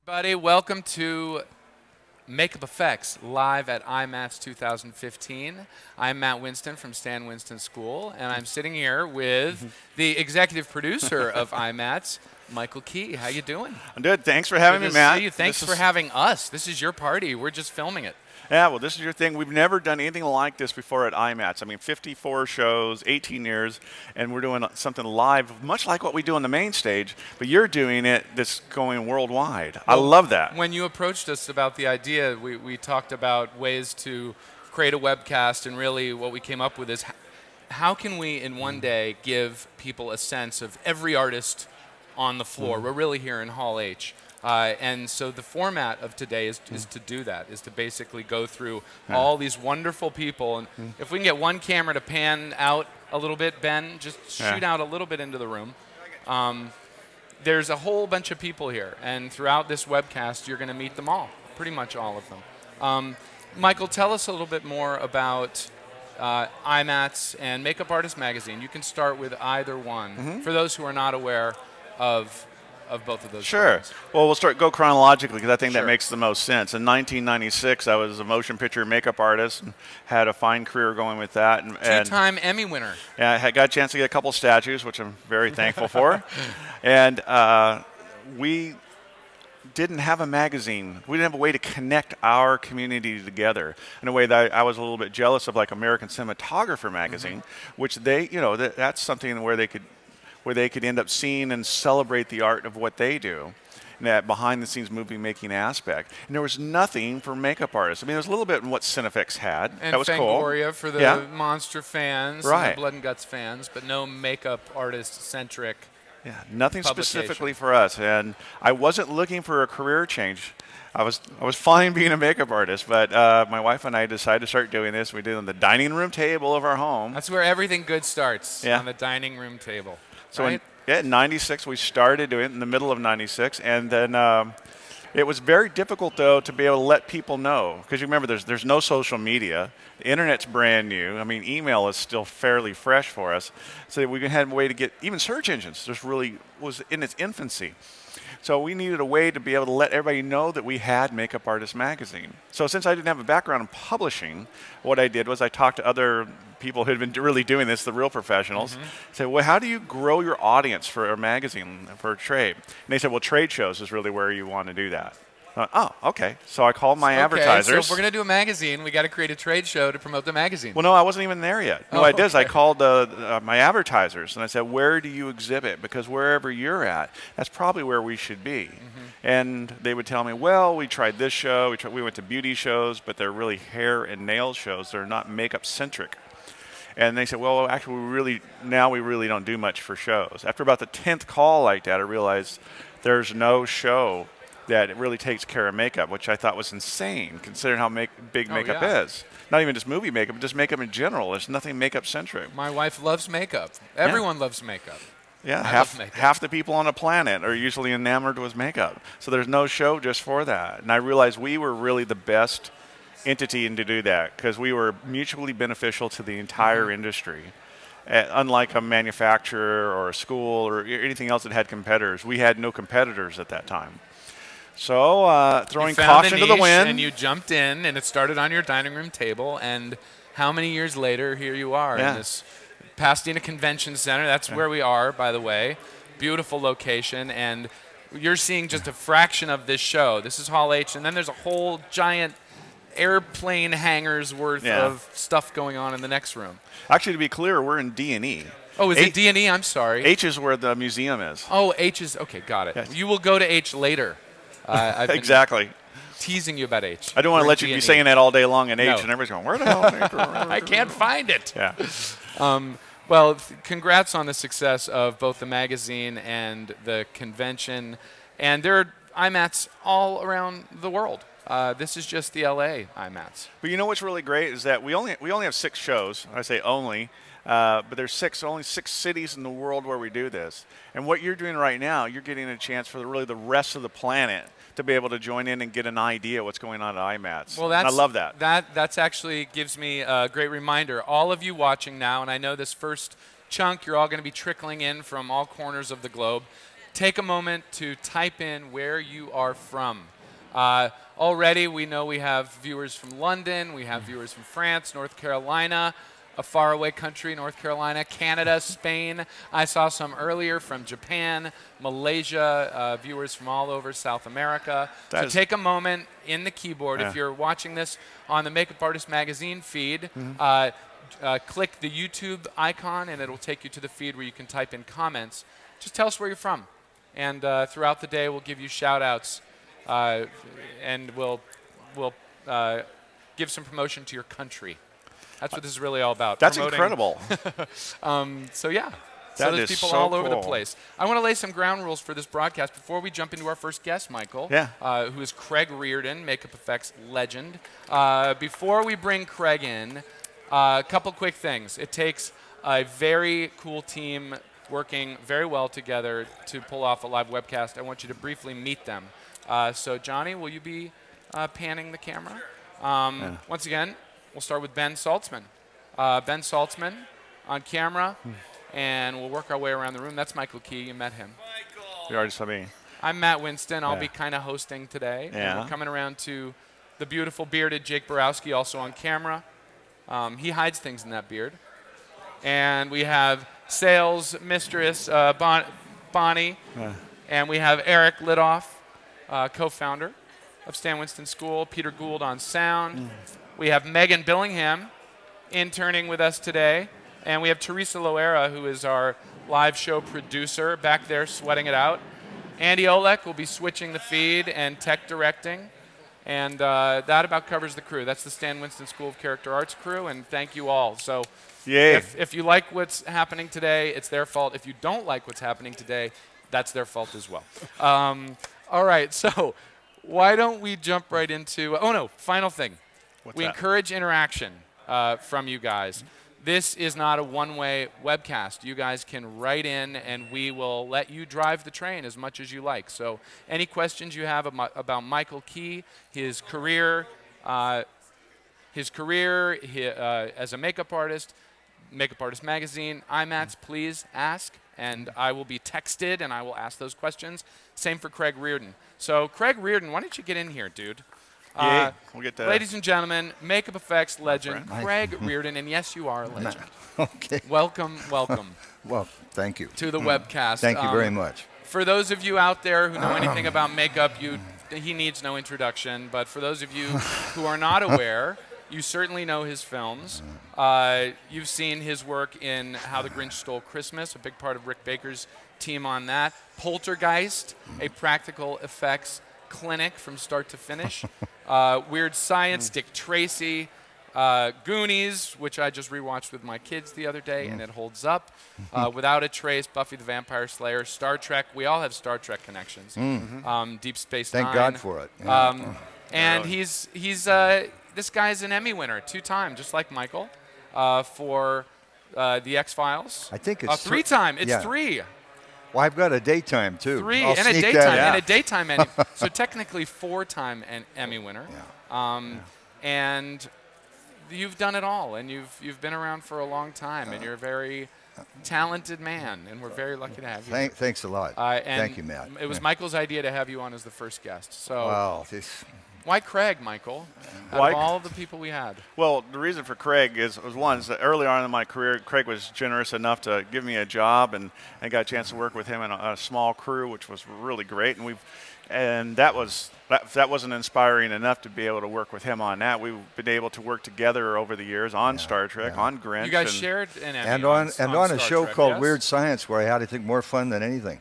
Everybody, welcome to Makeup Effects live at IMATS 2015. I'm Matt Winston from Stan Winston School, and I'm sitting here with the executive producer of IMATS, Michael Key. How you doing? I'm good. Thanks for having Good me, to Matt. see you. Thanks for having us. This is your party. We're just filming it. Yeah, well, this is your thing. We've never done anything like this before at IMATS. I mean, 54 shows, 18 years, and we're doing something live, much like what we do on the main stage, but you're doing it that's going worldwide. I love that. When you approached us about the idea, we talked about ways to create a webcast, and really what we came up with is how can we in one day give people a sense of every artist on the floor. We're really here in Hall H. And so the format of today is to do that, is to basically go through all these wonderful people. And if we can get one camera to pan out a little bit, Ben, just shoot out a little bit into the room. There's a whole bunch of people here, and throughout this webcast, you're going to meet them all, pretty much all of them. Michael, tell us a little bit more about IMATS and Makeup Artist Magazine. You can start with either one, for those who are not aware of both of those. Sure. programs. Well, we'll go chronologically because I think that makes the most sense. In 1996, I was a motion picture makeup artist and had a fine career going with that. And Two-time Emmy winner. Yeah, I got a chance to get a couple statues, which I'm very thankful for. And we didn't have a magazine. We didn't have a way to connect our community together in a way that I was a little bit jealous of, like American Cinematographer magazine, which they, that's something where they could end up seeing and celebrate the art of what they do, and that behind-the-scenes movie-making aspect. And there was nothing for makeup artists. I mean, there was a little bit in what Cinefix had. And that was cool. Fangoria for the monster fans, and Right. the Blood and Guts fans, but no makeup artist-centric. Yeah, nothing publication. specifically for us. And I wasn't looking for a career change. I was fine being a makeup artist, but my wife and I decided to start doing this. We did it on the dining room table of our home. That's where everything good starts, Yeah. on the dining room table. So right? in 96, we started doing it in the middle of 96, and then it was very difficult, though, to be able to let people know. Because you remember, there's no social media. The internet's brand new. I mean, email is still fairly fresh for us. So we had a way to get, even search engines just really was in its infancy. So we needed a way to be able to let everybody know that we had Makeup Artist Magazine. So since I didn't have a background in publishing, what I did was I talked to other people who had been really doing this, the real professionals. Said, well, how do you grow your audience for a magazine, for a trade? And they said, well, trade shows is really where you want to do that. Oh, okay. So I called my advertisers. So if we're going to do a magazine, we got to create a trade show to promote the magazine. Well, no, I wasn't even there yet. No, I did is I called my advertisers, and I said, where do you exhibit? Because wherever you're at, that's probably where we should be. And they would tell me, well, we tried this show. We went to beauty shows, but they're really hair and nail shows. They're not makeup-centric. And they said, well, actually, we really don't do much for shows. After about the 10th call like that, I realized there's no show that it really takes care of makeup, which I thought was insane, considering how big makeup is. Not even just movie makeup, but just makeup in general. There's nothing makeup-centric. My wife loves makeup. Everyone loves makeup. Yeah, I love makeup. half the people on the planet are usually enamored with makeup. So there's no show just for that. And I realized we were really the best entity to do that because we were mutually beneficial to the entire industry. Unlike a manufacturer or a school or anything else that had competitors, we had no competitors at that time. So throwing caution to the wind. And you jumped in, and it started on your dining room table. And how many years later, here you are in this Pasadena Convention Center. That's where we are, by the way. Beautiful location. And you're seeing just a fraction of this show. This is Hall H. And then there's a whole giant airplane hangars worth of stuff going on in the next room. Actually, to be clear, we're in D&E. Oh, is it D&E? I'm sorry. H is where the museum is. Oh, H is, okay, got it. Yes. You will go to H later. I've been Exactly. teasing you about H. I don't want to let you be saying that all day long in H, No. and everybody's going, where the hell? I can't find it. Yeah. Well, congrats on the success of both the magazine and the convention. And there are IMATS all around the world. This is just the LA IMATS. But you know what's really great is that we only have 6 shows. I say only, but there's only 6 cities in the world where we do this. And what you're doing right now, you're getting a chance for really the rest of the planet to be able to join in and get an idea what's going on at IMATS. Well, and I love that. That's actually gives me a great reminder. All of you watching now, and I know this first chunk, you're all going to be trickling in from all corners of the globe. take a moment to type in where you are from. Already, we know we have viewers from London, we have viewers from France, North Carolina, a faraway country, North Carolina, Canada, Spain. I saw some earlier from Japan, Malaysia, viewers from all over South America. So take a moment in the keyboard. If you're watching this on the Makeup Artist Magazine feed, click the YouTube icon, and it'll take you to the feed where you can type in comments. Just tell us where you're from. And throughout the day, we'll give you shout-outs, and we'll give some promotion to your country. That's what this is really all about. That's promoting. Incredible. So yeah. That there's is people so all over the cool. place. I want to lay some ground rules for this broadcast before we jump into our first guest, Michael, who is Craig Reardon, makeup effects legend. Before we bring Craig in, a couple quick things. It takes a very cool team working very well together to pull off a live webcast. I want you to briefly meet them. So Johnny, will you be panning the camera? Once again, we'll start with Ben Saltzman. Ben Saltzman on camera, and we'll work our way around the room. That's Michael Key. You met him. You already saw me. I'm Matt Winston. I'll be kind of hosting today. Yeah. And we're coming around to the beautiful bearded Jake Borowski, also on camera. He hides things in that beard. And we have sales mistress Bonnie. And we have Eric Lidoff, co-founder of Stan Winston School. Peter Gould on sound. We have Megan Billingham interning with us today. And we have Teresa Loera, who is our live show producer, back there sweating it out. Andy Olek will be switching the feed and tech directing. And that about covers the crew. That's the Stan Winston School of Character Arts crew, and thank you all. So if you like what's happening today, it's their fault. If you don't like what's happening today, that's their fault as well. All right, so why don't we jump right into final thing. We encourage interaction from you guys. This is not a one-way webcast. You guys can write in, and we will let you drive the train as much as you like. So any questions you have about Michael Key, his career as a makeup artist, Makeup Artist Magazine, IMATS, please ask, and I will be texted, and I will ask those questions. Same for Craig Reardon. So Craig Reardon, why don't you get in here, dude? We'll get that. Ladies and gentlemen, makeup effects legend, Craig Reardon, and yes, you are a legend. Okay. Welcome. Well, thank you. To the webcast. Thank you very much. For those of you out there who know anything about makeup, he needs no introduction. But for those of you who are not aware, you certainly know his films. You've seen his work in How the Grinch Stole Christmas, a big part of Rick Baker's team on that. Poltergeist, a practical effects clinic from start to finish. Weird Science, Dick Tracy, Goonies, which I just rewatched with my kids the other day, and it holds up. Without a Trace, Buffy the Vampire Slayer, Star Trek. We all have Star Trek connections. Deep Space Nine. Thank God for it. Yeah. And he's this guy's an Emmy winner 2-time, just like Michael, for the X-Files. I think it's 3-time. It's yeah. 3. Well, I've got a daytime too. 3 I'll and a sneak daytime that and in. a daytime Emmy. So technically 4-time Emmy winner. Yeah. And you've done it all, and you've been around for a long time, and you're a very talented man, and we're very lucky to have you. Thanks a lot. Thank you, Matt. It was Michael's idea to have you on as the first guest. So Wow. why Craig, Michael? Out of all the people we had. Well, the reason for Craig was that early on in my career, Craig was generous enough to give me a job, and I got a chance to work with him in a small crew, which was really great. And that wasn't inspiring enough to be able to work with him on that. We've been able to work together over the years on Star Trek, on Grinch. You guys shared an Emmy And on a show Trek, called yes? Weird Science, where I had, I think, more fun than anything.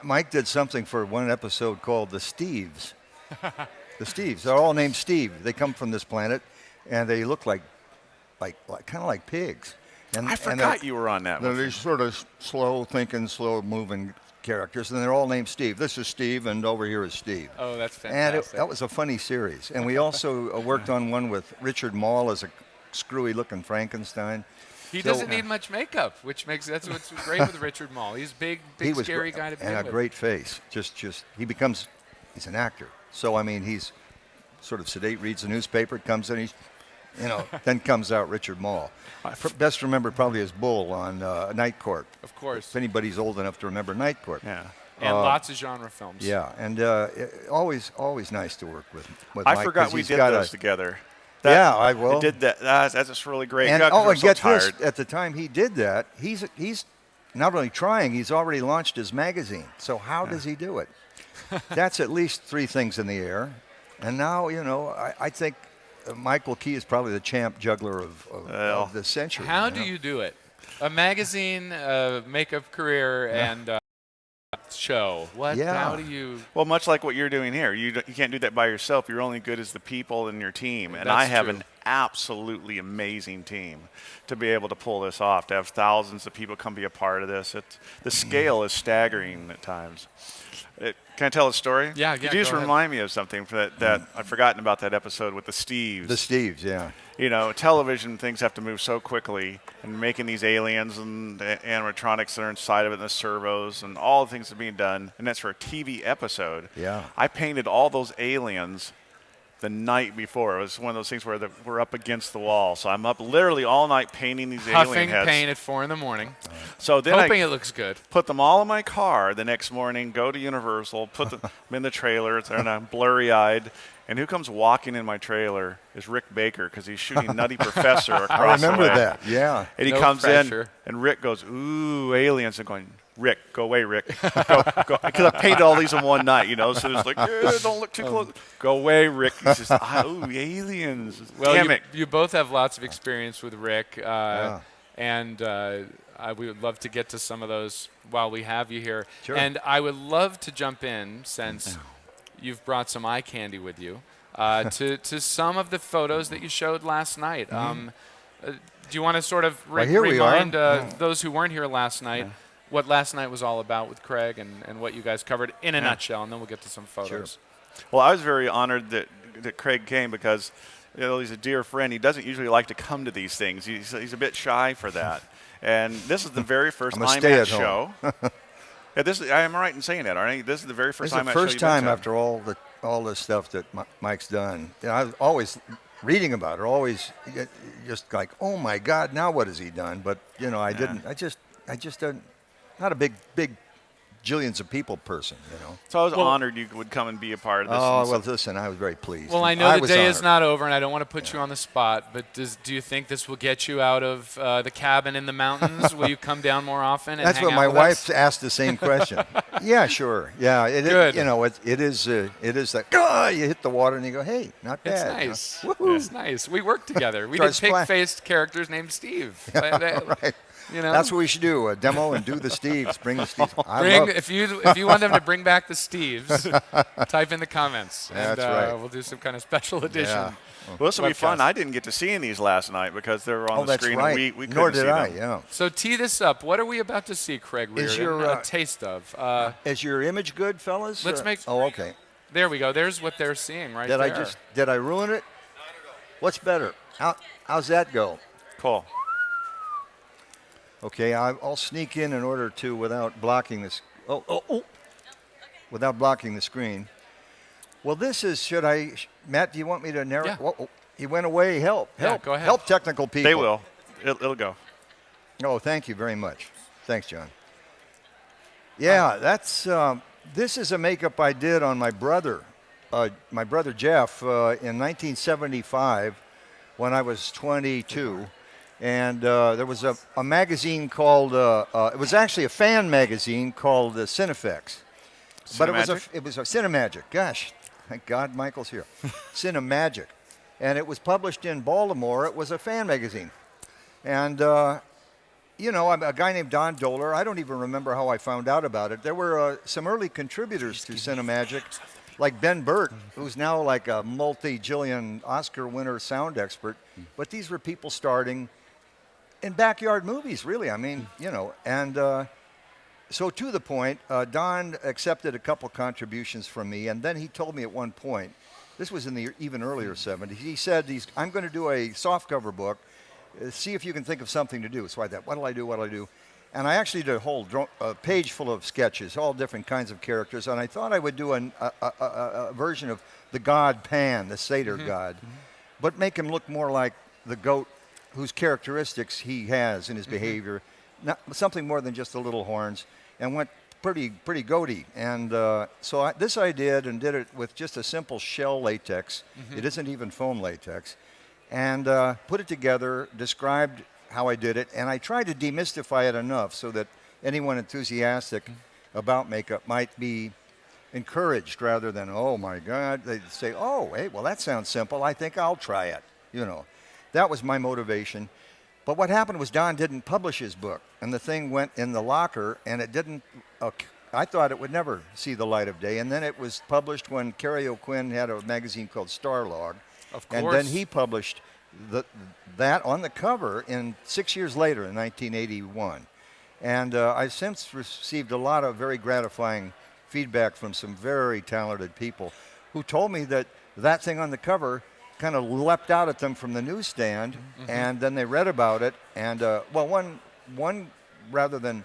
Mike did something for one episode called The Steves. The Steves. They're all named Steve. They come from this planet, and they look like kind of like pigs. And I forgot you were on that They're one. these sort of slow-thinking, slow-moving characters, and they're all named Steve. This is Steve, and over here is Steve. Oh, that's fantastic. And that was a funny series. And we also worked on one with Richard Mall as a screwy-looking Frankenstein. He doesn't need much makeup, which makes that's what's great with Richard Mall. He's big, scary guy to be and with. a great face. He's an actor. So I mean, he's sort of sedate, reads the newspaper, comes in, then comes out Richard Mall. Best remembered probably as Bull on Night Court. Of course. If anybody's old enough to remember Night Court. Yeah. And lots of genre films. Yeah, and always nice to work with Mike. I forgot we did those together. I will. Did that. That's just really great. And and get tired. this: at the time he did that, he's not only trying, he's already launched his magazine. So how does he do it? That's at least 3 things in the air. And now, I think Michael Key is probably the champ juggler of the century. How do you do it? A magazine, makeup career, and show. What? Yeah. How do you? Well, much like what you're doing here, you can't do that by yourself. You're only good as the people in your team, and I have an absolutely amazing team to be able to pull this off. To have thousands of people come be a part of this, the scale is staggering at times. Can I tell a story? Yeah. Could you just remind me of something that I've forgotten about that episode with the Steves? The Steves, yeah. Television things have to move so quickly, and making these aliens and the animatronics that are inside of it, and the servos, and all the things that are being done, and that's for a TV episode. Yeah. I painted all those aliens the night before. It was one of those things where we're up against the wall. So I'm up literally all night painting these alien heads. Paint at 4 a.m. So then hoping it looks good. Put them all in my car the next morning, go to Universal, put them in the trailer, and I'm blurry-eyed. And who comes walking in my trailer is Rick Baker, because he's shooting Nutty Professor across the way. I remember that, yeah. And he comes in, and Rick goes, ooh, aliens. I'm going, Rick, go away, Rick. Go. Because I painted all these in one night, so it's like, don't look too close. Go away, Rick. He says, ooh, aliens. Well, Damn it. You both have lots of experience with Rick, and I would love to get to some of those while we have you here. Sure. And I would love to jump in, since you've brought some eye candy with you, to some of the photos that you showed last night. Do you want to sort of remind those who weren't here last night what last night was all about with Craig and what you guys covered in a nutshell, and then we'll get to some photos. Sure. Well, I was very honored that Craig came, because he's a dear friend. He doesn't usually like to come to these things. He's a bit shy for that. And this is the very first IMATS show. I'm right in saying that, aren't I? This is the very first IMATS show. It's the first time after all the stuff that Mike's done. I was always reading about it, always just like, oh my God, now what has he done? But I didn't. I just not a big jillions of people person, So I was honored you would come and be a part of this. Oh, well, listen, I was very pleased. Well, I know the day is not over, and I don't want to put you on the spot, but do you think this will get you out of the cabin in the mountains? Will you come down more often and That's hang what out my with wife us? asked the same question. Yeah, sure. Yeah, it Good. is, it is that, you hit the water and you go, hey, not bad. It's nice. It's nice. We work together. We Try did pig-faced characters named Steve. Right. That's what we should do, a demo and do the Steves. Bring the Steves. If you want them to bring back the Steves, type in the comments. That's and right. We'll do some kind of special edition. Yeah. Well, this will be fun. I didn't get to see these last night because they were on the screen. Right. And we Nor couldn't did see I, them. So tee this up. What are we about to see, Craig Reardon? A taste of. Is your image good, fellas? Let's make. Oh, okay. There we go. There's what they're seeing right there. Did I ruin it? What's better? How's that go? Cool. Okay, I'll sneak in order to, without blocking this. Without blocking the screen. Well, this is. Matt, do you want me to narrate? Yeah. Whoa, he went away. Help! Yeah, go ahead. Help, technical people. They will. It'll go. Oh, thank you very much. Thanks, John. Yeah, that's. This is a makeup I did on my brother Jeff, in 1975, when I was 22. And there was a magazine called, it was actually a fan magazine called Cinefex. But it was a Cinemagic. Gosh, thank God Michael's here. Cinemagic. And it was published in Baltimore. It was a fan magazine. And, a guy named Don Doler, I don't even remember how I found out about it. There were some early contributors to Cinemagic, like Ben Burt, who's now like a multi-jillion Oscar winner sound expert. But these were people starting in backyard movies, really. I mean, and so to the point, Don accepted a couple contributions from me, and then he told me at one point, this was in the even earlier 70s, he said, I'm going to do a softcover book, see if you can think of something to do. So I thought, what'll I do? And I actually did a whole page full of sketches, all different kinds of characters, and I thought I would do a version of the god Pan, the satyr god, but make him look more like the goat whose characteristics he has in his behavior, something more than just the little horns, and went pretty goaty. And so this I did, and did it with just a simple shell latex. It isn't even foam latex. And put it together, described how I did it, and I tried to demystify it enough so that anyone enthusiastic about makeup might be encouraged rather than, oh my God, they'd say, oh, hey, well, that sounds simple. I think I'll try it. You know, that was my motivation. But what happened was Don didn't publish his book, and the thing went in the locker, and it didn't, I thought it would never see the light of day. And then it was published when Kerry O'Quinn had a magazine called Starlog. Of course. And then he published that on the cover 6 years later in 1981. And I've since received a lot of very gratifying feedback from some very talented people who told me that thing on the cover kind of leapt out at them from the newsstand, and then they read about it. And one rather than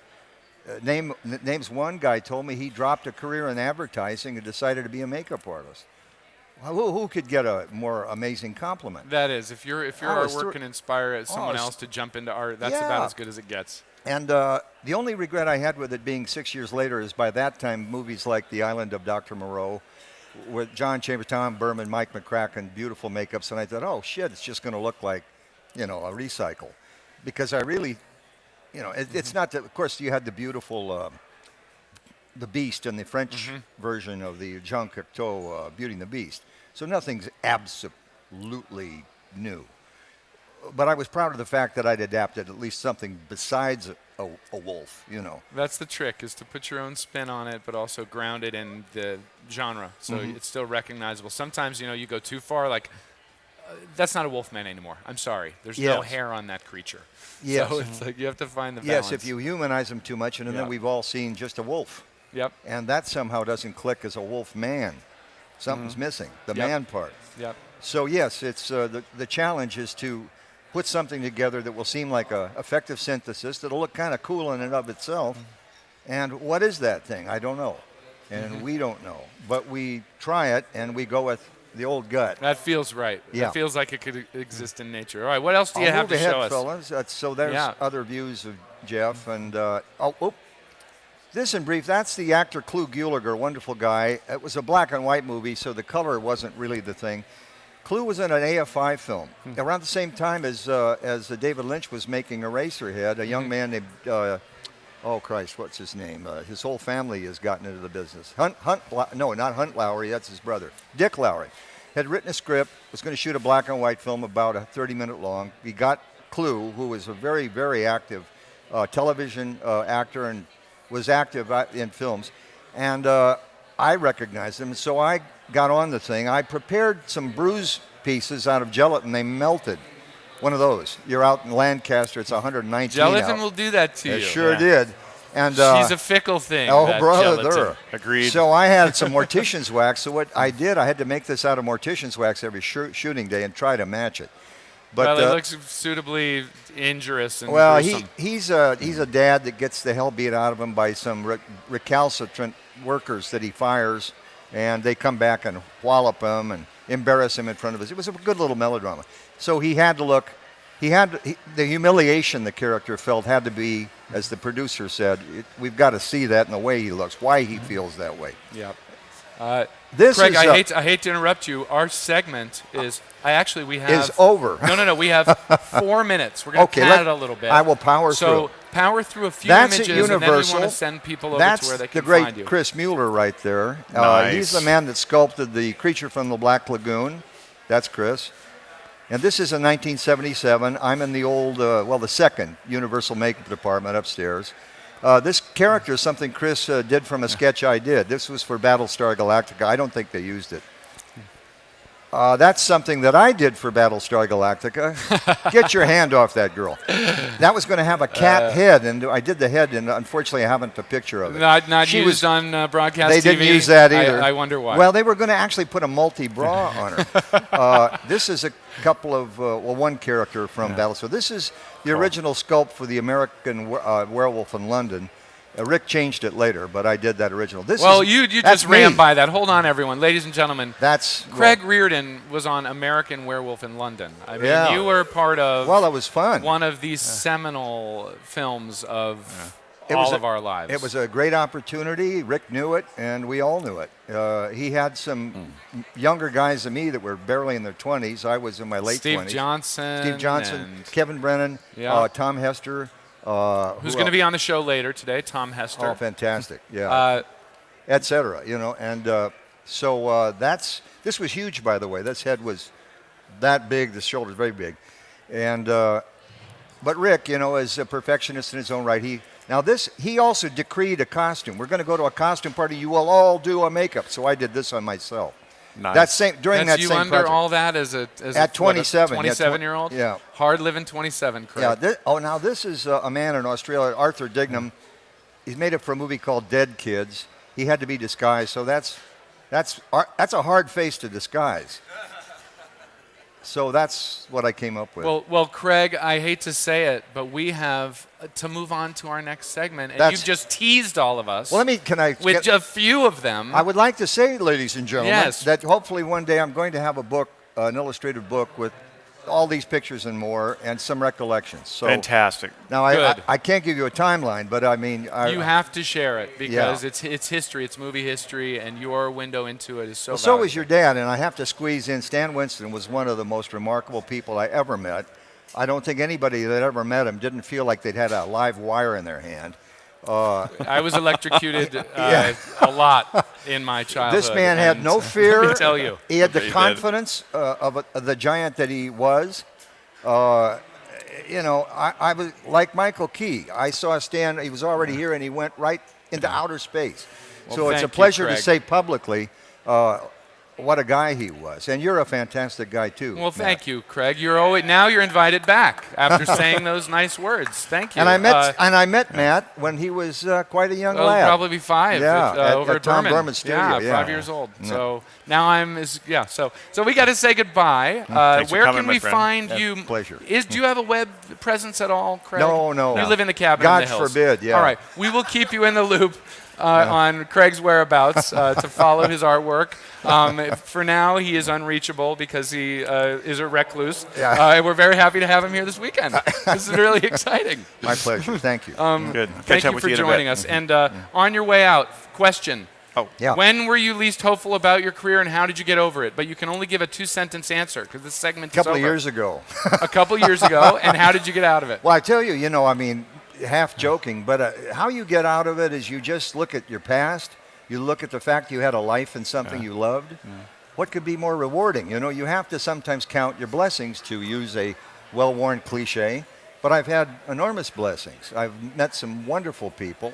names one guy told me he dropped a career in advertising and decided to be a makeup artist. Who could get a more amazing compliment? That is, if your artwork can inspire someone else to jump into art, that's about as good as it gets. And the only regret I had with it being 6 years later is by that time movies like The Island of Dr. Moreau, with John Chambers, Tom Burman, Mike McCracken, beautiful makeups, and I thought, oh shit, it's just going to look like, a recycle, because I really, it's not that. Of course, you had the beautiful. The Beast in the French version of the Jean Cocteau Beauty and the Beast. So nothing's absolutely new. But I was proud of the fact that I'd adapted at least something besides a wolf, That's the trick, is to put your own spin on it, but also ground it in the genre, so it's still recognizable. Sometimes, you go too far, like, that's not a wolfman anymore. I'm sorry. There's no hair on that creature. Yes. So it's like you have to find the balance. Yes, if you humanize them too much, and then we've all seen just a wolf. Yep. And that somehow doesn't click as a wolf man. Something's missing, the man part. Yep. So yes, it's the challenge is to put something together that will seem like a effective synthesis that'll look kind of cool in and of itself. And what is that thing? I don't know. And we don't know. But we try it, and we go with the old gut. That feels right. Yeah. It feels like it could exist in nature. All right, what else do you have to show us? Fellas. So there's other views of Jeff. And, this in brief, that's the actor Krueger, wonderful guy. It was a black and white movie, so the color wasn't really the thing. Klu was in an AFI film around the same time as David Lynch was making Eraserhead. A young man named, what's his name? His whole family has gotten into the business. Not Hunt Lowry, that's his brother. Dick Lowry had written a script, was going to shoot a black and white film about 30-minute long. He got Klu, who was a very, very active television actor and was active in films, and I recognized him, so I got on the thing. I prepared some bruise pieces out of gelatin. They melted. One of those. You're out in Lancaster. It's 119 Gelatin out. will do that to you. It sure did. And she's a fickle thing. Oh, brother. Agreed. So I had some mortician's wax. So what I did, I had to make this out of mortician's wax every shooting day and try to match it. But it looks suitably injurious and gruesome. Well, he's a dad that gets the hell beat out of him by some recalcitrant workers that he fires, and they come back and wallop him and embarrass him in front of us. It was a good little melodrama. So he had to look. The humiliation the character felt had to be, as the producer said, we've got to see that in the way he looks, why he feels that way. Yep. Craig, I hate to interrupt you. Our segment is is over. No. We have 4 minutes. We're going to count it a little bit. I will power through. So power through a few That's images, and then we want to send people over to where they can find you. That's the great Chris Mueller right there. Nice. He's the man that sculpted the creature from the Black Lagoon. That's Chris. And this is in 1977. I'm in the old, the second Universal Makeup Department upstairs. This character is something Chris did from a sketch I did. This was for Battlestar Galactica. I don't think they used it. That's something that I did for Battlestar Galactica. Get your hand off that girl. That was going to have a cat head, and I did the head, and unfortunately I haven't a picture of it. Not used on broadcast TV. They didn't use that either. I wonder why. Well, they were going to actually put a multi-bra on her. This is a couple of, one character from Battlestar. This is the original sculpt for the American Werewolf in London. Rick changed it later, but I did that original. You just ran by that. Hold on, everyone. Ladies and gentlemen. That's Craig Reardon was on American Werewolf in London. I mean, you were part of it was fun. One of these seminal films of all of our lives. It was a great opportunity. Rick knew it, and we all knew it. He had some younger guys than me that were barely in their 20s. I was in my late 20s. Steve Johnson, Kevin Brennan, Tom Hester. Who's going to be on the show later today, Tom Hester. Oh, fantastic, yeah. Et cetera, you know. And so this was huge, by the way. This head was that big, the shoulders very big. And but Rick, you know, is a perfectionist in his own right. He also decreed a costume. We're going to go to a costume party. You will all do a makeup. So I did this on myself. Nice. That's same during That's that you same under project. all that as a At 27, 27-year-old. yeah. Hard living 27. Craig. Yeah. Now this is a man in Australia, Arthur Dignam. He's made it for a movie called Dead Kids. He had to be disguised. So that's a hard face to disguise. So that's what I came up with. Well, Craig, I hate to say it, but we have to move on to our next segment, and you've just teased all of us. Well, with a few of them. I would like to say, ladies and gentlemen, Yes. that hopefully one day I'm going to have a book, an illustrated book with all these pictures and more, and some recollections. So Fantastic. now I can't give you a timeline, but I mean, you have to share it because it's history, it's movie history, and your window into it is so. Well, so was your dad, and I have to squeeze in. Stan Winston was one of the most remarkable people I ever met. I don't think anybody that ever met him didn't feel like they'd had a live wire in their hand. I was electrocuted a lot in my childhood. This man had no fear. Let me tell you. He had the confidence of the giant that he was. You know, I was like Michael Key. I saw Stan. He was already here, and he went right into outer space. Well, so it's a thank you, pleasure to Craig. say publicly what a guy he was. And you're a fantastic guy, too. Well, Matt. thank you, Craig. Now you're invited back after saying those nice words. Thank you. And I met Matt when he was quite a young lad. Probably 5. Over at Tom Burman. Burman's studio. Yeah, 5 years old. So now So we got to say goodbye. Thanks for Where coming, can my we friend. find That's you? a pleasure. Do you have a web presence at all, Craig? No. You live in the cabin God in the hills. forbid, yeah. All right. We will keep you in the loop on Craig's whereabouts to follow his artwork. For now, he is unreachable because he is a recluse. Yeah. And we're very happy to have him here this weekend. This is really exciting. My pleasure. Thank you. Good. Thank Catch up you with for you in a joining bit. us. And on your way out, question. Yeah. When were you least hopeful about your career, and how did you get over it? But you can only give a 2-sentence answer because this segment A couple is of over. years ago. A couple years ago, and how did you get out of it? Well, I tell you, you know, I mean, half joking, but how you get out of it is you just look at your past. You look at the fact you had a life and something you loved. What could be more rewarding? You know, you have to sometimes count your blessings, to use a well-worn cliche. But I've had enormous blessings. I've met some wonderful people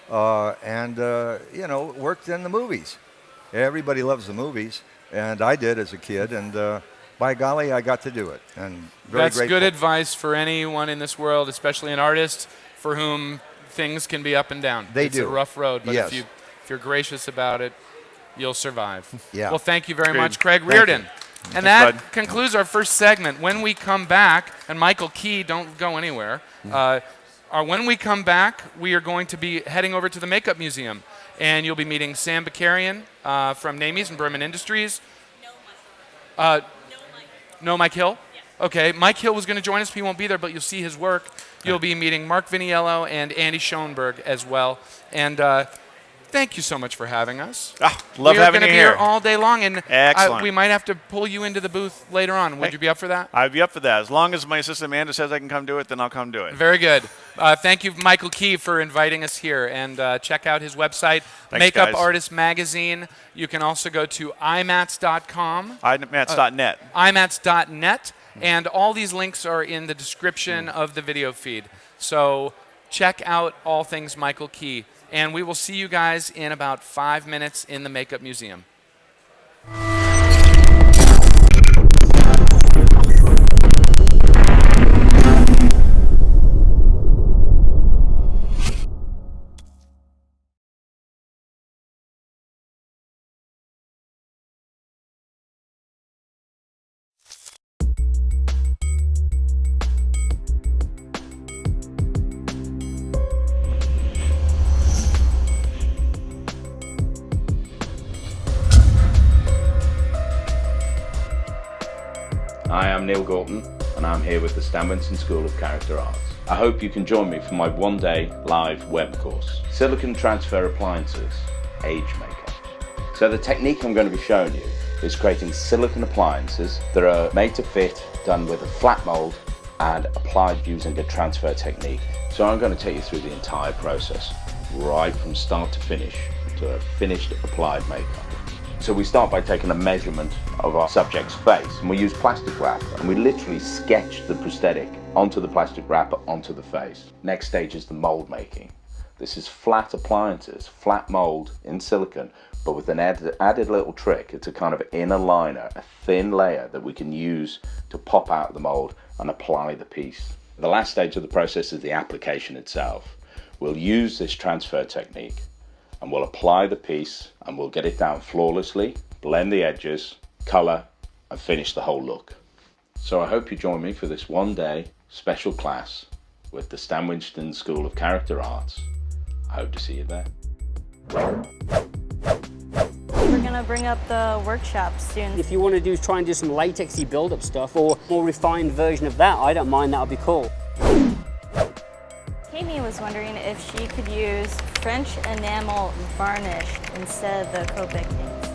and, you know, worked in the movies. Everybody loves the movies, and I did as a kid, and by golly, I got to do it. And very That's grateful. good advice for anyone in this world, especially an artist for whom things can be up and down. They it's do. a rough road, but Yes. if you're gracious about it, you'll survive. Yeah. Well, thank you very Great. much, Craig Thank Reardon. you. And Thanks, that bud. concludes our first segment. When we come back, and Michael Key, don't go anywhere. When we come back, we are going to be heading over to the Makeup Museum, and you'll be meeting Sam Bekarian from Namies and Burman Industries. No, Mike Hill? Okay, Mike Hill was going to join us, but he won't be there, but you'll see his work. You'll be meeting Mark Viniello and Andy Schoenberg as well. And thank you so much for having us. Love We're having gonna you be here. here all day long, and Excellent. we might have to pull you into the booth later on. Would you be up for that? I'd be up for that. As long as my assistant Amanda says I can come do it, then I'll come do it. Very good. Thank you, Michael Key, for inviting us here. And check out his website, Thanks, Makeup guys. Artist Magazine. You can also go to imats.com. IMATS.net. IMATS.net. And all these links are in the description of the video feed. So check out all things Michael Key. And we will see you guys in about 5 minutes in the Makeup Museum. I am Neill Gorton, and I'm here with the Stan Winston School of Character Arts. I hope you can join me for my one-day live web course, Silicon Transfer Appliances, Age Maker. So the technique I'm going to be showing you is creating silicon appliances that are made to fit, done with a flat mold and applied using a transfer technique. So I'm going to take you through the entire process, right from start to finish, to a finished applied makeup. So we start by taking a measurement of our subject's face, and we use plastic wrap, and we literally sketch the prosthetic onto the plastic wrap onto the face. Next stage is the mold making. This is flat appliances, flat mold in silicon, but with an added little trick. It's a kind of inner liner, a thin layer that we can use to pop out the mold and apply the piece. The last stage of the process is the application itself. We'll use this transfer technique and we'll apply the piece and we'll get it down flawlessly, blend the edges, colour and finish the whole look. So I hope you join me for this one-day special class with the Stan Winston School of Character Arts. I hope to see you there. We're going to bring up the workshop soon. If you want to try and do some latexy build-up stuff or more refined version of that, I don't mind, that would be cool. Amy was wondering if she could use French enamel varnish instead of the Copic inks.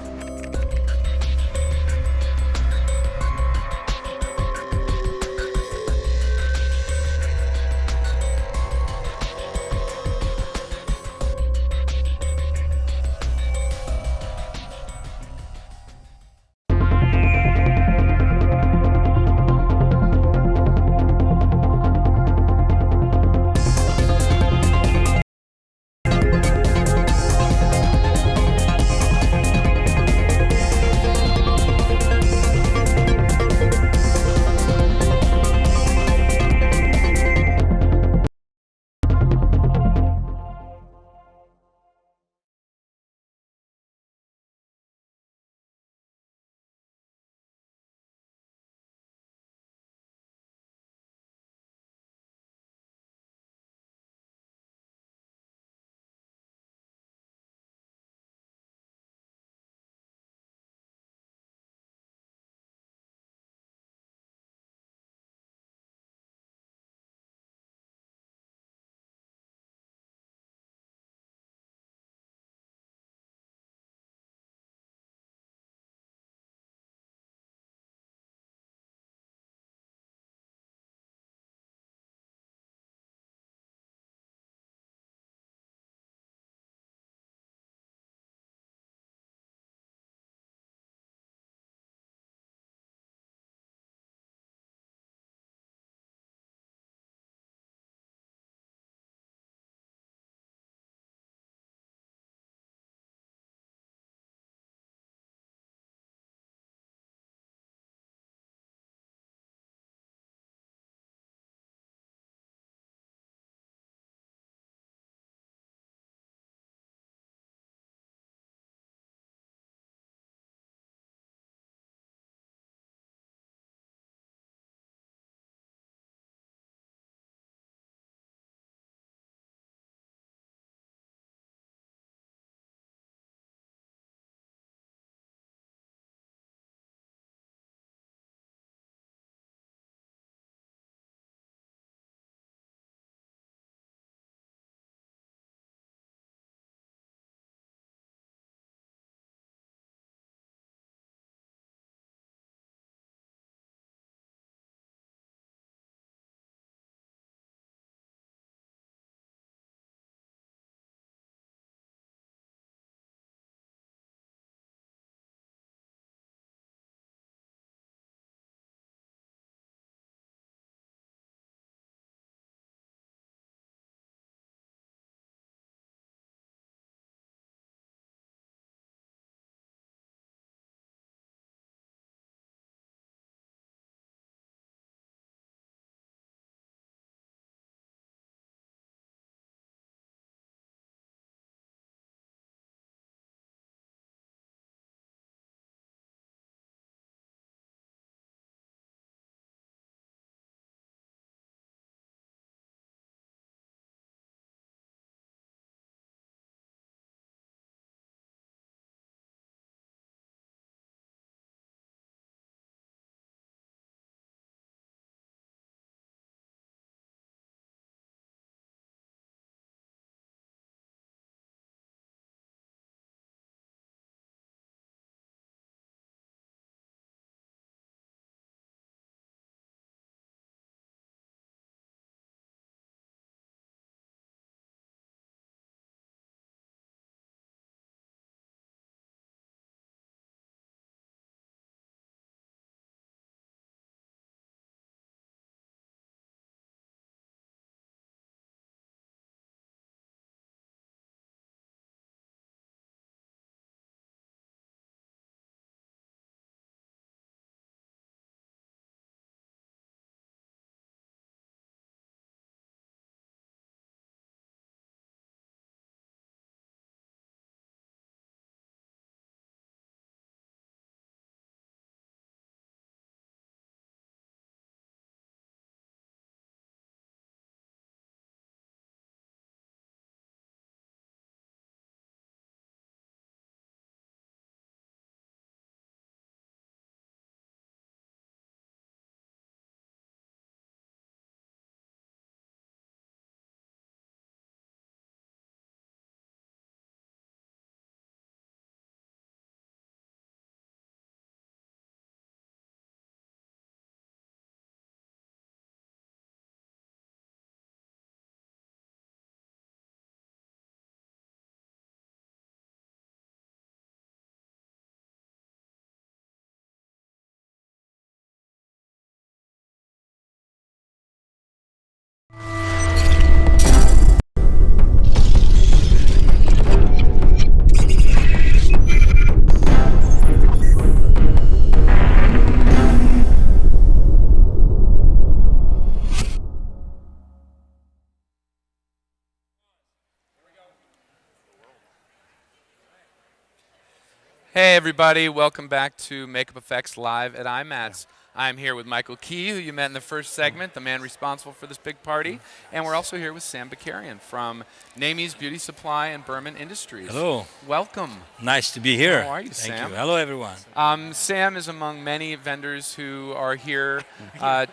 Hey everybody, welcome back to Makeup Effects Live at IMATS. I'm here with Michael Key, who you met in the first segment, the man responsible for this big party. And we're also here with Sam Bekarian from Neill Beauty Supply and Burman Industries. Hello. Welcome. Nice to be here. How are you, Thank Sam? you. Hello, everyone. Sam is among many vendors who are here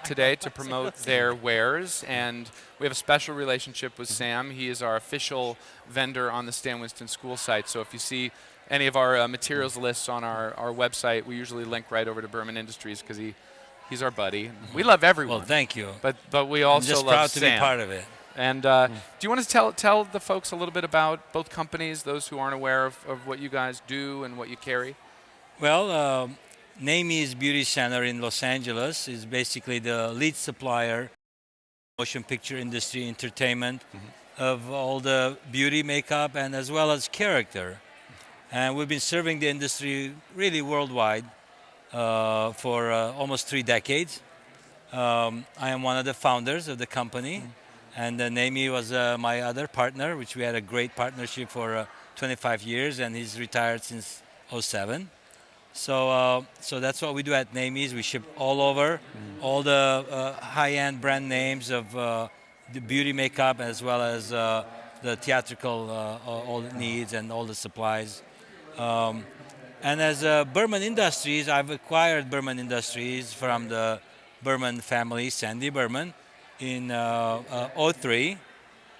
today to promote their wares, and we have a special relationship with Sam. He is our official vendor on the Stan Winston School site, so if you see any of our materials lists on our website, we usually link right over to Burman Industries because he's our buddy. We love everyone. Well, thank you. But we also I'm just love proud to Sam. be part of it. And do you want to tell the folks a little bit about both companies, those who aren't aware of what you guys do and what you carry? Well, Neill Beauty Center in Los Angeles is basically the lead supplier, motion picture industry, entertainment, of all the beauty, makeup, and as well as character. And we've been serving the industry really worldwide for almost 3 decades. I am one of the founders of the company, and Neill was my other partner, which we had a great partnership for 25 years, and he's retired since '07. So that's what we do at Neill. We ship all over, all the high-end brand names of the beauty makeup as well as the theatrical all the needs and all the supplies. And as Burman Industries, I've acquired Burman Industries from the Burman family, Sandy Burman, in '03.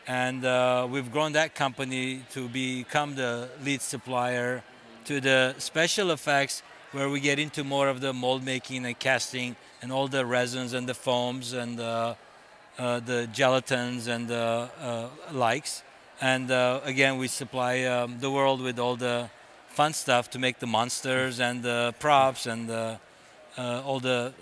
And we've grown that company to become the lead supplier to the special effects, where we get into more of the mold making and casting and all the resins and the foams and the gelatins and the likes. And again, we supply the world with all the fun stuff to make the monsters and the props and all the,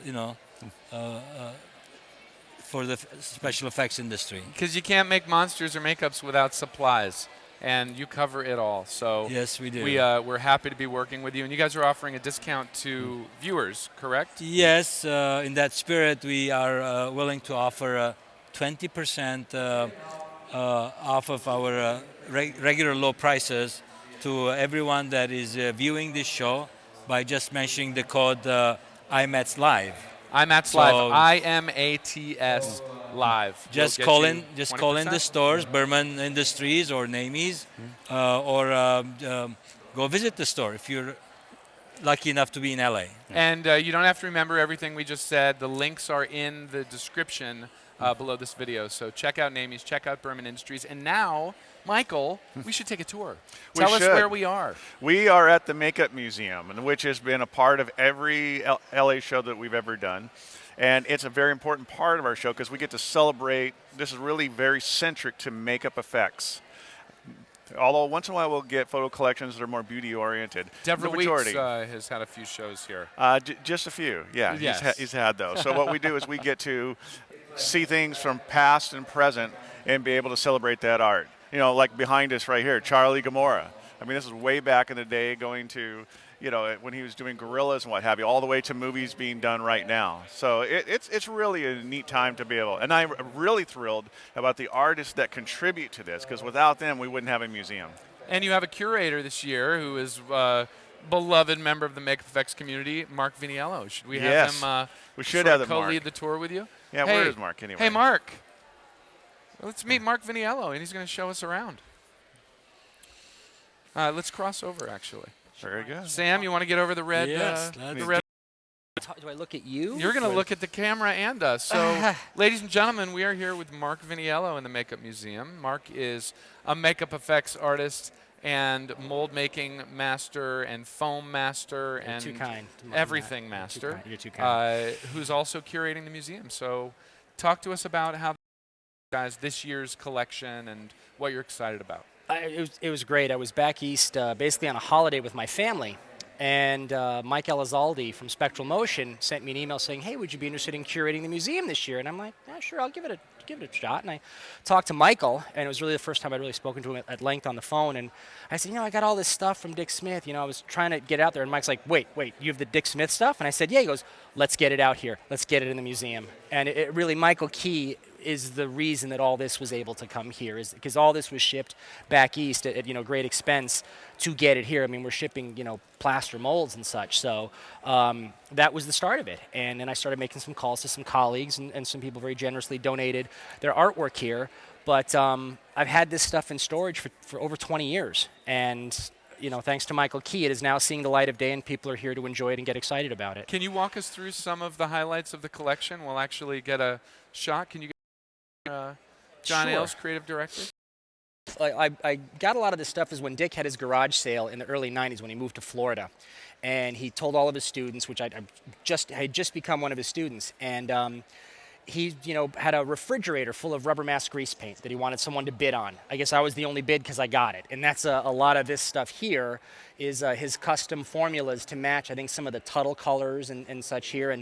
for the special effects industry. Because you can't make monsters or makeups without supplies, and you cover it all. So Yes, we do. We're happy to be working with you, and you guys are offering a discount to viewers, correct? Yes, in that spirit, we are willing to offer 20% off of our regular low prices to everyone that is viewing this show by just mentioning the code IMATS Live. IMATS So- Live. IMATS Live. Just We'll call get in. you Just call in the 20%. stores, Burman Industries or Neill, or go visit the store if you're lucky enough to be in LA. And you don't have to remember everything we just said. The links are in the description below this video. So check out Neill, check out Burman Industries. And now, Michael, we should take a tour. We Tell us should. where we are. We are at the Makeup Museum, which has been a part of every LA show that we've ever done. And it's a very important part of our show because we get to celebrate. This is really very centric to makeup effects. Although once in a while we'll get photo collections that are more beauty oriented. Deborah The Weeks majority. has had a few shows here. Just a few, yeah. Yes. He's had those. So what we do is we get to see things from past and present and be able to celebrate that art. You know, like behind us right here, Charlie Gamora. I mean, this is way back in the day, going to, when he was doing Gorillas and what have you, all the way to movies being done right now. So it's really a neat time to be able, and I'm really thrilled about the artists that contribute to this, because without them, we wouldn't have a museum. And you have a curator this year who is beloved member of the Makeup Effects community, Mark Viniello. Should we have Yes. him We should have the Mark. co-lead the tour with you? Yeah, Hey, where is Mark anyway? Hey, Mark. Let's meet Mark Viniello, and he's going to show us around. Let's cross over, actually. Very good. Sam, you want to get over the red? Yes, the let's red. Do I look at you? You're going to look at the camera and us. So, ladies and gentlemen, we are here with Mark Viniello in the Makeup Museum. Mark is a makeup effects artist and mold making master and foam master and too kind. everything master. You're too kind. Who's also curating the museum. So, talk to us about how guys this year's collection and what you're excited about. It was great. I was back east basically on a holiday with my family, and Mike Elizalde from Spectral Motion sent me an email saying, "Hey, would you be interested in curating the museum this year?" And I'm like, "Yeah, sure, I'll give it a shot." And I talked to Michael, and it was really the first time I'd really spoken to him at length on the phone. And I said, I got all this stuff from Dick Smith. I was trying to get out there, and Mike's like, "Wait, you have the Dick Smith stuff?" And I said, "Yeah." He goes, "Let's get it out here. Let's get it in the museum." And it really, Michael Key is the reason that all this was able to come here, is because all this was shipped back east at great expense to get it here. I mean, we're shipping plaster molds and such. So that was the start of it. And then I started making some calls to some colleagues, and some people very generously donated their artwork here. But I've had this stuff in storage for over 20 years, and thanks to Michael Key, it is now seeing the light of day, and people are here to enjoy it and get excited about it. Can you walk us through some of the highlights of the collection? We'll actually get a shot. Can you get John Sure. Ailes, creative director? I got a lot of this stuff is when Dick had his garage sale in the early 90s when he moved to Florida. And he told all of his students, which I had just become one of his students, and he had a refrigerator full of rubber mask grease paint that he wanted someone to bid on. I guess I was the only bid because I got it. And that's a lot of this stuff here is his custom formulas to match, I think, some of the Tuttle colors and such here.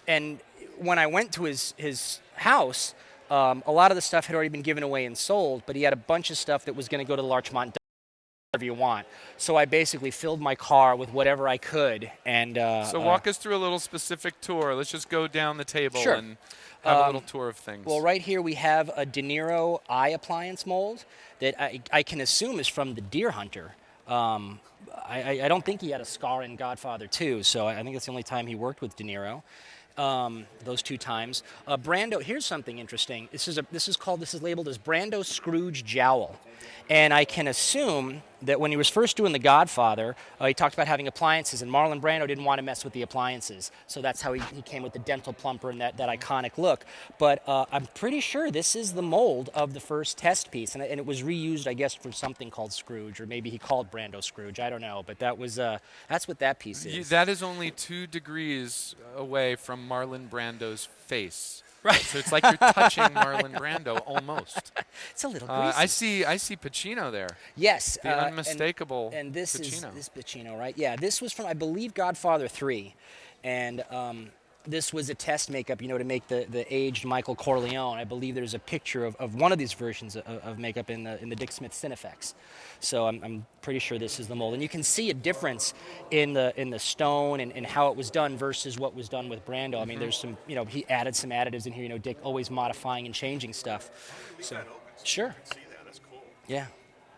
And when I went to his house, a lot of the stuff had already been given away and sold, but he had a bunch of stuff that was going to go to the Larchmont, whatever you want. So I basically filled my car with whatever I could. And so walk us through a little specific tour. Let's just go down the table Sure. and have a little tour of things. Well, right here we have a De Niro eye appliance mold that I can assume is from the Deer Hunter. I don't think he had a scar in Godfather 2, so I think that's the only time he worked with De Niro. Those two times. Brando, here's something interesting. This is labeled as Brando Scrooge Jowl. And I can assume that when he was first doing The Godfather, he talked about having appliances, and Marlon Brando didn't want to mess with the appliances. So that's how he came with the dental plumper and that iconic look. But I'm pretty sure this is the mold of the first test piece, and it was reused, I guess, for something called Scrooge, or maybe he called Brando Scrooge. I don't know, but that's what that piece is. That is only 2 degrees away from Marlon Brando's face. Right. So it's like you're touching Marlon Brando almost. It's a little greasy. I see Pacino there. Yes. The unmistakable and this Pacino. is Pacino, right? Yeah, this was from, I believe, Godfather 3. And this was a test makeup, to make the aged Michael Corleone. I believe there's a picture of one of these versions of makeup in the Dick Smith Cinefex. So I'm pretty sure this is the mold. And you can see a difference in the stone and how it was done versus what was done with Brando. I mean, there's some, he added some additives in here, Dick always modifying and changing stuff. So, sure. See that? That's cool. Yeah,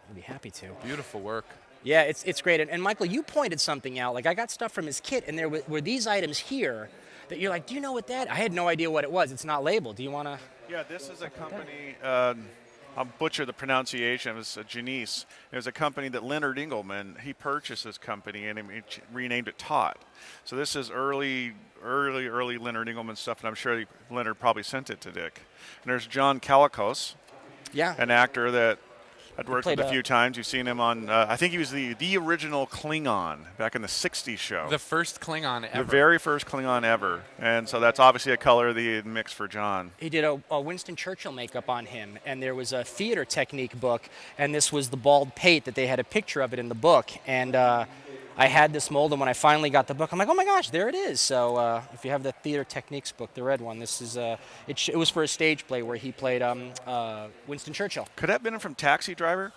I'd be happy to. Beautiful work. Yeah, it's great. And Michael, you pointed something out. Like, I got stuff from his kit, and there were these items here that you're like, do you know what that? I had no idea what it was. It's not labeled. Do you want to? Yeah, this is a company. I'll butcher the pronunciation. It was Janice. It was a company that Leonard Engelman, he purchased this company and he renamed it Tot. So this is early Leonard Engelman stuff, and I'm sure Leonard probably sent it to Dick. And there's John Calicos, Yeah. an actor that I'd worked with played a few times. You've seen him on, I think he was the original Klingon back in the 60s show. The first Klingon ever. The very first Klingon ever. And so that's obviously a color that he had mixed for John. He did a Winston Churchill makeup on him, and there was a theater technique book, and this was the bald pate that they had a picture of it in the book. And I had this mold, and when I finally got the book, I'm like, oh my gosh, there it is. So if you have the theater techniques book, the red one, this is it was for a stage play where he played Winston Churchill. Could that have been from Taxi Driver?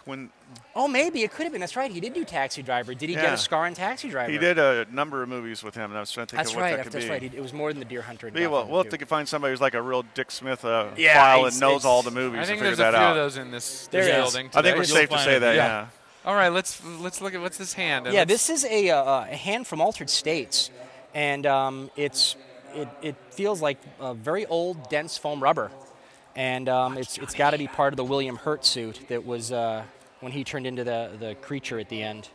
Oh, maybe it could have been. That's right. He did do Taxi Driver. Did he get Yeah. a scar in Taxi Driver? He did a number of movies with him, and I was trying to think That's of what right. that could That's be. right. It was more than the Deer Hunter. And Maybe we'll Godfather have too. to find somebody who's like a real Dick Smith file it's- and knows it's- all the movies I think to figure there's a that few out. of those in this There is. building I think today. we're You'll safe to find say it, that, yeah. yeah. All right, let's look at what's this hand. And Yeah, let's- this is a hand from Altered States, and it feels like a very old, dense foam rubber, and it's got to be part of the William Hurt suit that was when he turned into the creature at the end.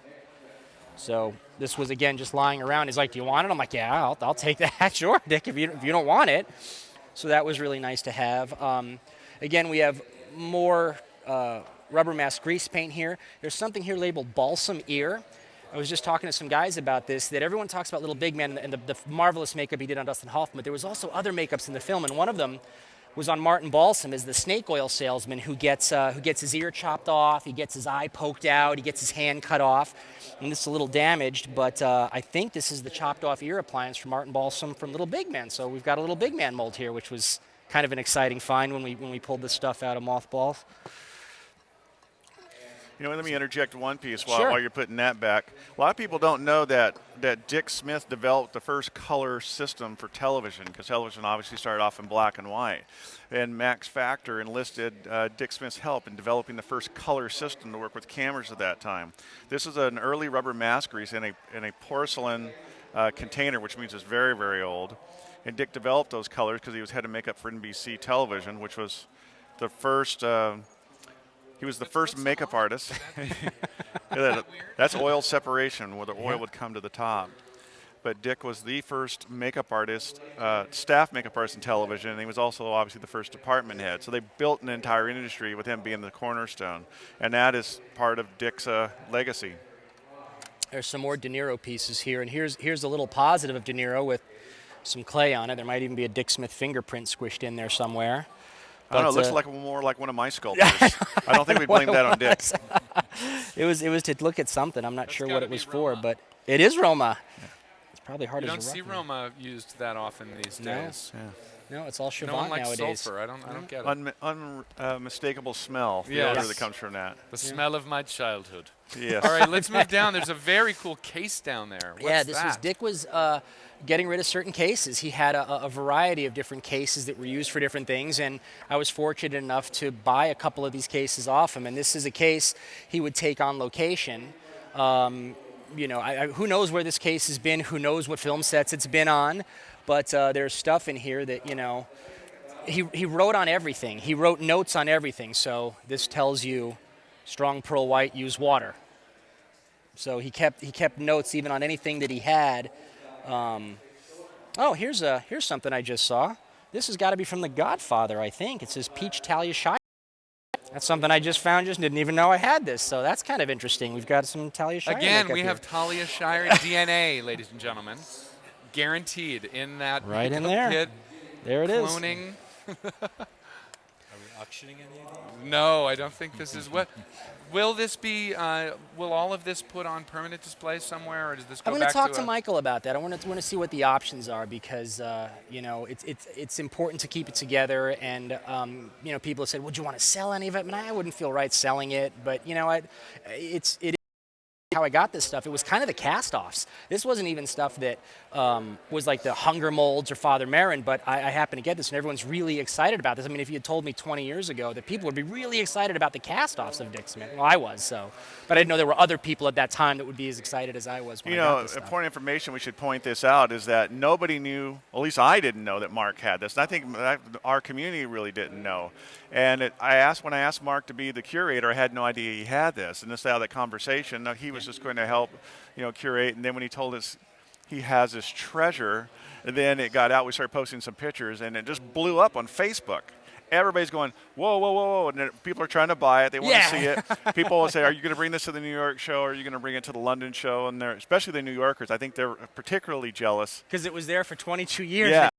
So this was again just lying around. He's like, "Do you want it?" I'm like, "Yeah, I'll take that, sure, Dick. If you don't want it." So that was really nice to have. Again, we have more rubber mask grease paint here. There's something here labeled Balsam Ear. I was just talking to some guys about this, that everyone talks about Little Big Man and the marvelous makeup he did on Dustin Hoffman, but there was also other makeups in the film, and one of them was on Martin Balsam as the snake oil salesman who gets his ear chopped off, he gets his eye poked out, he gets his hand cut off, and this is a little damaged, but I think this is the chopped off ear appliance from Martin Balsam from Little Big Man, so we've got a Little Big Man mold here, which was kind of an exciting find when we pulled this stuff out of mothballs. Let me interject one piece Sure. while you're putting that back. A lot of people don't know that Dick Smith developed the first color system for television, because television obviously started off in black and white. And Max Factor enlisted Dick Smith's help in developing the first color system to work with cameras at that time. This is an early rubber mask grease in a porcelain container, which means it's very, very old. And Dick developed those colors because he was head of makeup for NBC television, which was the first. He was the first makeup artist. That's oil separation, where the oil would come to the top. But Dick was the first makeup artist, staff makeup artist in television, and he was also obviously the first department head. So they built an entire industry with him being the cornerstone. And that is part of Dick's legacy. There's some more De Niro pieces here, and here's a little positive of De Niro with some clay on it. There might even be a Dick Smith fingerprint squished in there somewhere. I don't know. It looks like more like one of my sculptures. I don't think we blame that on Dick. It was to look at something. I'm not sure what it was for, but it is Roma. It's probably hard You as don't a see Roma used that often these days. No, it's all Chavant No one likes nowadays. sulfur. I don't get it. Unmistakable smell. The Yes. odor that comes from that. The smell of my childhood. Yes. All right, let's move down. There's a very cool case down there. What's that? Dick was getting rid of certain cases. He had a variety of different cases that were used for different things, and I was fortunate enough to buy a couple of these cases off him. And this is a case he would take on location. Who knows where this case has been? Who knows what film sets it's been on? But there's stuff in here that he wrote on everything. He wrote notes on everything. So this tells you, strong pearl white, use water. So he kept notes even on anything that he had. Here's something I just saw. This has got to be from The Godfather, I think. It says Peach Talia Shire. That's something I just found. Just didn't even know I had this. So that's kind of interesting. We've got some Talia Shire. Again, we here. have Talia Shire DNA, ladies and gentlemen, guaranteed in that right in there. Pit. There it is. Cloning. Are we auctioning any of these? No, I don't think this is what. Will this be? Will all of this put on permanent display somewhere, or does this go I'm back going to talk to to Michael about that. I want to see what the options are, because it's important to keep it together. And people have said, "Would you want to sell any of it?" I wouldn't feel right selling it, but it is how I got this stuff. It was kind of the cast-offs. This wasn't even stuff that was like the Hunger molds or Father Marin, but I happened to get this, and everyone's really excited about this. I mean, if you had told me 20 years ago that people would be really excited about the cast-offs of Dick Smith, well, I was, so. But I didn't know there were other people at that time that would be as excited as I was when I got this stuff. Important information, we should point this out, is that nobody knew, at least I didn't know that Mark had this. And I think our community really didn't know. And when I asked Mark to be the curator, I had no idea he had this. And this out of that conversation, he was just going to help, curate. And then when he told us he has this treasure, and then it got out, we started posting some pictures, and it just blew up on Facebook. Everybody's going, whoa, whoa, whoa, whoa. And people are trying to buy it. They want to see it. People will say, are you going to bring this to the New York show, or are you going to bring it to the London show? And especially the New Yorkers, I think they're particularly jealous. Because it was there for 22 years. Yeah.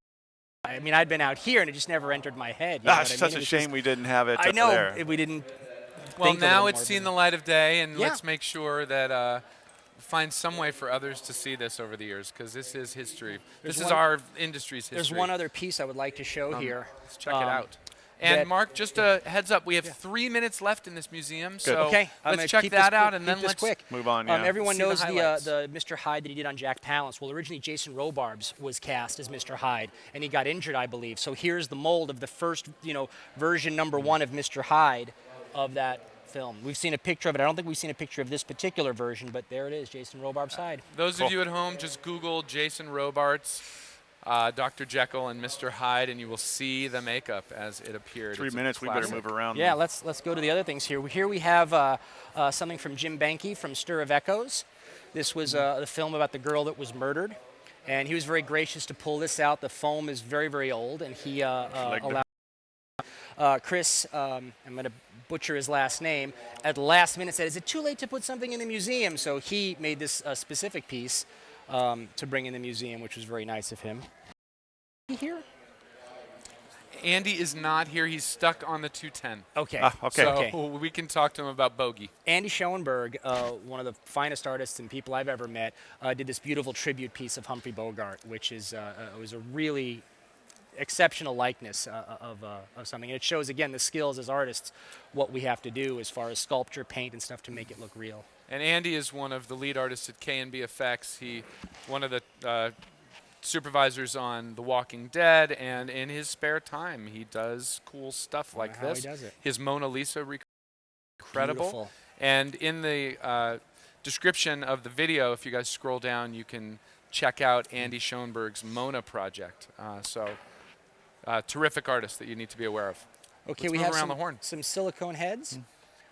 I mean, I'd been out here, and it just never entered my head. It's such a shame we didn't have it I know, there. we didn't. Well, think now it's seen the light of day, and Yeah. let's make sure that find some way for others to see this over the years, because this is history. This is our industry's history. There's one other piece I would like to show here. Let's check it out. And that- Mark, just a heads up, we have 3 minutes left in this museum, so Okay, I'm let's gonna check keep that this out, quick, and then keep this let's quick. Move on, yeah. Everyone See the knows highlights. the Mr. Hyde that he did on Jack Palance. Well, originally Jason Robards was cast as Mr. Hyde, and he got injured, I believe. So here's the mold of the first, version number 1 of Mr. Hyde of that film. We've seen a picture of it. I don't think we've seen a picture of this particular version, but there it is, Jason Robards' Hyde. Those of you at home, just Google Jason Robards, Dr. Jekyll, and Mr. Hyde, and you will see the makeup as it appeared. 3 It's a minutes, we better classic. move around. Yeah, let's go to the other things here. Here we have something from Jim Benke from Stir of Echoes. This was the film about the girl that was murdered, and he was very gracious to pull this out. The foam is very, very old, and he allowed Chris, I'm going to butcher his last name, at the last minute said, is it too late to put something in the museum? So he made this specific piece to bring in the museum, which was very nice of him. Here? Andy is not here. He's stuck on the 210. Okay. Okay. So Okay. we can talk to him about Bogey. Andy Schoenberg, one of the finest artists and people I've ever met, did this beautiful tribute piece of Humphrey Bogart, which is was a really exceptional likeness of something. And it shows, again, the skills as artists, what we have to do as far as sculpture, paint, and stuff to make it look real. And Andy is one of the lead artists at K&B Effects. One of the supervisors on The Walking Dead, and in his spare time, he does cool stuff like How this. he does it. His Mona Lisa, incredible. Beautiful. And in the description of the video, if you guys scroll down, you can check out Andy Schoenberg's Mona project. Terrific artist that you need to be aware of. Okay, Let's we move have around the horn. some silicone heads.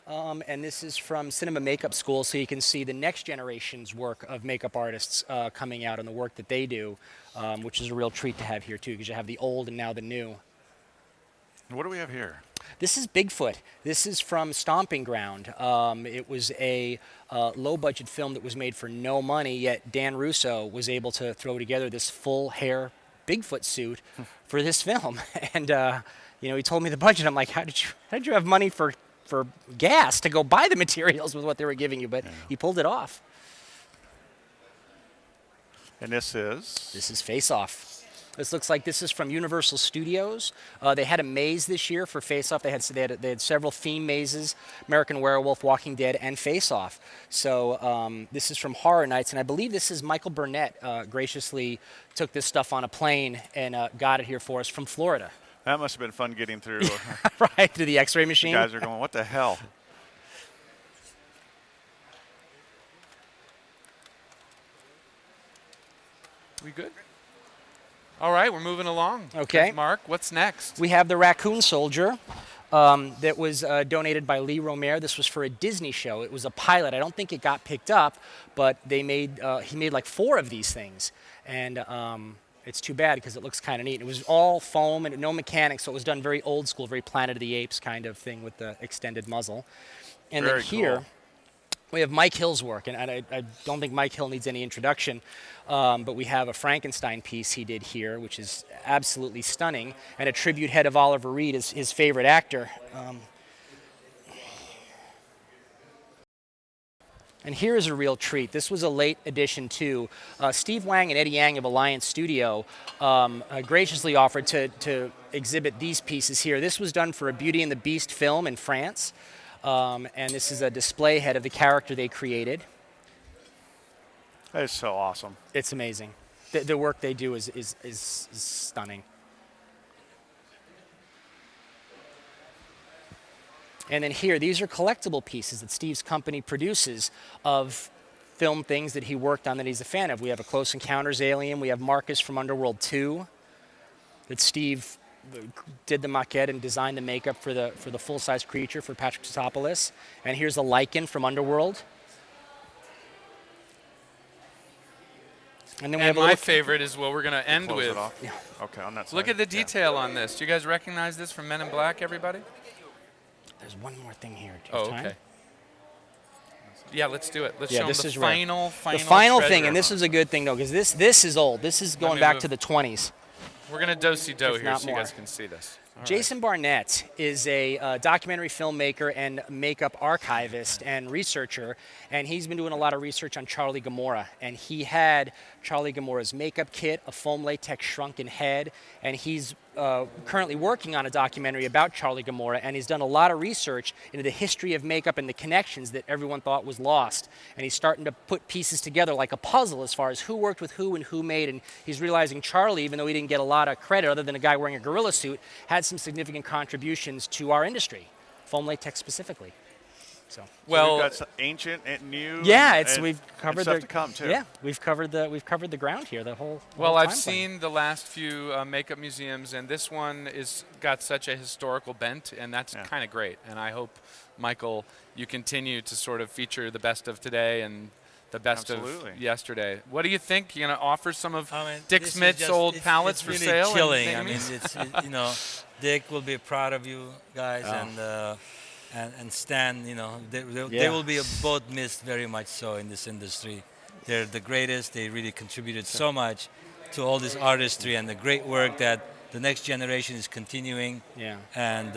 And this is from Cinema Makeup School, so you can see the next generation's work of makeup artists coming out and the work that they do, which is a real treat to have here, too, because you have the old and now the new. What do we have here? This is Bigfoot. This is from Stomping Ground. It was a low-budget film that was made for no money, yet Dan Russo was able to throw together this full-hair Bigfoot suit for this film. And, he told me the budget. I'm like, how did you have money for gas to go buy the materials with what they were giving you? But he pulled it off. And this is? This is Face Off. This looks like this is from Universal Studios. They had a maze this year for Face Off. They had several theme mazes: American Werewolf, Walking Dead, and Face Off. So this is from Horror Nights, and I believe this is Michael Burnett graciously took this stuff on a plane and got it here for us from Florida. That must have been fun getting through. Right, through the X-ray machine. You guys are going, what the hell? We good? All right, we're moving along. Okay. Mark, what's next? We have the Raccoon Soldier that was donated by Lee Romer. This was for a Disney show. It was a pilot. I don't think it got picked up, but he made like 4 of these things. And it's too bad because it looks kind of neat. It was all foam and no mechanics, so it was done very old school, very Planet of the Apes kind of thing with the extended muzzle. And Very then here, cool. we have Mike Hill's work, and I don't think Mike Hill needs any introduction, but we have a Frankenstein piece he did here, which is absolutely stunning, and a tribute head of Oliver Reed, his favorite actor. And here is a real treat. This was a late addition too. Steve Wang and Eddie Yang of Alliance Studio graciously offered to exhibit these pieces here. This was done for a Beauty and the Beast film in France. And this is a display head of the character they created. That is so awesome. It's amazing. The work they do is stunning. And then here, these are collectible pieces that Steve's company produces of film things that he worked on that he's a fan of. We have a Close Encounters alien. We have Marcus from Underworld 2 that Steve did the maquette and designed the makeup for the full-size creature for Patrick Tatopoulos. And here's a Lycan from Underworld. And then we have my favorite is what we're going to end Close with. it off. Okay, on that side. Look at the Yeah. detail on this. Do you guys recognize this from Men in Black, everybody? There's one more thing here. Do you have time? Okay. Yeah, let's do it. Let's Yeah, show them this the is rare. final The final thing, treasure. and this is a good thing though, because this is old. This is going me back move. to the 20s. We're going to do-si-do If here not so you guys more. can see this. All right. Jason Barnett is a documentary filmmaker and makeup archivist and researcher, and he's been doing a lot of research on Charlie Gomorrah. And he had Charlie Gomorrah's makeup kit, a foam latex shrunken head, and he's currently working on a documentary about Charlie Gomorrah, and he's done a lot of research into the history of makeup and the connections that everyone thought was lost. And he's starting to put pieces together like a puzzle as far as who worked with who and who made, and he's realizing Charlie, even though he didn't get a lot of credit other than a guy wearing a gorilla suit, had some significant contributions to our industry, foam latex specifically. So Well, we've got some ancient and new. yeah, and, we've covered and stuff the to come too. Yeah, we've covered the ground here. The whole. Well, whole I've time frame. seen the last few makeup museums, and this one is got such a historical bent, and that's kind of great. And I hope, Michael, you continue to sort of feature the best of today and the best Absolutely. of yesterday. What do you think? You're going to offer some of I mean, Dick this is Smith's just- old it's- palettes it's for really sale? and Chilling. I mean, things? it's Dick will be proud of you guys, and Stan. They will be both missed very much so in this industry. They're the greatest. They really contributed so much to all this artistry and the great work that the next generation is continuing. Yeah. And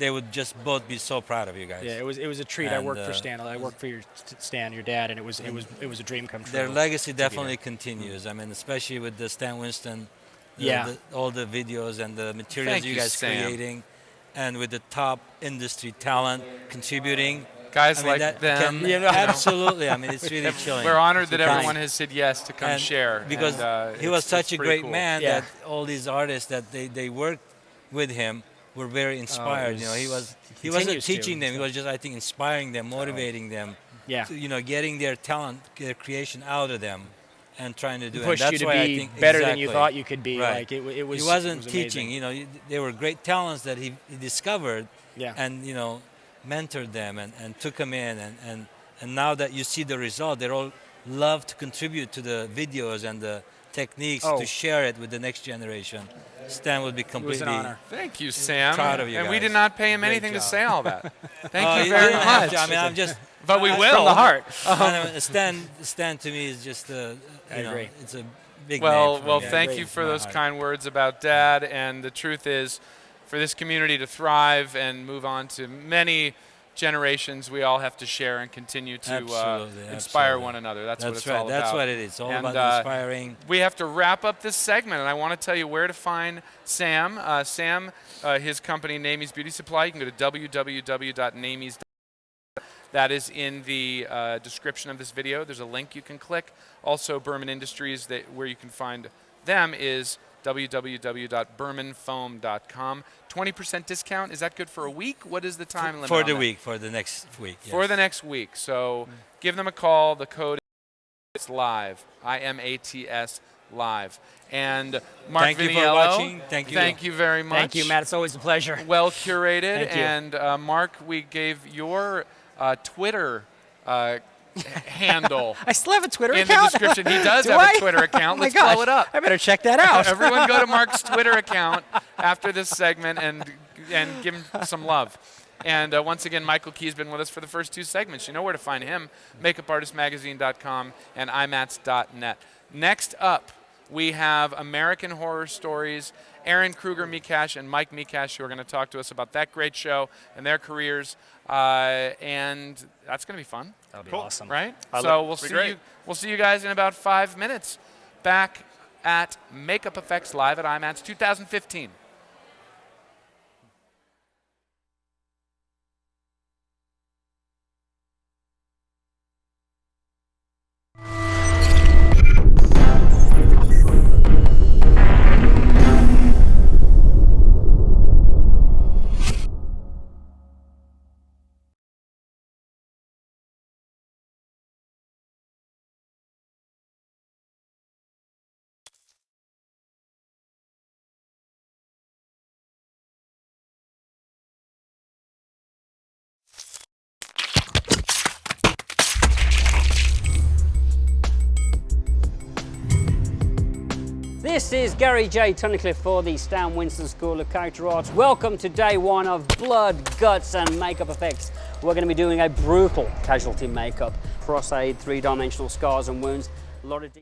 they would just both be so proud of you guys. Yeah, it was a treat. I And, worked for Stan. I worked for Stan, your dad, and it was a dream come true. Their legacy to be there. definitely continues. I mean, especially with the Stan Winston all the videos and the materials Thank you you, guys Sam. creating, and with the top industry talent contributing. Guys I mean, like that them. can- absolutely. I mean, it's really chilling. We're honored that kind. everyone has said yes to come And share. because and, he was it's such a pretty great cool. man Yeah. that all these artists that they worked with him were very inspired. You know, he wasn't continues to, teaching them. He was just, I think, inspiring them, motivating them. Yeah. To, getting their talent, their creation out of them, and trying to do it. And Pushed you that's to why I be think better than you exactly. thought you could be. Right. Like it was. He wasn't it was teaching. amazing. They were great talents that he discovered. Yeah. And mentored them and took them in and now that you see the result, they're all love to contribute to the videos and the techniques to share it with the next generation. Stan would be completely. an honor. Thank you, Sam. Proud of you and we guys. did not pay him Great anything to job. say all that. Thank Oh, you very didn't have much. to. I mean, I'm just. But we will. From the heart. Stan to me is just agree. it's a big Well, name for well, me. thank great. you for My those heart. kind words about Dad. And the truth is, for this community to thrive and move on to many generations, we all have to share and continue to Absolutely, inspire absolutely. one another. That's what it's right. all That's about. what it is. It's all And, about inspiring. We have to wrap up this segment, and I want to tell you where to find Sam. His company, Namie's Beauty Supply. You can go to www.namies.com. That is in the description of this video. There's a link you can click. Also, Burman Industries, where you can find them, is www.burmanfoam.com. 20% discount. Is that good for a week? What is the time limit For on the that? week, for the next week. Yes. For the next week. So give them a call. The code is live. IMATS live. And Mark Thank you for Viniello, watching. Thank you. Thank you very much. Thank you, Matt. It's always a pleasure. Well curated. Thank you. And Mark, we gave your Twitter handle I still have a Twitter in account. the description. He does Do have I? a Twitter account. Oh my Let's gosh. blow it up. I better check that out. Everyone go to Mark's Twitter account after this segment and give him some love. And once again, Michael Key's been with us for the first two segments. You know where to find him, makeupartistmagazine.com and imats.net. Next up, we have American Horror Stories, Eryn, Krueger, Mekash, and Mike Mekash, who are going to talk to us about that great show and their careers. And that's going to be fun. That'll be awesome. Right? So we'll see you guys in about 5 minutes back at Makeup Effects Live at IMATS 2015. This is Gary J. Tunnicliffe for the Stan Winston School of Character Arts. Welcome to day one of Blood, Guts and Makeup Effects. We're going to be doing a brutal casualty makeup, cross-aid, three-dimensional scars and wounds, a lot of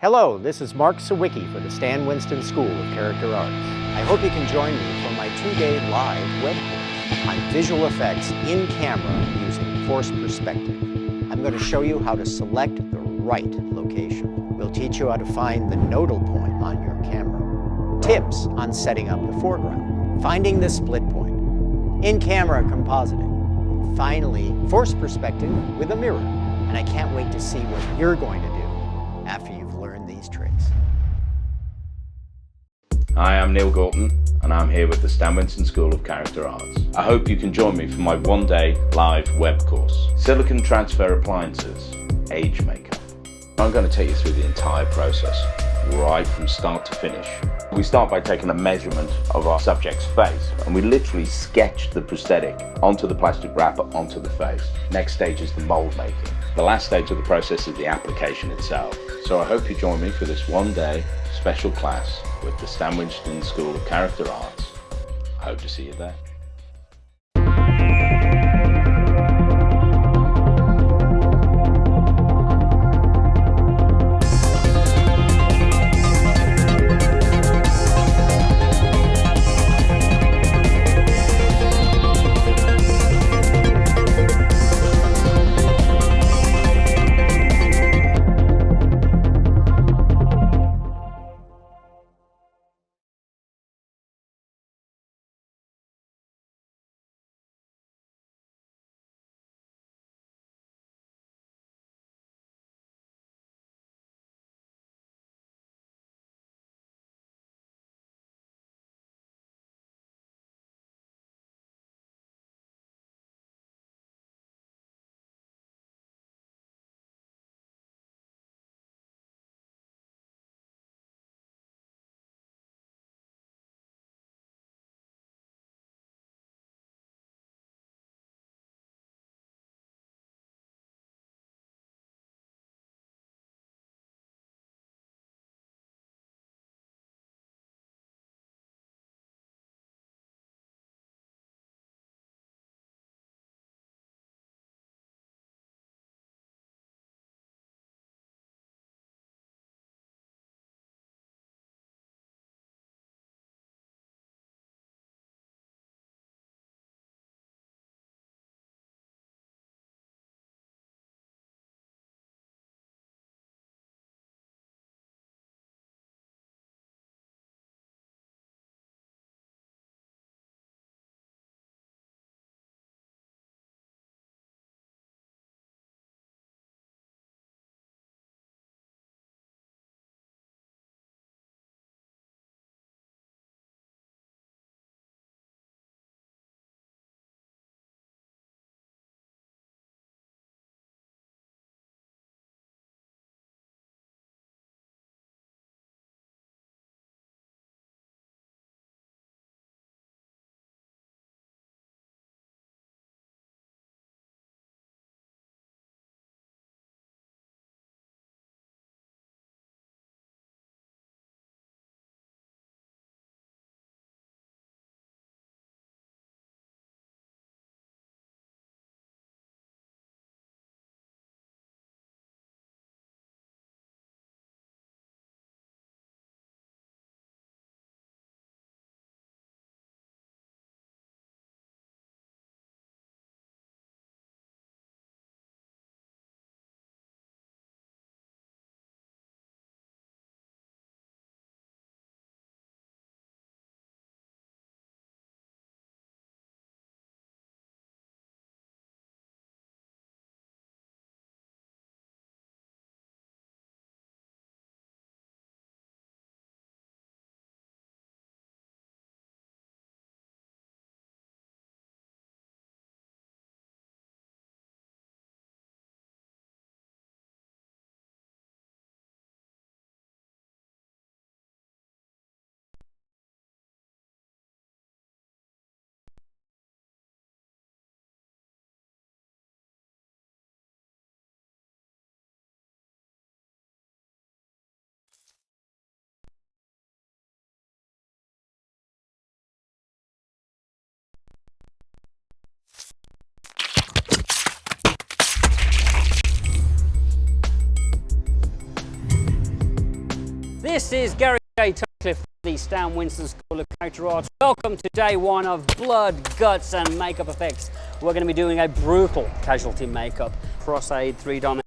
Hello, this is Mark Sawicki for the Stan Winston School of Character Arts. I hope you can join me for my 2-day live web course on visual effects in camera using forced perspective. I'm going to show you how to select the right location. We'll teach you how to find the nodal point on your camera. Tips on setting up the foreground, finding the split point, in-camera compositing, and finally, forced perspective with a mirror. And I can't wait to see what you're going to do after you've learned these tricks. Hi, I'm Neill Gorton, and I'm here with the Stan Winston School of Character Arts. I hope you can join me for my 1-day live web course, Silicon Transfer Appliances, Age Makeup. I'm going to take you through the entire process, right from start to finish. We start by taking a measurement of our subject's face, and we literally sketch the prosthetic onto the plastic wrapper onto the face. Next stage is the mold making. The last stage of the process is the application itself. So I hope you join me for this 1-day special class with the Stan Winston School of Character Arts. I hope to see you there. This is Gary J. Tunnicliffe from the Stan Winston School of Character Arts. Welcome to day one of Blood, Guts and Makeup Effects. We're going to be doing a brutal casualty makeup for us aid 3 Damian.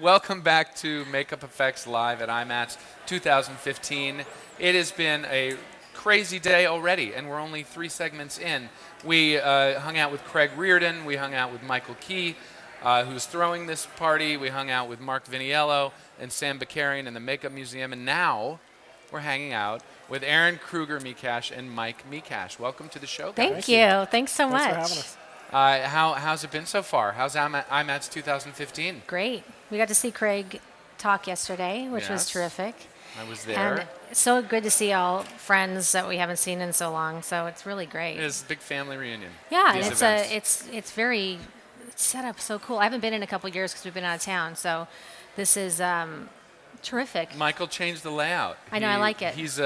Welcome back to Makeup Effects Live at IMATS 2015. It has been a crazy day already, and we're only 3 segments in. We hung out with Craig Reardon. We hung out with Michael Key, who's throwing this party. We hung out with Mark Viniello and Sam Bekarian in the Makeup Museum. And now we're hanging out with Eryn, Krueger, Mekash, and Mike Mekash. Welcome to the show, guys. Thank you. Thanks so much. Thanks for having us. How's it been so far? How's IMATS 2015? Great. We got to see Craig talk yesterday, which was Yes. terrific. I was there. And it's so good to see all friends that we haven't seen in so long. So it's really great. It is a big family reunion. Yeah, these and it's very set up so cool. I haven't been in a couple of years because we've been out of town. So this is terrific. Michael changed the layout. I know, I like it. He's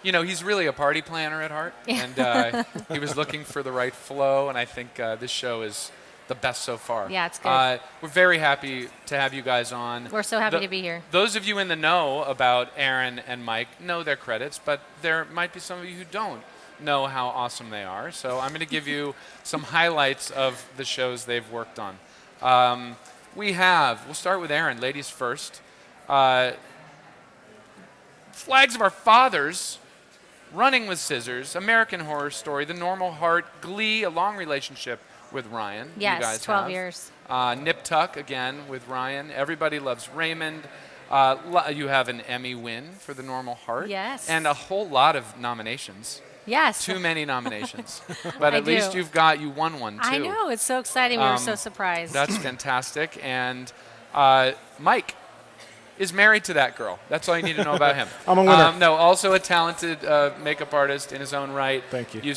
he's really a party planner at heart, and he was looking for the right flow. And I think this show is the best so far. Yeah, it's good. We're very happy to have you guys on. We're so happy to be here. Those of you in the know about Eryn and Mike know their credits, but there might be some of you who don't know how awesome they are. So I'm going to give you some highlights of the shows they've worked on. We'll start with Eryn, ladies first. Flags of Our Fathers, Running with Scissors, American Horror Story, The Normal Heart, Glee, a long relationship with Ryan. Yes, you guys 12 have. years. Nip Tuck, again, with Ryan. Everybody Loves Raymond. You have an Emmy win for The Normal Heart. Yes. And a whole lot of nominations. Yes. Too many nominations. But at do. least you won one, too. I know. It's so exciting. We were so surprised. That's fantastic. And Mike is married to that girl. That's all you need to know about him. I'm a winner. No, also a talented makeup artist in his own right. Thank you.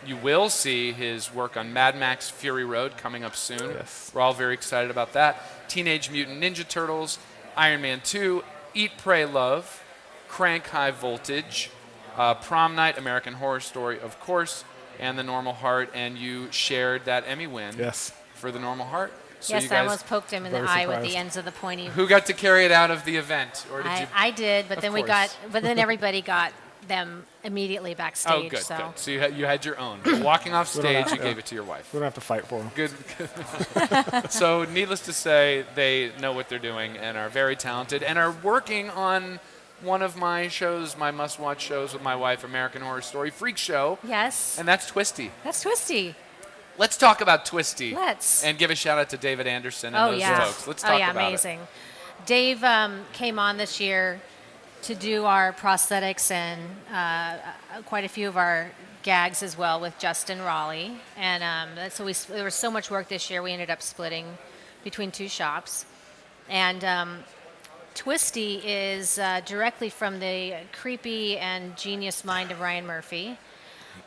You will see his work on Mad Max Fury Road coming up soon. Yes. We're all very excited about that. Teenage Mutant Ninja Turtles, Iron Man 2, Eat, Pray, Love, Crank High Voltage, Prom Night, American Horror Story, of course, and The Normal Heart. And you shared that Emmy win for The Normal Heart. So yes, I almost poked him in the eye with the ends of the pointy. Who got to carry it out of the event, or did you? I did, but Of then course. but then everybody got them immediately backstage. Oh, good, so. good. So you had your own. Walking off stage, you gave it to your wife. We don't have to fight for them. Good. So needless to say, they know what they're doing and are very talented and are working on one of my shows, my must-watch shows with my wife, American Horror Story Freak Show. Yes. And that's Twisty. That's Twisty. Let's talk about Twisty. Let's. And give a shout out to David Anderson and those folks. Let's talk about amazing. Dave came on this year to do our prosthetics and quite a few of our gags as well with Justin Raleigh. And so there was so much work this year, we ended up splitting between 2 shops. And Twisty is directly from the creepy and genius mind of Ryan Murphy.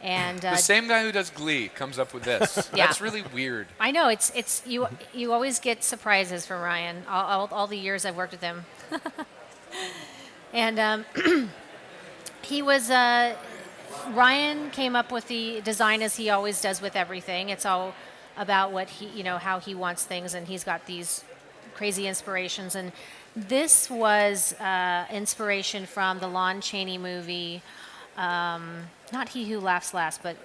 And the same guy who does Glee comes up with this. Yeah. That's really weird. I know, it's you always get surprises from Ryan, all the years I've worked with him. And he was, Ryan came up with the design as he always does with everything. It's all about what he, how he wants things, and he's got these crazy inspirations. And this was inspiration from the Lon Chaney movie, not He Who Laughs Last, but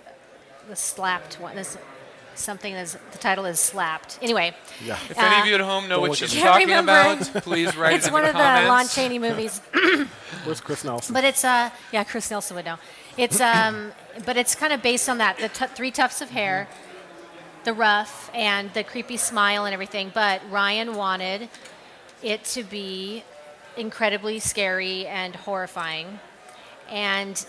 the Slapped one. The title is Slapped. Anyway. Yeah. If any of you at home know what she's Can't talking remember about, it. please write It's it in one the of the comments. Lon Chaney movies. Where's Chris Nelson? But it's Chris Nelson would know. It's but it's kind of based on that, the 3 tufts of hair, the ruff, and the creepy smile and everything. But Ryan wanted it to be incredibly scary and horrifying. And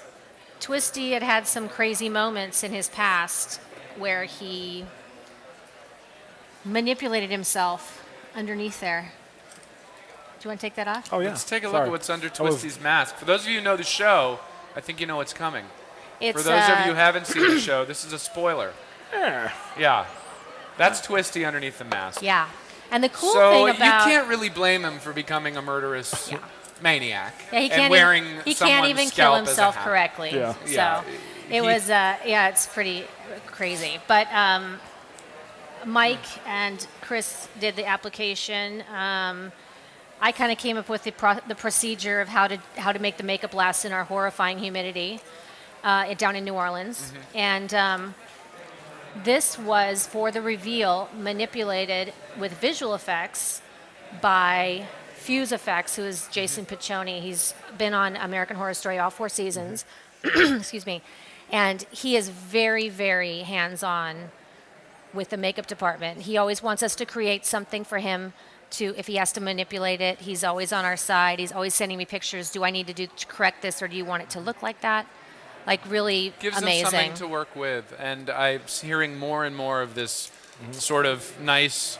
Twisty had some crazy moments in his past where he manipulated himself underneath there. Do you want to take that off? Oh, yeah. Let's take a look at what's under Twisty's mask. For those of you who know the show, I think you know what's coming. It's, For those of you who haven't seen the show, this is a spoiler. Yeah. That's Twisty underneath the mask. Yeah. And the cool so thing about... you can't really blame him for becoming a murderous maniac. Yeah, he and can't wearing even, he someone's can't even scalp kill as a himself hat. correctly. Yeah. So Yeah. it's pretty crazy. But Mike and Chris did the application. I kind of came up with the procedure of how to make the makeup last in our horrifying humidity down in New Orleans. Mm-hmm. And this was, for the reveal, manipulated with visual effects by Fuse Effects, who is Jason Piccioni. He's been on American Horror Story all 4 seasons. Excuse me. And he is very, very hands-on with the makeup department. He always wants us to create something for him to, if he has to manipulate it, he's always on our side. He's always sending me pictures. Do I need to correct this, or do you want it to look like that? Like, really Gives amazing. them something to work with. And I'm hearing more and more of this sort of nice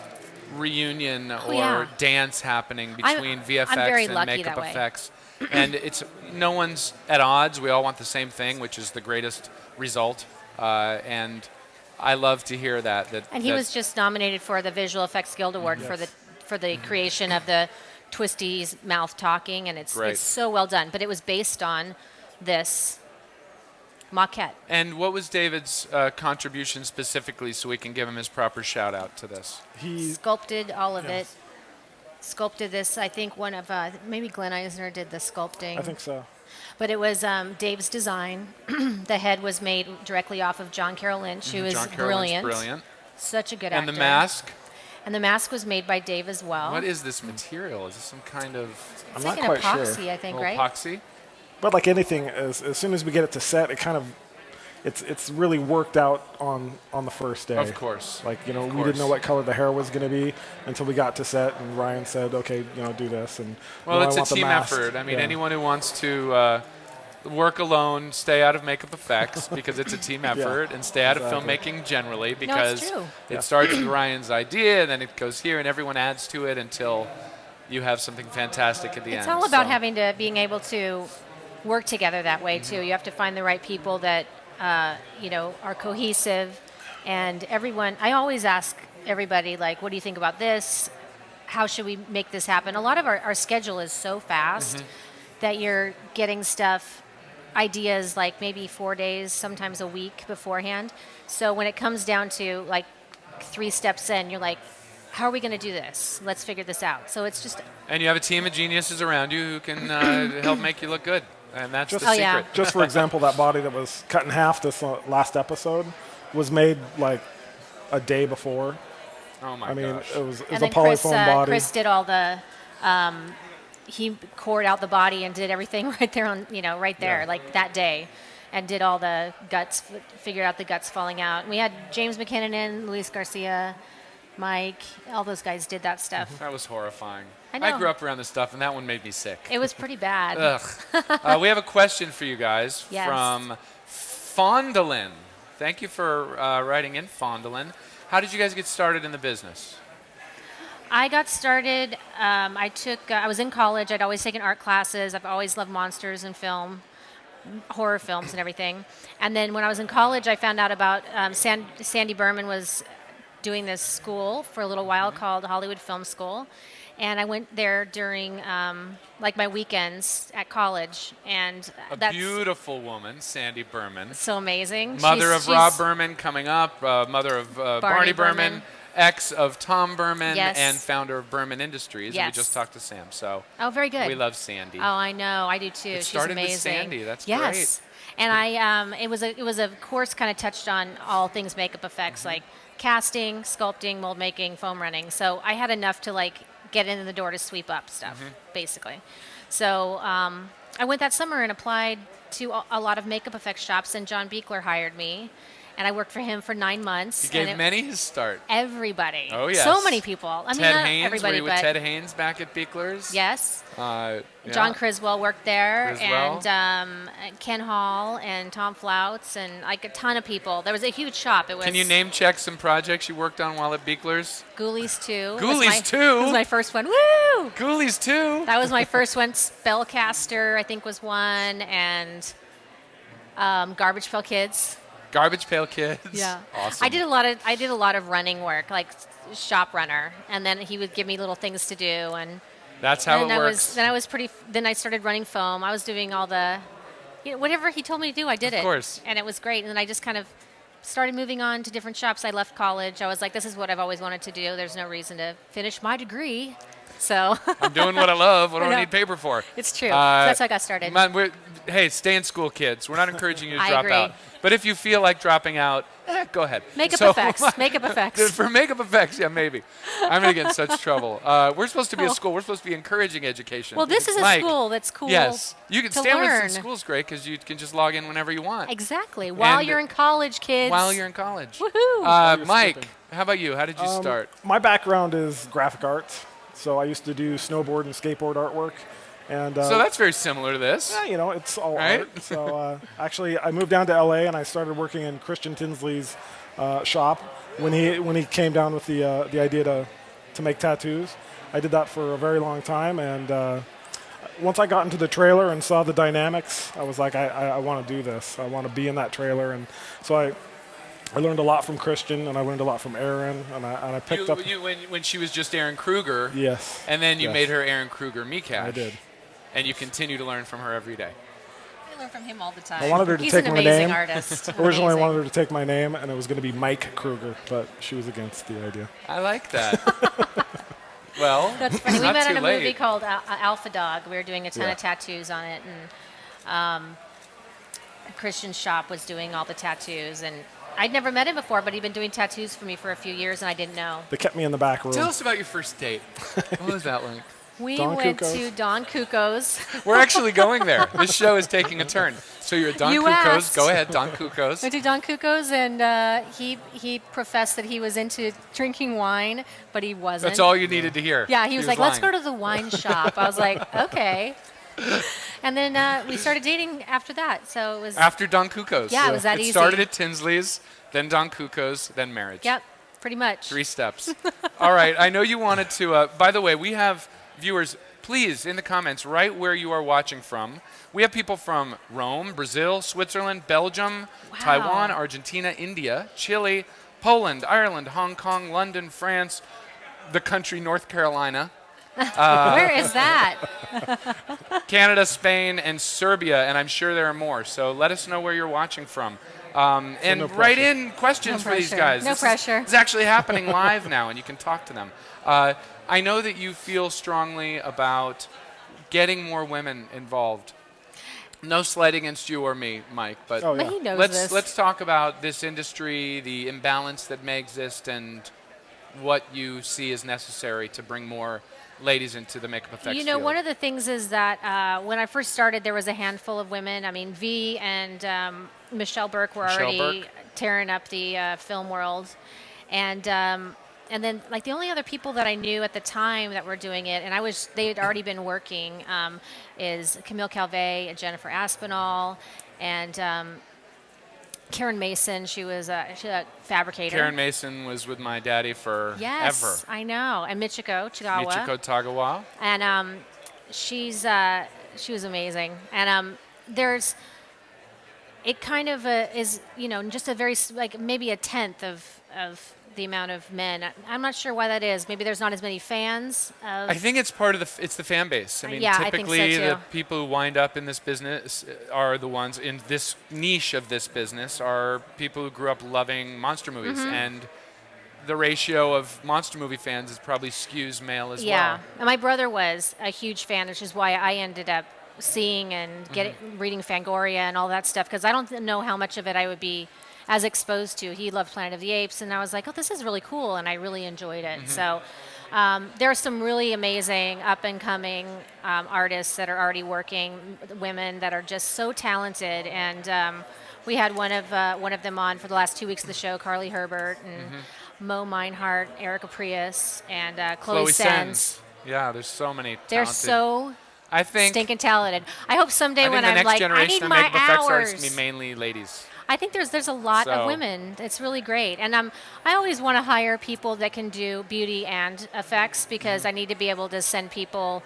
reunion or dance happening between VFX I'm very and lucky makeup that way. effects. And it's no one's at odds. We all want the same thing, which is the greatest result. And I love to hear that. And he was just nominated for the Visual Effects Guild Award for the creation of the Twisty's mouth talking, and it's so well done. But it was based on this maquette. And what was David's contribution specifically, so we can give him his proper shout out to this? He sculpted all of it. Sculpted this, I think one of, maybe Glenn Eisner did the sculpting. I think so. But it was Dave's design. The head was made directly off of John Carroll Lynch, who is brilliant. Such a good actor. And the mask? And the mask was made by Dave as well. What is this material? Is this some kind of... It's like an epoxy, I think, right? Epoxy? But like anything, as soon as we get it to set, it kind of, it's really worked out on the first day. Of course. Like, we didn't know what color the hair was going to be until we got to set, and Ryan said, okay, do this. And well, it's a team effort. I mean, anyone who wants to work alone, stay out of makeup effects because it's a team effort, and stay out of filmmaking generally because it starts with Ryan's idea, and then it goes here, and everyone adds to it until you have something fantastic at the end. It's all about being able to work together that way too. You have to find the right people that are cohesive, and everyone. I always ask everybody, like, what do you think about this? How should we make this happen? A lot of our schedule is so fast that you're getting ideas like maybe 4 days, sometimes a week beforehand. So when it comes down to like 3 steps in, you're like, how are we going to do this? Let's figure this out. So it's just... And you have a team of geniuses around you who can help make you look good. And that's the secret. Yeah. Just for example, that body that was cut in half this last episode was made like a day before. Oh my gosh. I mean, it was a Chris, polyfoam body. Chris did all the... he cored out the body and did everything right there on, right there, like that day, and did all the guts, figured out the guts falling out. And we had James McKinnon in, Luis Garcia, Mike, all those guys did that stuff. That was horrifying. I know. grew up around this stuff, and that one made me sick. It was pretty bad. Ugh. We have a question for you guys Yes. from Fondolin. Thank you for writing in, Fondolin. How did you guys get started in the business? I got started, I was in college. I'd always taken art classes. I've always loved monsters and film, horror films and everything. And then when I was in college, I found out about Sandy Burman was doing this school for a little while called Hollywood Film School. And I went there during like my weekends at college, and that's Beautiful woman, Sandy Burman. so amazing. Mother She's of Rob Burman coming up, mother of Barney Burman, ex of Tom Burman, Yes. and founder of Burman Industries. And we Yes. just talked to Sam, so Oh, very good. we love Sandy. Oh, I know, I do too. It She's started with amazing. Sandy. That's yes. And I, it was a course kind of touched on all things makeup effects, like casting, sculpting, mold making, foam running. So I had enough to like get in the door to sweep up stuff, basically. So I went that summer and applied to a lot of makeup effects shops, and John Beekler hired me, and I worked for him for 9 months. You gave many his start. Everybody. Oh, yes. So many people. I mean, Ted not Haynes, everybody, were you with but Ted Haynes back at Beekler's? yes. Yeah. John Criswell worked there, Criswell. and Ken Hall and Tom Flouts, and like a ton of people. There was a huge shop. It was Can you name check some projects you worked on while at Beekler's? Ghoulies 2. Ghoulies 2? Was my first one. Woo! Ghoulies 2? That was my first one. Spellcaster, I think, was one, and Garbage Pail Kids. Garbage Pail Kids. Yeah. Awesome. I did a lot of running work, like shop runner, and then he would give me little things to do, and That's how then it works. Then I started running foam. I was doing all the, whatever he told me to do, I did it. Of course. And it was great. And then I just kind of started moving on to different shops. I left college. I was like, this is what I've always wanted to do. There's no reason to finish my degree. So I'm doing what I love. What do I I know. need paper for? It's true. That's how I got started. Hey, stay in school, kids. We're not encouraging you to I drop agree. out. But if you feel like dropping out, go ahead. Makeup So- effects. Makeup effects. For makeup effects, yeah, maybe. I'm going to get in such trouble. We're supposed to be a school. We're supposed to be encouraging education. Well, this is a Mike, school that's cool. Yes. You can to Stan learn. Winston School's great because you can just log in whenever you want. Exactly. While And- you're in college, kids. While you're in college. Woohoo! Mike, how about you? How did you start? My background is graphic arts, so I used to do snowboard and skateboard artwork. And So that's very similar to this. yeah, it's all Right? art. So actually, I moved down to LA and I started working in Christian Tinsley's shop when he came down with the idea to make tattoos. I did that for a very long time, and once I got into the trailer and saw the dynamics, I was like, I want to do this. I want to be in that trailer, and so I learned a lot from Christian, and I learned a lot from Eryn, and I picked up. When she was just Eryn Krueger. Yes. And then you Yes. made her Eryn Krueger Mekash. I did. And you continue to learn from her every day. I learn from him all the time. I wanted her to He's take an my amazing name. artist. Originally, I Amazing. wanted her to take my name, and it was going to be Mike Krueger, but she was against the idea. I like that. Well, That's funny. We not met too on a late. movie called Alpha Dog. We were doing a ton Yeah. of tattoos on it, and Christian's shop was doing all the tattoos, and I'd never met him before, but he'd been doing tattoos for me for a few years, and I didn't know. They kept me in the back room. Tell us about your first date. What was that like? We Don went Cuco's. to Don Cuco's. We're actually going there. This show is taking a turn. So you're at Don You Cuco's. asked. Go ahead, Don Cuco's. Went to Don Cuco's, and he professed that he was into drinking wine, but he wasn't. That's all you needed to hear. Yeah, he was like, let's go lying. to the wine shop. I was like, okay. And then we started dating after that. So it was. After Don Cuco's. Yeah, it was that It easy. started at Tinsley's, then Don Cuco's, then marriage. Yep, pretty much. 3 steps. All right. I know you wanted to. By the way, we have viewers. Please, in the comments, write where you are watching from. We have people from Rome, Brazil, Switzerland, Belgium, Taiwan, Argentina, India, Chile, Poland, Ireland, Hong Kong, London, France, the country North Carolina, Where is that? Canada, Spain, and Serbia, and I'm sure there are more. So let us know where you're watching from. And no write pressure. in questions No for these pressure. guys. No This is- pressure. It's actually happening live now, and you can talk to them. I know that you feel strongly about getting more women involved. No slight against you or me, Mike, but Oh, yeah. He knows let's this. let's talk about this industry, the imbalance that may exist, and what you see as necessary to bring more ladies into the makeup effects You know, field. one of the things is that when I first started, there was a handful of women. I mean, V and Michelle Burke were Michelle already Burke. tearing up the film world. And and then like the only other people that I knew at the time that were doing it, and they had already been working, is Camille Calvé and Jennifer Aspinall, and Karen Mason. She's a fabricator. Karen Mason was with my daddy forever. Yes, I know. And Michiko Chigawa. Michiko Tagawa. And she was amazing. And it kind of is, just a very, like maybe a tenth of the amount of men. I'm not sure why that is. Maybe there's not as many fans. I think it's part of it's the fan base. I mean, yeah, typically I think so too. the people who wind up in this business are the ones in this niche of this business are people who grew up loving monster movies, and the ratio of monster movie fans is probably skews male as well. Yeah, and my brother was a huge fan, which is why I ended up seeing and reading Fangoria and all that stuff, because I don't know how much of it I would be as exposed to. He loved Planet of the Apes, and I was like, oh, this is really cool, and I really enjoyed it. So there are some really amazing up-and-coming artists that are already working, women that are just so talented, and we had one of them on for the last 2 weeks of the show, Carly Herbert, and Mo Meinhardt, Erica Prius, and Chloe Sens. Yeah, there's so many talented. They're so I think stinking talented. I hope someday when the I'm next like, I generation need of my makeup effects artists hours. can be mainly ladies. I think there's a lot So- of women. It's really great, and I always want to hire people that can do beauty and effects, because I need to be able to send people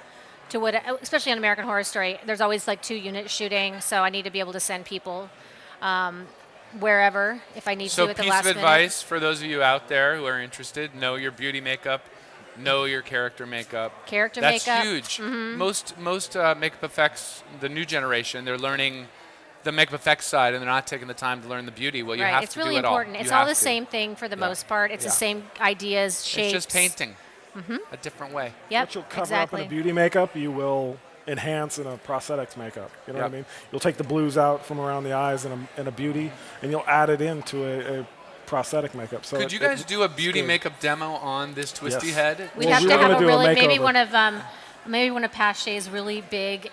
to especially on American Horror Story. There's always like 2 units shooting, so I need to be able to send people wherever if I need So to at the piece last of minute. advice for those of you out there who are interested: know your beauty makeup, know your character makeup. Character That's makeup. huge. Most makeup effects, the new generation, they're learning the makeup effects side, and they're not taking the time to learn the beauty. Well, you Right, have it's to really do it all. important. You It's all have the to. same thing for the Yeah. most part. It's Yeah. the same ideas, shapes. It's just painting a different way. Yep, What you'll cover exactly. up in a beauty makeup, you will enhance in a prosthetics makeup. You know what I Yep. mean? You'll take the blues out from around the eyes in a beauty, and you'll add it into a prosthetic makeup. So Could you guys do a beauty good. makeup demo on this twisty Yes. head? We'd Well, have we to were have gonna a do a really maybe makeover. one of Pache's really big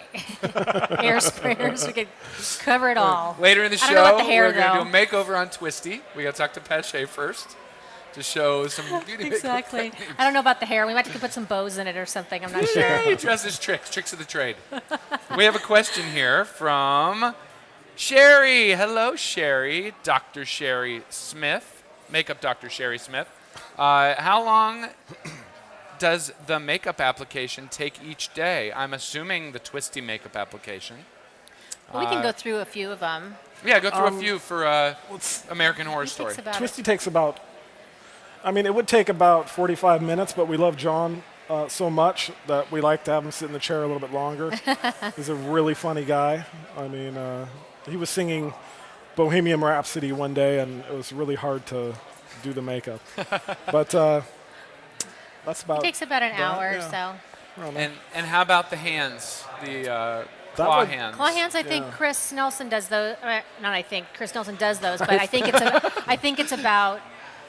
hair sprayers. We could cover it all. Later in the I show, don't know about the hair, we're going to though. do a makeover on Twisty. We got to talk to Pache first to show some beauty Exactly. makeup techniques. I don't know about the hair. We might have to put some bows in it or something. I'm not sure. He dresses tricks of the trade. We have a question here from Sherry. Hello, Sherry. Dr. Sherry Smith, makeup Dr. Sherry Smith. How long does the makeup application take each day? I'm assuming the Twisty makeup application. Well, we can go through a few of them. Yeah, go through a few for American Horror Story. Twisty takes about, it would take about 45 minutes, but we love John so much that we like to have him sit in the chair a little bit longer. He's a really funny guy. He was singing Bohemian Rhapsody one day, and it was really hard to do the makeup. But that's about. It takes about an hour or yeah. so. And how about the hands? The claw hands. Claw hands. I think Chris Nelson does those. Not I think Chris Nelson does those, but I think it's about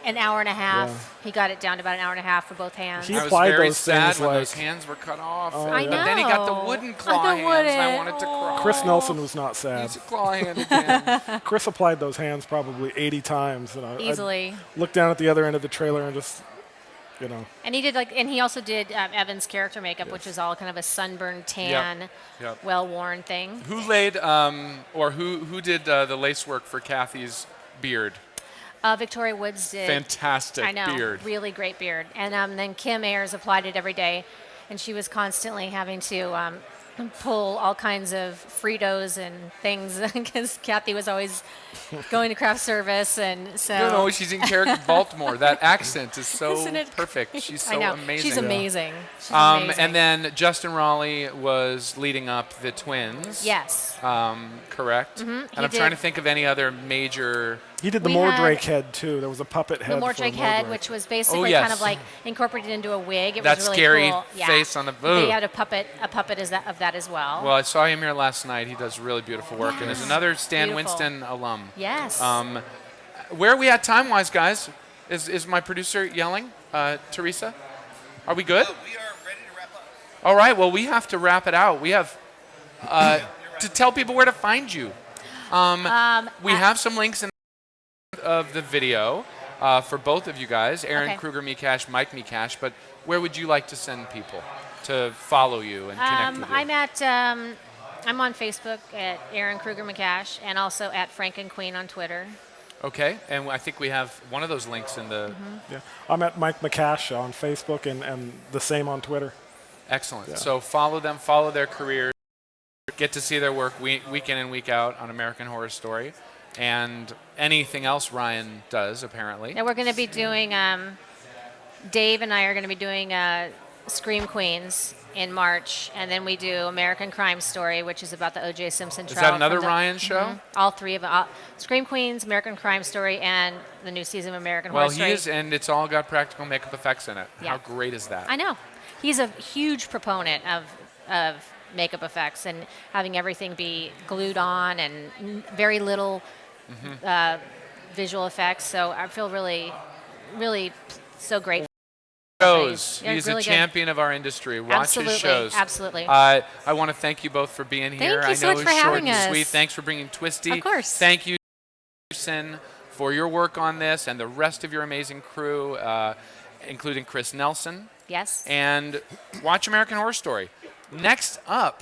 an hour and a half. Yeah. He got it down to about an hour and a half for both hands. He I was applied very those sad things when like- those hands were cut off. Oh, I yeah. know. But then he got the wooden claw The hands, and I wooden. wanted to cry. Chris Nelson was not sad. He's a claw hand again. Chris applied those hands probably 80 times. And I Easily. looked down at the other end of the trailer and just, And he did and he also did Evan's character makeup, which is all kind of a sunburned tan, Yep. well-worn thing. Who laid or who did the lace work for Kathy's beard? Victoria Woods did. Fantastic I know, beard. really great beard. And then Kim Ayers applied it every day, and she was constantly having to pull all kinds of Fritos and things because Kathy was always going to craft service, and so. No, she's in character Baltimore. That accent is so Isn't it perfect. She's so I know. amazing. She's amazing. She's amazing. And then Justin Raleigh was leading up the twins. Yes. Correct. He And I'm did. trying to think of any other major. he did the We Mordrake had head too. There was a puppet head. The for Mordrake head, Mordrake. which was basically yes. kind of like incorporated into a wig. It That was really scary cool. Yeah. face on the- They Ugh. had a puppet of that as well. Well, I saw him here last night. He does really beautiful work, and is another Stan Beautiful. Winston alum. Yes. Where are we at time-wise, guys? Is my producer yelling? Teresa? Are we good? We are ready to wrap up. All right, well, we have to wrap it out. We have to tell people where to find you. We have some links in of the video. for both of you guys, Eryn Okay. Krueger Mekash, Mike Mekash, but where would you like to send people to follow you and connect with you? I'm on Facebook at Eryn Krueger Mekash and also at Frank and Queen on Twitter. Okay, and I think we have one of those links in the... Yeah, I'm at Mike Mekash on Facebook and the same on Twitter. Excellent. Yeah. So follow them, follow their careers, get to see their work week in and week out on American Horror Story, and anything else Ryan does, apparently. Now we're going to be doing, Dave and I are going to be doing Scream Queens in March, and then we do American Crime Story, which is about the O.J. Simpson trial. Is that another from the- Ryan show? All three of them. Scream Queens, American Crime Story, and the new season of American Horror Well, Story. he is, and it's all got practical makeup effects in it. Yeah. How great is that? I know. He's a huge proponent of makeup effects and having everything be glued on and very little visual effects. So I feel really, really so grateful. Shows. Yeah, He's really a good. champion of our industry. Watch Absolutely, his shows. absolutely. I want to thank you both for being Thank here. you I so know much it was for short having and us. sweet. Thanks for bringing Twisty. Of course. Thank you, Johansen, for your work on this and the rest of your amazing crew, including Chris Nelson. Yes. And watch American Horror Story. Next up,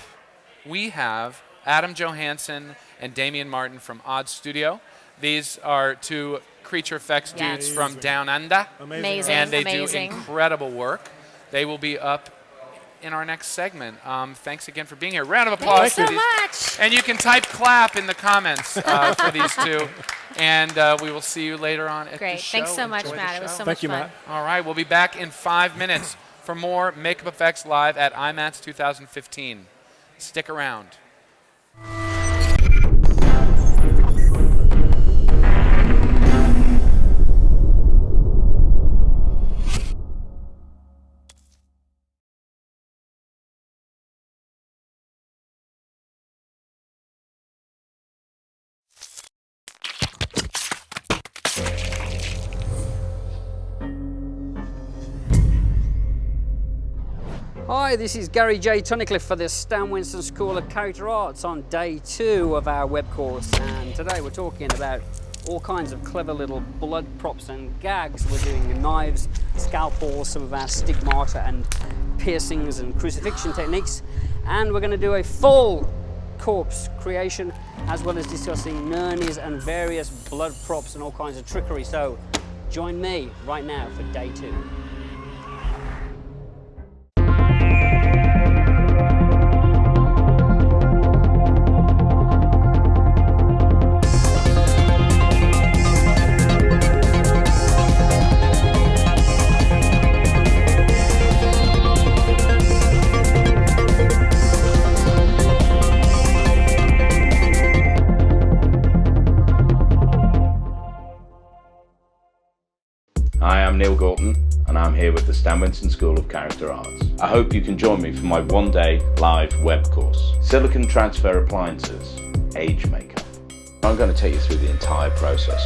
we have Adam Johansen and Damian Martin from Odd Studio. These are two creature effects dudes Yes. from Down Under. Amazing. And they Amazing. do incredible work. They will be up in our next segment. Thanks again for being here. Round of applause. Thank you so for these. much. And you can type clap in the comments for these two. And we will see you later on at Great. the show. Thanks so much, Enjoy the Matt. It was show. so Thank much you, fun. Matt. All right, we'll be back in 5 minutes for more Makeup Effects Live at IMATS 2015. Stick around. Hi, this is Gary J. Tunnicliffe for the Stan Winston School of Character Arts on day 2 of our web course, and today we're talking about all kinds of clever little blood props and gags. We're doing knives, scalpels, some of our stigmata and piercings and crucifixion techniques, and we're going to do a full corpse creation as well as discussing nurnies and various blood props and all kinds of trickery. So join me right now for day 2. Hi, I'm Neill Gorton, and I'm here with the Stan Winston School of Character Arts. I hope you can join me for my one-day live web course, Silicon Transfer Appliances, Age Makeup. I'm going to take you through the entire process,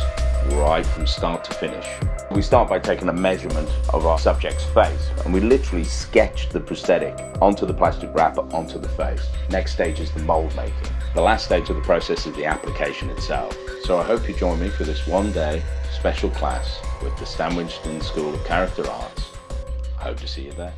right from start to finish. We start by taking a measurement of our subject's face, and we literally sketch the prosthetic onto the plastic wrapper onto the face. Next stage is the mold making. The last stage of the process is the application itself. So I hope you join me for this one-day special class with the Stan Winston School of Character Arts. I hope to see you there.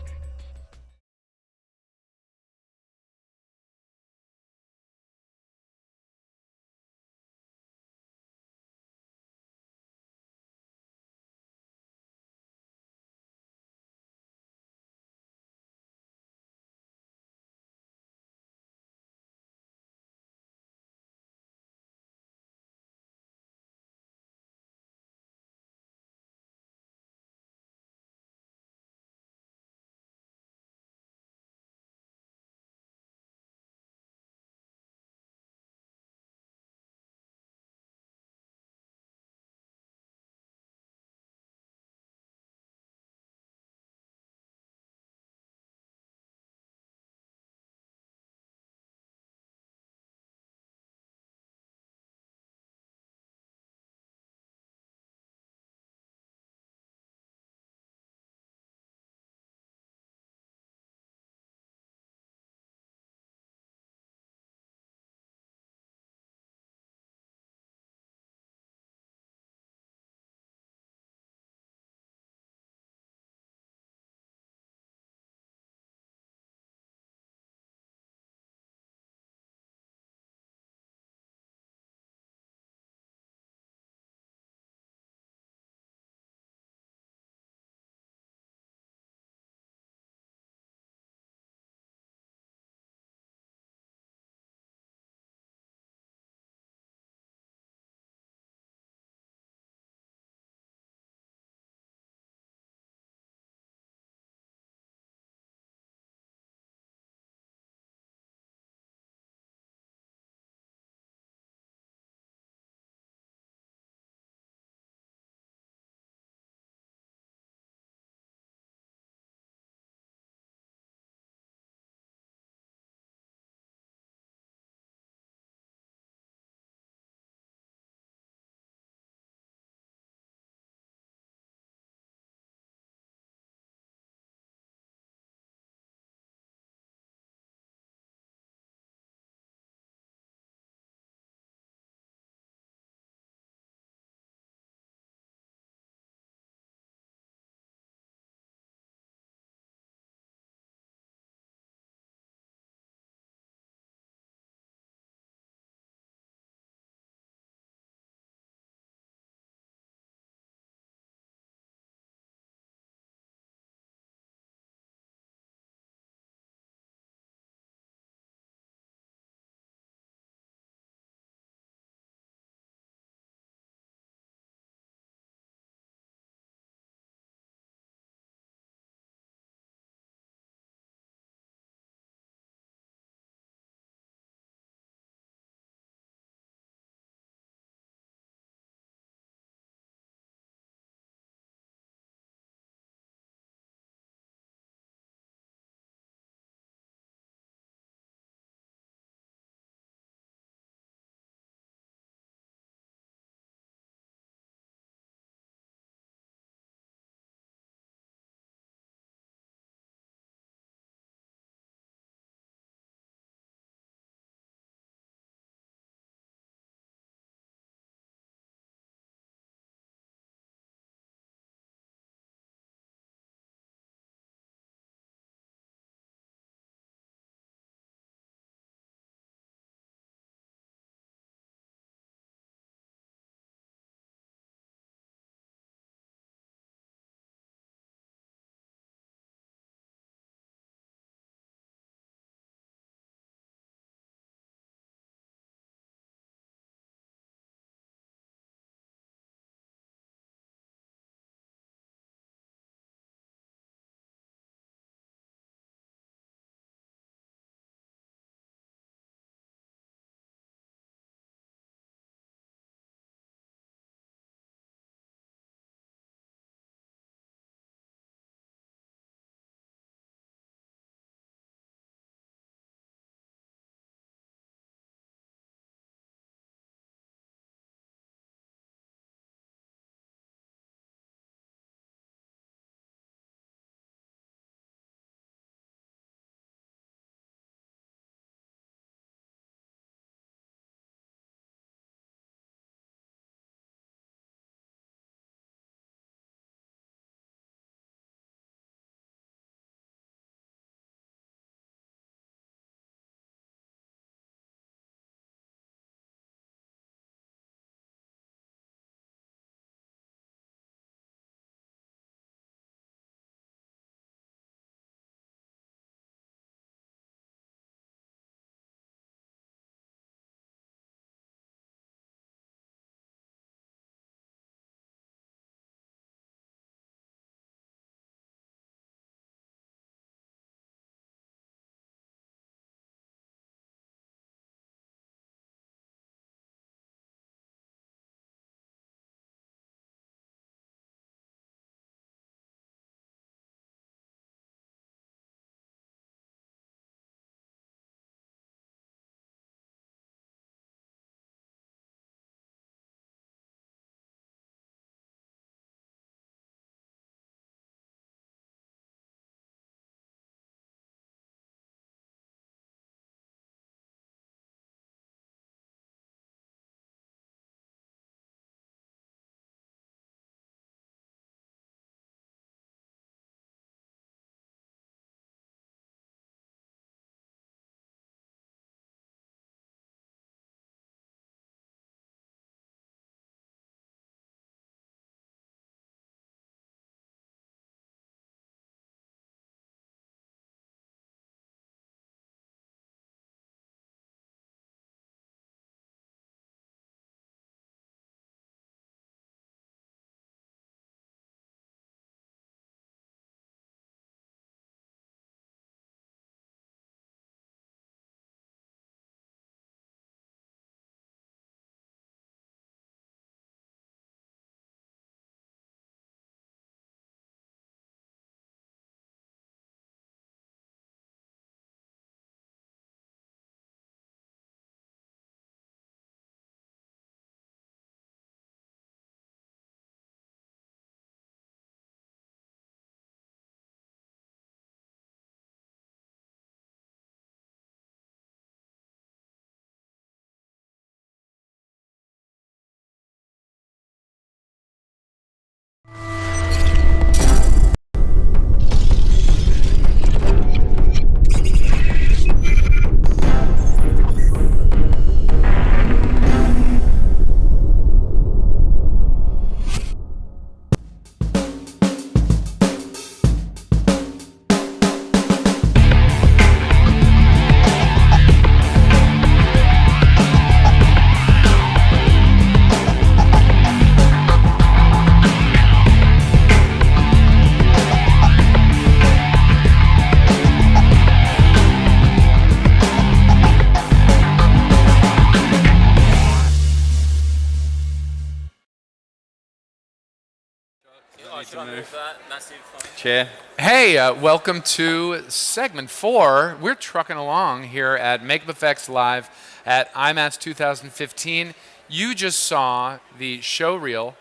Chair. Hey, welcome to segment 4. We're trucking along here at Makeup Effects Live at IMATS 2015. You just saw the show reel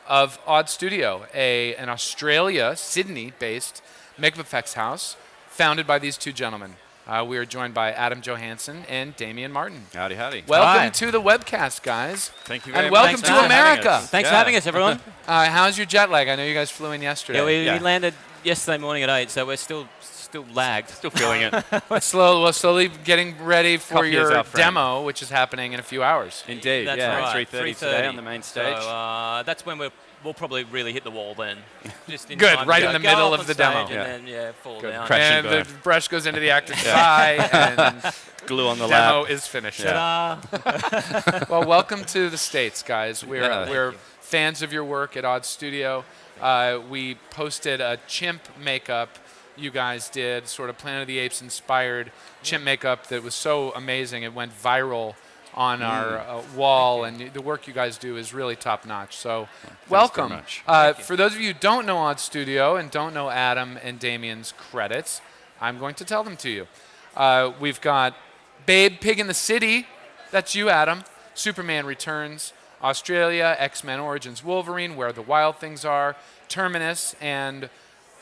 of Odd Studio, an Australia, Sydney-based makeup effects house founded by these two gentlemen. We are joined by Adam Johansen and Damian Martin. Howdy, howdy. Welcome to the webcast, guys. Thank you very and much. welcome to America. Thanks for having us, everyone. How's your jet lag? I know you guys flew in yesterday. Yeah, we landed yesterday morning at 8, so we're still lagged. Still feeling it. We're slowly getting ready for Coffee is your our friend. demo, which is happening in a few hours. Indeed, That's yeah. right. 3:30 today on the main stage. So that's when we'll probably really hit the wall then. Just in Good, time right to in the go middle off of on the demo. stage and then fall down. Crash and and the burn. brush goes into the actor's eye, and Glue on the demo lap. is finished. Ta-da. Well, welcome to the States, guys. Yeah. We're fans of your work at Odd Studio. We posted a chimp makeup you guys did, sort of Planet of the Apes inspired chimp makeup that was so amazing. It went viral on our wall, and the work you guys do is really top notch. So welcome. very much. For those of you who don't know Odd Studio and don't know Adam and Damian's credits, I'm going to tell them to you. We've got Babe Pig in the City. That's you, Adam. Superman Returns. Australia, X-Men Origins Wolverine, Where the Wild Things Are, Terminus, and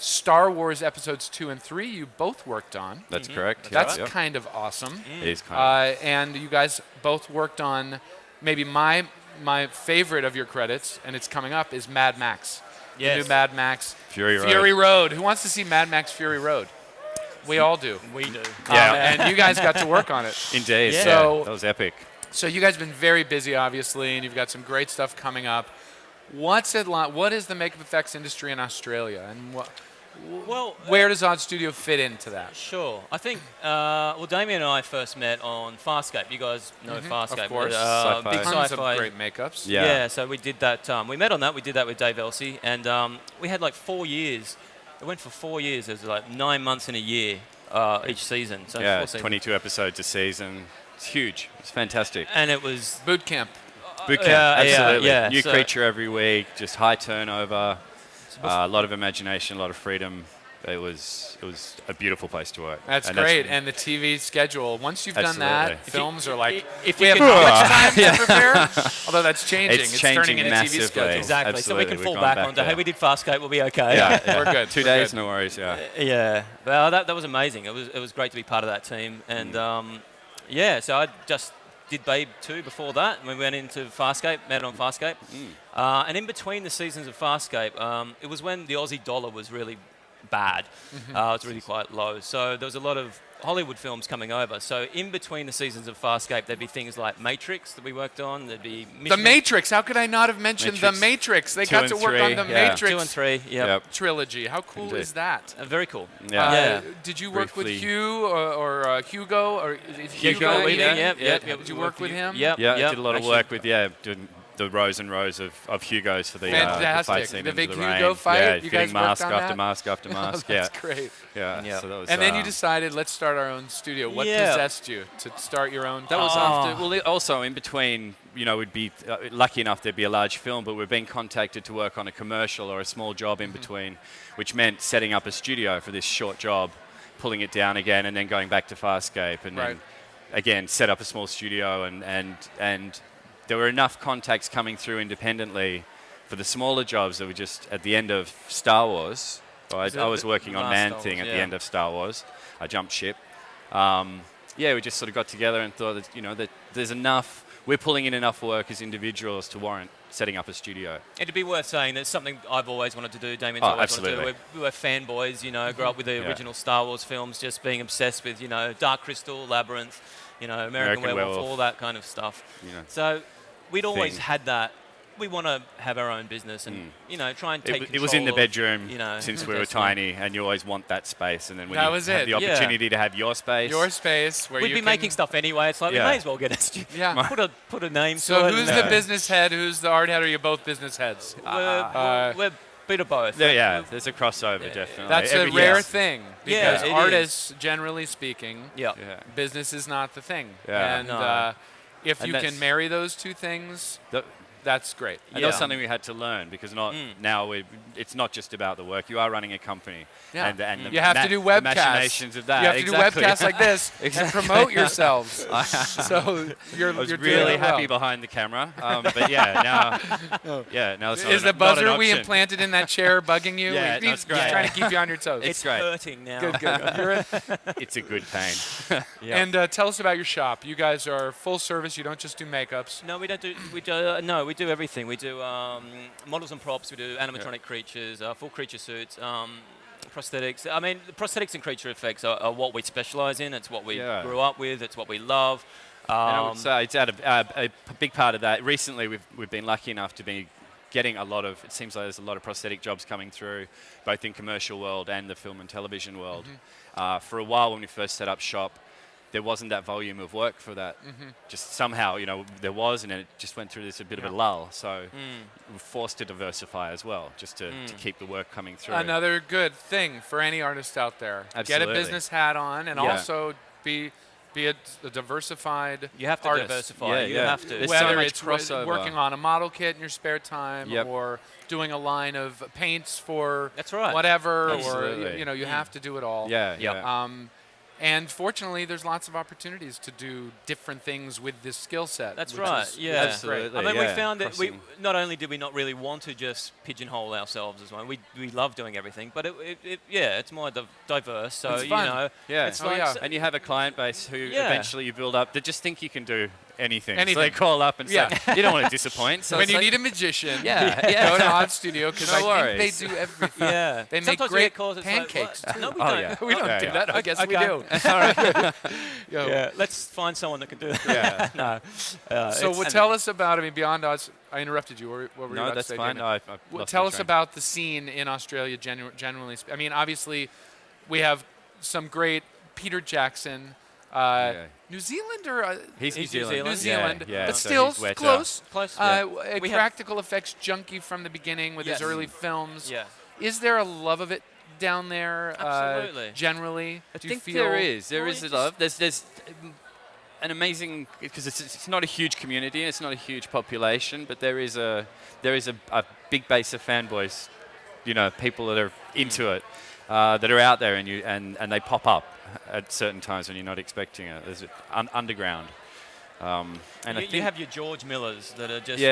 Star Wars Episodes 2 and 3 you both worked on. That's correct. That's Yep. kind of awesome. It is kind of. And you guys both worked on maybe my favorite of your credits, and it's coming up, is Mad Max. Yes. The new Mad Max. Fury Road. Who wants to see Mad Max Fury Road? We all do. We do. Yeah. And you guys got to work on it. Indeed. Yeah. Yeah. So- That was epic. So you guys have been very busy, obviously, and you've got some great stuff coming up. What's it like? What is the makeup effects industry in Australia, and Well, where does Odd Studio fit into that? Sure. I think, Damian and I first met on Farscape. You guys know Farscape. Of course. Sci-fi. Big Tons sci-fi. of great makeups. Yeah. So we did that. We met on that. We did that with Dave Elsey. And we had like 4 years. It went for 4 years. It was like 9 months in a year each season. So Yeah, 4 seasons. 22 episodes a season. It's huge. It's fantastic. And it was... Boot camp. Boot camp, absolutely. yeah, New so- creature every week, just high turnover, a lot of imagination, a lot of freedom. It was a beautiful place to work. That's And great. And the TV schedule. Once you've done that, Absolutely. films are like, if we you have can- how much time to prepare? Although that's changing. It's turning changing into massively. TV schedule. Exactly. Absolutely. So we can We've fall gone back back onto, hey, there. we did Farscape, we'll be okay. Yeah, We're good. 2 We're days, good. no worries. Yeah. Yeah. Well, that was amazing. It was great to be part of that team. And so I just did Babe 2 before that. We went into Farscape, met on Farscape. And in between the seasons of Farscape, it was when the Aussie dollar was really bad. It was really quite low. So there was a lot of Hollywood films coming over. So in between the seasons of Farscape, there'd be things like Matrix that we worked on. There'd be The Matrix. How could I not have mentioned The Matrix? They 2 got and to work 3, on the yeah. Matrix 2 and 3. Yep. trilogy. How cool Indeed. is that? Very cool. Yeah. Did you work Briefly. with Hugh or Hugo? Or is Hugo, leading? yeah. Did you work with him? Yep. Yeah, I yep. did a lot of Actually, work with, doing the rows and rows of Hugos for the Fantastic. fight scene The into big the Hugo rain. fight, Yeah, you fitting guys worked mask on after that? mask after mask. That's yeah. great. Yeah. Yeah. So that was, And then you decided, let's start our own studio. What Yeah. possessed you to start your own? That was after. Well, also in between, we'd be lucky enough there'd be a large film, but we've been contacted to work on a commercial or a small job in between, which meant setting up a studio for this short job, pulling it down again, and then going back to Farscape, and then again set up a small studio, and there were enough contacts coming through independently for the smaller jobs that were just at the end of Star Wars. I was working on last Man Star Thing Wars, at the end of Star Wars. I jumped ship. We just sort of got together and thought that that there's enough. We're pulling in enough work as individuals to warrant setting up a studio. It'd be worth saying that's something I've always wanted to do. Damian's Oh, always absolutely. wanted to do. We were fanboys, grew up with the original Star Wars films, just being obsessed with, Dark Crystal, Labyrinth, American Werewolf, all that kind of stuff. So we'd always had that. We want to have our own business and, try and take It was in the control bedroom of, since we were destiny. tiny, and you always want that space. And then when That you was have it. the opportunity to have your space. Your space where We'd you be can making stuff anyway. It's like, we Yeah. may as well get a studio. Yeah. Put a name to So it. who's and, the business head? Who's the art head? Or are you both business heads? We're a bit of both. There's a crossover, definitely. That's a rare thing because it artists, generally speaking, Yeah. business is not the thing. Yeah. And No. if And you that's- can marry those two things, That's great. And that was something we had to learn because now it's not just about the work. You are running a company. Yeah. And the you have to do webcasts. machinations of that. You have to do webcasts like this to promote yourselves. So I was you're really doing happy well. behind the camera. But now it's Is the buzzer we implanted in that chair bugging you? Yeah, He's trying to keep you on your toes. It's great. hurting now. Good. It's a good pain. And tell us about your shop. You guys are full service. You don't just do makeups. No, we don't do. We do everything. We do models and props. We do animatronic creatures, full creature suits, prosthetics. I mean, the prosthetics and creature effects are what we specialize in. It's what we grew up with. It's what we love. And I would say it's a big part of that. Recently, we've been lucky enough to be getting a lot of. It seems like there's a lot of prosthetic jobs coming through, both in commercial world and the film and television world. For a while, when we first set up shop, there wasn't that volume of work for that. Just somehow, there was, and it just went through this a bit of a lull. So we're forced to diversify as well, just to keep the work coming through. Another good thing for any artist out there. Absolutely. Get a business hat on, and also be a diversified You have to artist. diversify. You have to. There's so Whether much it's crossover. working on a model kit in your spare time, or doing a line of paints for whatever, Absolutely. or you have to do it all. And fortunately, there's lots of opportunities to do different things with this skill set. That's which right. is Absolutely. I mean, we found that we not only did we not really want to just pigeonhole ourselves as one. We love doing everything, but it's more diverse. So it's fun. it's like and you have a client base who eventually you build up that just think you can do anything. Anything. So they call up and say, you don't want to disappoint. So when you need a magician, go to Odd Studio because I think they do everything. They make Sometimes great we get calls, it's pancakes. Like, no, we Oh, don't. yeah. We don't do that. I guess we Okay. do. All right. Let's find someone that can do that. So tell us about, Beyond Odds, I interrupted you. What were you about to say? No, that's fine. Damian? No, Tell us about the scene in Australia generally. Obviously, we have some great Peter Jackson, New Zealand or he's New Zealand. New Zealand, but so still he's wetter. close. We Practical effects junkie from the beginning with his early films. Yeah. Is there a love of it down there? Absolutely. Generally, I do you think feel there is a love. There's an amazing, because it's not a huge community, it's not a huge population, but there is a big base of fanboys, people that are into it, that are out there, and they pop up at certain times when you're not expecting it. There's underground. And you have your George Millers that are just,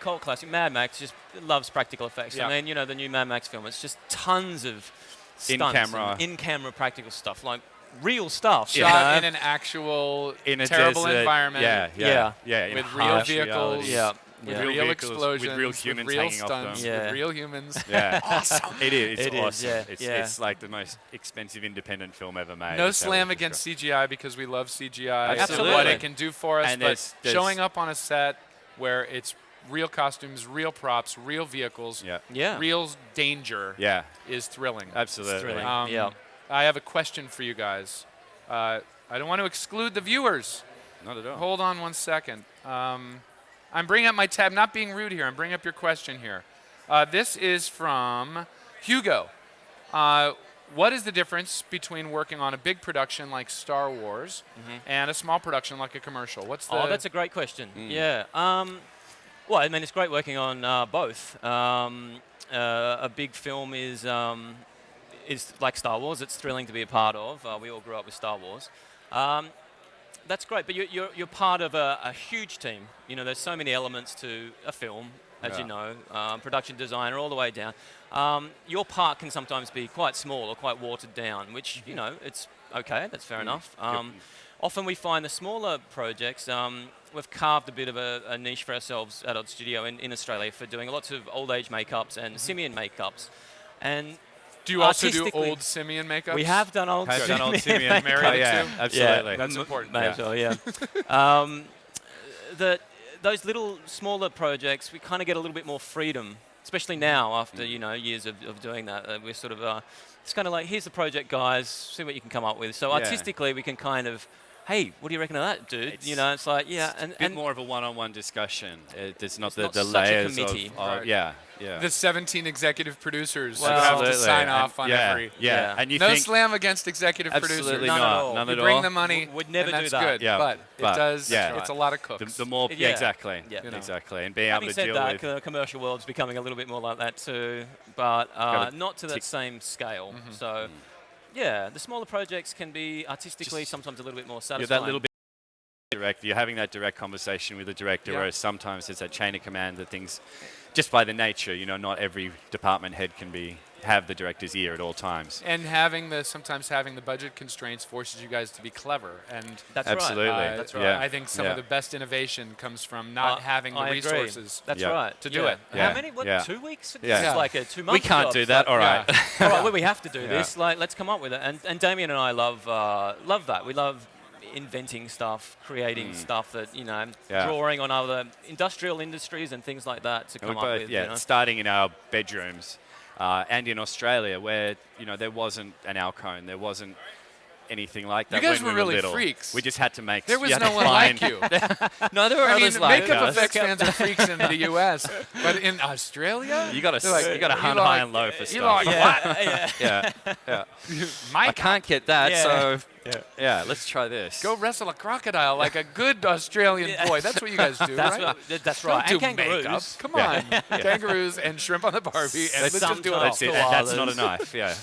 cult classic. Mad Max just loves practical effects. Yeah. And then, the new Mad Max film, it's just tons of stunts in-camera practical stuff, like real stuff. Shot in an actual terrible desert, environment. With real vehicles. With real vehicles, explosions, with real humans with real hanging stunts, off them. with real humans. Awesome. It is. It's awesome. Yeah. It's like the most expensive independent film ever made. No slam against CGI because we love CGI. Absolutely. What it can do for us, And but there's showing up on a set where it's real costumes, real props, real vehicles, real danger is thrilling. Absolutely. Thrilling. I have a question for you guys. I don't want to exclude the viewers. Not at all. Hold on one second. I'm bringing up my tab. Not being rude here. I'm bringing up your question here. This is from Hugo. What is the difference between working on a big production like Star Wars and a small production like a commercial? That's a great question. Well, it's great working on both. A big film is like Star Wars. It's thrilling to be a part of. We all grew up with Star Wars. That's great, but you're part of a huge team. There's so many elements to a film, as you know, production designer all the way down. Your part can sometimes be quite small or quite watered down, which, it's okay, that's fair enough. Often we find the smaller projects, we've carved a bit of a niche for ourselves at Odd Studio in Australia for doing lots of old age makeups and simian makeups. And do you also do old simian makeups? We have done old simian. Married to? Absolutely. That's important. Those little smaller projects, we kind of get a little bit more freedom, especially now after years of doing that. We're sort of it's kind of like, here's the project, guys, see what you can come up with. So artistically, we can kind of hey, what do you reckon of that, dude? It's like, yeah. It's a bit more of a one-on-one discussion. It's not the such a layers committee. of yeah. The 17 executive producers who Well, have to absolutely. sign off on Yeah, every. yeah. And you no think slam against executive producers. absolutely None at not. all. None You at bring all. the money. Would never and do that's that. good. Yeah, but it but, does. yeah. It's a lot of cooks. The more, Yeah. exactly, Yeah. exactly, and being able Having to said deal that, with. the commercial world's becoming a little bit more like that too, but Gotta not to that same scale. So, yeah, the smaller projects can be artistically sometimes a little bit more You're satisfying. that little bit direct. You're having that direct conversation with the director, Yeah. whereas sometimes it's that chain of command that things, just by the nature, not every department head can have the director's ear at all times. And sometimes having the budget constraints forces you guys to be clever. And That's Absolutely. right. That's right. Yeah. I think some Yeah. of the best innovation comes from not having the I agree. resources. That's Yeah. right. to do Yeah. it. Yeah. How many? What? Yeah. 2 weeks? Yeah. This is like a 2 month. We can't do that. All right. All right. Well, we have to do Yeah. this. Like, let's come up with it. And Damian and I love that. We love inventing stuff, creating stuff that Yeah. drawing on other industrial industries and things like that to And come we up both, with. starting in our bedrooms, and in Australia, where there wasn't an Alcone, there wasn't anything like that. You guys when were we really little. freaks. We just had to make. There was you had no to one find- like you. No, there were I mean, others like makeup us. effects fans are freaks in the U.S., but in Australia, You got to they're like, you got to "You hunt like- high and low for you stuff. like Yeah, yeah, yeah. I Mike, can't get that, Yeah. so yeah, let's try this. go wrestle a crocodile like a good Australian boy. That's what you guys do, That's right? that's Don't right. do And kangaroos. makeup. Come Yeah. on, kangaroos and shrimp on the Barbie, and let's just do it all. That's it. And that's not a knife. Yeah.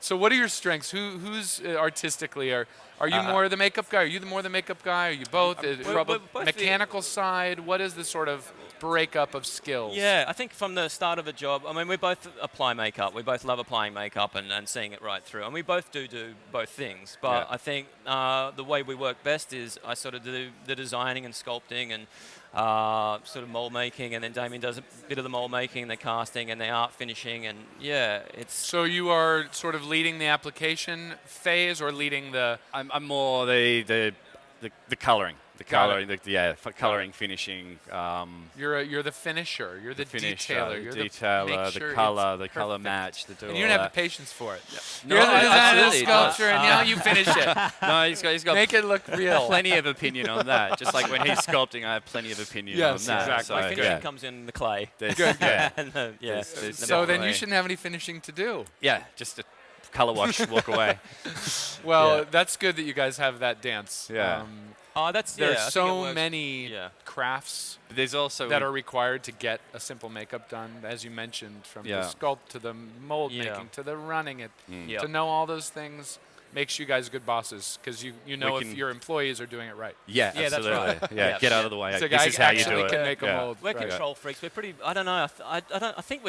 So what are your strengths? Who's artistically are you more the makeup guy? Are you more the makeup guy? Are you both? we're both the- Mechanical side? What is the sort of breakup of skills? Yeah, I think from the start of a job, I mean, we both apply makeup. We both love applying makeup and seeing it right through. And we both do both things. But Yeah. I think the way we work best is I sort of do the designing and sculpting and sort of mold making, and then Damian does a bit of the mold making, the casting, and the art finishing. And yeah, it's So you are sort of leading the application phase, or leading the? I'm more the coloring. The Got coloring, coloring, finishing. You're the finisher. You're the finisher, detailer. You're the detailer, make the sure color, it's the color perfect. match, the do And all you don't have that. the patience for it. No, You're the designer, the absolutely not. sculptor, and now you finish it. No, he's got Make it look real. plenty of opinion on that. Just like when he's sculpting, I have plenty of opinion Yes, on that. exactly. So, my finishing yeah. comes in the clay. There's- Good. Yeah, And There's So then you definitely- shouldn't have any finishing to do. yeah, just a color wash, walk away. Well, Yeah. that's good that you guys have that dance. Yeah. Oh, that's There's I think it so works. many Yeah. crafts But there's also that are required to get a simple makeup done, as you mentioned, from Yeah. the sculpt to the mold Yeah. making to the running it. Yeah. To know all those things makes you guys good bosses, because you know if can- your employees are doing it right. yeah, Yeah, that's absolutely. right. Yeah, Yeah. get out of the way. So this guy is how you actually do can it. make a yeah. mold. We're Right. control freaks. We're pretty. I don't know. I think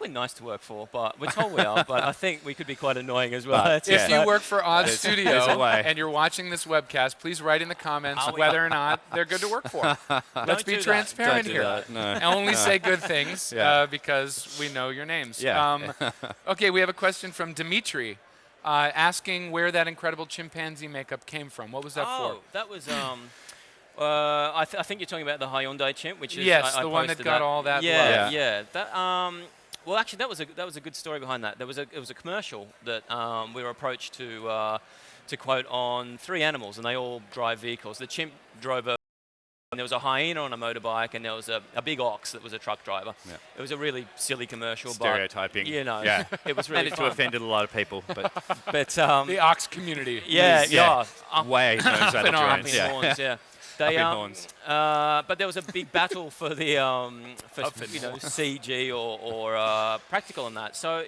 we're nice to work for, but we're told we are. But I think we could be quite annoying as well. But That's If it. you work for Odd there's a Studio way. and you're watching this webcast, please write in the comments Are we- whether or not they're good to work for. Let's be do that. transparent Don't do here. that, no. And only say good things Yeah. because we know your names. Yeah. Okay, we have a question from Dimitri asking where that incredible chimpanzee makeup came from. What was that for? That was. I think you're talking about the Hyundai chimp, which is Yes, I the one that posted got all that Yeah, love. yeah. That well, actually, that was a good story behind that. It was a commercial that we were approached to quote on 3 animals, and they all drive vehicles. The chimp drove a. And there was a hyena on a motorbike, and there was a big ox that was a truck driver. Yeah. It was a really silly commercial, Stereotyping. but you know, Yeah. it was really Managed to fun. offended a lot of people, but But The ox community. yeah, Yeah. yeah. way knows how to Up in join. Yeah. horns, yeah. Up in horns. But there was a big battle for the CG or practical on that. So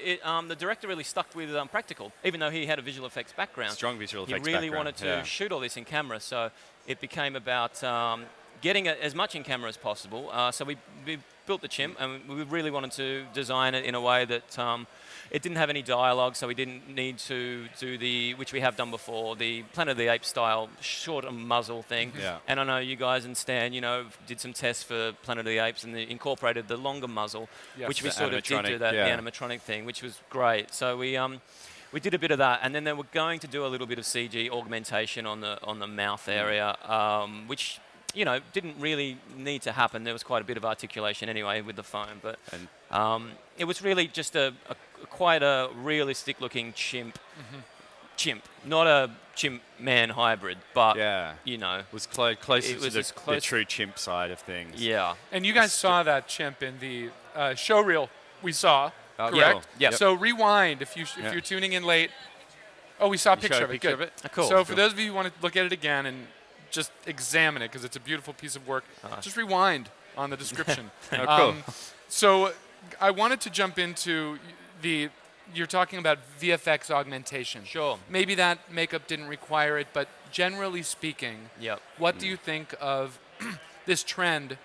the director really stuck with practical, even though he had a visual effects background. Strong visual He effects really background, wanted to yeah. shoot all this in camera, so it became about getting as much in camera as possible. So we built the chimp, and we really wanted to design it in a way that it didn't have any dialogue, so we didn't need to do which we have done before, the Planet of the Apes style short muzzle thing. Yeah. And I know you guys and Stan, did some tests for Planet of the Apes and they incorporated the longer muzzle, Yes. which we The sort of did do animatronic, that, yeah. the animatronic thing, which was great. So we did a bit of that, and then they were going to do a little bit of CG augmentation on the mouth area, which didn't really need to happen. There was quite a bit of articulation anyway with the foam, but it was really just quite a realistic-looking chimp chimp, not a chimp-man hybrid, but, you know. It was closer It was to as the close- true chimp side of things. Yeah. And you guys saw that chimp in the show reel we saw, Oh, correct? yeah. So rewind if you're tuning in late. Oh, we saw a picture showed a of it. picture Good. of it? Oh, cool. So for those of you who want to look at it again and just examine it, because it's a beautiful piece of work, just rewind on the description. Oh, cool. So I wanted to jump into you're talking about VFX augmentation. Sure. Maybe that makeup didn't require it, but generally speaking, Yep. what do you think of this trend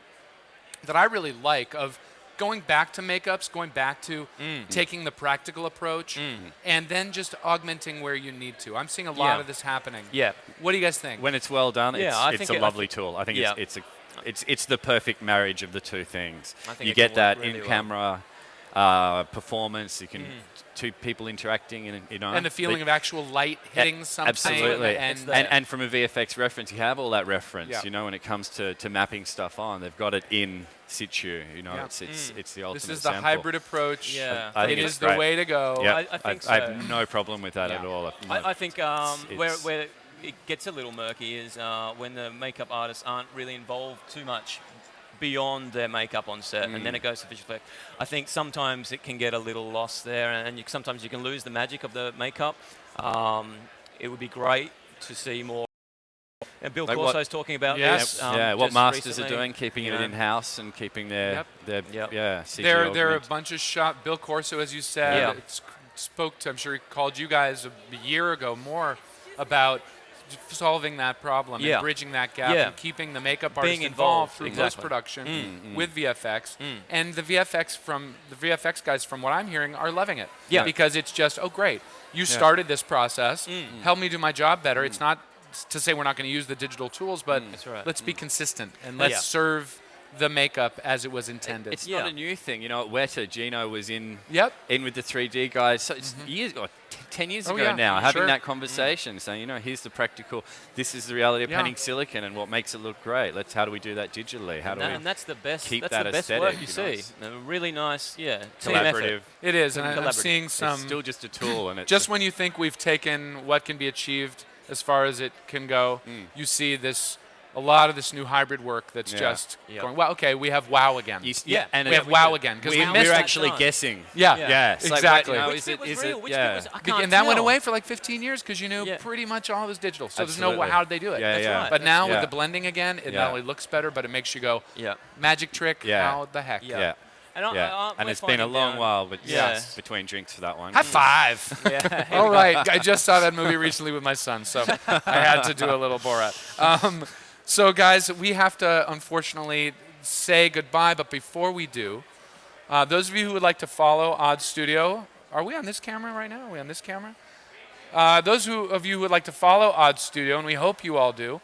that I really like of going back to makeups, going back to taking the practical approach, and then just augmenting where you need to? I'm seeing a lot of this happening. Yeah. What do you guys think? When it's well done, Yeah, it's a lovely tool. I think it's the perfect marriage of the two things. I think You it can get that work really in-camera performance. You can two people interacting, and and the feeling of actual light hitting something. Absolutely. And from a VFX reference, you have all that reference. Yeah. You know, when it comes to mapping stuff on, they've got it in situ. You know, Yeah. it's the ultimate. this is the sample. hybrid approach. Yeah. I It think is it's the great. way to go. Yeah, I think I so. have no problem with that at all. I think it's- where it gets a little murky is when the makeup artists aren't really involved too much beyond their makeup on set, and then it goes to visual effect. I think sometimes it can get a little lost there, and sometimes you can lose the magic of the makeup. It would be great to see more. And Bill Like Corso's talking about Yes. this. what just masters recently, are doing, keeping you it know. in-house and keeping their CG There are a augment. bunch of shot. Bill Corso, as you said, Yeah. spoke to. I'm sure he called you guys a year ago more about solving that problem Yeah. and bridging that gap Yeah. and keeping the makeup Being artist involved, through exactly. post-production with VFX. And the VFX guys, from what I'm hearing, are loving it. Yeah. Because it's just, oh great, you started this process. Help me do my job better. It's not to say we're not going to use the digital tools, but That's right. let's be consistent and let's Yeah. serve the makeup as it was intended. It's not a new thing. You know, at Weta, Gino was in with the 3D guys. So it's years or 10 years ago now, having that conversation, saying, you know, here's the practical, this is the reality of painting silicon and what makes it look great. How do we do that digitally? How do we And that's the best. keep that's that the best aesthetic? work you know? see. A really nice, team Collaborative. effort. It is, and I'm Collaborative. seeing some. It's still just a tool, and it's Just when you think we've taken what can be achieved as far as it can go, you see a lot of this new hybrid work that's just going, well, okay, we have WoW again. and we have WoW again. Because we missed we're that. actually guessing. Yeah, It's like, exactly. you know, Which is bit it, was is real? it, Which yeah. bit was, I can't And that went tell. away for like 15 years because you knew pretty much all was digital. So there's no Absolutely. how did they do it. Yeah, That's yeah. right. But now with Yeah. the blending again, it Yeah. not only looks better, but it makes you go, Yeah. magic trick, Yeah. how the heck? Yeah. And And we're it's been a finding long now- while, but Yeah. between drinks for that one. High five. Yeah. All right. I just saw that movie recently with my son, so I had to do a little Borat. So, guys, we have to, unfortunately, say goodbye. But before we do, those of you who would like to follow Odd Studio, are we on this camera right now? Are we on this camera? Those of you who would like to follow Odd Studio, and we hope you all do,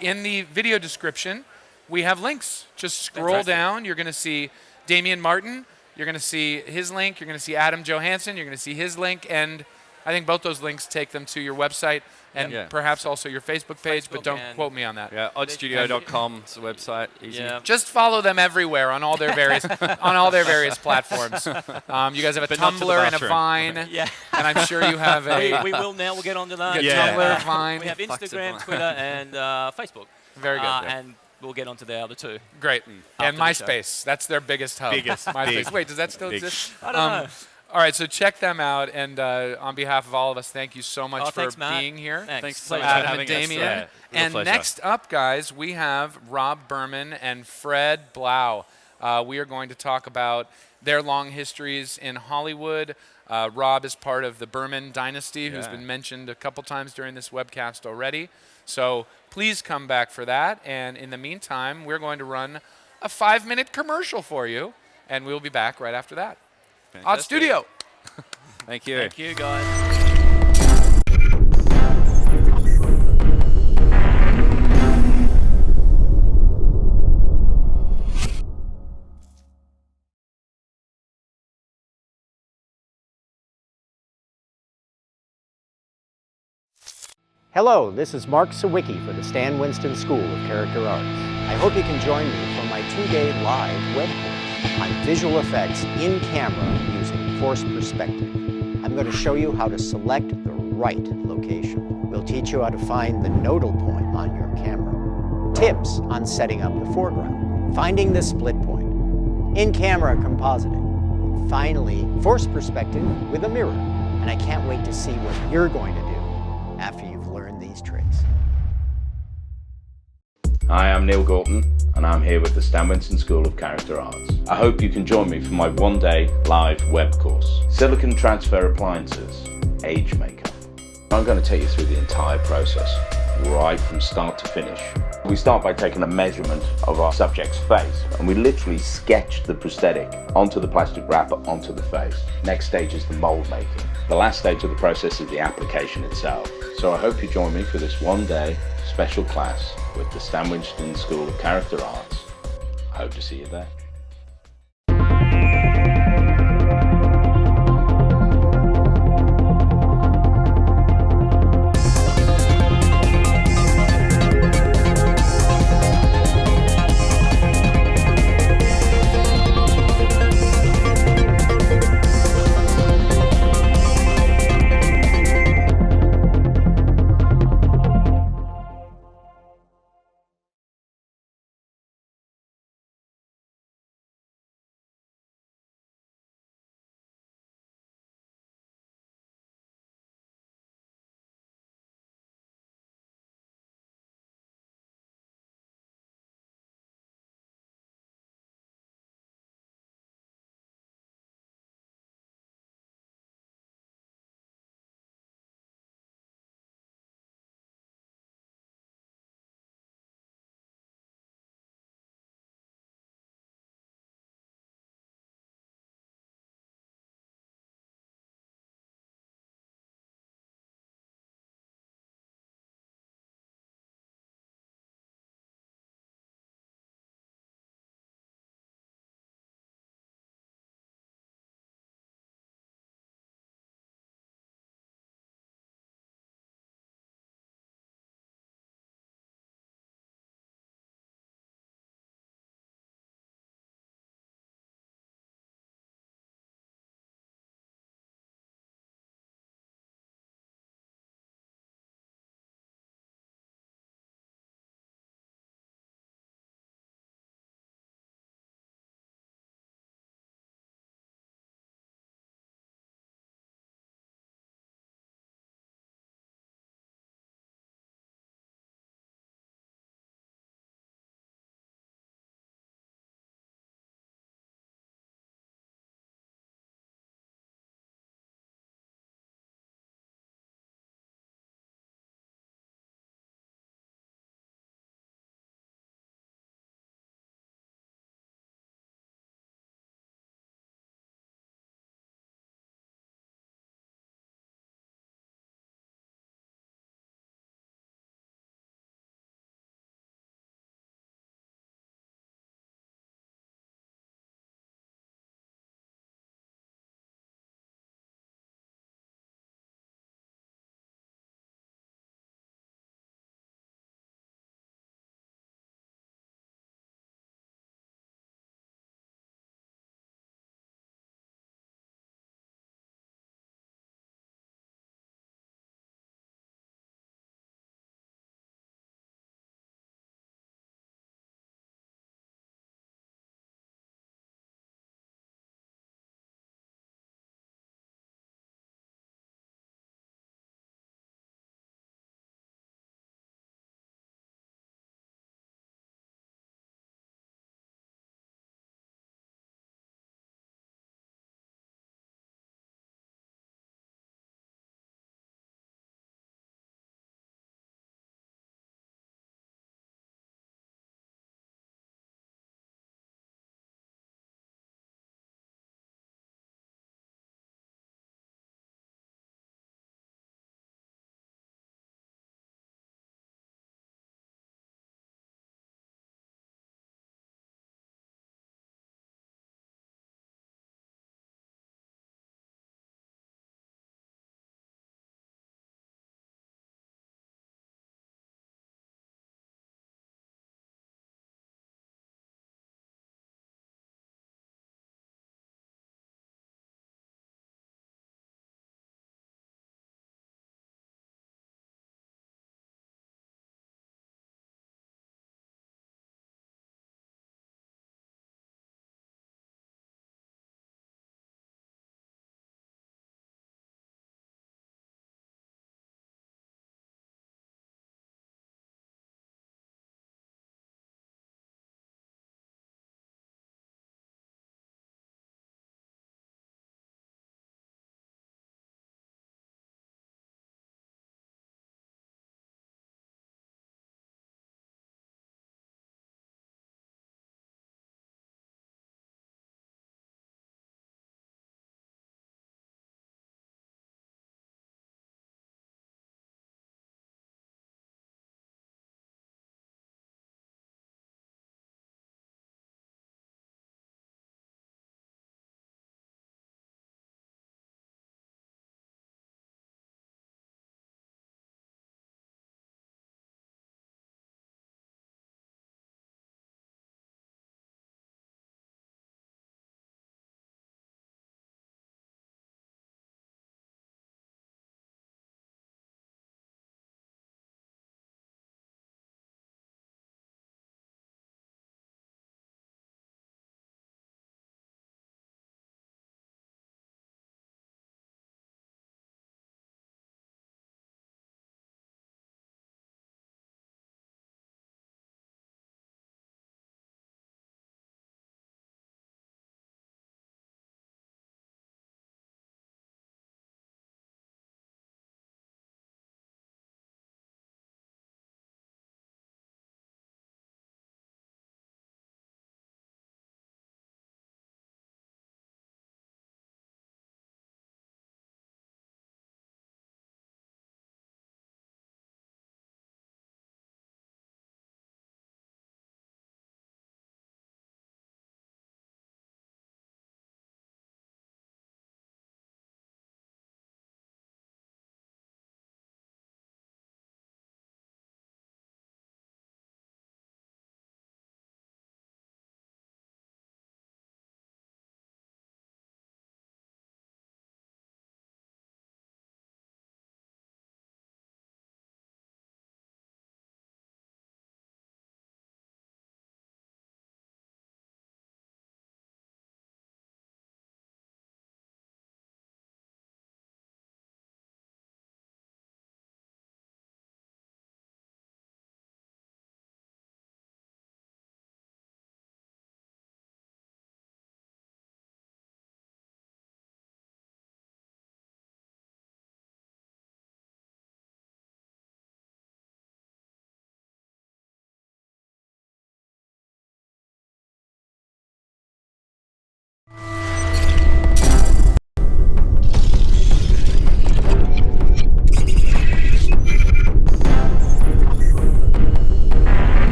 in the video description, we have links. Just scroll down. You're going to see Damian Martin. You're going to see his link. You're going to see Adam Johansen. You're going to see his link. And I think both those links take them to your website and perhaps also your Facebook page, but don't quote me on that. Yeah, oddstudio.com is the website. Easy. Yeah. Just follow them everywhere on all their various platforms. You guys have a But not to the Tumblr and a bathroom. Vine, Yeah. and I'm sure you have a we will now. We'll get onto that. Tumblr, Vine. We have Fuck's it, Instagram, Vine. Twitter, and Facebook. Very good. And we'll get onto the other two. Great. And After the MySpace. That's their biggest hub. Biggest. MySpace. Big. Wait, does that still Big. exist? I don't know. All right, so check them out. And on behalf of all of us, thank you so much for thanks, Matt. being here. Thanks so much Pleasure. for Adam and having us. Damian. Yeah, real And pleasure. next up, guys, we have Rob Burman and Fred Blau. We are going to talk about their long histories in Hollywood. Rob is part of the Burman dynasty, who's been mentioned a couple times during this webcast already. So please come back for that. And in the meantime, we're going to run a 5-minute commercial for you, and we'll be back right after that. Odd Fantastic. Studio. Thank you. Thank you, guys. Hello, this is Mark Sawicki for the Stan Winston School of Character Arts. I hope you can join me for my 2-day live web course on visual effects in camera using forced perspective. I'm going to show you how to select the right location. We'll teach you how to find the nodal point on your camera. Tips on setting up the foreground. Finding the split point. In-camera compositing. And finally, force perspective with a mirror. And I can't wait to see what you're going to do after you've learned these tricks. Hi, I'm Neill Gorton, and I'm here with the Stan Winston School of Character Arts. I hope you can join me for my one-day live web course, Silicon Transfer Appliances, Age Makeup. I'm going to take you through the entire process, right from start to finish. We start by taking a measurement of our subject's face, and we literally sketch the prosthetic onto the plastic wrapper onto the face. Next stage is the mold making. The last stage of the process is the application itself. So I hope you join me for this one-day special class with the Stan Winston School of Character Arts. I hope to see you there.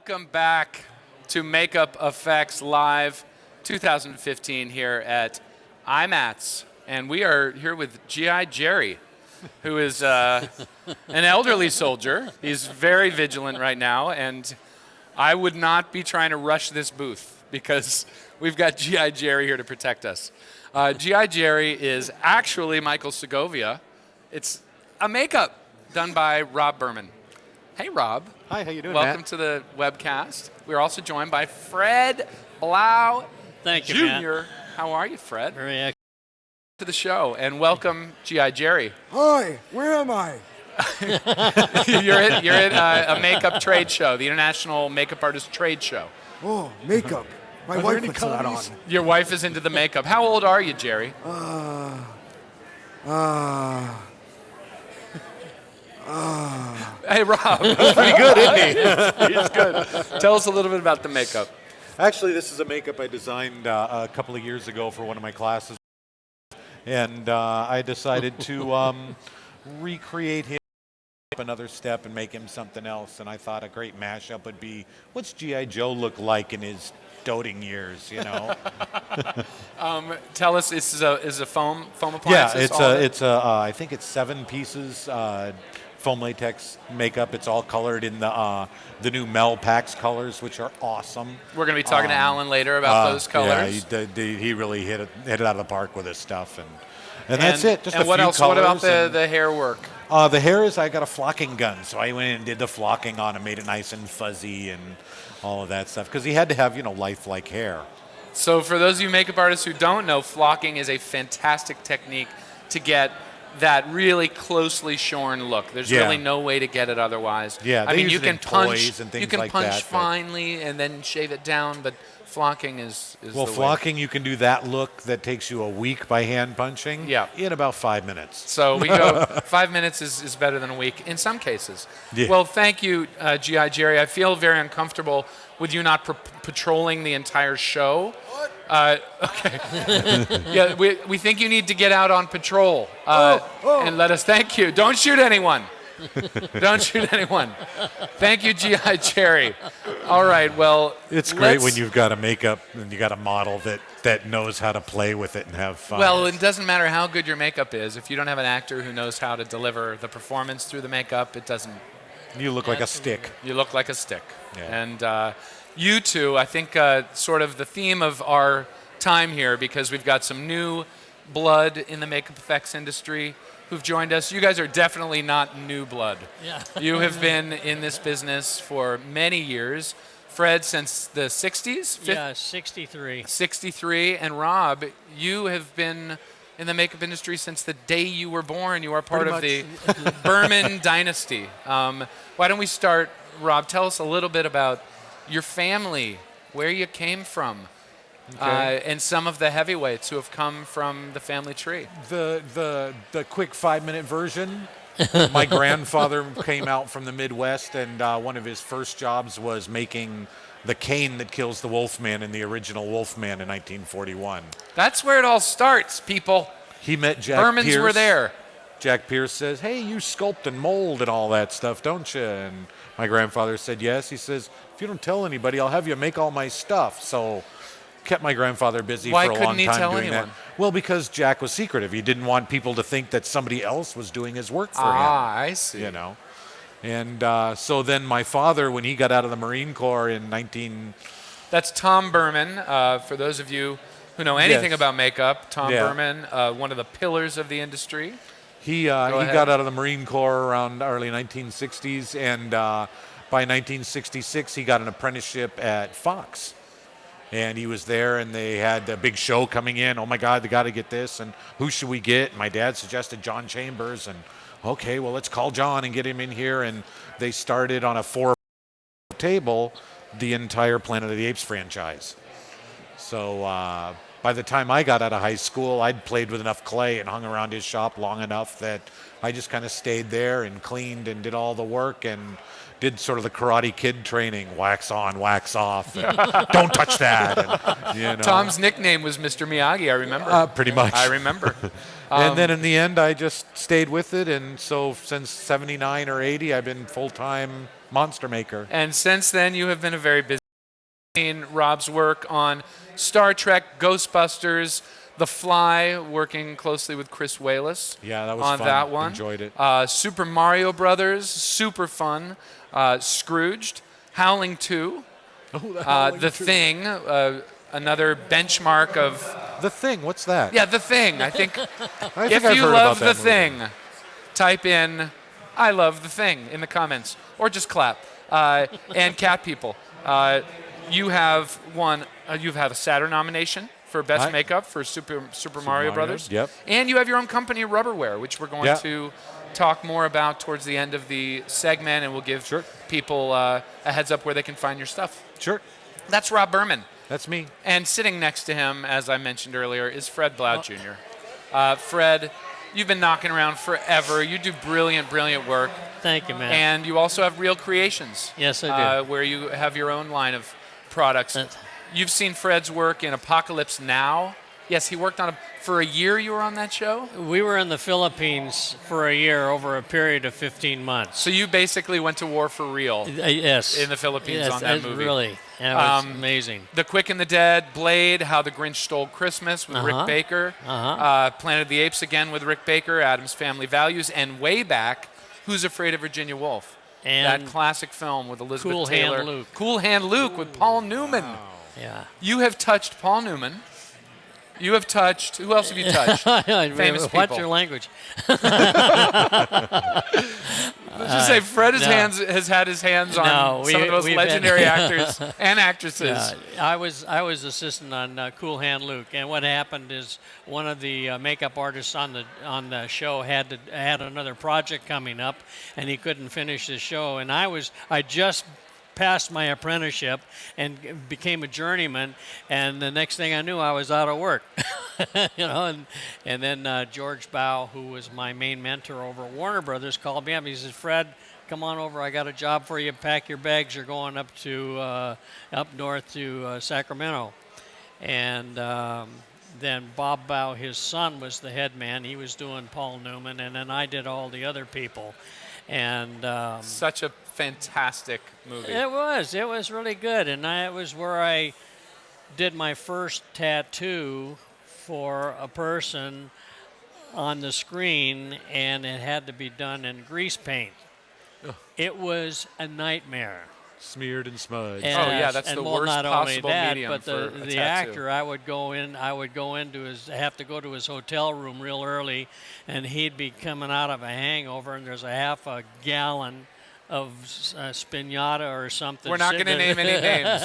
Welcome back to Makeup Effects Live 2015 here at IMATS. And we are here with G.I. Jerry, who is an elderly soldier. He's very vigilant right now, and I would not be trying to rush this booth because we've got G.I. Jerry here to protect us. G.I. Jerry is actually Michael Segovia. It's a makeup done by Rob Burman. Hey, Rob. Hi, how you doing, Welcome Matt? to the webcast. We're also joined by Fred Blau Thank you, Jr. Matt. How are you, Fred? Very excellent. To the show, and welcome G.I. Jerry. Hi, where am I? You're at a makeup trade show, the International Makeup Artist Trade Show. Oh, makeup. My Are there wife any puts that on. colonies? Your wife is into the makeup. How old are you, Jerry? Hey, Rob. That's pretty good, isn't he? He's good. Tell us a little bit about the makeup. Actually, this is a makeup I designed a couple of years ago for one of my classes. And I decided to recreate him another step and make him something else. And I thought a great mashup would be, what's G.I. Joe look like in his doting years, you know? Tell us, this is a foam appliance? Yeah, I think it's 7 pieces. Foam latex makeup. It's all colored in the new Mel Pax colors, which are awesome. We're going to be talking to Allan later about those colors. Yeah, he really hit it out of the park with his stuff, and that's it. Just and a what few else? What about colors the hair work? The hair is I got a flocking gun, so I went in and did the flocking on and made it nice and fuzzy and all of that stuff because he had to have lifelike hair. So for those of you makeup artists who don't know, flocking is a fantastic technique to get that really closely shorn look. There's really no way to get it otherwise. Yeah, I mean, you can punch, and things you can like punch that, finely and then shave it down, but flocking is well, the flocking you can do that look that takes you a week by hand punching. In about 5 minutes. So we go 5 minutes is better than a week in some cases. Yeah. Well, thank you, G.I. Jerry. I feel very uncomfortable with you not patrolling the entire show. Okay. Yeah, we think you need to get out on patrol and let us. Thank you. Don't shoot anyone. Don't shoot anyone. Thank you, G.I. Jerry. All right. Well, it's great when you've got a makeup and you got a model that knows how to play with it and have fun. Well, it doesn't matter how good your makeup is. If you don't have an actor who knows how to deliver the performance through the makeup, it doesn't. You look like a stick. You look like a stick. Yeah. And you two, I think, sort of the theme of our time here, because we've got some new blood in the makeup effects industry who've joined us. You guys are definitely not new blood. Yeah. You have been in this business for many years. Fred, since the 60s? Yeah, 63. 63. And Rob, you have been in the makeup industry since the day you were born. You are part of the Burman dynasty. Why don't we start, Rob, tell us a little bit about your family, where you came from, and some of the heavyweights who have come from the family tree. The quick 5-minute version. My grandfather came out from the Midwest, and one of his first jobs was making the cane that kills the Wolfman in the original Wolfman in 1941. That's where it all starts, people. He met Jack Burmans Pierce. were there. Jack Pierce says, "Hey, you sculpt and mold and all that stuff, don't you?" And my grandfather said, "Yes." He says, "If you don't tell anybody, I'll have you make all my stuff." So kept my grandfather busy Why for a couldn't long he time tell doing anyone? that. Well, because Jack was secretive. He didn't want people to think that somebody else was doing his work for him. I see. You know. And so then my father, when he got out of the Marine Corps in That's Tom Burman. For those of you who know anything about makeup, Tom Burman, one of the pillars of the industry. He got out of the Marine Corps around early 1960s, and by 1966 he got an apprenticeship at Fox. And he was there, and they had a big show coming in. Oh my God, they got to get this, and who should we get? And my dad suggested John Chambers, and okay, well, let's call John and get him in here. And they started on a 4 table the entire Planet of the Apes franchise. So by the time I got out of high school, I'd played with enough clay and hung around his shop long enough that I just kind of stayed there and cleaned and did all the work and did sort of the Karate Kid training, wax on, wax off, and don't touch that. And, you know. Tom's nickname was Mr. Miyagi, I remember. Pretty much. I remember. And then in the end, I just stayed with it, and so since 79 or 80, I've been full-time Monster Maker. And since then, you have been a very busy. Seen Rob's work on Star Trek, Ghostbusters, The Fly, working closely with Chris Walas. Yeah, that was on fun. that one. Enjoyed it. Super Mario Brothers, super fun. Scrooged, Howling 2, The Thing, another benchmark of. The Thing, what's that? Yeah, The Thing. I think if I've you heard love about The that Thing, type in "I love The Thing" in the comments, or just clap. And Cat People. You have won. You have a Saturn nomination for Best Makeup for Super Mario Brothers. Yep. And you have your own company, Rubberware, which we're going to talk more about towards the end of the segment, and we'll give people a heads up where they can find your stuff. Sure. That's Rob Burman. That's me. And sitting next to him, as I mentioned earlier, is Fred Blau Jr. Fred, you've been knocking around forever. You do brilliant, brilliant work. Thank you, man. And you also have Real Creations. Yes, I do. Where you have your own line of products. You've seen Fred's work in Apocalypse Now. Yes, he worked on it for a year. You were on that show? We were in the Philippines for a year over a period of 15 months. So you basically went to war for real. Yes. In the Philippines on that movie. Really. That was amazing. The Quick and the Dead, Blade, How the Grinch Stole Christmas with Rick Baker. Planet of the Apes again with Rick Baker, Addams Family Values, and way back, Who's Afraid of Virginia Woolf? And that classic film with Elizabeth Cool Taylor. Hand Luke. Cool Hand Luke with Paul Newman. Wow. Yeah. You have touched Paul Newman. You have touched. Who else have you touched? Famous people. What's your language? Let's just say Fred has had his hands on some of the most legendary actors and actresses. I was assistant on Cool Hand Luke, and what happened is one of the makeup artists on the show had another project coming up, and he couldn't finish the show, and I just passed my apprenticeship and became a journeyman, and the next thing I knew, I was out of work. And then George Blau, who was my main mentor over at Warner Brothers, called me up. He says, "Fred, come on over. I got a job for you. Pack your bags. You're going up north to Sacramento." And then Bob Blau, his son, was the head man. He was doing Paul Newman, and then I did all the other people. And such a fantastic movie. It was really good, and it was where I did my first tattoo for a person on the screen, and it had to be done in grease paint. It was a nightmare. Smeared and smudged. And, that's the worst not possible only that, medium but for a the tattoo. actor, I would go to his hotel room real early, and he'd be coming out of a hangover, and there's a half a gallon of spinata or something. We're not going to name any names.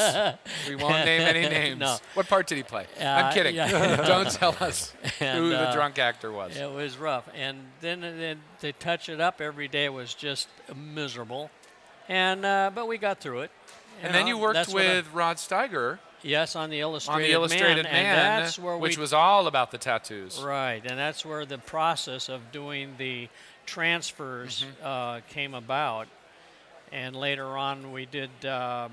We won't name any names. No. What part did he play? I'm kidding. Yeah. Don't tell us who the drunk actor was. It was rough. And then to touch it up every day was just miserable. And but we got through it. And then you worked with Rod Steiger. Yes, on the Illustrated Man. On the Illustrated Man, and that's where which was all about the tattoos. Right, and that's where the process of doing the transfers came about. And later on, we did the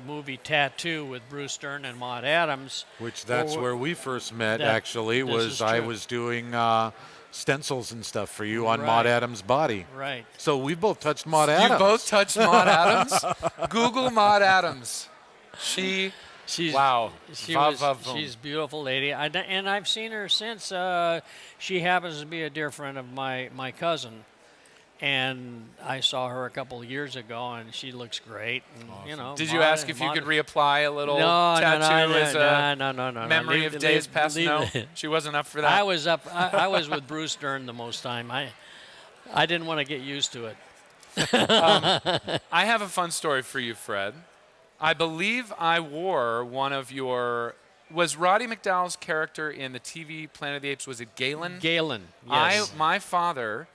movie Tattoo with Bruce Dern and Maude Adams. Which that's where we first met, actually, was I was doing stencils and stuff for you on Maude Adams' body. Right. So we both touched Maude Adams. You both touched Maude Adams? Google Maude Adams. She's wow. She's a beautiful lady. And I've seen her since. She happens to be a dear friend of my cousin. And I saw her a couple of years ago, and she looks great. And, awesome. Did you ask if you could reapply a little tattoo as a memory of days past? No, she wasn't up for that. I was up. I was with Bruce Dern the most time. I didn't want to get used to it. I have a fun story for you, Fred. I believe I wore one of your. Was Roddy McDowall's character in the TV Planet of the Apes? Was it Galen? Galen. Yes. My father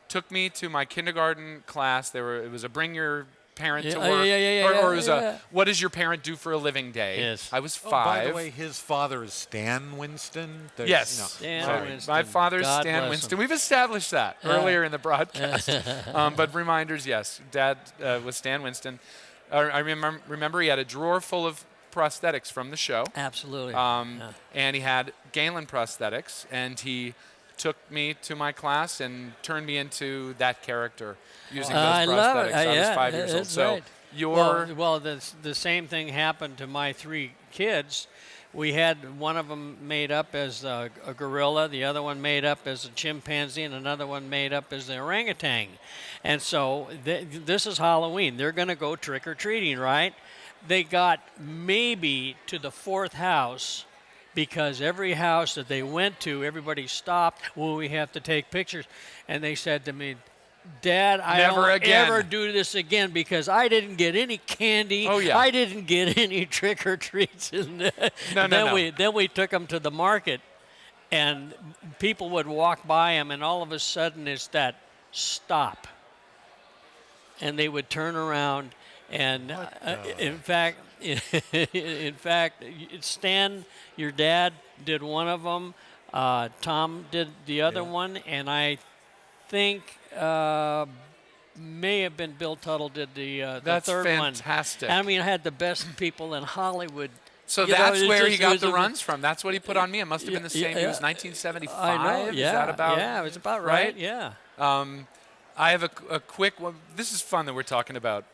took me to my kindergarten class. It was a bring your parent to work. Or it was a what does your parent do for a living day? Yes. I was 5. By the way, his father is Stan Winston. Yes. No, Stan Winston. My father's God Stan bless Winston. him. We've established that earlier in the broadcast. But reminders, yes. Dad was Stan Winston. I remember he had a drawer full of prosthetics from the show. Absolutely. And he had Galen prosthetics, and he took me to my class and turned me into that character using I those love prosthetics. it. I was Yeah, 5 years old. that's So right. your well, the same thing happened to my 3 kids. We had one of them made up as a gorilla, the other one made up as a chimpanzee, and another one made up as the orangutan. And so this is Halloween. They're going to go trick-or-treating, right? They got maybe to the 4th house because every house that they went to, everybody stopped, well, we have to take pictures. And they said to me, Dad, I Never don't again. ever do this again because I didn't get any candy. Oh, yeah. I didn't get any trick or treats. And then we took them to the market, and people would walk by them, and all of a sudden it's that stop, and they would turn around, and in fact, Stan, your dad, did one of them. Tom did the other one, and I think may have been Bill Tuttle did the That's third one. fantastic. I mean, I had the best people in Hollywood. So You know, that's it where he just- got it the was a- runs from. That's what he put on me. It must have been the same. It was 1975. I know. Yeah, Is that about yeah, it was about right. Yeah. I have a quick one. This is fun that we're talking about,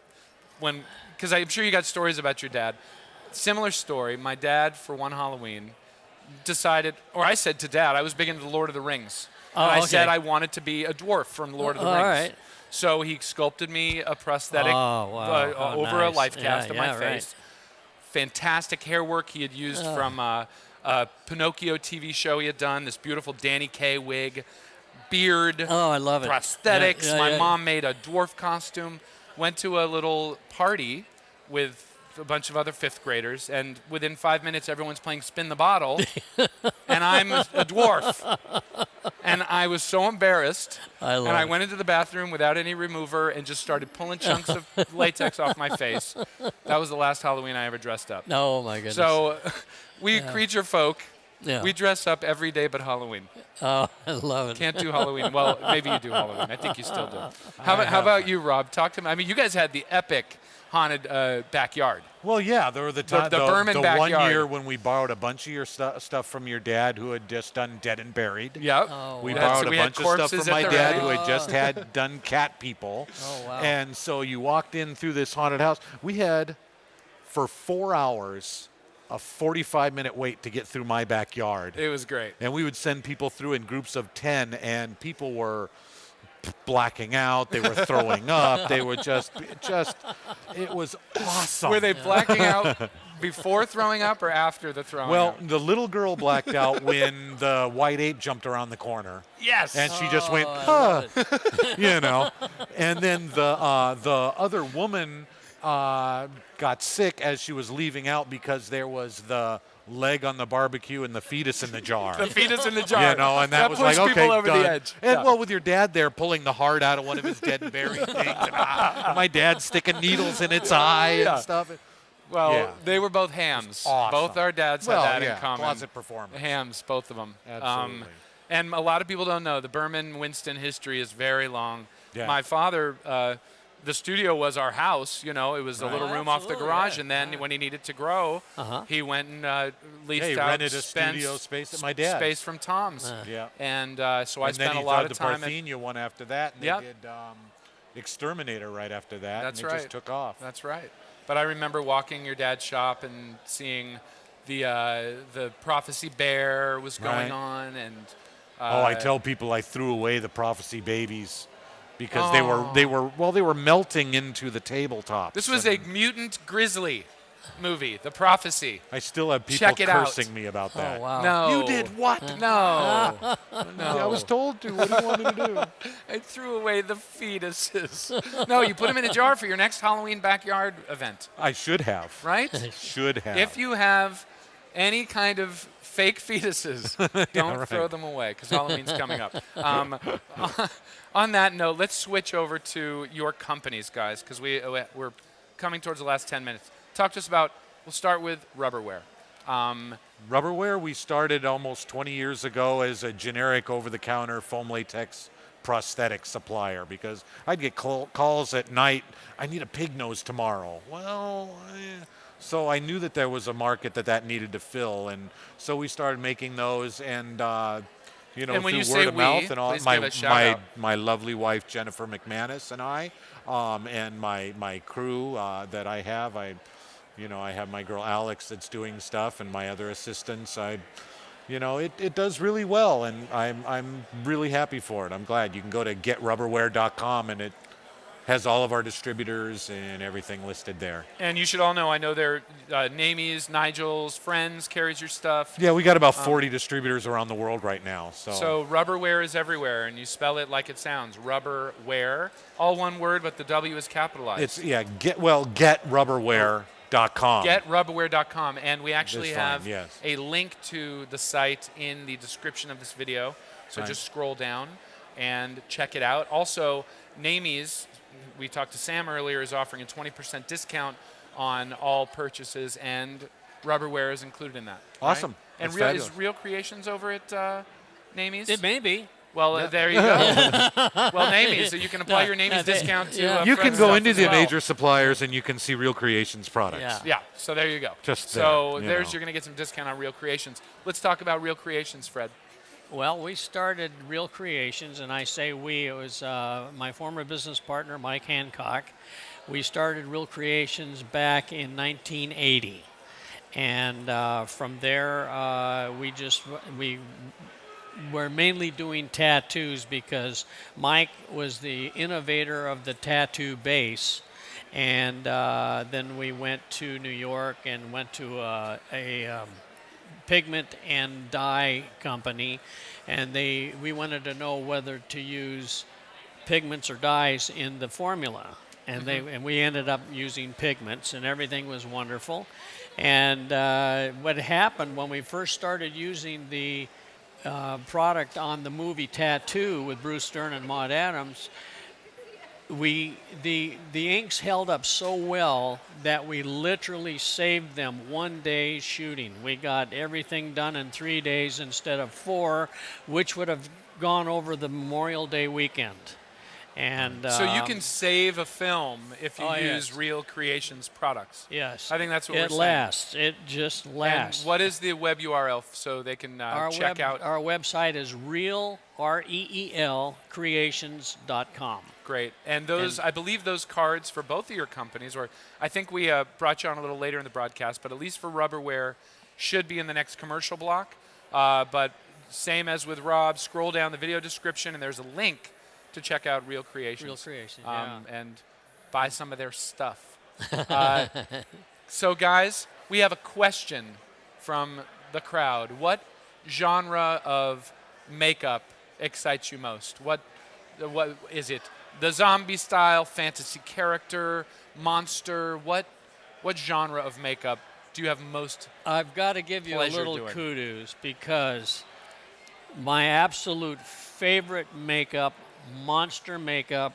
because I'm sure you got stories about your dad. Similar story. My dad, for one Halloween, decided, or I said to Dad, I was big into the Lord of the Rings. Oh, And I okay. said I wanted to be a dwarf from Lord of the All Rings. right. So he sculpted me a prosthetic wow. How over a nice. life cast of Yeah, my yeah, right. face. Fantastic hair work he had used from a Pinocchio TV show he had done, this beautiful Danny Kaye wig, beard, Oh, I love it. prosthetics. Yeah, yeah, My yeah. mom made a dwarf costume, went to a little party with a bunch of other 5th graders, and within 5 minutes everyone's playing Spin the Bottle, and I'm a dwarf. And I was so embarrassed, and I went into the bathroom without any remover and just started pulling chunks of latex off my face. That was the last Halloween I ever dressed up. Oh, my goodness. So we Yeah. creature folk, Yeah. we dress up every day but Halloween. Oh, I love it. Can't do Halloween. Well, maybe you do Halloween. I think you still do. How about you, Rob? Talk to me. I mean, you guys had the epic haunted backyard. Well, yeah, there were the Burman the backyard. 1 year when we borrowed a bunch of your stuff from your dad who had just done Dead and Buried. Yep. Oh, We wow. borrowed So a we had bunch of stuff corpses from my at the dad ready. who had just had done Cat People. Oh, wow. And so you walked in through this haunted house. We had, for 4 hours, a 45-minute wait to get through my backyard. It was great. And we would send people through in groups of 10, and people were blacking out. They were throwing up. They were just, it was awesome. Were they blacking out before throwing up or after the throwing Well, up? the little girl blacked out when the white ape jumped around the corner. Yes. And she just went, I huh, love you know. And then the other woman got sick as she was leaving out because there was the leg on the barbecue and the fetus in the jar. The fetus in the jar. You know, and that was pushed like, okay, people over done. the edge. And Yeah. well, with your dad there pulling the heart out of one of his dead and buried things, and my dad sticking needles in its eye Yeah. and stuff. Well, Yeah. they were both hams. Awesome. Both our dads Well, had that yeah, in common. closet performers. Hams, both of them. Absolutely. And a lot of people don't know the Burman Winston history is very long. Yeah. My father, the studio was our house. You know, it was a little room off the absolutely, garage, yeah. and then when he needed to grow, he went and leased Yeah, he out rented a spent studio space at my dad's. space from Tom's. Yeah. And so I And then spent he a lot did of the time at Parthenia one after that, and Yep. they did Exterminator right after that, That's and it right. just took off. That's right. But I remember walking your dad's shop and seeing the Prophecy Bear was going Right. on, and I tell people I threw away the Prophecy babies because they were melting into the tabletop. this was a mutant grizzly movie, The Prophecy. I still have people Check it out. cursing me about that. Oh, wow. No, You did what? No, no. I was told to. What do you want me to do? I threw away the fetuses. No, you put them in a jar for your next Halloween backyard event, I should have. right? Should have. If you have any kind of fake fetuses, don't right. throw them away because Halloween's coming up. On that note, let's switch over to your companies, guys, because we're coming towards the last 10 minutes. Talk to us about, we'll start with Rubberware. Rubberware, we started almost 20 years ago as a generic over-the-counter foam latex prosthetic supplier because I'd get calls at night, I need a pig nose tomorrow. Well, so I knew that there was a market that needed to fill, and so we started making those, and you know, And when through you say word of mouth we, and all. please give a shout out. My lovely wife Jennifer McManus and I, and my crew that I have. I have my girl Alex that's doing stuff, and my other assistants. It does really well, and I'm really happy for it. I'm glad. You can go to getrubberware.com, and it has all of our distributors and everything listed there. And you should all know, I know they're Namies, Nigel's, Friends carries your stuff. Yeah, we got about 40 distributors around the world right now. So Rubberware is everywhere, and you spell it like it sounds, Rubberware. All one word, but the W is capitalized. getrubberware.com. Getrubberware.com, and we actually Just fine, have yes. a link to the site in the description of this video. So Right. just scroll down and check it out. Also, Namies, we talked to Sam earlier, is offering a 20% discount on all purchases, and Rubberware is included in that. Awesome. Right? And That's is fabulous. Real Creations over at Namies? It may be. Well, there you go. Well, Namies, so you can apply your Namies discount to You can Fred's go stuff into as the well. major suppliers and you can see Real Creations products. Yeah, so there you go. Just so there, you're going to get some discount on Real Creations. Let's talk about Real Creations, Fred. Well, we started Real Creations, and I say we, it was my former business partner, Mike Hancock. We started Real Creations back in 1980. And from there, we're mainly doing tattoos because Mike was the innovator of the tattoo base. And then we went to New York and went to a pigment and dye company, and we wanted to know whether to use pigments or dyes in the formula, and and we ended up using pigments, and everything was wonderful. And what happened when we first started using the product on the movie Tattoo with Bruce Stern and Maude Adams, the inks held up so well that we literally saved them 1 day shooting. We got everything done in 3 days instead of 4, which would have gone over the Memorial Day weekend. And so you can save a film if you use yes. Real Creations products. Yes. I think that's what we're it saying. lasts. It just lasts. And what is the web URL so they can check out? Our website is creations.com. Great. And those, I believe those cards for both of your companies, or I think we brought you on a little later in the broadcast, but at least for Rubberware, should be in the next commercial block. But same as with Rob, scroll down the video description, and there's a link to check out Real Creations. Real Creations, yeah. And buy some of their stuff. So, guys, we have a question from the crowd. What genre of makeup excites you most? What is it? The zombie style, fantasy character, monster? What genre of makeup do you have most I've got to give you a pleasure little doing? kudos because my absolute favorite makeup, monster makeup,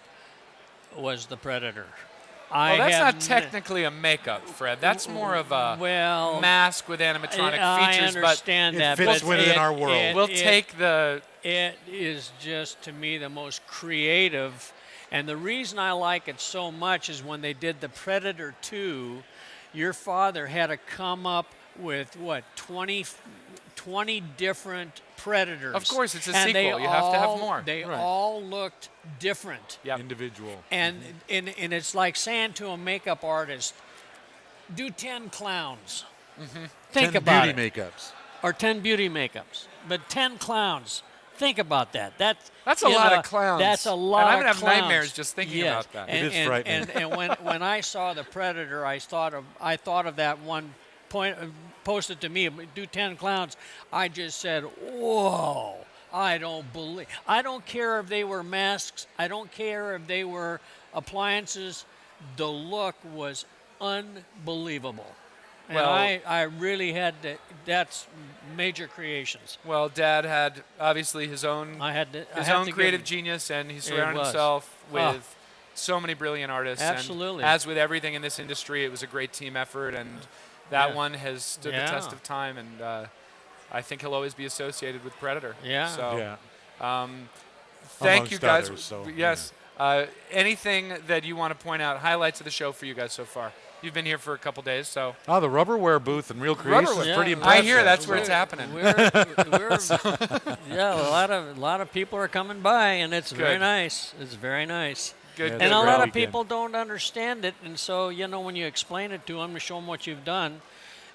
was the Predator. Well, that's not technically a makeup, Fred. That's more of a mask with animatronic features. I understand that. It fits within our world. We'll take the... It is just, to me, the most creative. And the reason I like it so much is when they did the Predator 2, your father had to come up with, 20 different Predators. Of course, it's a and sequel. You have to have more. They all looked different. Yep. Individual. And it's like saying to a makeup artist, do 10 clowns. Think 10 about beauty it. makeups. Or 10 beauty makeups. But 10 clowns. Think about that. That's a lot of clowns. That's a lot and of I'm gonna have clowns. nightmares just thinking about that. And, It is frightening. And when I saw the Predator, I thought of that one point posted to me. Do 10 clowns. I just said, whoa! I don't care if they were masks. I don't care if they were appliances. The look was unbelievable. And Well, I really had to, that's major creations. Well, Dad had obviously his own creative genius, and he surrounded himself with so many brilliant artists. Absolutely. And as with everything in this industry, it was a great team effort, and that one has stood the test of time, and I think he'll always be associated with Predator. Yeah. So, thank you guys. Others, so, yes. Anything that you want to point out, highlights of the show for you guys so far? You've been here for a couple days, so. Oh, the Rubberware booth and Real Creations is pretty impressive. I hear that's where it's happening. Yeah, a lot of people are coming by, and it's very nice. It's very nice. Good. And a lot of people don't understand it, and so when you explain it to them to show them what you've done,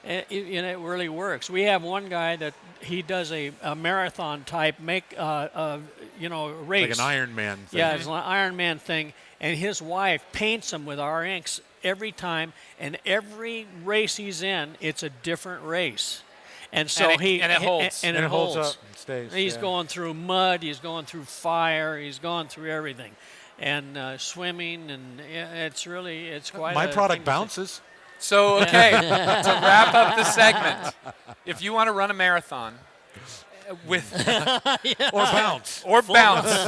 it really works. We have one guy that he does a marathon type race. Like an Iron Man thing. Yeah, it's an Iron Man thing, and his wife paints him with our inks every time, and every race he's in, it's a different race. And so it holds. And it holds up and stays. He's going through mud, he's going through fire, he's going through everything. And swimming, and it's quite My a product thing bounces. So, okay, to wrap up the segment, if you want to run a marathon with or bounce,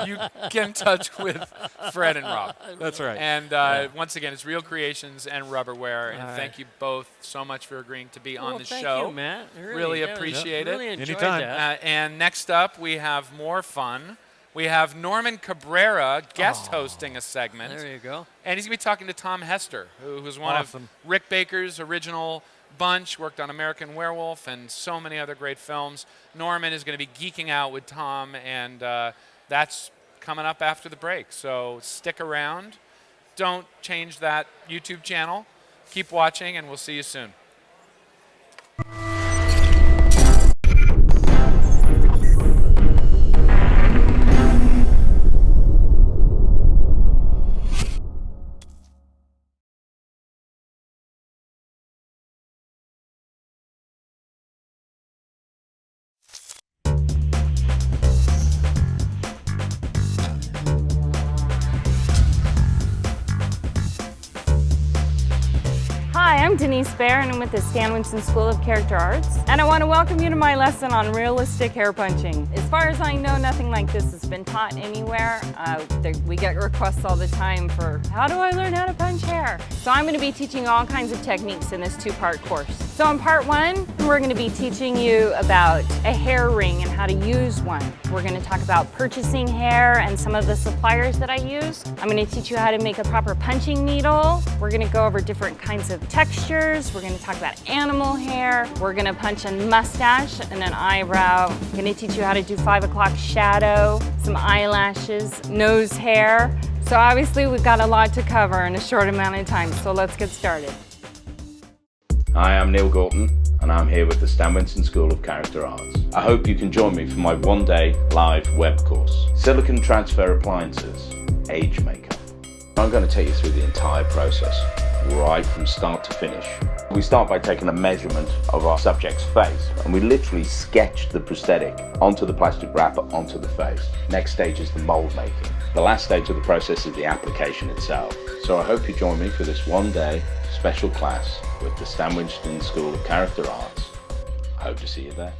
you get in touch with Fred and Rob. That's right. And once again, it's Real Creations and Rubberware. And thank you both so much for agreeing to be on the show. Thank you, Matt. Really appreciate it. Really enjoyed Anytime. that. And next up, we have more fun. We have Norman Cabrera guest hosting a segment. There you go. And he's going to be talking to Tom Hester, who's one of Rick Baker's original bunch, worked on American Werewolf and so many other great films. Norman is going to be geeking out with Tom, and that's coming up after the break. So stick around. Don't change that YouTube channel. Keep watching, and we'll see you soon. Hi, I'm Denise Baer, and I'm with the Stan Winston School of Character Arts, and I want to welcome you to my lesson on realistic hair punching. As far as I know, nothing like this has been taught anywhere. We get requests all the time for, how do I learn how to punch hair? So I'm going to be teaching all kinds of techniques in this two-part course. So in part one, we're going to be teaching you about a hair ring and how to use one. We're going to talk about purchasing hair and some of the suppliers that I use. I'm going to teach you how to make a proper punching needle. We're going to go over different kinds of textures. We're going to talk about animal hair. We're going to punch a mustache and an eyebrow. I'm going to teach you how to do 5 o'clock shadow, some eyelashes, nose hair. So obviously we've got a lot to cover in a short amount of time, so let's get started. Hi, I'm Neill Gorton, and I'm here with the Stan Winston School of Character Arts. I hope you can join me for my one-day live web course, Silicon Transfer Appliances, Age Makeup. I'm going to take you through the entire process, right from start to finish. We start by taking a measurement of our subject's face, and we literally sketch the prosthetic onto the plastic wrapper onto the face. Next stage is the mold making. The last stage of the process is the application itself. So I hope you join me for this one-day special class with the Stan Winston School of Character Arts. I hope to see you there.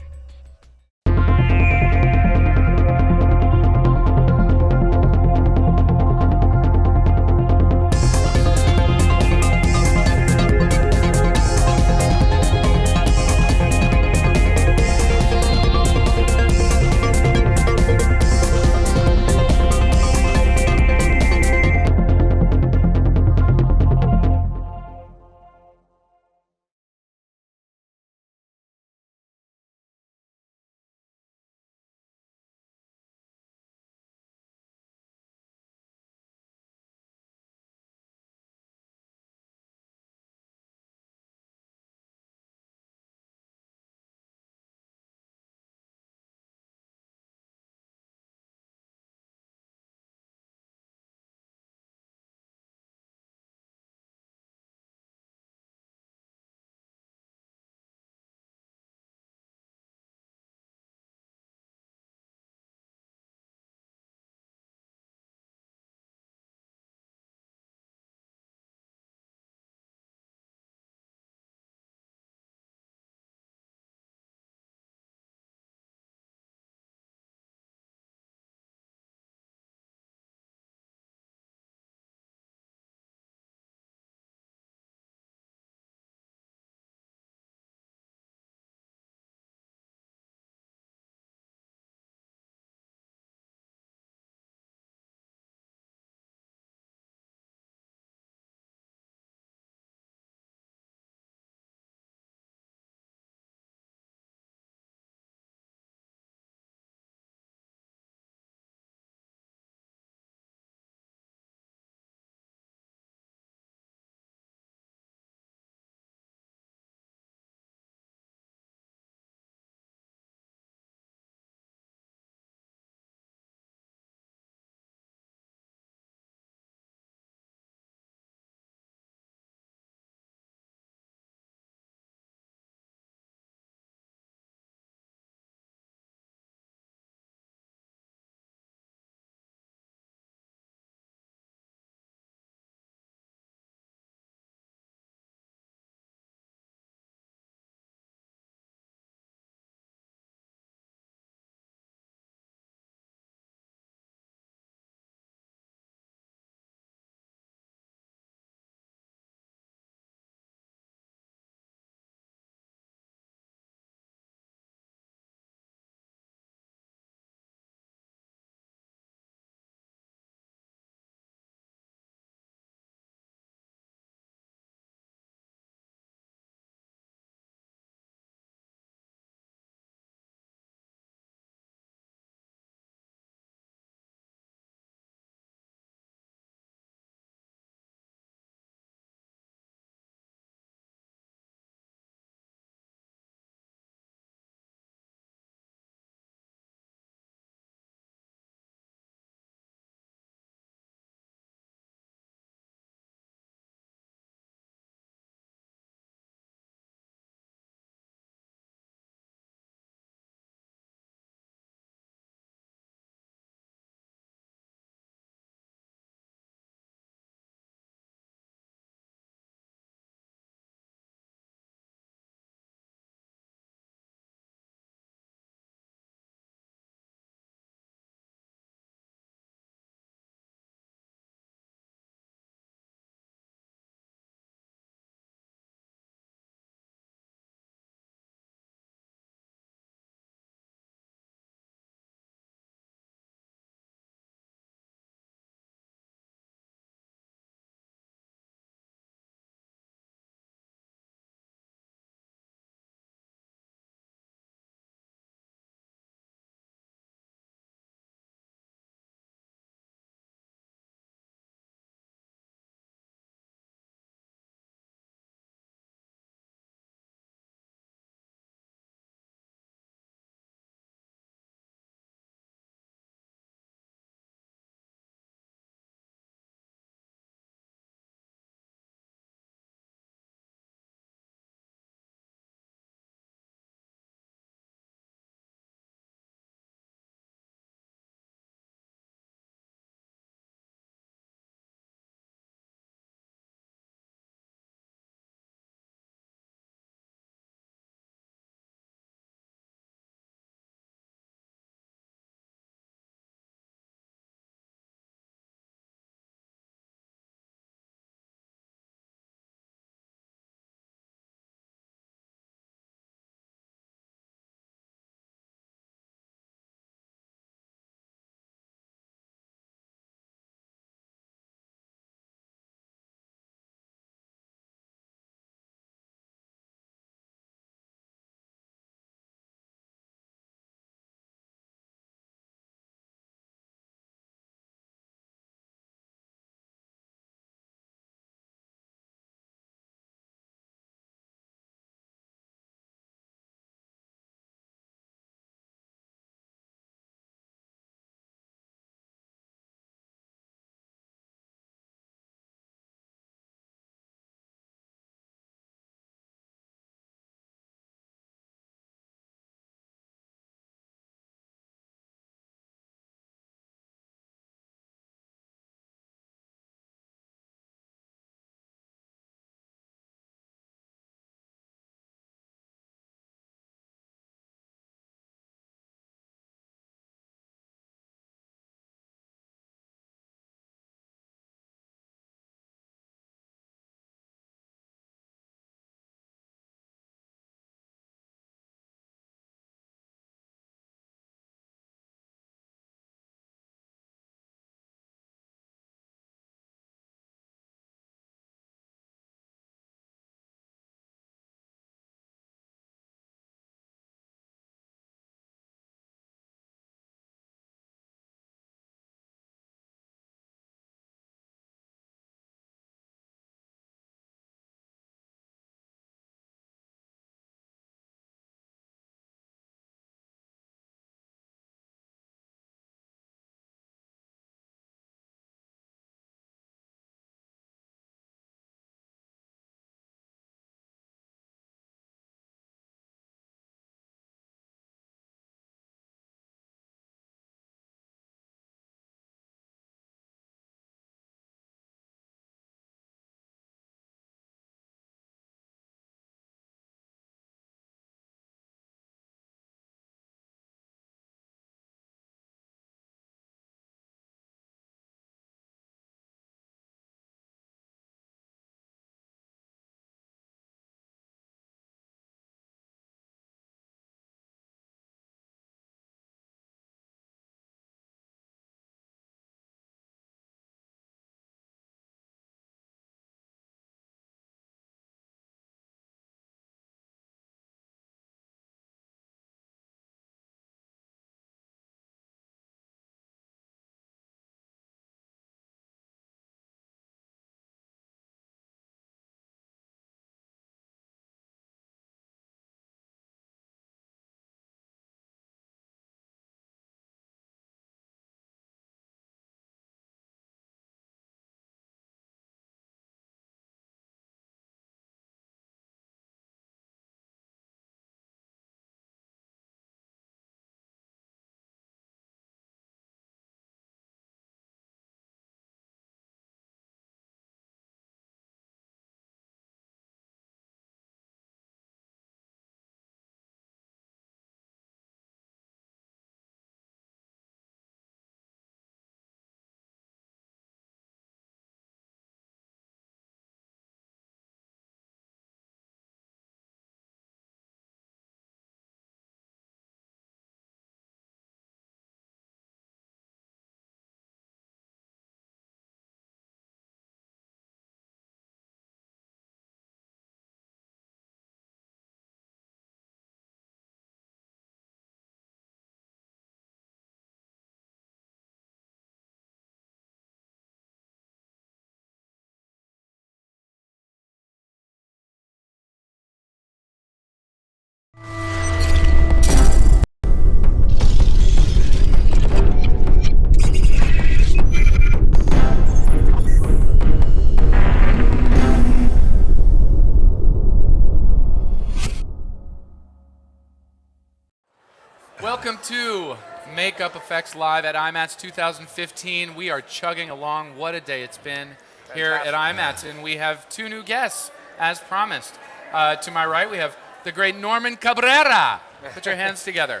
Welcome to Makeup Effects Live at IMATS 2015. We are chugging along. What a day it's been here at IMATS. And we have two new guests, as promised. To my right, we have the great Norman Cabrera. Put your hands together.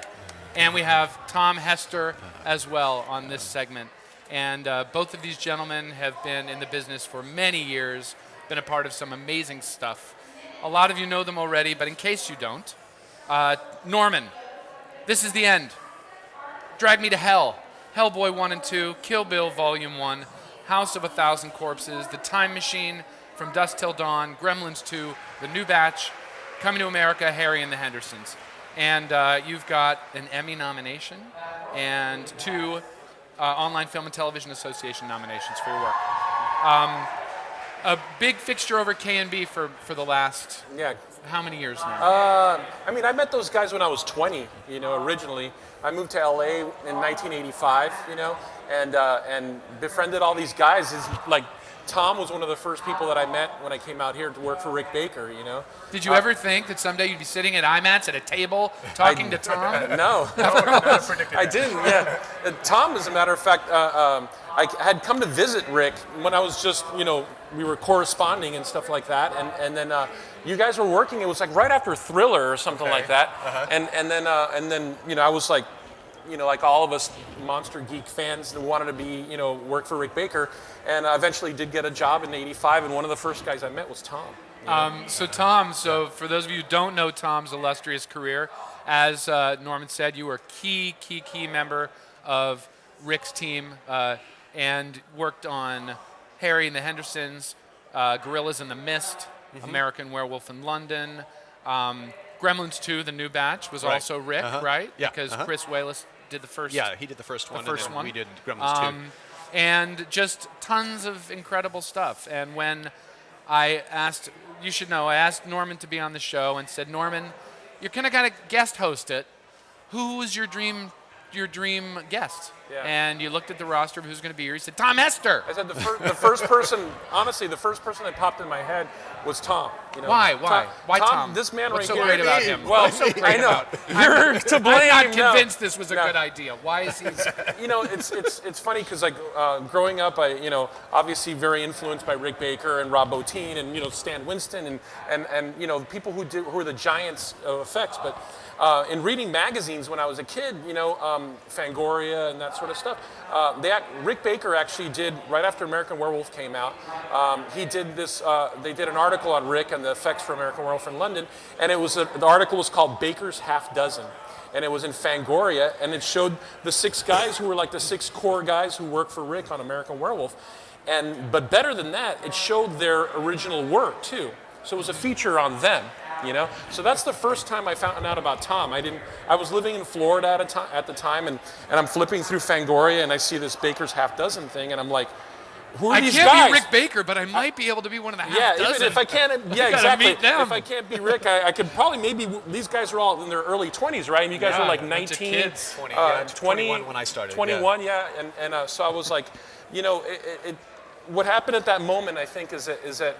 And we have Tom Hester as well on this segment. And both of these gentlemen have been in the business for many years, been a part of some amazing stuff. A lot of you know them already, but in case you don't, Norman, this is the end. Drag Me to Hell, Hellboy 1 and 2, Kill Bill Volume 1, House of a Thousand Corpses, The Time Machine, From Dusk Till Dawn, Gremlins 2, The New Batch, Coming to America, Harry and the Hendersons. And you've got an Emmy nomination and 2 Online Film and Television Association nominations for your work. A big fixture over K&B for the last, how many years now? I mean, I met those guys when I was 20, originally. I moved to LA in 1985, and befriended all these guys. Tom was one of the first people that I met when I came out here to work for Rick Baker, Did you ever think that someday you'd be sitting at IMATS at a table talking to Tom? No, I didn't, yeah. Tom, as a matter of fact, I had come to visit Rick when I was just, we were corresponding and stuff like that, and then you guys were working, it was like right after Thriller or something like that, and then I was like, like all of us Monster Geek fans that wanted to be, work for Rick Baker, and I eventually did get a job in '85, and one of the first guys I met was Tom. So Tom, for those of you who don't know Tom's illustrious career, as Norman said, you were a key member of Rick's team and worked on Harry and the Hendersons, Gorillas in the Mist, American Werewolf in London, Gremlins 2, The New Batch was also Rick, right? Yeah. Because Chris Wayless did the first. Yeah, he did the first one. We did Gremlins 2. And just tons of incredible stuff. And when I asked, you should know, I asked Norman to be on the show and said, Norman, you're kind of got to guest host it. Who was your dream guest? Yeah. And you looked at the roster of who's going to be here. He said, Tom Hester. I said the first person, honestly, the first person that popped in my head was Tom. Why? Why Tom? This man What's right so here. great about him? Well, I know. You're to blame. I'm not convinced this was a good idea. Why is he? It's funny because growing up, I obviously very influenced by Rick Baker and Rob Bottin and Stan Winston and people who are the giants of effects, but. In reading magazines when I was a kid, Fangoria and that sort of stuff, Rick Baker actually did, right after American Werewolf came out, he did this, they did an article on Rick and the effects for American Werewolf in London, and the article was called Baker's Half Dozen. And it was in Fangoria, and it showed the 6 guys who were like the 6 core guys who worked for Rick on American Werewolf. But better than that, it showed their original work too. So it was a feature on them. So that's the first time I found out about Tom. I was living in Florida at the time, and I'm flipping through Fangoria, and I see this Baker's Half Dozen thing, and I'm like, who are these guys? I can't be Rick Baker, but I might be able to be one of the half dozen. Even if I can't, exactly. If I can't be Rick, I could probably these guys are all in their early 20s, right? And you guys were like 19, kids. 21 when I started. 21, and so I was like, what happened at that moment, I think, is that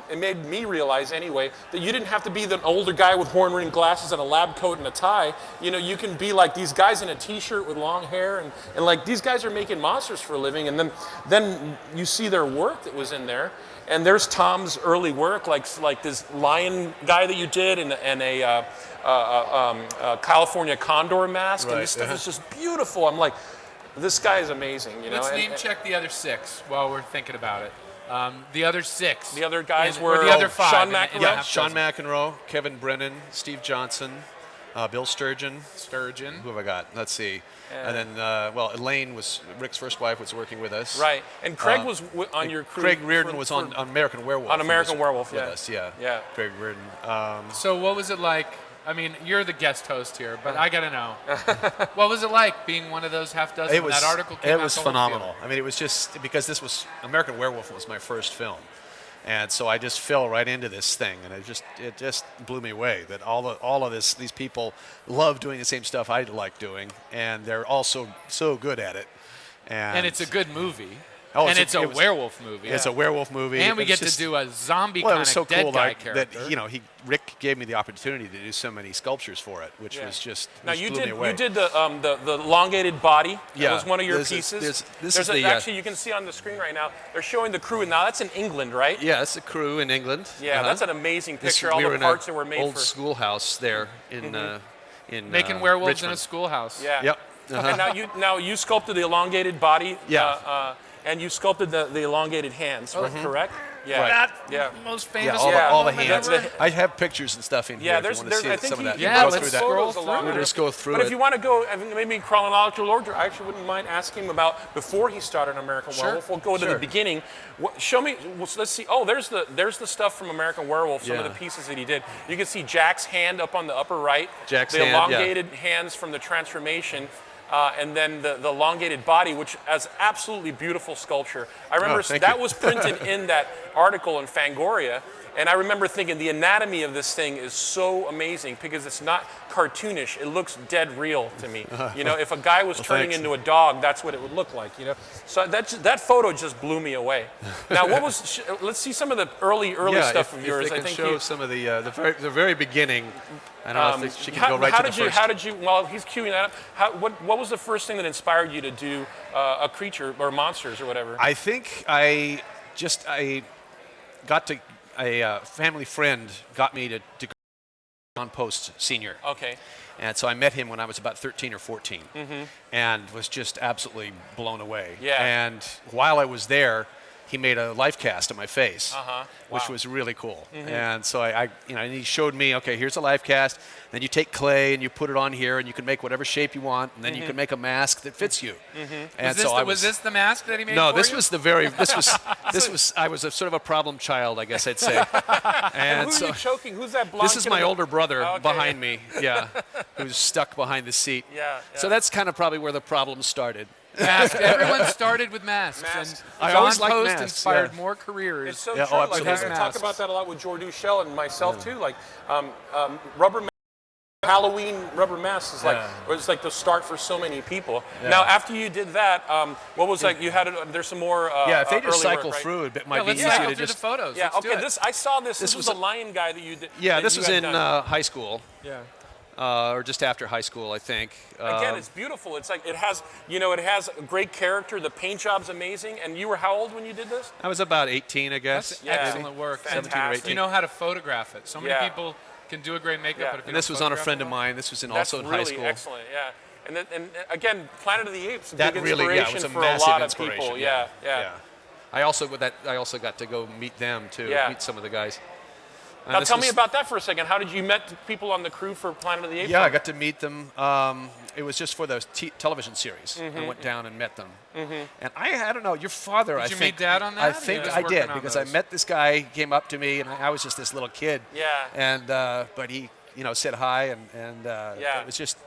it made me realize anyway that you didn't have to be the older guy with horn-rimmed glasses and a lab coat and a tie. You can be like these guys in a T-shirt with long hair, and like these guys are making monsters for a living. And then you see their work that was in there, and there's Tom's early work, like this lion guy that you did, and a California condor mask, and this stuff is just beautiful. I'm like. This guy is amazing, Let's name check the other 6 while we're thinking about it. The other 6. The other guys were the other 5. Sean McEnroe. Sean McEnroe, Kevin Brennan, Steve Johnson, Bill Sturgeon. Who have I got? Let's see. And then, Elaine was Rick's first wife, was working with us. Right. And Craig was on your crew. Craig Reardon was on American Werewolf. On American Werewolf, with us. Yeah. Craig Reardon. So what was it like? I mean, you're the guest host here, but I got to know. What was it like being one of those half dozen when that article came out? It was phenomenal. I mean, it was just because this was American Werewolf was my first film. And so I just fell right into this thing, and it just blew me away that all of these people love doing the same stuff I like doing, and they're also so good at it. And it's a good movie. Oh, and it's a werewolf movie. It's a werewolf movie. And we It get was to do a zombie well, it kind was of so dead cool guy that character. Rick gave me the opportunity to do so many sculptures for it, which was just Now which you blew did me away. the elongated body. Yeah. That was one of your This is- pieces. this There's is the, actually you can see on the screen right now. They're showing the crew. Now that's in England, right? Yeah, it's a crew in England. Yeah, that's an amazing picture. All we were the in parts a that were made old for schoolhouse there in in Making werewolves Richmond. in a schoolhouse. Yeah. Yep. And now you sculpted the elongated body. Yeah. And you sculpted the elongated hands, correct? Yeah. Right. That Yeah. most famous. all the moment hands. ever. I have pictures and stuff in here. Yeah, if there's you want to see I think some of that. you Yeah, go let's through that. scroll through We'll just go through But it. if you want to go, maybe chronological order, I actually wouldn't mind asking him about before he started American Werewolf. We'll go to the beginning. Show me. Let's see. Oh, there's the stuff from American Werewolf. Some of the pieces that he did. You can see Jack's hand up on the upper right. Jack's the hand, elongated hands from the transformation. And then the elongated body, which has absolutely beautiful sculpture. I remember that was printed in that article in Fangoria, and I remember thinking the anatomy of this thing is so amazing because it's not cartoonish. It looks dead real to me. You know, if a guy was turning into a dog, that's what it would look like. You know, so that photo just blew me away. Now, what was? Let's see some of the early stuff of yours. If they I can think show some of the very beginning. I don't know if she can go right how to the did you, first. How did you? While he's queuing that up, what was the first thing that inspired you to do a creature or monsters or whatever? I think I got to a family friend got me to go on Post Senior. Okay. And so I met him when I was about 13 or 14, and was just absolutely blown away. Yeah. And while I was there, he made a life cast of my face, which was really cool. And so and he showed me, okay, here's a life cast. Then you take clay and you put it on here, and you can make whatever shape you want, and then you can make a mask that fits you. And was this the mask that he made? No, for this you? was the very. This was. I was a sort of a problem child, I guess I'd say. And who are you choking? Who's that blonde? This is my older brother okay. behind me. Yeah, who's stuck behind the seat. Yeah. So that's kind of probably where the problem started. Masks. Everyone started with masks. Masks. And I John always liked Post masks, inspired more careers. It's so Yeah, true. oh, Like, absolutely. I talk about that a lot with Jordu, Schell, and myself too. Like rubber. Halloween rubber masks is was like the start for so many people. Yeah. Now, after you did that, what was like? You had there's some more. If they just early cycle work, right? through it, might be let's easier cycle to through just. the photos. Yeah. Let's do Okay. it. I saw this. This was was the lion guy that you did. Yeah, that this you was had in done. high school. Yeah. Or just after high school, I think. Again, it's beautiful. It's like it has a great character. The paint job's amazing. And you were how old when you did this? I was about 18, I guess. That's excellent work. 17 or 18. You know how to photograph it. So many people can do a great makeup, but if you And this don't was on a photograph friend it of well- mine. This was That's also in high really school. excellent. Yeah. And again, Planet of the Apes, a That big really, inspiration was a for massive a lot inspiration. of people. Yeah. I also got to go meet them too. Yeah. Meet some of the guys. Now tell me about that for a second. How did you met people on the crew for Planet of the Apes? Yeah, I got to meet them. It was just for the television series. I went down and met them. And I don't know, your father, Did you meet Dad on that? I Or think you just I working did on because those? I met this guy, he came up to me, and I was just this little kid. Yeah. And but he, said hi, and it was just.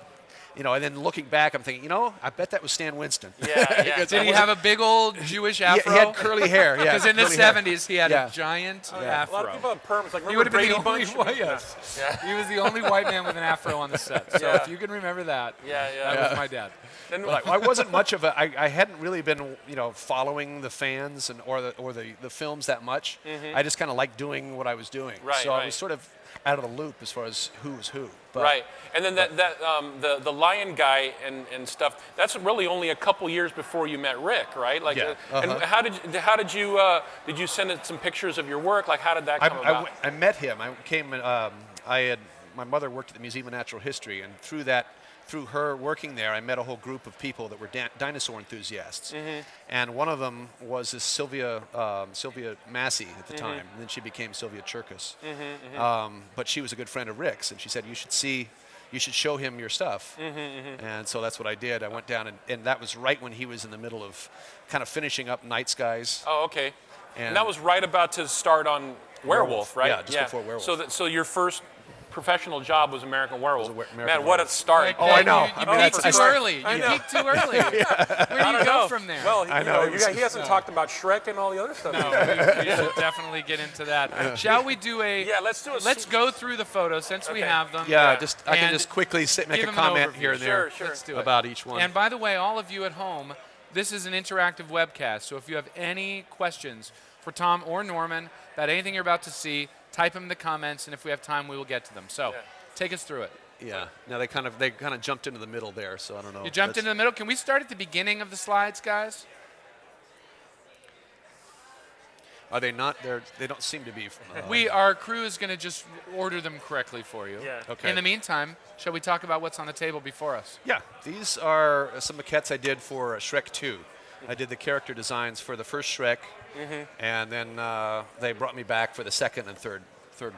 And then looking back, I'm thinking, I bet that was Stan Winston. Yeah. Did he have a big old Jewish afro? He had curly hair. Yeah, Because in the curly hair. 70s, he had a giant A afro. lot of people have perms. Like He would remember have been Brady the only Bunch? white. He was the only white man with an afro on the set. So if you can remember that, that was my dad. Well, I wasn't much of a. I hadn't really been, following the fans or the films that much. I just kind of liked doing what I was doing. So I was sort of out of the loop as far as who was who. But, right, and then the lion guy and stuff. That's really only a couple years before you met Rick, right? Like, and how did you send some pictures of your work? Like, how did that come about? I met him. I came. My mother worked at the Museum of Natural History, and through her working there, I met a whole group of people that were dinosaur enthusiasts. And one of them was this Sylvia Massey at the time, and then she became Sylvia Cherkis. But she was a good friend of Rick's, and she said, you should show him your stuff. And so that's what I did. I went down, and that was right when he was in the middle of kind of finishing up Night Skies. Oh, okay. And that was right about to start on Werewolf, right? Yeah, just before Werewolf. So your first professional job was American Werewolf. American What a start! I know. You peaked too early. You peaked too early. Where do you go from there? Well, I know. he hasn't talked about Shrek and all the other stuff. No, we should definitely get into that. Shall we do a? Yeah, let's do a. Let's go through the photos since we have them. Yeah, I can And just quickly make a give them an comment overview. here and there Sure. Let's do it. about each one. And by the way, all of you at home, this is an interactive webcast, so if you have any questions for Tom or Norman about anything you're about to see, type them in the comments, and if we have time, we will get to them. So take us through it. Yeah. Now they kind of jumped into the middle there, so I don't know. You jumped into the middle. Can we start at the beginning of the slides, guys? Are they not? They don't seem to be. Our crew is going to just order them correctly for you. Yeah. Okay. In the meantime, shall we talk about what's on the table before us? Yeah. These are some maquettes I did for Shrek 2. I did the character designs for the first Shrek, and then they brought me back for the second and third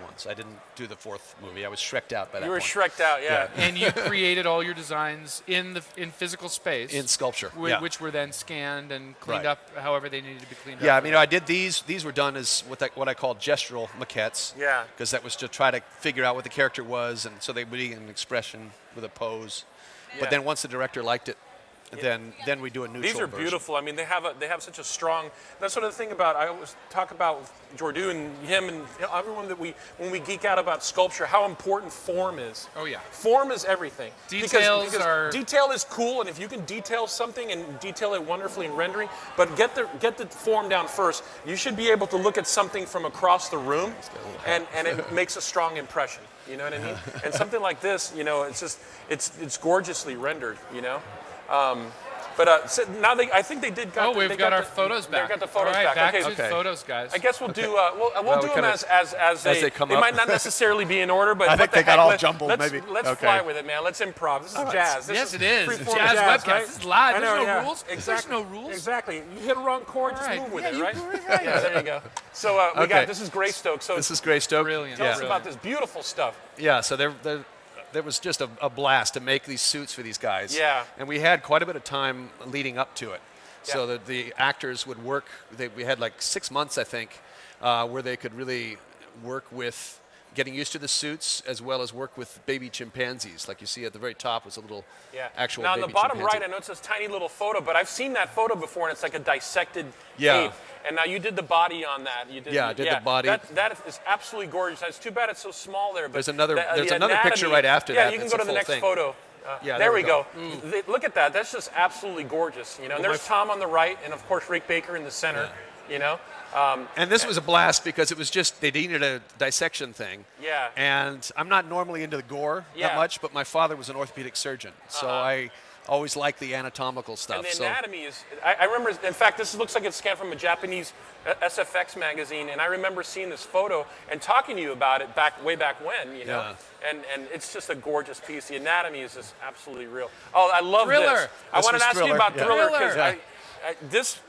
ones. I didn't do the fourth movie. I was Shrek'd out by that point. You were Shrek'd out, yeah. And you created all your designs in physical space. In sculpture, which were then scanned and cleaned up however they needed to be cleaned up. Yeah, I mean, I did these. These were done as what I call gestural maquettes. Yeah. Because that was to try to figure out what the character was, and so they would be an expression with a pose. Yeah. But then once the director liked it, then we do a neutral These are version. beautiful. I mean, they have such a strong. That's sort of the thing about. I always talk about Jordu and him and everyone that when we geek out about sculpture, how important form is. Oh yeah. Form is everything. Details because detail is cool, and if you can detail something and detail it wonderfully in rendering, but get the form down first. You should be able to look at something from across the room, and it makes a strong impression. You know what I mean? And something like this, it's just it's gorgeously rendered. So now I think they did. We've got our photos back. They got the photos All right, back. to the photos, guys. I guess we'll do. We'll do them as they come They up. might not necessarily be in order, but I think they got all jumbled. Maybe. Let's fly with it, man. Let's improv. This is jazz. Yes, it is. Freeform Jazz webcast. right? This is live. I know, There's no yeah. rules. Exactly. There's no rules. Exactly. You hit a wrong chord, just move with it, right? Right. Yeah, there you go. So we got this is Greystoke. So this is Greystoke. Brilliant. Tell us about this beautiful stuff. Yeah. So there was just a blast to make these suits for these guys. Yeah. And we had quite a bit of time leading up to it. So that the actors would work. We had like 6 months, I think, where they could really work with getting used to the suits as well as work with baby chimpanzees. Like you see at the very top was a little actual Now, baby on the bottom chimpanzee. right, I know it's this tiny little photo, but I've seen that photo before, and it's like a dissected Yeah. ape. And now you did the body on that. You did, I did the body. That is absolutely gorgeous. It's too bad it's so small there. But There's another the another picture anatomy- right after that. Yeah, you can that's go to a the full next thing. photo. There we go. Look at that. That's just absolutely gorgeous. And there's Tom on the right, and of course Rick Baker in the center. And this was a blast because it was just they needed a dissection thing. Yeah. And I'm not normally into the gore that much, but my father was an orthopedic surgeon, so I always liked the anatomical stuff. And the anatomy is. I remember. In fact, this looks like it's scanned from a Japanese SFX magazine, and I remember seeing this photo and talking to you about it way back when. And it's just a gorgeous piece. The anatomy is just absolutely real. Oh, I love Thriller. this. I wanted to ask you about Yeah. Thriller Thriller. because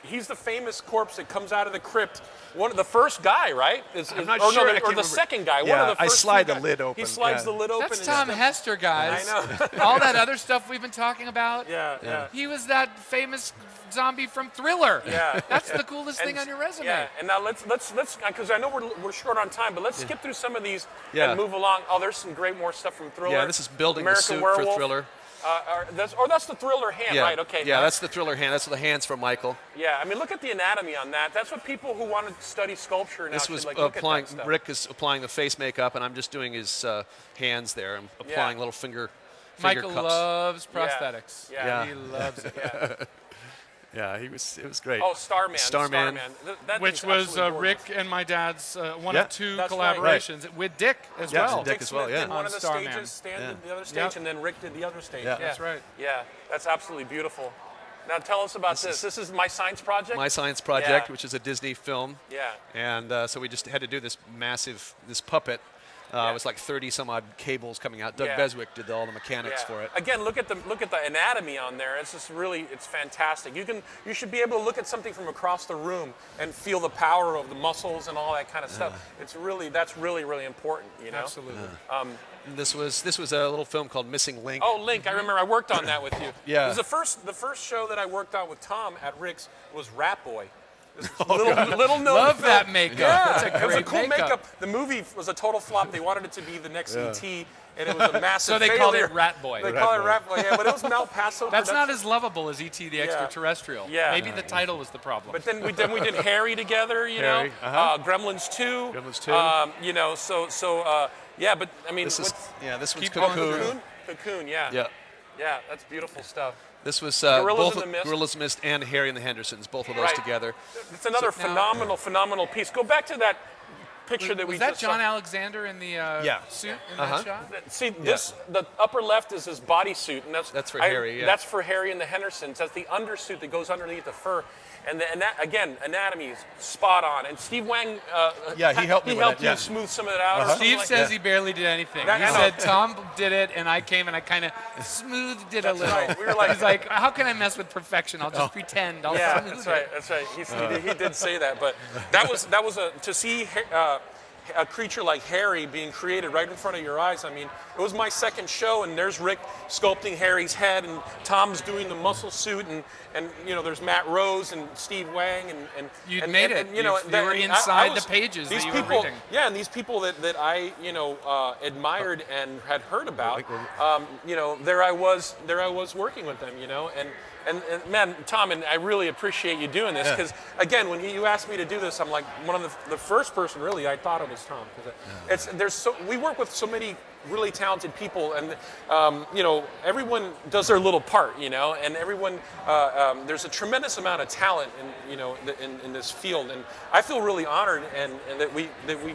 he's the famous corpse that comes out of the crypt. The first guy, right? I'm not sure. I Or can't the remember. second guy. Yeah, one of the I first slide two the guys. lid open. He slides Yeah. the lid open. That's and Tom stuff. Hester, guys. I know. All that other stuff we've been talking about. Yeah. He was that famous zombie from Thriller. Yeah. That's the coolest thing on your resume. Yeah, and now let's because I know we're short on time, but let's skip through some of these Yeah. and move along. Oh, there's some more stuff from Thriller. Yeah, this is building American the suit Werewolf. for Thriller. That's the Thriller hand, right? Okay. Yeah, that's the Thriller hand. That's the hands from Michael. Yeah, I mean, look at the anatomy on that. That's what people who want to study sculpture now This should was look at applying. that stuff. Rick is applying the face makeup, and I'm just doing his hands there. I'm applying little finger Michael cups. loves prosthetics. Yeah. He loves it. Yeah, it was great. Oh, Starman. Starman. That Which thing's was absolutely Rick gorgeous. and my dad's one Yeah. of two That's collaborations with Dick as Yeah, well. Dick as well, Smith yeah. did one of the Starman. stages, Stan Yeah. did the other stage, Yep. and then Rick did the other stage. Yeah. That's right. Yeah, that's absolutely beautiful. Now tell us about this. This is My Science Project? My Science Project, Yeah. which is a Disney film. Yeah. And so we just had to do this puppet. It was like 30 some odd cables coming out. Doug Yeah. Beswick did all the mechanics for it. Again, look at the anatomy on there. It's just it's fantastic. You should be able to look at something from across the room and feel the power of the muscles and all that kind of stuff. That's really important. Absolutely. This was a little film called Missing Link. Oh, Link! I remember I worked on that with you. Yeah. It was the first show that I worked on with Tom at Rick's was Rat Boy. Little known Love film. that makeup. Yeah, That's a it was a great cool makeup. The movie was a total flop. They wanted it to be the next E.T., and it was a massive So they failure. called it Rat Boy. They call it Rat Boy, yeah, but it was Mal Paso. That's not Productions. as lovable as E.T. the Extraterrestrial. Yeah. Maybe the title was the problem. But then we did Harry together, Harry, Gremlins 2. Gremlins 2. Yeah, but I mean, This was Keep Cocoon. going. Cocoon, yeah. Yeah. Yeah, that's beautiful stuff. This was Gorillas both in the Mist. Gorillas in the Mist and Harry and the Hendersons, both of those together. It's another phenomenal piece. Go back to that picture that we was just that John saw. Alexander in the suit in that shot? See, the upper left is his bodysuit, and that's for Harry. Yeah. That's for Harry and the Hendersons. That's the undersuit that goes underneath the fur, and that again, anatomy is spot on. And Steve Wang, he helped me. He with helped it, you smooth some of it out. or something Steve like says that. he barely did anything. I He know. said Tom did it, and I came and I kind of smoothed it a little. right. We were like- he's like, how can I mess with perfection? I'll just pretend. I'll Yeah, smooth that's it. right. That's right. He did say that, but that was to see a creature like Harry being created right in front of your eyes. I mean, it was my second show, and there's Rick sculpting Harry's head, and Tom's doing the muscle suit, and there's Matt Rose and Steve Wang, and You'd made it. You were inside the pages that you were reading. Yeah, and these people that I admired and had heard about, there I was working with them, And man, Tom, and I really appreciate you doing this because, again, when you asked me to do this, I'm like one of the first person really I thought of was Tom. We work with so many really talented people, and everyone does their little part, and everyone there's a tremendous amount of talent in this field, and I feel really honored and that we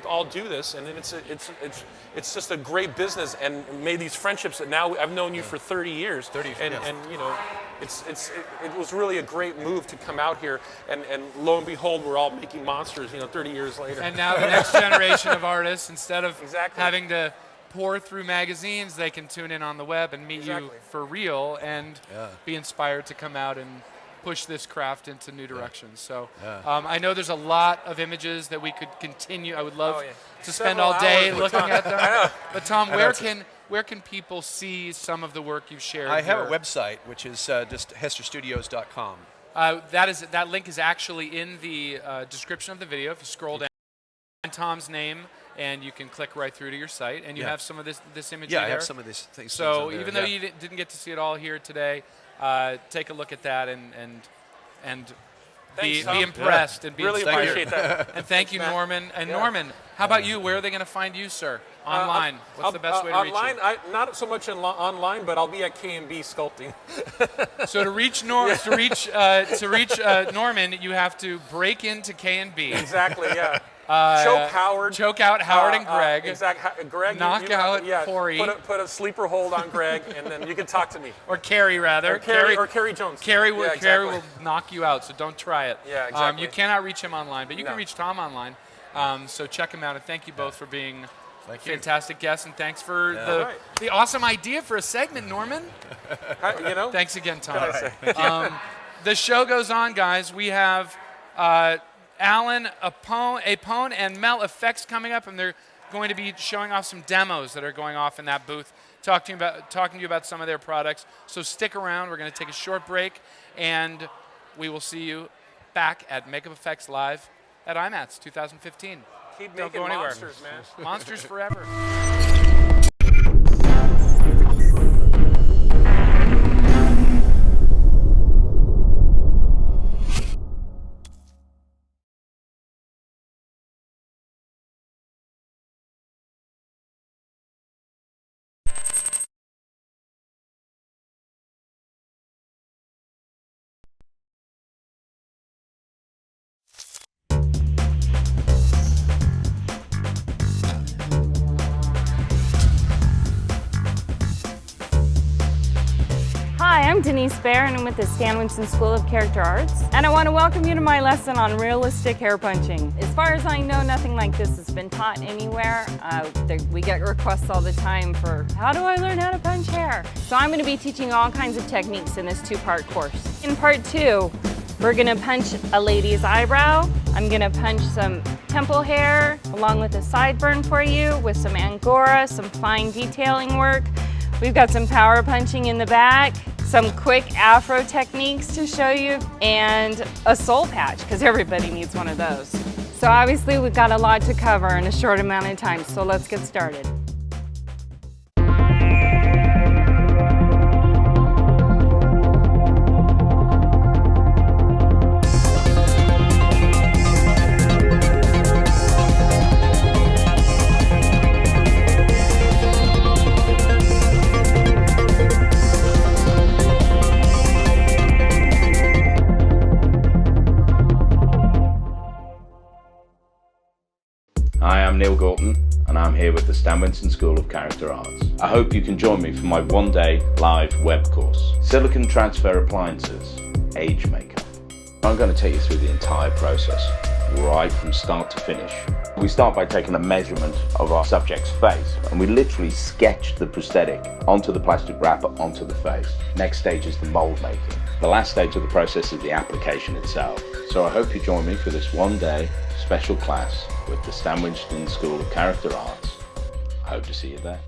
all do this, and it's just a great business, and made these friendships that now I've known you for 30 years, it was really a great move to come out here, and lo and behold, we're all making monsters, 30 years later. And now the next generation of artists, instead of having to pour through magazines, they can tune in on the web and meet you for real and be inspired to come out and push this craft into new directions. So I know there's a lot of images that we could continue. I would love to spend all day looking at them. I know. But Tom, where can people see some of the work you've shared? I have a website, which is just hesterstudios.com. That link is actually in the description of the video. If you scroll down, Tom's name, and you can click right through to your site, and you have some of this imagery there. Yeah, I have some of these things. So even though you didn't get to see it all here today, take a look at that and be impressed and be really inspired. Appreciate that. And thank you, Norman. And Norman, how about you? Where are they going to find you, sir? Online. What's the best way to reach you? Online, not so much online, but I'll be at K&B sculpting. So to reach Norman, you have to break into K&B. Exactly. Yeah. Choke out Howard and Greg. Exactly. Greg. Knock out Corey. Put a sleeper hold on Greg, and then you can talk to me. Or Carrie, rather. Or Carrie Jones. Carrie will knock you out, so don't try it. Yeah, exactly. You cannot reach him online, but you can reach Tom online. So check him out, and thank you both for being fantastic guests, and thanks for the awesome idea for a segment, Norman. Thanks again, Tom. The show goes on, guys. We have Allan, Apone, and Mel Effects coming up, and they're going to be showing off some demos that are going off in that booth, talking to you about some of their products. So stick around. We're going to take a short break, and we will see you back at Makeup Effects Live at IMATS 2015. Keep Don't making go anywhere. monsters, man. Monsters forever. Hi, I'm Denise Baer, and I'm with the Stan Winston School of Character Arts, and I want to welcome you to my lesson on realistic hair punching. As far as I know, nothing like this has been taught anywhere. We get requests all the time for, how do I learn how to punch hair? So I'm going to be teaching all kinds of techniques in this two-part course. In part 2, we're going to punch a lady's eyebrow. I'm going to punch some temple hair along with a sideburn for you with some angora, some fine detailing work. We've got some power punching in the back, some quick afro techniques to show you, and a soul patch, because everybody needs one of those. So obviously we've got a lot to cover in a short amount of time, so let's get started. I'm Neill Gorton, and I'm here with the Stan Winston School of Character Arts. I hope you can join me for my one-day live web course, Silicon Transfer Appliances, Age Makeup. I'm going to take you through the entire process, right from start to finish. We start by taking a measurement of our subject's face, and we literally sketch the prosthetic onto the plastic wrapper onto the face. Next stage is the mold making. The last stage of the process is the application itself. So I hope you join me for this one-day special class with the Stan Winston School of Character Arts. I hope to see you there.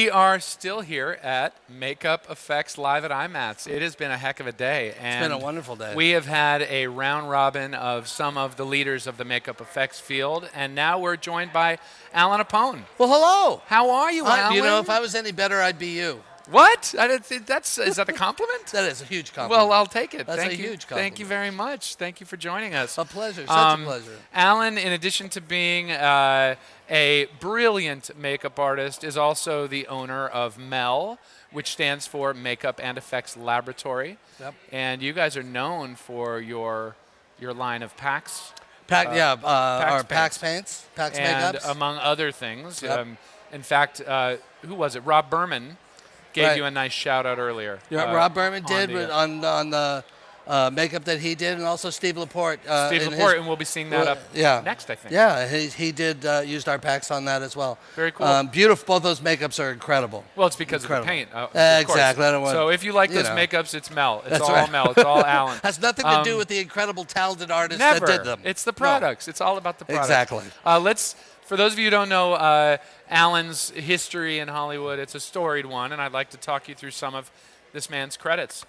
We are still here at Makeup Effects Live at IMATS. It has been a heck of a day. And been a wonderful day. We have had a round robin of some of the leaders of the makeup effects field, and now we're joined by Allan Apone. Well, hello. How are you, Allan? You know, if I was any better, I'd be you. What? Is that a compliment? That is a huge compliment. Well, I'll take it. That's Thank a you. huge compliment. Thank you very much. Thank you for joining us. A pleasure. Such a pleasure. Allan, in addition to being a brilliant makeup artist, is also the owner of MEL, which stands for Makeup and Effects Laboratory. Yep. And you guys are known for your line of PAX. Our PAX paints, PAX and makeups. among other things. Yep. In fact, who was it? Rob Burman gave Right. you a nice shout out earlier. Yeah, Rob Burman did on the makeup that he did, and also Steve LaPorte. Steve LaPorte, and we'll be seeing that up next, I think. Yeah, he did used our packs on that as well. Very cool. Beautiful. Both those makeups are incredible. Well, it's because of the paint. Of course. Exactly. I don't want, so if you like those know. makeups, it's Mel. It's That's all right. Mel. It's all Allan. Has nothing to do with the incredible talented artists Never. that did them. It's the products. It's all about the products. Exactly. For those of you who don't know Allan's history in Hollywood, it's a storied one, and I'd like to talk you through some of this man's credits.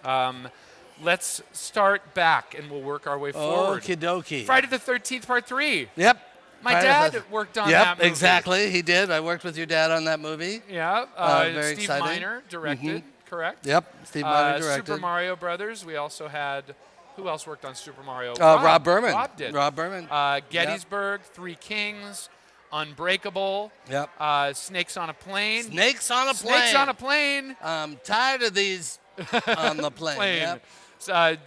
Let's start back, and we'll work our way forward. Okie dokie. Friday the 13th, Part 3. Yep. My dad worked on that movie. Yep, exactly. He did. I worked with your dad on that movie. Yeah. Very Steve exciting. Miner directed, correct? Yep, Steve Miner directed. Super Mario Brothers. We also had, who else worked on Super Mario? Rob Burman. Rob did. Rob Burman. Gettysburg, Three Kings, Unbreakable. Yep. Snakes on a Plane. Snakes on a plane. Snakes on a Plane. I'm tired of these on the plane. Yep.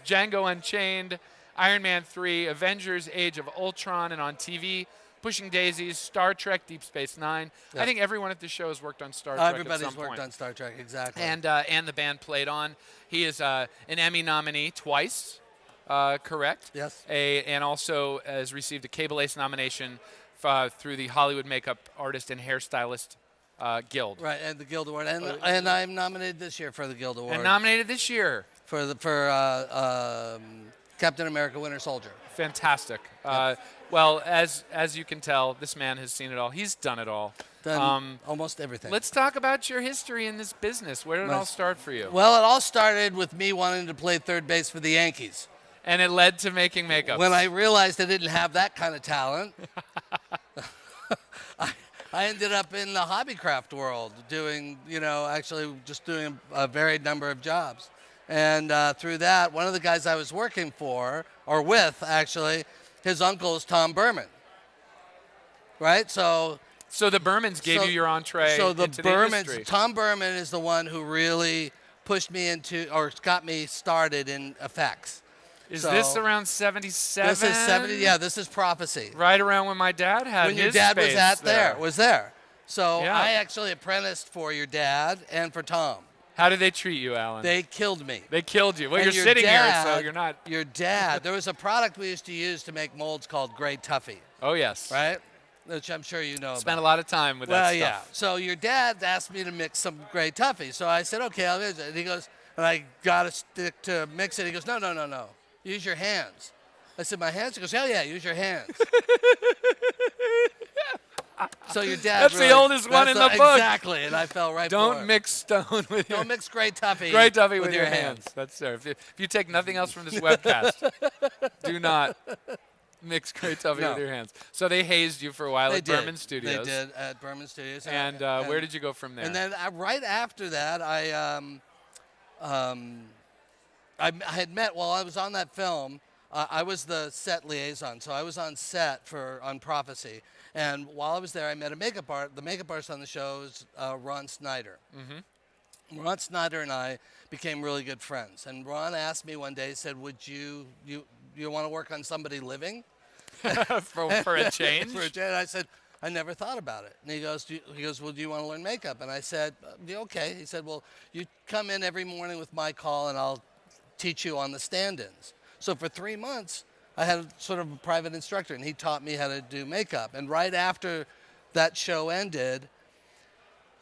Django Unchained, Iron Man 3, Avengers, Age of Ultron, and on TV, Pushing Daisies, Star Trek, Deep Space Nine. Yep. I think everyone at the show has worked on Star Trek Everybody's at some worked point. on Star Trek, exactly. And the band played on. He is an Emmy nominee twice, correct? Yes. And also has received a Cable Ace nomination through the Hollywood Makeup Artist and Hairstylist Guild. Right, and the Guild Award. And I'm nominated this year for the Guild Award. And nominated this year. For Captain America Winter Soldier. Fantastic. Well, as you can tell, this man has seen it all. He's done it all. Done almost everything. Let's talk about your history in this business. Where did it all start for you? Well, it all started with me wanting to play third base for the Yankees. And it led to making makeup. When I realized I didn't have that kind of talent, I ended up in the hobbycraft world doing, actually just doing a varied number of jobs. And through that, one of the guys I was working for, or with actually, his uncle is Tom Burman. Right? So the Burmans gave you your entree into the industry. Tom Burman is the one who really pushed me into, or got me started in effects. Is this around 77? This is 70. Yeah, this is Prophecy. Right around when my dad had when your his dad space was there. So Yeah. I actually apprenticed for your dad and for Tom. How did they treat you, Allan? They killed me. They killed you. Well, And you're your sitting dad, here, so you're not. Your dad. There was a product we used to use to make molds called Grey Tuffy. Oh yes. Right. Which I'm sure you know. Spent about. a lot of time with that stuff. Well, yeah. So your dad asked me to mix some Grey Tuffy. So I said, okay, I'll use it. And he goes, and I got a stick to mix it. He goes, no. Use your hands. I said, my hands? He goes, hell yeah, use your hands. So your dad. That's the oldest one in the book. Exactly, and I fell right for it. Don't mix stone with your. Don't mix Grey Tuffy. Grey Tuffy with your hands. That's there. If you take nothing else from this webcast, do not mix Grey Tuffy with your hands. So they hazed you for a while at Burman Studios. They did at Burman Studios. And where did you go from there? And then right after that, I had met while I was on that film. I was the set liaison, so I was on set on Prophecy. And while I was there, I met the makeup artist on the show is Ron Snyder. Mm-hmm. Ron Snyder and I became really good friends. And Ron asked me one day, he said, would you want to work on somebody living? for a change? For a change. I said, I never thought about it. And he goes, well, do you want to learn makeup? And I said, yeah, okay. He said, well, you come in every morning with my call and I'll teach you on the stand-ins. So for 3 months, I had sort of a private instructor, and he taught me how to do makeup. And right after that show ended,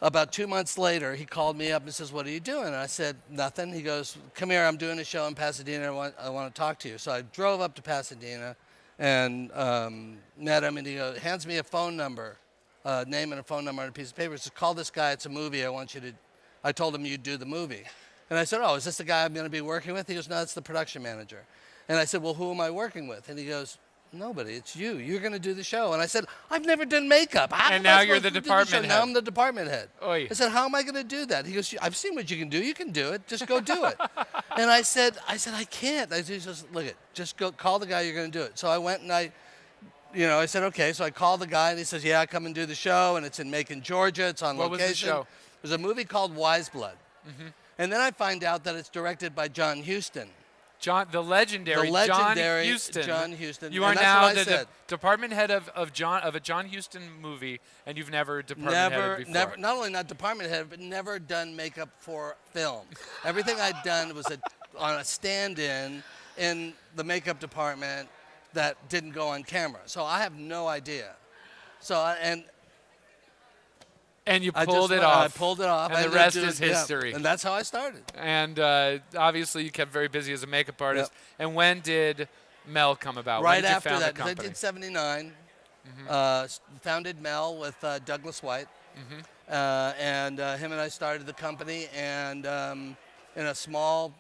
about 2 months later, he called me up and says, what are you doing? And I said, nothing. He goes, come here, I'm doing a show in Pasadena. I want to talk to you. So I drove up to Pasadena and met him, and he hands me a phone number name and a phone number on a piece of paper. He says, call this guy. It's a movie. I told him you'd do the movie. And I said, oh, is this the guy I'm going to be working with? He goes, no, that's the production manager. And I said, well, who am I working with? And he goes, nobody. It's you. You're going to do the show. And I said, I've never done makeup. And now you're the department head. Now I'm the department head. Oy. I said, how am I going to do that? He goes, I've seen what you can do. You can do it. Just go do it. And I said, I can't. He says, look it, just go call the guy. You're going to do it. So I went and I said, okay. So I called the guy and he says, yeah, come and do the show. And it's in Macon, Georgia. It's on location. What was the show? There's a movie called Wise Blood. Mm-hmm. And then I find out that it's directed by John Huston. The legendary John Huston. John Huston. You are now the department head of a John Huston movie, and you've never department headed before. Never. Not only not department head, but never done makeup for film. Everything I'd done was on a stand-in in the makeup department that didn't go on camera. So I have no idea. And you pulled it off. I pulled it off. And the rest is history. Yeah, and that's how I started. And obviously you kept very busy as a makeup artist. Yep. And when did Mel come about? Right when did after you found that. the company? I did 79. Founded Mel with Douglas White. And him and I started the company. And in a small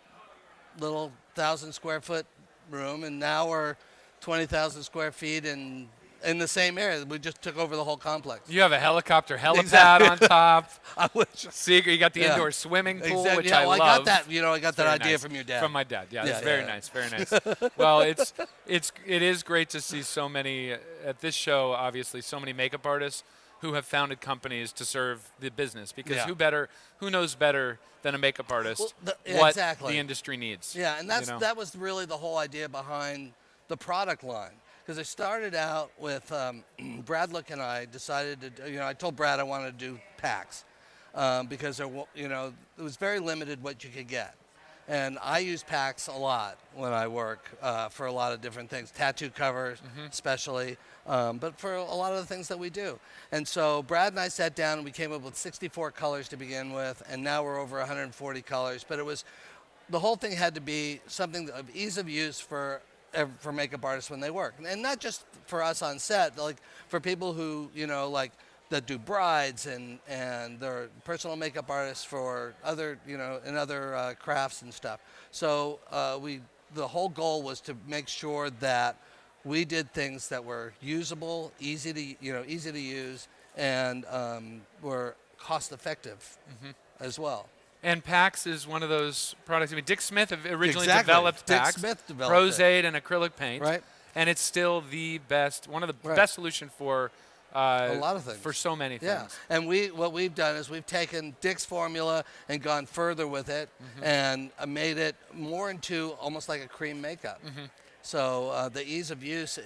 little 1,000 square foot room. And now we're 20,000 square feet and in the same area. We just took over the whole complex. You have a helicopter helipad on top. I wish. You got the indoor swimming pool, exactly. which I love. I got that. I got that idea nice. from your dad. From my dad. Yeah, it's very nice. Very nice. Well, it is great to see so many at this show. Obviously, so many makeup artists who have founded companies to serve the business. Because who knows better than a makeup artist what the industry needs? Yeah, and that was really the whole idea behind the product line. Because I started out with Brad Look and I decided to, I told Brad I wanted to do packs because it was very limited what you could get. And I use packs a lot when I work for a lot of different things, tattoo covers especially, but for a lot of the things that we do. And so Brad and I sat down and we came up with 64 colors to begin with, and now we're over 140 colors. But the whole thing had to be something of ease of use for makeup artists when they work, and not just for us on set, like for people who that do brides and they're personal makeup artists for other in other crafts and stuff. So the whole goal was to make sure that we did things that were usable, easy to use, and were cost effective as well. And PAX is one of those products. I mean, Dick Smith originally developed PAX, Dick Smith developed Prosade and acrylic paint, right? And it's still the best, one of the best solution for a lot of things, for so many things. Yeah, and what we've done is we've taken Dick's formula and gone further with it and made it more into almost like a cream makeup. So the ease of use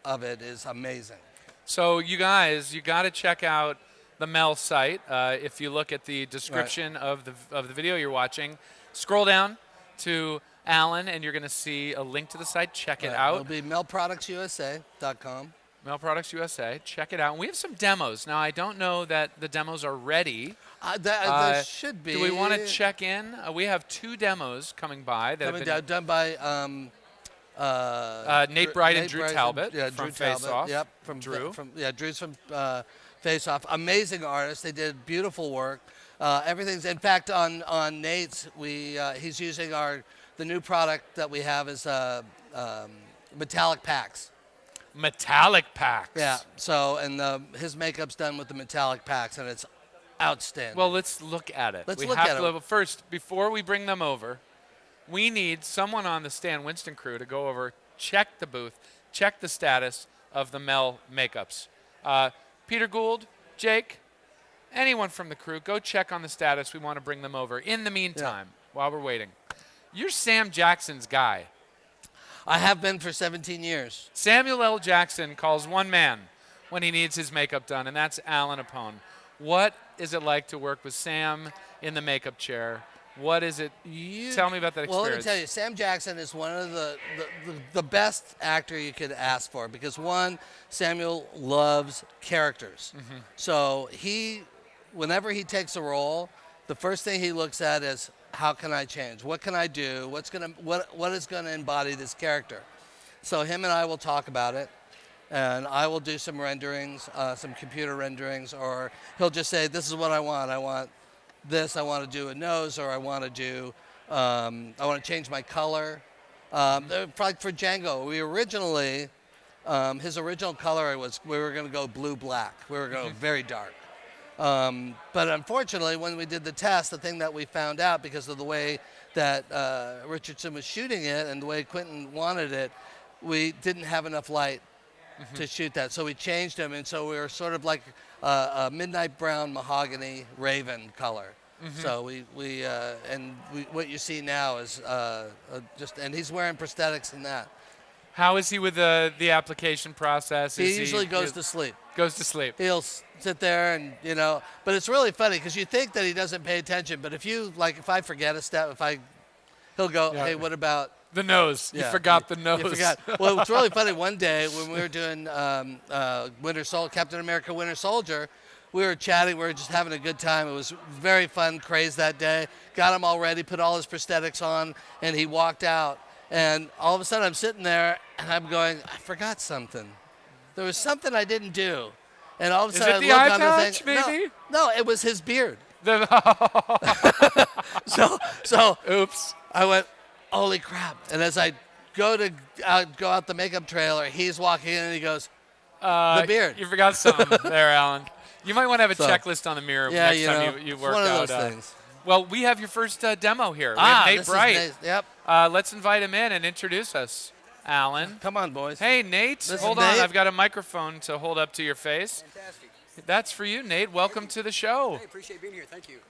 of it is amazing. So you guys, you got to check out the Mel site. If you look at the description of the video you're watching, scroll down to Allan, and you're going to see a link to the site. Check it out. It'll be melproductsusa.com. Mel Products USA. Check it out. And we have some demos. Now, I don't know that the demos are ready. There should be. Do we want to check in? We have 2 demos coming by. Done by Nate Bright and Drew Talbot from Drew Face Off. Yep, from Drew. Drew's from Face Off. Amazing artists. They did beautiful work. Everything's, in fact, on Nate's, he's using the new product that we have is metallic packs. Metallic packs. Yeah. So, and his makeup's done with the metallic packs, and it's outstanding. Well, let's look at it. Let's look at it. First, before we bring them over, we need someone on the Stan Winston crew to go over, check the booth, check the status of the Mel makeups. Peter Gould, Jake, anyone from the crew, go check on the status. We want to bring them over. In the meantime, while we're waiting, you're Sam Jackson's guy. I have been for 17 years. Samuel L. Jackson calls one man when he needs his makeup done, and that's Allan Apone. What is it like to work with Sam in the makeup chair? What is it? Tell me about that experience. Well, let me tell you, Sam Jackson is one of the best actor you could ask for because, one, Samuel loves characters. So whenever he takes a role, the first thing he looks at is, how can I change? What can I do? What is going to embody this character? So him and I will talk about it. and I will do some renderings, some computer renderings, or he'll just say, this is what I want. I want this, I want to do a nose, or I want to do, I want to change my color. Probably for Django, we originally, his original color was, we were going to go blue-black. We were going to go very dark. But unfortunately, when we did the test, the thing that we found out, because of the way that Richardson was shooting it and the way Quentin wanted it, we didn't have enough light to shoot that. So we changed them, and so we were sort of like a midnight brown mahogany raven color. So what you see now is and he's wearing prosthetics in that. How is he with the application process? He usually goes to sleep. Goes to sleep. He'll sit there and, but it's really funny because you think that he doesn't pay attention, but if I forget a step, he'll go, hey, what about the nose? You forgot the nose. You forgot. Well, it's really funny. One day when we were doing Captain America Winter Soldier, we were chatting. We were just having a good time. It was very fun, craze that day. Got him all ready, put all his prosthetics on, and he walked out. And all of a sudden I'm sitting there and I'm going, I forgot something. There was something I didn't do. And all of a sudden I look on the thing. Maybe? No, it was his beard. So oops. I went, holy crap. And as I go out the makeup trailer, he's walking in and he goes, the beard. You forgot something there, Allan. You might want to have a checklist on the mirror next time you work one out. Of those things. Well, we have your first demo here. We have Nate this Bright. is Nate. Yep. Let's invite him in and introduce us. Allan. Come on, boys. Hey, Nate. Hold on. I've got a microphone to hold up to your face. Fantastic. That's for you, Nate. Welcome to the show. I appreciate being here. Thank you.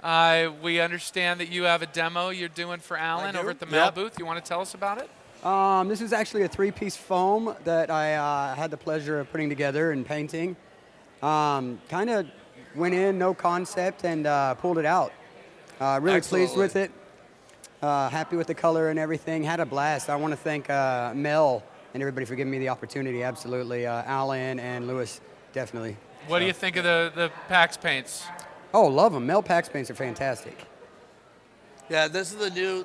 We understand that you have a demo you're doing for Allan over at the mail booth. You want to tell us about it? This is actually a 3-piece foam that I had the pleasure of putting together and painting. Kind of went in, no concept, and pulled it out. Really pleased with it. Happy with the color and everything. Had a blast. I want to thank Mel and everybody for giving me the opportunity. Absolutely. Allan and Lewis, definitely. What do you think of the Pax paints? Oh, love them. Mel Pax paints are fantastic. Yeah, this is the new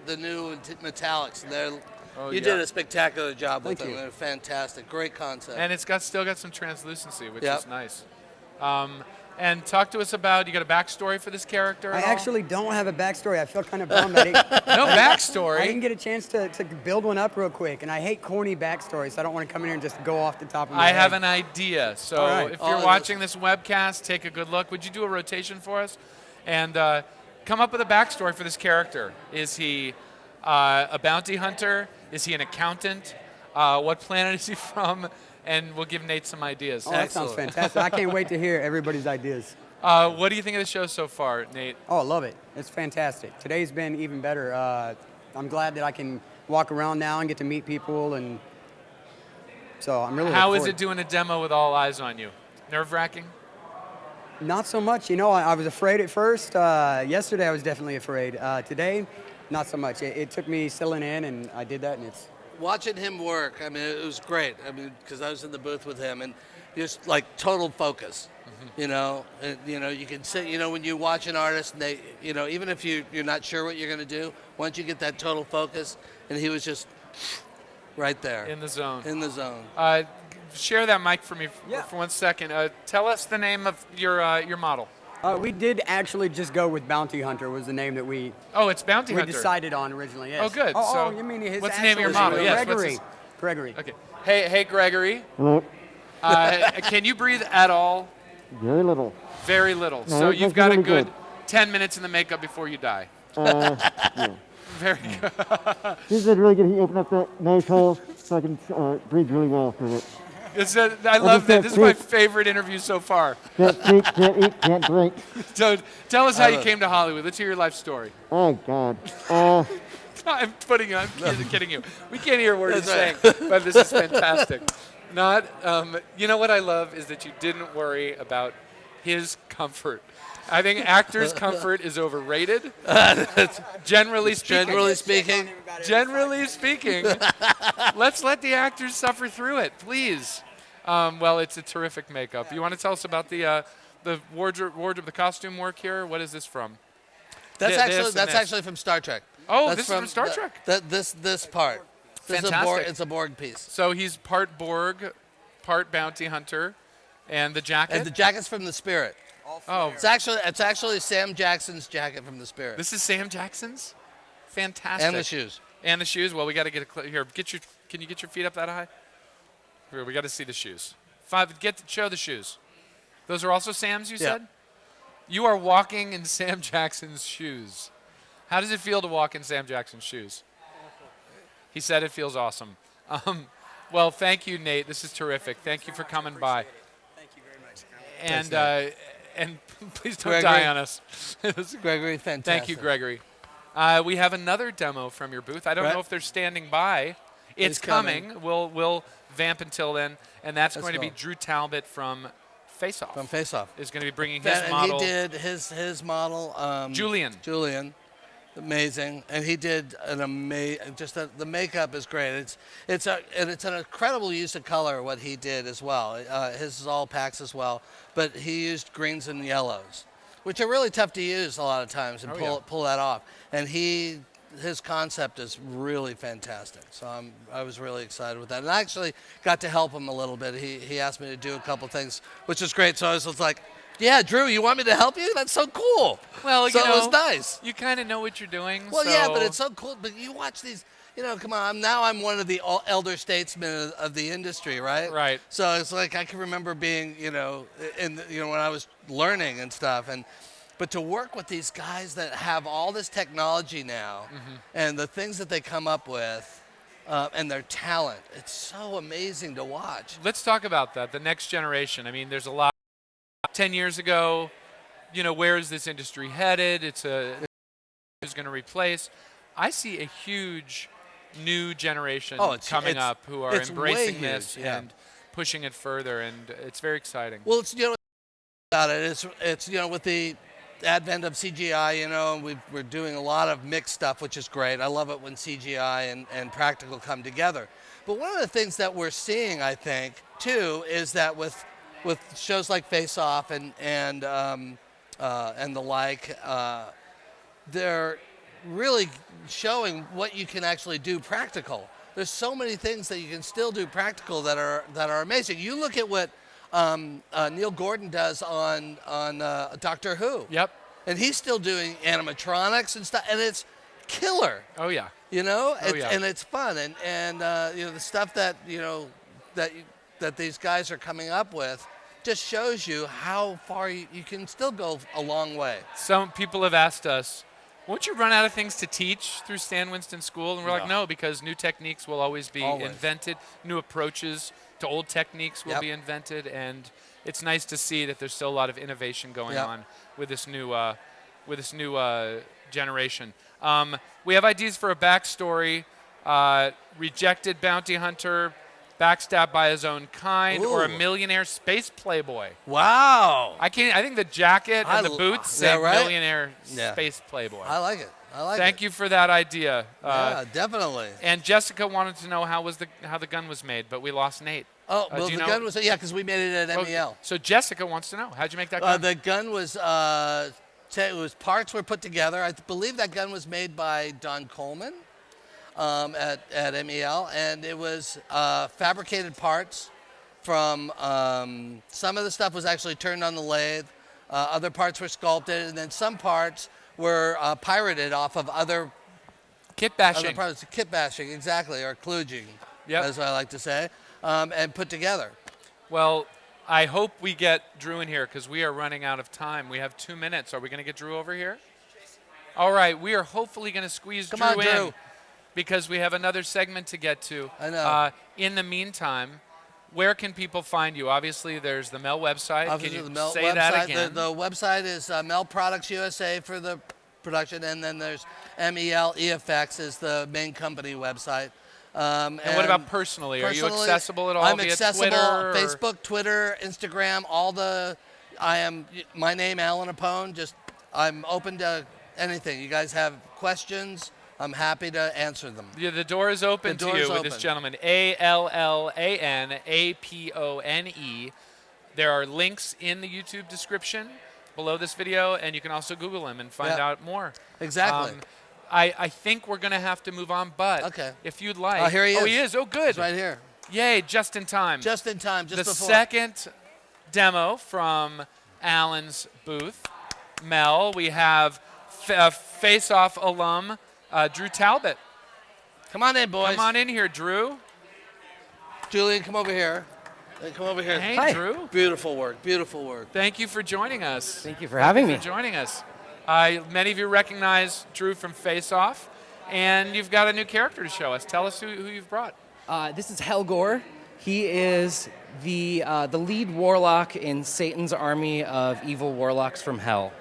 metallics. You did a spectacular job with them. They're fantastic. Great concept. And it's still got some translucency, which is nice. And talk to us about, you got a backstory for this character? I actually don't have a backstory. I feel kind of bummed. No backstory? I didn't get a chance to build one up real quick, and I hate corny backstories, so I don't want to come in here and just go off the top of my head. I have an idea. So if you're watching this webcast, take a good look. Would you do a rotation for us? And come up with a backstory for this character. Is he a bounty hunter? Is he an accountant? What planet is he from? And we'll give Nate some ideas. Oh, that sounds fantastic. I can't wait to hear everybody's ideas. What do you think of the show so far, Nate? Oh, I love it. It's fantastic. Today's been even better. I'm glad that I can walk around now and get to meet people, and so I'm really How is it doing a demo with all eyes on you? Nerve-wracking? Not so much. I was afraid at first. Yesterday I was definitely afraid. Today, not so much. It took me settling in, and I did that, and it's... Watching him work, it was great. Because I was in the booth with him, and just like total focus. You can sit. When you watch an artist, and they, even if you're not sure what you're going to do, once you get that total focus, and he was just right there in the zone. In the zone. Share that mic for me for 1 second. Tell us the name of your model. We did actually just go with Bounty Hunter was the name that we... Oh, it's Bounty Hunter. We decided on originally, yes. Oh, good. Oh, you mean his what's the name of your model? Gregory. Gregory. Okay. Hey, Gregory. Hello. Can you breathe at all? Very little. Very little. No, so you've got really a good 10 minutes in the makeup before you die. Yeah. Very good. This is really good. He opened up that nose hole so I can breathe really well through it. I love that. This is my favorite interview so far. Can't speak, can't eat, can't drink. So tell us how you came to Hollywood. Let's hear your life story. Oh, God. I'm kidding you. We can't hear a word he's saying, but this is fantastic. You know what I love is that you didn't worry about his comfort. I think actors' comfort is overrated. Generally speaking. Generally speaking. Let's let the actors suffer through it, please. Well, it's a terrific makeup. You want to tell us about the wardrobe, the costume work here? What is this from? That's actually from Star Trek. Oh, this is from Star Trek. This part. Fantastic. It's a Borg piece. So he's part Borg, part bounty hunter, and the jacket. And the jacket's from the Spirit. Oh, It's actually Sam Jackson's jacket from the Spirit. this is Sam Jackson's. Fantastic. And the shoes. And the shoes. Well, we got to get here. Can you get your feet up that high? Here, we got to see the shoes. Show the shoes. Those are also Sam's, you said? You are walking in Sam Jackson's shoes. How does it feel to walk in Sam Jackson's shoes? He said it feels awesome. Well, thank you, Nate. This is terrific. Thank you for coming by. Thank you very much. And please don't die on us. Gregory, fantastic. Thank you, Gregory. We have another demo from your booth. I don't know if they're standing by. It's coming. We'll vamp until then, and that's going to be Drew Talbot from Face Off. From Face Off. Is going to be bringing his model. He did his model. Julian. Amazing. And he did an amazing, the makeup is great. It's an incredible use of color, what he did as well. His is all packs as well, but he used greens and yellows, which are really tough to use a lot of times and pull that off. And his concept is really fantastic. So I was really excited with that. And I actually got to help him a little bit. He asked me to do a couple things, which was great. So I was like, yeah, Drew, you want me to help you? That's so cool. Well, so it was nice. You kind of know what you're doing. Well, yeah, but it's so cool. But you watch these, come on. Now I'm one of the elder statesmen of the industry, right? Right. So it's like I can remember being, when I was learning and stuff. But to work with these guys that have all this technology now and the things that they come up with and their talent, it's so amazing to watch. Let's talk about that, the next generation. I mean, there's a lot. 10 years ago, where is this industry headed? Who's going to replace? I see a huge new generation coming up who are embracing this and pushing it further, and it's very exciting. Well, it's about it. It's with the advent of CGI, and we're doing a lot of mixed stuff, which is great. I love it when CGI and practical come together. But one of the things that we're seeing, I think, too, is that with shows like Face Off and the like, they're really showing what you can actually do practical. There's so many things that you can still do practical that are amazing. You look at what Neil Gorton does on Doctor Who. Yep. And he's still doing animatronics and stuff, and it's killer. Oh yeah. And it's fun, and the stuff that that these guys are coming up with just shows you how far you can still go a long way. Some people have asked us, won't you run out of things to teach through Stan Winston School? And we're like, no, because new techniques will always be invented. New approaches to old techniques will be invented. And it's nice to see that there's still a lot of innovation going on with this new generation. We have ideas for a backstory. Rejected bounty hunter, backstabbed by his own kind, or a millionaire space playboy. Wow! I think the jacket and the boots say millionaire space playboy. I like it. Thank you for that idea. Yeah, definitely. And Jessica wanted to know how the gun was made, but we lost Nate. Oh, well, the gun was because we made it at MEL. So Jessica wants to know, how'd you make that gun? The gun was parts were put together. I believe that gun was made by Don Coleman. At MEL, and it was fabricated parts from some of the stuff was actually turned on the lathe, other parts were sculpted, and then some parts were pirated off of other kit bashing. Kit bashing, exactly, or kludging, as I like to say, and put together. Well, I hope we get Drew in here because we are running out of time. We have 2 minutes. Are we going to get Drew over here? All right, we are hopefully going to squeeze Drew in. Because we have another segment to get to. I know. In the meantime, where can people find you? Obviously, there's the Mel website. Obviously, can you the Mel say website, that again? The website is Mel Products USA for the production, and then there's MEL EFX is the main company website. And what about personally? Are you accessible at all I'm via accessible Twitter? Facebook, Twitter, Instagram, my name, Allan Apone. I'm open to anything. You guys have questions? I'm happy to answer them. Yeah, the door is open to you with this gentleman, ALLANAPONE. There are links in the YouTube description below this video, and you can also Google him and find out more. Exactly. I think we're going to have to move on, but if you'd like. Here he is. Oh, he is. Oh, good. He's right here. Yay, just in time. Just in time, just the before. second demo from Allan's booth. Mel, we have Face Off alum Drew Talbot. Come on in, boys. Come on in here, Drew. Julian, come over here. Come over here. Hey, Drew. Beautiful work. Beautiful work. Thank you for joining us. Thank you for having me. For joining us. Many of you recognize Drew from Face Off, and you've got a new character to show us. Tell us who you've brought. This is Helgor. He is the lead warlock in Satan's army of evil warlocks from hell.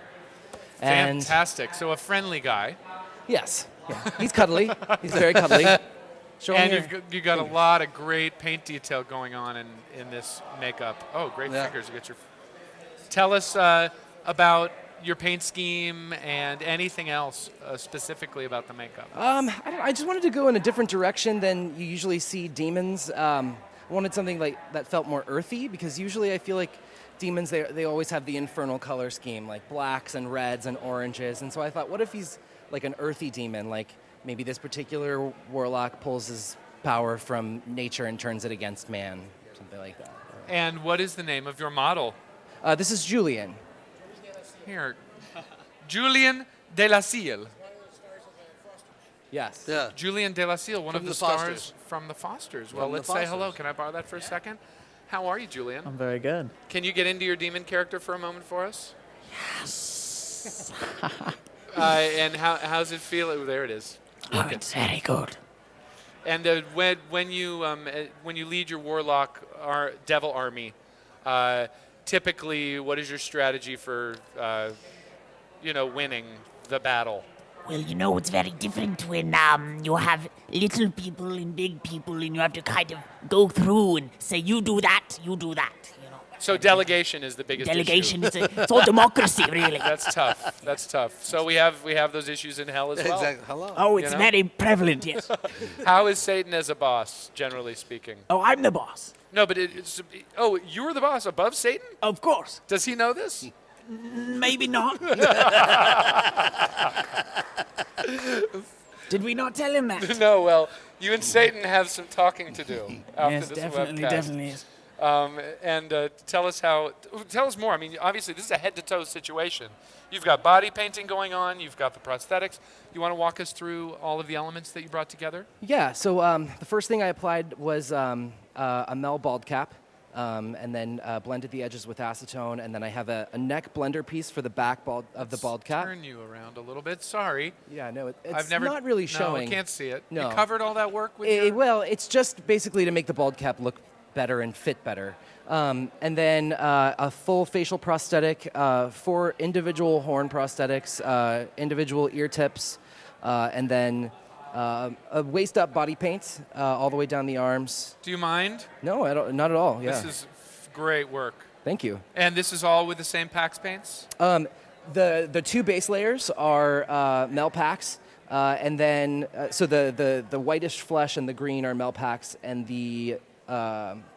And Fantastic. So a friendly guy. yes, yeah. He's cuddly. He's very cuddly. And you've got a lot of great paint detail going on in this makeup. Oh, great fingers. You get your. Tell us about your paint scheme and anything else specifically about the makeup. I just wanted to go in a different direction than you usually see demons. I wanted something like that felt more earthy, because usually I feel like demons, they always have the infernal color scheme, like blacks and reds and oranges. And so I thought, what if he's like an earthy demon? Like maybe this particular warlock pulls his power from nature and turns it against man, something like that. And what is the name of your model? This is Julian. Here, Julian de la Sille. Yes. Yeah. Julian de la Sille, one From of the the stars Fosters. from the Fosters. Well, From the let's say hello. Fosters. Can I borrow that for a second? How are you, Julian? I'm very good. Can you get into your demon character for a moment for us? Yes. And how's it feel? Oh, there it is. Oh, it's very good. And when you lead your warlock devil army, typically, what is your strategy for winning the battle? Well, you know, it's very different when you have little people and big people, and you have to kind of go through and say, you do that, you know. So delegation is the biggest Delegation, issue. it's all democracy, really. That's tough. That's tough. So we have those issues in hell as well. Exactly. Hello. Oh, it's very prevalent, yes. How is Satan as a boss, generally speaking? Oh, I'm the boss. No, but you're the boss above Satan? Of course. Does he know this? Maybe not. Did we not tell him that? No, well, you and Satan have some talking to do after Yes, this definitely, webcast. definitely is. And tell us more. I mean, obviously, this is a head-to-toe situation. You've got body painting going on. You've got the prosthetics. You want to walk us through all of the elements that you brought together? Yeah, so the first thing I applied was a Mel bald cap, and then blended the edges with acetone, and then I have a neck blender piece for the back of the bald cap. Turn you around a little bit. Sorry. Yeah, no, it's I've never, not really No, showing. I can't see it. No. You covered all that work with your... Well, it's just basically to make the bald cap look better and fit better. And then a full facial prosthetic, 4 individual horn prosthetics, individual ear tips, and then a waist-up body paint all the way down the arms. Do you mind? No, not at all. Yeah. This is great work. Thank you. And this is all with the same PAX paints? The 2 base layers are Mel packs, and then so the whitish flesh and the green are Mel packs, and the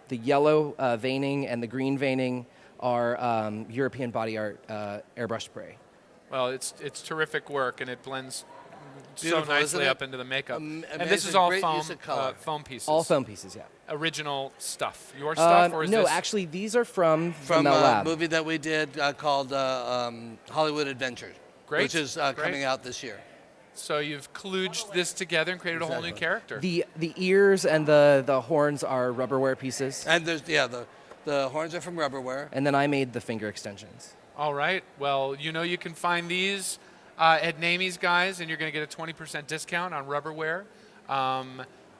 yellow veining and the green veining are European body art airbrush spray. Well, it's terrific work, and it blends Beautiful, so nicely isn't it? up into the makeup. And this Amazing, is all great foam, use of color. foam pieces. All foam pieces, yeah. Original stuff. Your stuff, or is no, this? actually, these are from From the Mel a Lab. movie that we did called Hollywood Adventure, Great, which is great. coming out this year. So you've kludged this together and created a whole new character. The ears and the horns are rubberware pieces. And there's the horns are from rubberware. And then I made the finger extensions. All right. Well, you can find these at Namie's, guys, and you're going to get a 20% discount on rubberware.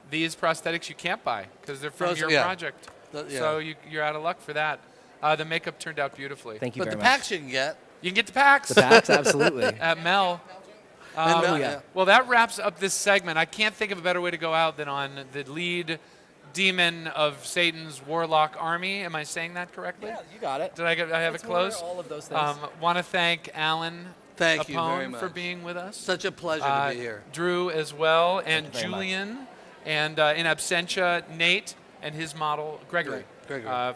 These prosthetics you can't buy because they're from your project. So you're out of luck for that. The makeup turned out beautifully. Thank you very much. But the packs you can get. You can get the packs. The packs, absolutely. At Mel. Yeah. Well, that wraps up this segment. I can't think of a better way to go out than on the lead demon of Satan's warlock army. Am I saying that correctly? Yeah, you got it. Did I have it close? All of those things. Want to thank Allan Thank you very Apone much for being with us. Such a pleasure to be here. Drew as well, and you very Julian, and in absentia, Nate and his model, Gregory,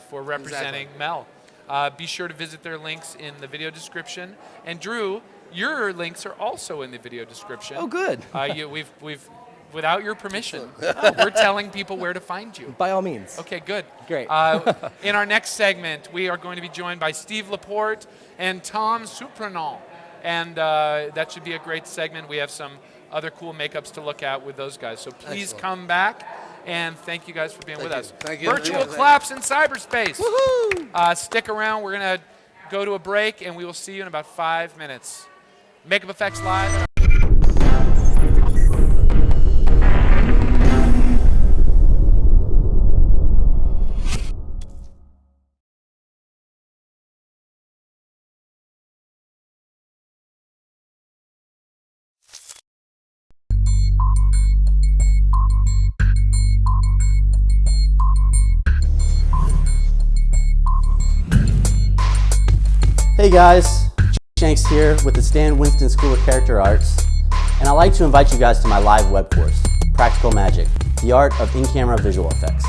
for representing Mel. Be sure to visit their links in the video description. And Drew, your links are also in the video description. Oh, good. We've Without your permission. We're telling people where to find you. By all means. Okay, good. Great. In our next segment, we are going to be joined by Steve LaPorte and Tom Surprenant. And that should be a great segment. We have some other cool makeups to look at with those guys. So please come back. And thank you guys for being with us. Thank you. Virtual claps in cyberspace. Woohoo! Stick around. We're going to go to a break, and we will see you in about 5 minutes. Makeup Effects Live. Hey guys, Shanks here with the Stan Winston School of Character Arts, and I'd like to invite you guys to my live web course, Practical Magic, the art of in-camera visual effects.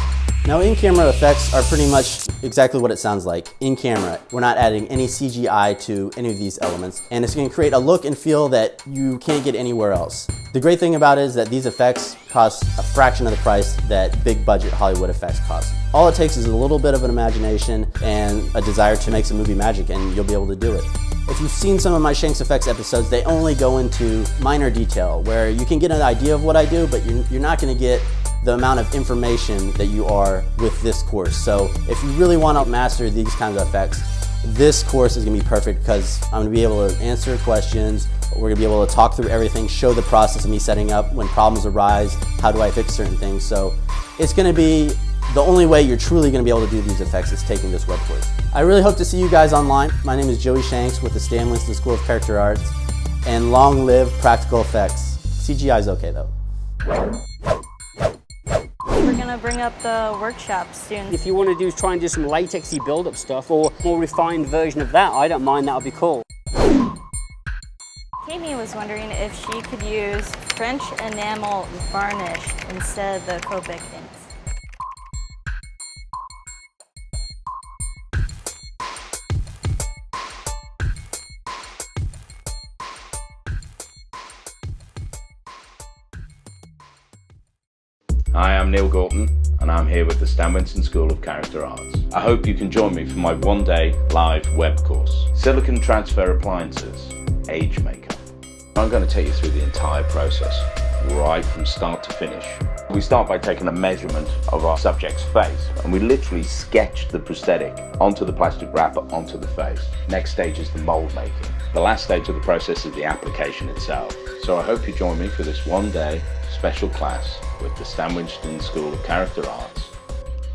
Now in-camera effects are pretty much exactly what it sounds like, in-camera. We're not adding any CGI to any of these elements, and it's going to create a look and feel that you can't get anywhere else. The great thing about it is that these effects cost a fraction of the price that big budget Hollywood effects cost. All it takes is a little bit of an imagination and a desire to make some movie magic, and you'll be able to do it. If you've seen some of my Shanks Effects episodes, they only go into minor detail where you can get an idea of what I do, but you're not going to get the amount of information that you are with this course. So if you really want to master these kinds of effects, this course is going to be perfect because I'm going to be able to answer questions. We're going to be able to talk through everything, show the process of me setting up when problems arise, how do I fix certain things. So it's going to be the only way you're truly going to be able to do these effects is taking this web course. I really hope to see you guys online. My name is Joey Shanks with the Stan Winston School of Character Arts, and long live practical effects. CGI is okay though. We're gonna bring up the workshop soon. If you want to try and do some latexy build-up stuff or more refined version of that, I don't mind, that would be cool. Katie was wondering if she could use French enamel varnish instead of the Copic inks. Hi, I'm Neill Gorton, and I'm here with the Stan Winston School of Character Arts. I hope you can join me for my one-day live web course, Silicon Transfer Appliances, Age Makeup. I'm going to take you through the entire process, right from start to finish. We start by taking a measurement of our subject's face, and we literally sketch the prosthetic onto the plastic wrapper onto the face. Next stage is the mold making. The last stage of the process is the application itself. So I hope you join me for this one-day special class with the Stan Winston School of Character Arts.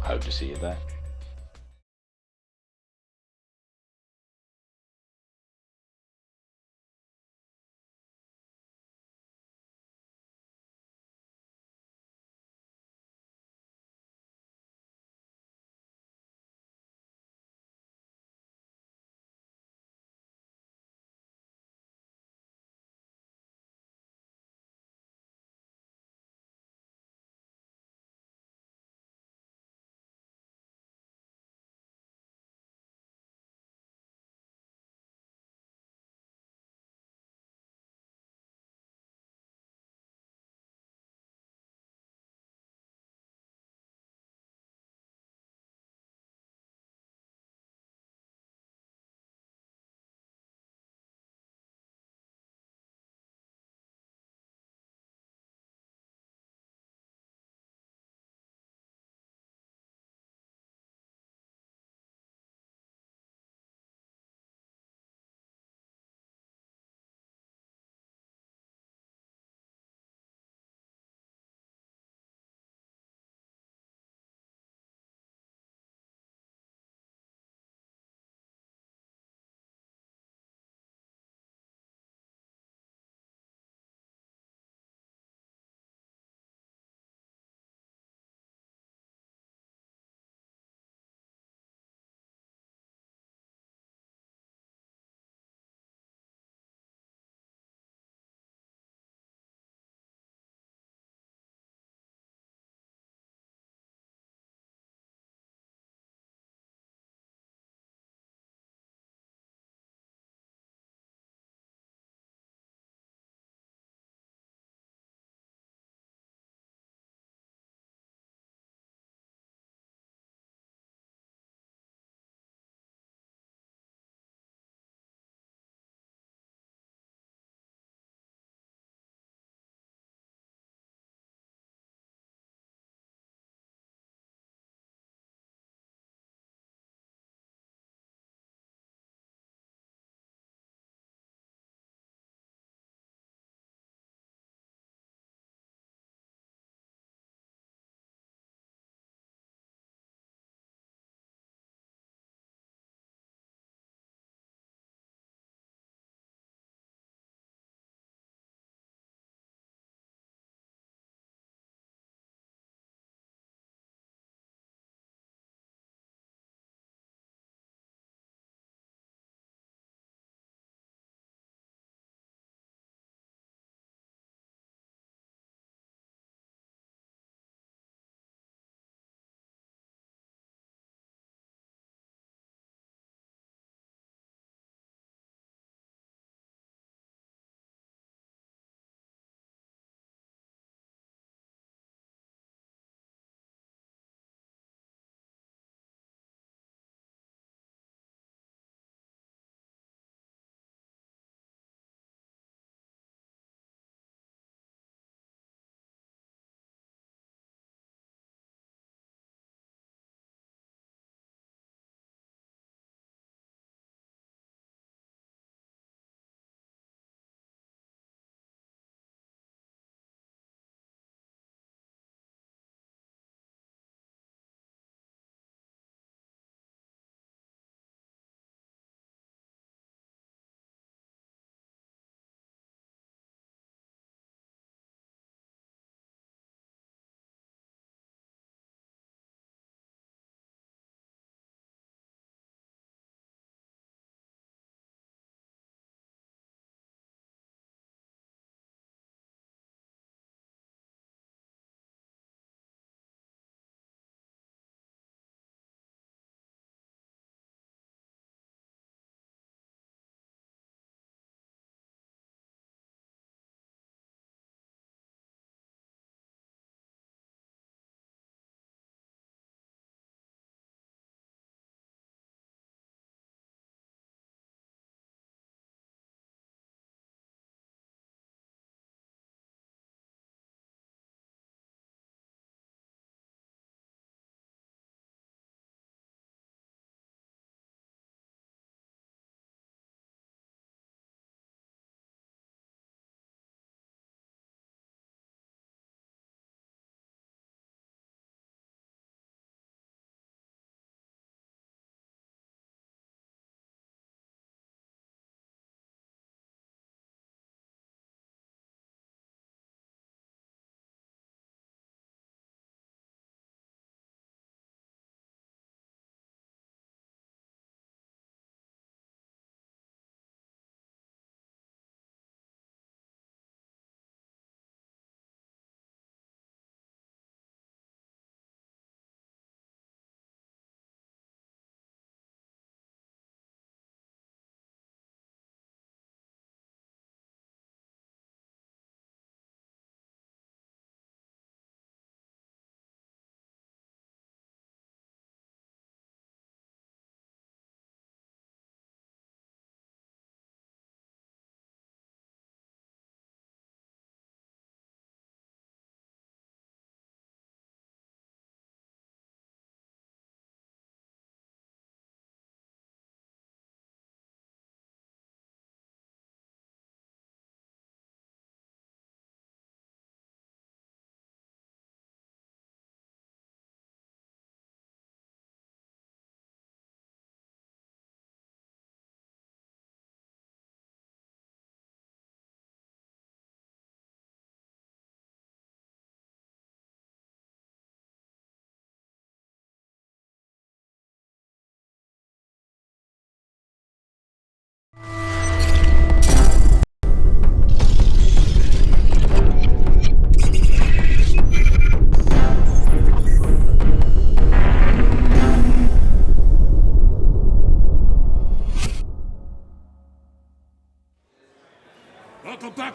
I hope to see you there.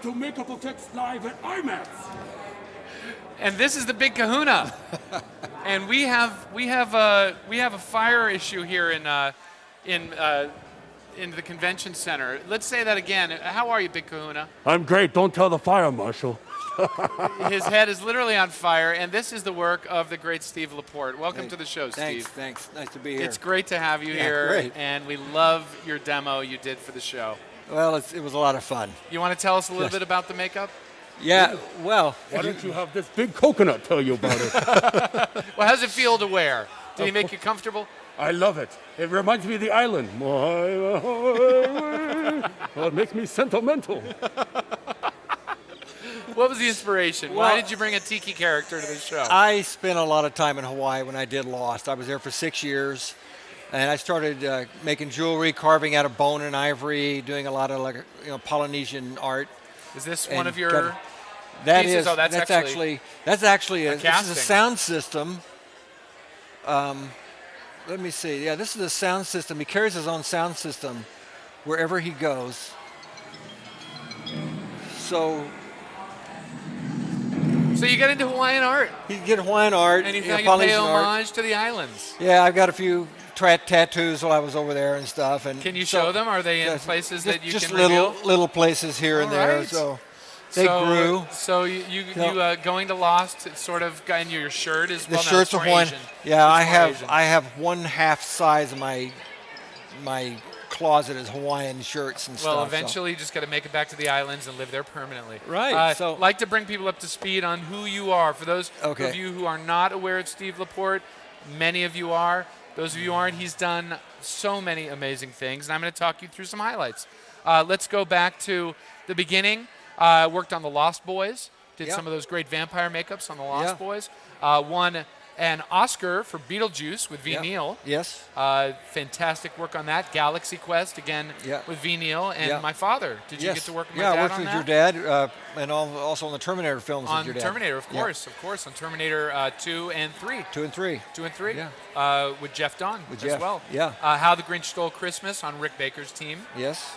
to Makeup Effects Live at IMATS. And this is the Big Kahuna. And we have a fire issue here in the convention center. Let's say that again. How are you, Big Kahuna? I'm great. Don't tell the fire marshal. His head is literally on fire, and this is the work of the great Steve LaPorte. Welcome to the show, Steve. Thanks. Nice to be here. It's great to have you here, great. and we love your demo you did for the show. Well, it was a lot of fun. You want to tell us a little bit about the makeup? Yeah, well. Why don't you have this big coconut tell you about it? Well, how does it feel to wear? Did he make you comfortable? I love it. It reminds me of the island. Well, it makes me sentimental. What was the inspiration? Why did you bring a tiki character to the show? I spent a lot of time in Hawaii when I did Lost. I was there for 6 years, and I started making jewelry, carving out of bone and ivory, doing a lot of Polynesian art. Is this one of your that pieces? Is, that's actually this is a sound system. Let me see. Yeah, this is a sound system. He carries his own sound system wherever he goes. So you get into Hawaiian art. You get Hawaiian art. And you pay homage to the islands. Yeah, I've got a few tattoos while I was over there and stuff. And can you show them? Are they in places that you just can reveal? little places here and there. Right. So they grew. So you going to Lost, it's sort of, and your shirt is the shirt's more Hawaiian. Asian. Yeah, Asian. I have 1/2 size of my closet is Hawaiian shirts and stuff. Well, eventually you just got to make it back to the islands and live there permanently. Right. So like to bring people up to speed on who you are. For those of you who are not aware of Steve LaPorte, many of you are. Those of you who aren't, he's done so many amazing things, and I'm going to talk you through some highlights. Let's go back to the beginning. Worked on The Lost Boys. Did some of those great vampire makeups on The Lost Boys. Won an Oscar for Beetlejuice with Neill. Yes. Fantastic work on that. Galaxy Quest, again, with Neill. And my father. Did you get to work with my dad on that? Yeah, I worked with your dad, and also on the Terminator films with your dad. On Terminator, of course. On Terminator 2 and 3. 2 and 3. 2 and 3. Yeah. With Jeff Dunn as well. Yeah. How the Grinch Stole Christmas on Rick Baker's team. Yes.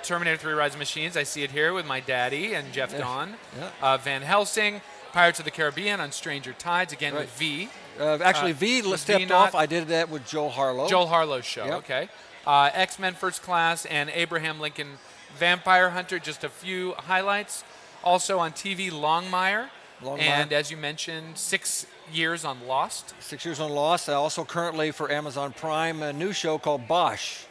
Terminator 3 Rise of Machines, I see it here with my daddy and Jeff Dunn. Yeah. Van Helsing, Pirates of the Caribbean on Stranger Tides, again with V. Actually, V stepped off. I did that with Joel Harlow. Joel Harlow's show, okay. X-Men First Class and Abraham Lincoln Vampire Hunter, just a few highlights. Also on TV, Longmire. And as you mentioned, 6 years on Lost. 6 years on Lost. Also currently for Amazon Prime, a new show called Bosch.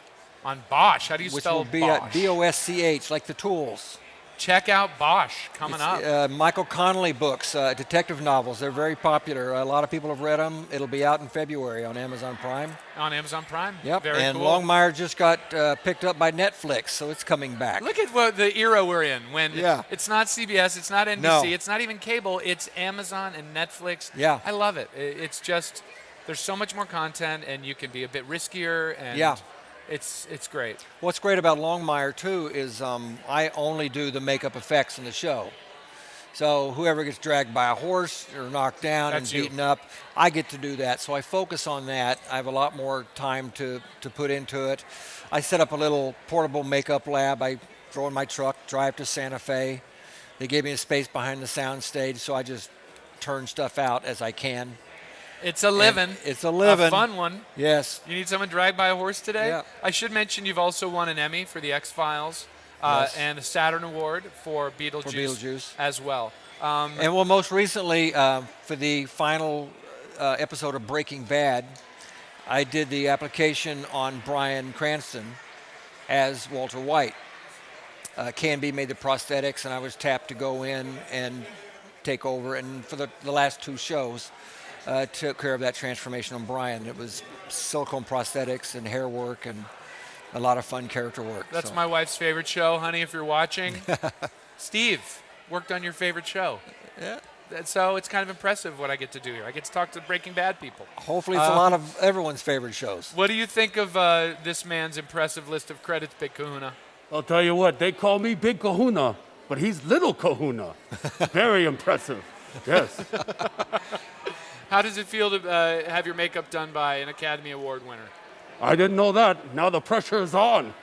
On Bosch, how do you spell Bosch? Which will be at B-O-S-C-H, like the tools. Check out Bosch coming up. Michael Connelly books, detective novels. They're very popular. A lot of people have read them. It'll be out in February on Amazon Prime. On Amazon Prime? Yep. Very and cool. Longmire just got picked up by Netflix, so it's coming back. Look at what the era we're in when it's not CBS, it's not NBC, it's not even cable, it's Amazon and Netflix. Yeah. I love it. It's just, there's so much more content and you can be a bit riskier and it's great. What's great about Longmire, too, is I only do the makeup effects in the show. So whoever gets dragged by a horse or knocked down and beaten up, I get to do that. So I focus on that. I have a lot more time to put into it. I set up a little portable makeup lab. I throw in my truck, drive to Santa Fe. They gave me a space behind the sound stage, so I just turn stuff out as I can. It's a living. It's a living. A fun one. Yes. You need someone dragged by a horse today? Yeah. I should mention you've also won an Emmy for The X-Files and a Saturn Award for Beetlejuice as well. And well, most recently, for the final episode of Breaking Bad, I did the application on Bryan Cranston as Walter White. Canby made the prosthetics, and I was tapped to go in and take over. And for the last 2 shows, took care of that transformation on Bryan. It was silicone prosthetics and hair work and a lot of fun character work. That's my wife's favorite show, honey, if you're watching. Steve worked on your favorite show. Yeah. So it's kind of impressive what I get to do here. I get to talk to Breaking Bad people. Hopefully it's a lot of everyone's favorite shows. What do you think of this man's impressive list of credits, Big Kahuna? I'll tell you what, they call me Big Kahuna, but he's Little Kahuna. Very impressive. Yes. How does it feel to have your makeup done by an Academy Award winner? I didn't know that. Now the pressure is on.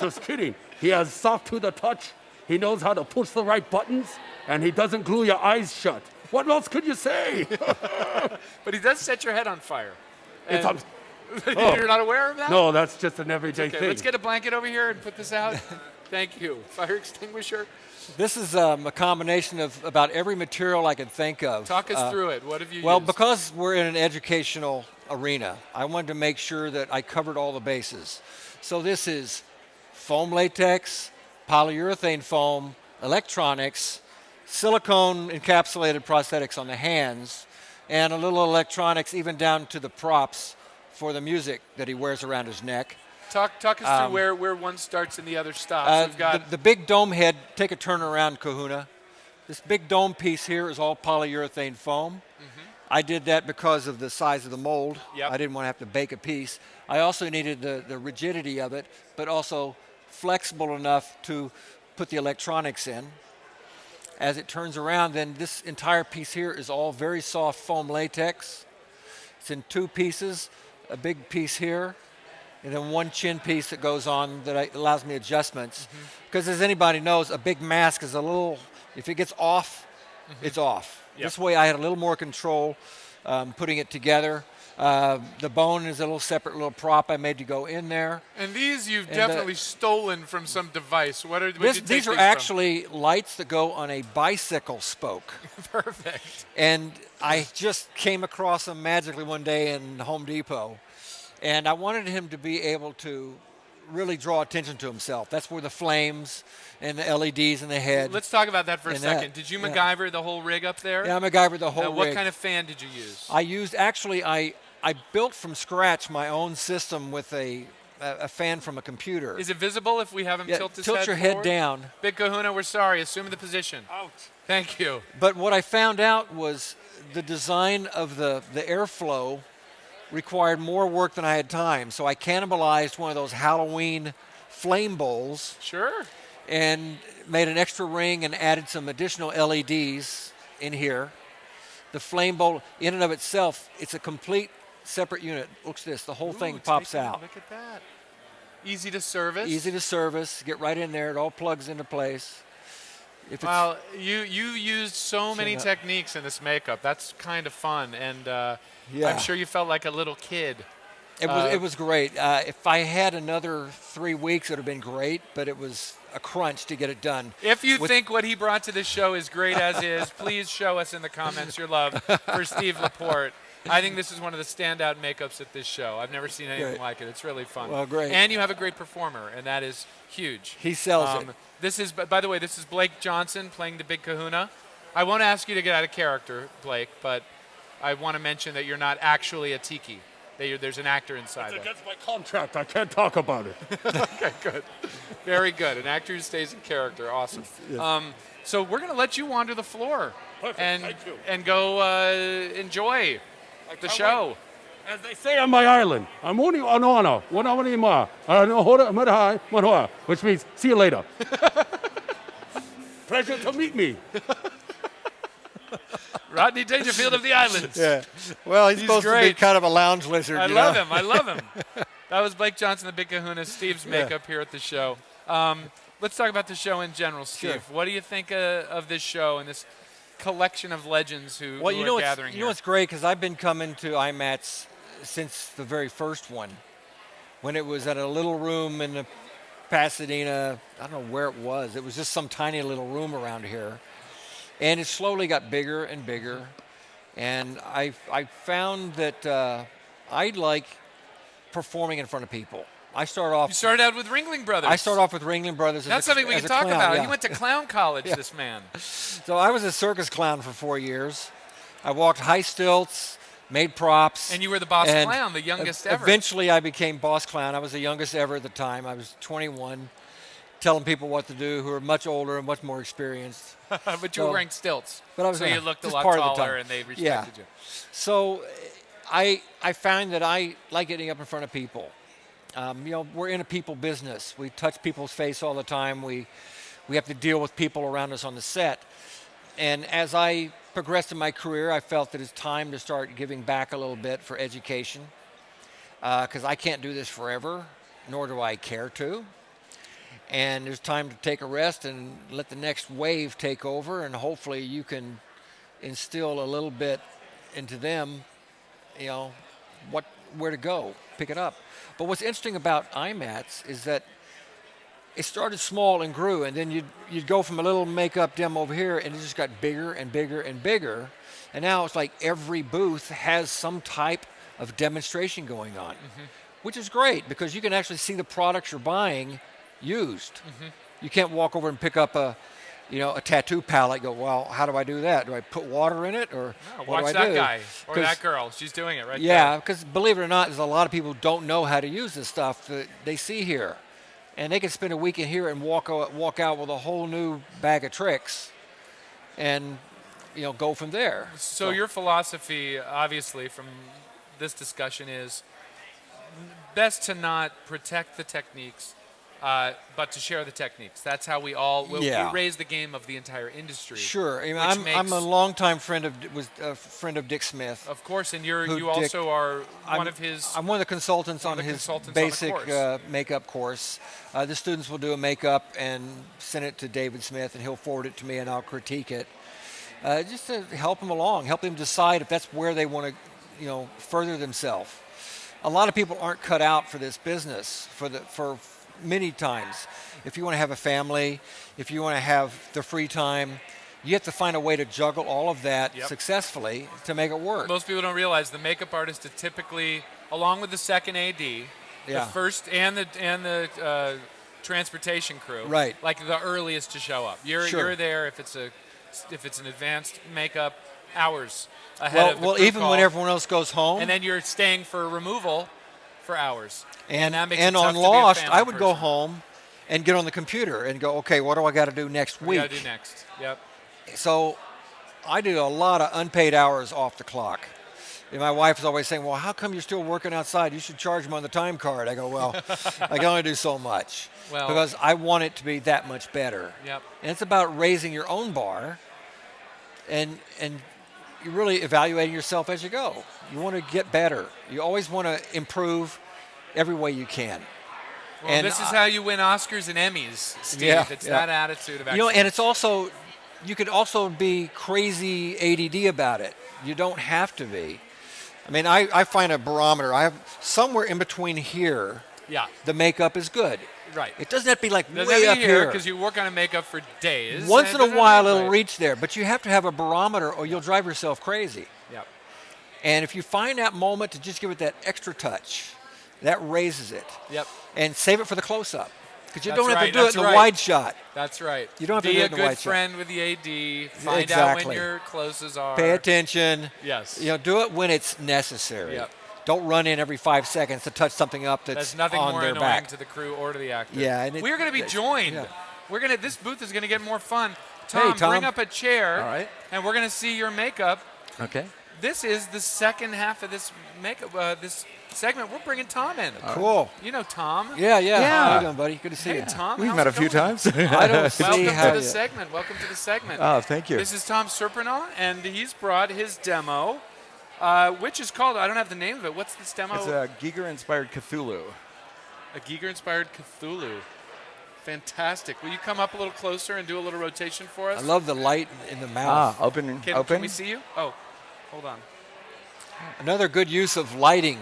Just kidding. He has soft to the touch. He knows how to push the right buttons, and he doesn't glue your eyes shut. What else could you say? But he does set your head on fire. It's And- Oh. You're not aware of that? No, that's just an everyday Okay, thing. let's get a blanket over here and put this out. Thank you. Fire extinguisher. This is a combination of about every material I could think of. Talk us through it. What have you Well, used? because we're in an educational arena, I wanted to make sure that I covered all the bases. So this is foam latex, polyurethane foam, electronics, silicone encapsulated prosthetics on the hands, and a little electronics even down to the props for the music that he wears around his neck. Talk us through where one starts and the other stops. We've got the big dome head, take a turn around, Kahuna. This big dome piece here is all polyurethane foam. I did that because of the size of the mold. Yep. I didn't want to have to bake a piece. I also needed the rigidity of it, but also flexible enough to put the electronics in. As it turns around, then this entire piece here is all very soft foam latex. It's in two pieces, a big piece here, and then one chin piece that goes on that allows me adjustments. Because as anybody knows, a big mask is a little, if it gets off, it's off. Yep. This way I had a little more control putting it together. The bone is a little separate little prop I made to go in there. And these you've And, definitely stolen from some device. Where'd you take These are from? actually lights that go on a bicycle spoke. Perfect. And I just came across them magically one day in Home Depot. And I wanted him to be able to really draw attention to himself. That's where the flames and the LEDs in the head. Let's talk about that for a and second. that, Did you yeah. MacGyver the whole rig up there? Yeah, I MacGyvered the whole What rig. kind of fan did you use? I used, actually, I built from scratch my own system with a fan from a computer. Is it visible if we have him Yeah, tilt his tilt head your head forward? down. Big Kahuna, we're sorry. Assume the position. Ouch. Thank you. But what I found out was the design of the airflow required more work than I had time. So I cannibalized one of those Halloween flame bowls. Sure. And made an extra ring and added some additional LEDs in here. The flame bowl, in and of itself, it's a complete separate unit. Looks this, the whole thing pops out. Look at that. Easy to service. Easy to service. Get right in there. It all plugs into place. If Well, you used so many up. techniques in this makeup. That's kind of fun, and Yeah. I'm sure you felt like a little kid. It was great. If I had another 3 weeks, it would have been great, but it was a crunch to get it done. If you think what he brought to this show is great as is, please show us in the comments your love for Steve LaPorte. I think this is one of the standout makeups at this show. I've never seen anything Great. like it. It's really fun. Well, great. And you have a great performer, and that is huge. He sells it. This is, by the way, this is Blake Johnson playing the Big Kahuna. I won't ask you to get out of character, Blake, but I want to mention that you're not actually a tiki. There's an actor inside It's there. against my contract. I can't talk about it. Okay, good. Very good. An actor who stays in character. Awesome. Yes. So we're going to let you wander the floor Perfect, and thank you. and go enjoy the show. As they say on my island, I'm only on honor, which means see you later. Pleasure to meet me. Rodney Dangerfield of the Islands. Yeah. Well, he's supposed to be great. kind of a lounge lizard. I you love know? him. I love him. That was Blake Johnson, the Big Kahuna, Steve's Yeah. makeup here at the show. Let's talk about the show in general, Steve. Sure. What do you think of this show and this collection of legends who, Well, who you know are what's, gathering you here? know what's great, because I've been coming to IMATS since the very first one, when it was at a little room in Pasadena. I don't know where it was. It was just some tiny little room around here. And it slowly got bigger and bigger. And I found that I like performing in front of people. I started off. You started out with Ringling Brothers. I started off with Ringling Brothers. That's as something we as can a talk clown, about. yeah. He went to clown college, Yeah. this man. So I was a circus clown for 4 years. I walked high stilts, made props. And you were the boss and clown, the youngest ever. Eventually, I became boss clown. I was the youngest ever at the time. I was 21, telling people what to do who are much older and much more experienced. But you were wearing stilts. But I was so you looked a just lot part of the taller time. and they respected Yeah. you. So I found that I like getting up in front of people. We're in a people business. We touch people's face all the time. We have to deal with people around us on the set. And as I progressed in my career, I felt that it's time to start giving back a little bit for education, because I can't do this forever, nor do I care to. and there's time to take a rest and let the next wave take over, and hopefully you can instill a little bit into them, where to go, pick it up. But what's interesting about IMATS is that it started small and grew, and then you'd go from a little makeup demo over here, and it just got bigger and bigger and bigger, and now it's like every booth has some type of demonstration going on, which is great because you can actually see the products you're buying used. You can't walk over and pick up a tattoo palette. Go, well, how do I do that? Do I put water in it, or what watch do I that do? guy or that girl. She's doing it right there. Yeah, because believe it or not, there's a lot of people who don't know how to use this stuff that they see here, and they can spend a week in here and walk out with a whole new bag of tricks, and go from there. So your philosophy, obviously, from this discussion is best to not protect the techniques, but to share the techniques. That's how we raise the game of the entire industry. Sure, I'm a longtime friend of Dick Smith. Of course, and you also are one of his. I'm one of the consultants on his basic makeup course. The students will do a makeup and send it to David Smith, and he'll forward it to me, and I'll critique it, just to help them along, help them decide if that's where they want to, further themselves. A lot of people aren't cut out for this business for many times. If you want to have a family, if you want to have the free time, you have to find a way to juggle all of that successfully to make it work. Most people don't realize the makeup artist is typically, along with the second AD, the first and the transportation crew, right? Like the earliest to show up. You're there if it's an advanced makeup, hours ahead of the crew even call. when everyone else goes home, and then you're staying for removal for hours. And that makes it tough on to be a Lost, family I would go person. home and get on the computer and go, okay, what do I got to do next week? What do I do next? Yep. So I do a lot of unpaid hours off the clock. And my wife is always saying, well, how come you're still working outside? You should charge them on the time card. I go, well, I can only do so much because I want it to be that much better. Yep. And it's about raising your own bar and you're really evaluating yourself as you go. You want to get better. You always want to improve every way you can. Well, and this is how you win Oscars and Emmys, Steve. It's that attitude of excellence. And it's also, you could also be crazy ADD about it. You don't have to be. I mean, I find a barometer. I have somewhere in between here. Yeah. The makeup is good. Right. It doesn't have to be like doesn't way have up to be here here. because you work on a makeup for days. Once in a while it'll reach there, but you have to have a barometer or you'll drive yourself crazy. Yep. And if you find that moment to just give it that extra touch, that raises it. Yep. And save it for the close-up. Because you That's don't have right, to do it in the wide shot. That's right. You don't have to be do it a in the good wide friend shot. with the AD. Find out when your closes are. Pay attention. Yes. Do it when it's necessary. Yep. Don't run in every 5 seconds to touch something up that's nothing on more their annoying back. to the crew or to the actor. Yeah, and we're going to be joined. Yeah. This booth is going to get more fun. Hey, Tom. Bring up a chair. All right. And we're going to see your makeup. Okay. This is the second half of this makeup. This segment. We're bringing Tom in. Cool. You know Tom. Yeah. How you doing, buddy? Good to see you. Tom. We've how's met a it few going? times. I don't see Welcome how to the you- segment. Welcome to the segment. Oh, thank you. This is Tom Surprenant, and he's brought his demo, which is called, I don't have the name of it. What's this demo? It's a Giger-inspired Cthulhu. A Giger-inspired Cthulhu. Fantastic. Will you come up a little closer and do a little rotation for us? I love the light in the mouth. Open. Can we see you? Oh, hold on. Another good use of lighting.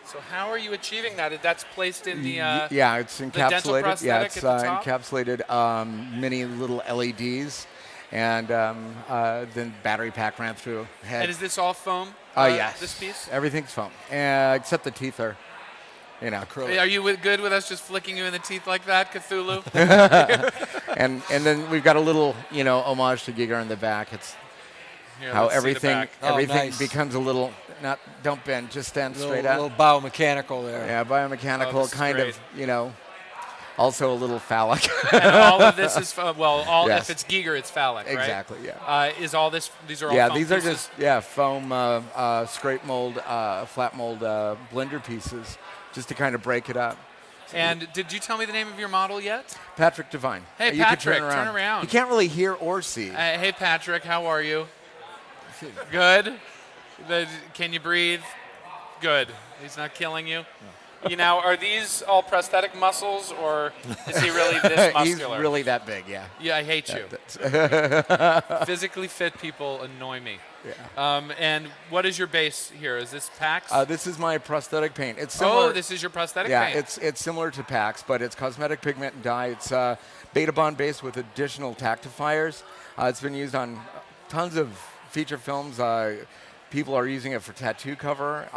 So how are you achieving that? That's placed in the yeah, it's the dental encapsulated. prosthetic Yeah, it's at the top? encapsulated many little LEDs, and then battery pack ran through. And is this all foam? Yes. This piece? Everything's foam, except the teeth are, acrylic. Are you good with us just flicking you in the teeth like that, Cthulhu? and then we've got a little, homage to Giger in the back. It's Here, how let's see the everything back. Nice. becomes a little. Don't bend, just stand straight up. A little biomechanical there. Yeah, biomechanical, this is kind great. of, also a little phallic. And all of this is, Yes. if it's Giger, it's phallic, right? Exactly, yeah. Is all this, these are all Yeah, foam these pieces? are just, foam, scrape mold, flat mold blender pieces, just to kind of break it up. And did you tell me the name of your model yet? Patrick Devine. Hey, You can Patrick, turn around. You can't really hear or see. Hey, Patrick, how are you? Good. Can you breathe? Good. He's not killing you? You know, are these all prosthetic muscles, or is he really this muscular? He's really that big, yeah. Yeah, I hate you. Physically fit people annoy me. Yeah. And what is your base here? Is this PAX? This is my prosthetic paint. It's similar, this is your prosthetic paint. paint. Yeah, it's similar to PAX, but it's cosmetic pigment and dye. It's beta bond based with additional tactifiers. It's been used on tons of feature films. People are using it for tattoo cover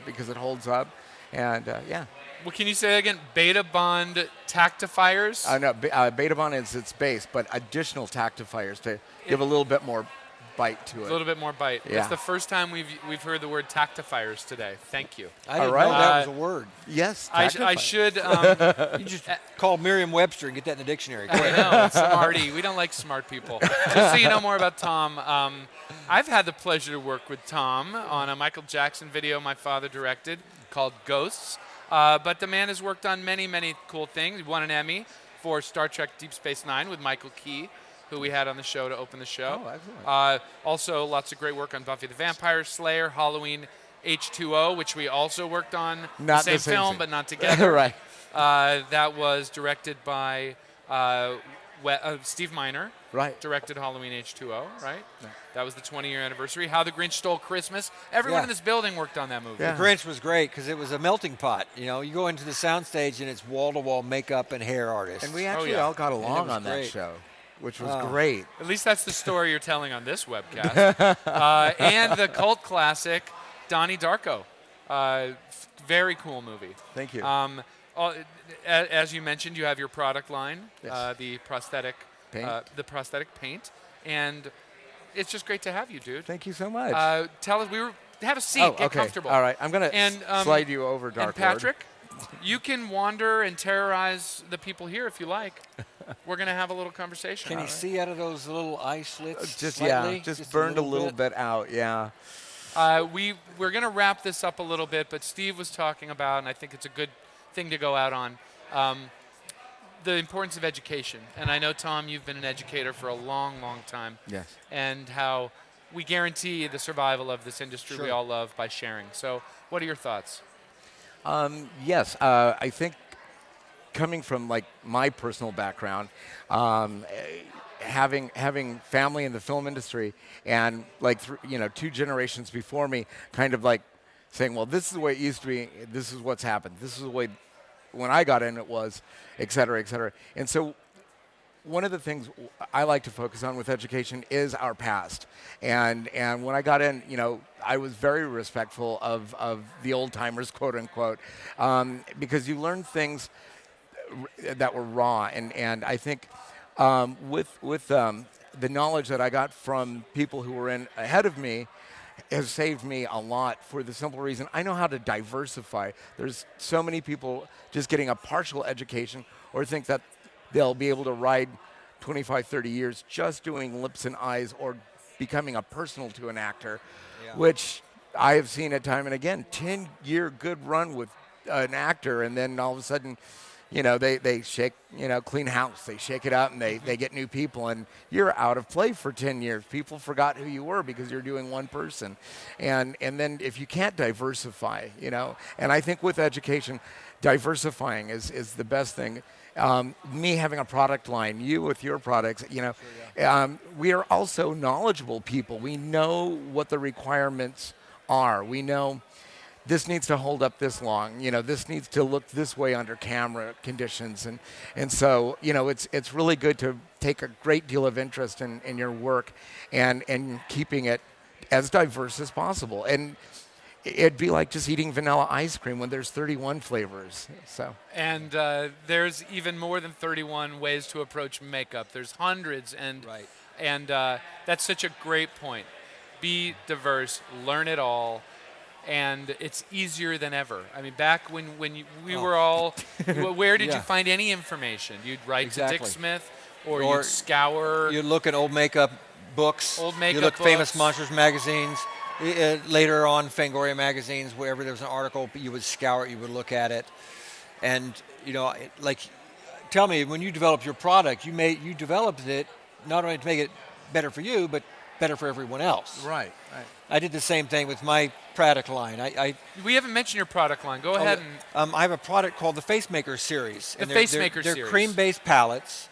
because it holds up. And yeah. Well, can you say that again? Beta bond tactifiers? No, beta bond is its base, but additional tactifiers to give a little bit more bite to it. A little bit more bite. Yeah. It's the first time we've heard the word tactifiers today. Thank you. I didn't know that was a word. Yes, I should. You just call Merriam-Webster and get that in the dictionary. I know, it's smarty. We don't like smart people. Just so you know more about Tom, I've had the pleasure to work with Tom on a Michael Jackson video my father directed called Ghosts. But the man has worked on many, many cool things. He won an Emmy for Star Trek Deep Space Nine with Michael Key, who we had on the show to open the show. Oh, excellent. Also, lots of great work on Buffy the Vampire Slayer, Halloween H2O, which we also worked on. Not the same film, scene. but not together. Right. That was directed by Steve Miner. Right. Directed Halloween H2O, right? Yeah. That was the 20-year anniversary. How the Grinch Stole Christmas. Everyone in this building worked on that movie. The Grinch was great because it was a melting pot. You know, you go into the soundstage and it's wall-to-wall makeup and hair artists. And we actually all got along on that show, which was great. At least that's the story you're telling on this webcast. And the cult classic, Donnie Darko. Very cool movie. Thank you. As you mentioned, you have your product line, Yes. the prosthetic paint, and it's just great to have you, dude. Thank you so much. Tell us, have a seat, get comfortable. All right, I'm gonna slide you over, Dark And Patrick, you can wander and terrorize the people here if you like. We're gonna have a little conversation. Can you see out of those little eye slits? Just slightly? just burned a little bit out. Yeah. We're gonna wrap this up a little bit, but Steve was talking about, and I think it's a good thing to go out on, the importance of education. And I know, Tom, you've been an educator for a long, long time. Yes. And how we guarantee the survival of this industry we all love by sharing. So what are your thoughts? Yes, I think coming from like my personal background, having family in the film industry, and like 2 generations before me, kind of like saying, well, this is the way it used to be. This is what's happened. This is the way when I got in it was, et cetera, et cetera. And so one of the things I like to focus on with education is our past. And when I got in, I was very respectful of the old timers, quote unquote, because you learn things that were raw. And I think with the knowledge that I got from people who were in ahead of me has saved me a lot, for the simple reason I know how to diversify. There's so many people just getting a partial education or think that they'll be able to ride 25, 30 years just doing lips and eyes or becoming a personal to an actor, which I have seen it time and again. 10-year good run with an actor, and then all of a sudden, they shake, clean house. They shake it up and they get new people, and you're out of play for 10 years. People forgot who you were because you're doing one person. And then if you can't diversify, and I think with education, diversifying is the best thing. Me having a product line, you with your products, we are also knowledgeable people. We know what the requirements are. We know this needs to hold up this long. This needs to look this way under camera conditions. And so, it's really good to take a great deal of interest in your work and keeping it as diverse as possible. And it'd be like just eating vanilla ice cream when there's 31 flavors. So. And there's even more than 31 ways to approach makeup. There's hundreds, and that's such a great point. Be diverse, learn it all, and it's easier than ever. I mean, back when we were all, where did you find any information? You'd write to Dick Smith, or you'd scour. You'd look at old makeup books. You look Famous Monsters magazines. Later on, Fangoria magazines, wherever there was an article, you would scour it, you would look at it. And, tell me, when you developed your product, you developed it not only to make it better for you, but better for everyone else. Right. I did the same thing with my product line. We haven't mentioned your product line. Go ahead. And I have a product called the Facemaker series. The Facemaker series. They're cream-based palettes,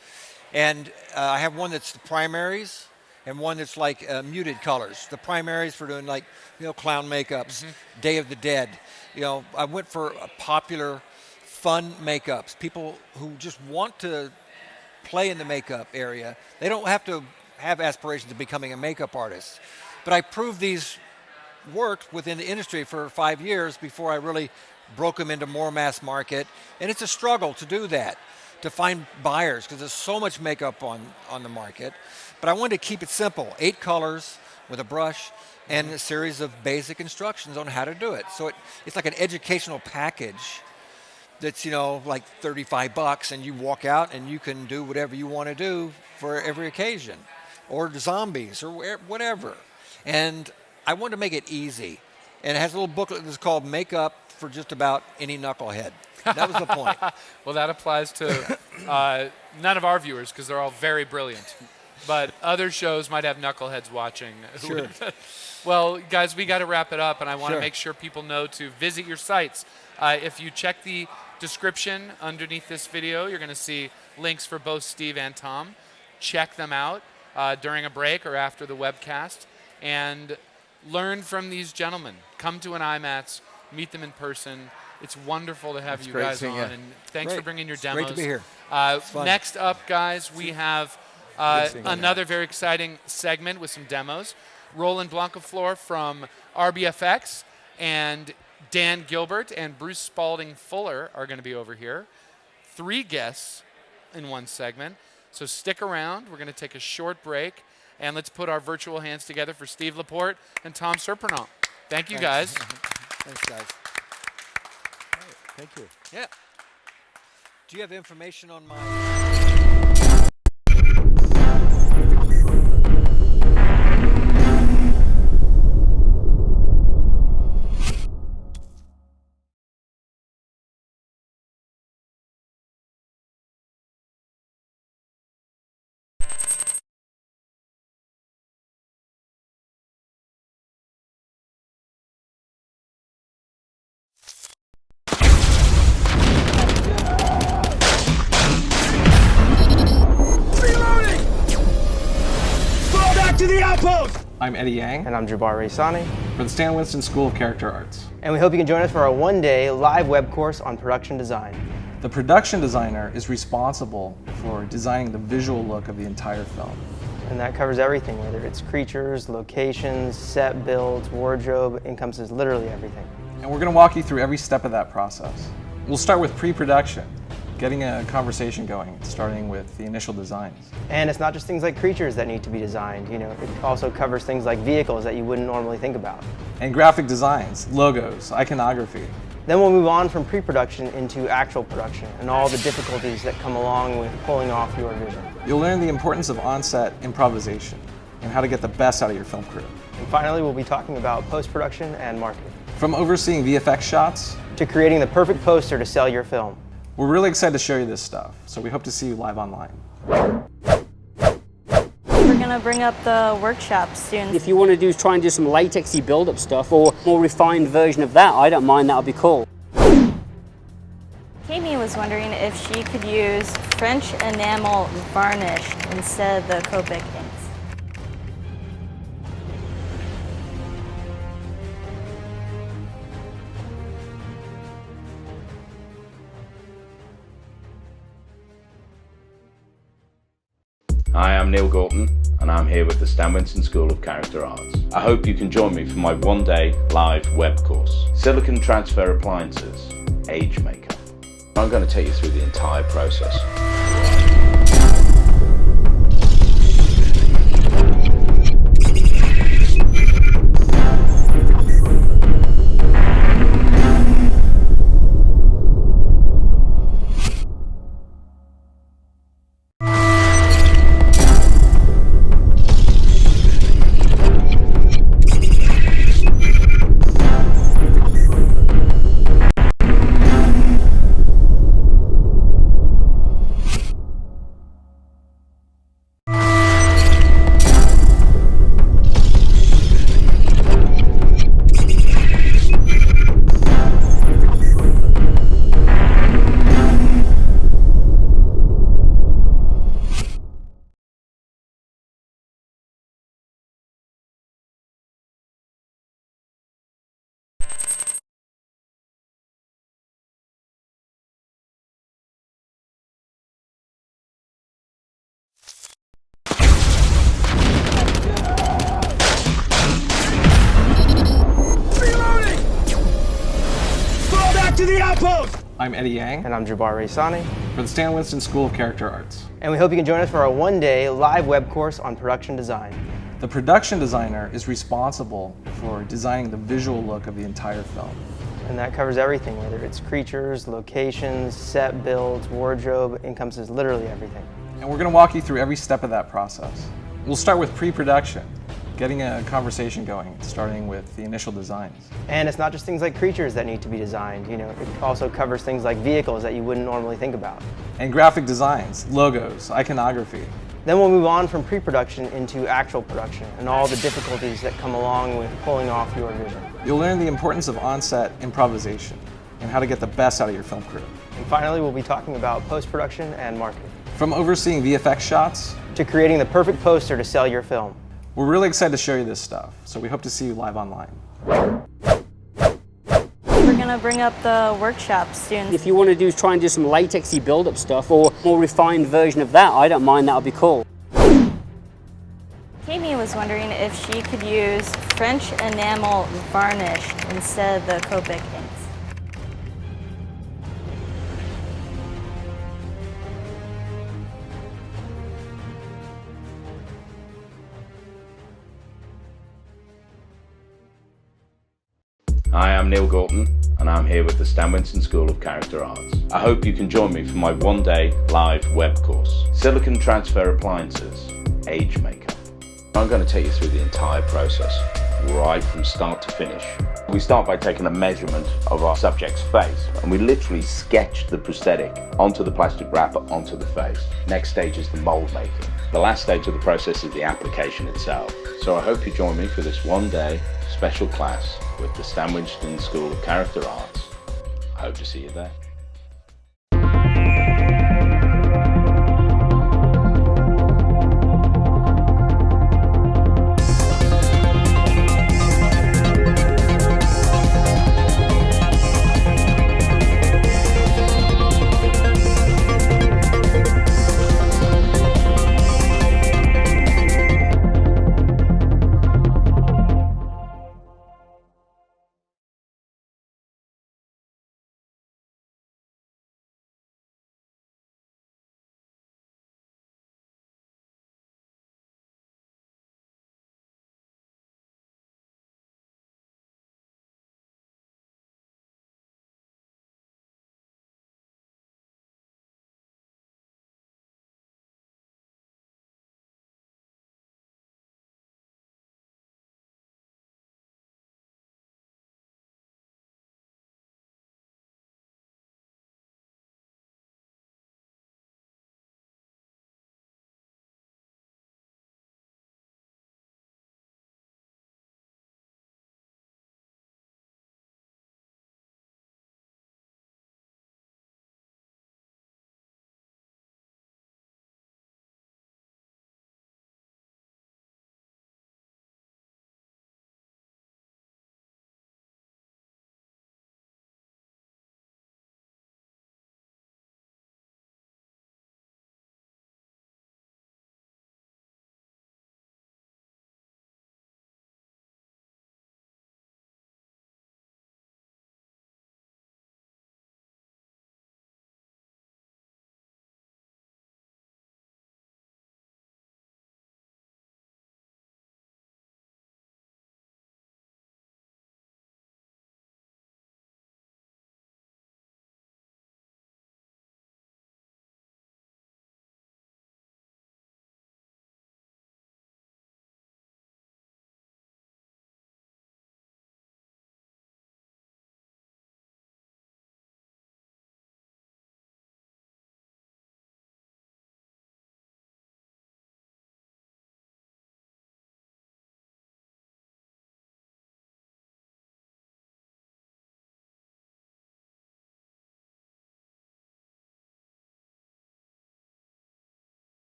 and I have one that's the primaries and one that's like muted colors. The primaries for doing like clown makeups, Day of the Dead. I went for popular, fun makeups. People who just want to play in the makeup area. They don't have to have aspirations of becoming a makeup artist. But I proved these worked within the industry for 5 years before I really broke them into more mass market. And it's a struggle to do that, to find buyers, because there's so much makeup on the market. But I wanted to keep it simple, 8 colors with a brush and a series of basic instructions on how to do it. So it's like an educational package that's, like $35, and you walk out and you can do whatever you want to do for every occasion, or zombies, or whatever. And I wanted to make it easy. And it has a little booklet that's called Makeup for Just About Any Knucklehead. That was the point. Well, that applies to none of our viewers, because they're all very brilliant. But other shows might have knuckleheads watching. Sure. Well, guys, we got to wrap it up, and I want to Sure. make sure people know to visit your sites. If you check the description underneath this video, you're going to see links for both Steve and Tom. Check them out during a break or after the webcast, and learn from these gentlemen. Come to an IMATS, meet them in person. It's wonderful to have It's you great guys seeing on, you. and thanks for Great. bringing your It's demos. great to be here. fun. Next up, guys, we have another very exciting segment with some demos. Roland Blancaflor from RBFX and Dan Gilbert and Bruce Spaulding Fuller are going to be over here. 3 guests in one segment. So stick around. We're going to take a short break, and let's put our virtual hands together for Steve LaPorte and Tom Surprenant. Thank you, guys. Thanks, guys. Thank you. Yeah. Do you have information on my... To the outpost! I'm Eddie Yang. And I'm Jabbar Raysani. For the Stan Winston School of Character Arts. And we hope you can join us for our one-day live web course on production design. The production designer is responsible for designing the visual look of the entire film. And that covers everything, whether it's creatures, locations, set builds, wardrobe, encompasses literally everything. And we're going to walk you through every step of that process. We'll start with pre-production, getting a conversation going, starting with the initial designs. And it's not just things like creatures that need to be designed, you know, it also covers things like vehicles that you wouldn't normally think about. And graphic designs, logos, iconography. Then we'll move on from pre-production into actual production and all the difficulties that come along with pulling off your vision. You'll learn the importance of on-set improvisation and how to get the best out of your film crew. And finally, we'll be talking about post-production and marketing. From overseeing VFX shots to creating the perfect poster to sell your film. We're really excited to show you this stuff, so we hope to see you live online. We're going to bring up the workshop students. If you want to try and do some latexy build-up stuff or more refined version of that, I don't mind, that would be cool. Amy was wondering if she could use French enamel varnish instead of the Copic inks. Hi, I'm Neill Gorton, and I'm here with the Stan Winston School of Character Arts. I hope you can join me for my one-day live web course, Silicon Transfer Appliances, Age Makeup. I'm going to take you through the entire process. outpost! I'm Eddie Yang. And I'm Jabbar Raysani. For the Stan Winston School of Character Arts. And we hope you can join us for our one-day live web course on production design. The production designer is responsible for designing the visual look of the entire film. And that covers everything, whether it's creatures, locations, set builds, wardrobe, encompasses literally everything. And we're going to walk you through every step of that process. We'll start with pre-production, getting a conversation going, starting with the initial designs. And it's not just things like creatures that need to be designed, you know, it also covers things like vehicles that you wouldn't normally think about. And graphic designs, logos, iconography. Then we'll move on from pre-production into actual production and all the difficulties that come along with pulling off your vision. You'll learn the importance of on-set improvisation and how to get the best out of your film crew. And finally, we'll be talking about post-production and marketing. From overseeing VFX shots to creating the perfect poster to sell your film. We're really excited to show you this stuff, so we hope to see you live online. We're going to bring up the workshop students. If you want to try and do some latexy build-up stuff or more refined version of that, I don't mind, that would be cool. Amy was wondering if she could use French enamel varnish instead of the Copic inks. Hi, I'm Neill Gorton, and I'm here with the Stan Winston School of Character Arts. I hope you can join me for my one-day live web course, Silicon Transfer Appliances, Age Makeup. I'm going to take you through the entire process, right from start to finish. We start by taking a measurement of our subject's face, and we literally sketch the prosthetic onto the plastic wrapper onto the face. Next stage is the mold making. The last stage of the process is the application itself. So I hope you join me for this one-day special class with the Stan Winston School of Character Arts. I hope to see you there.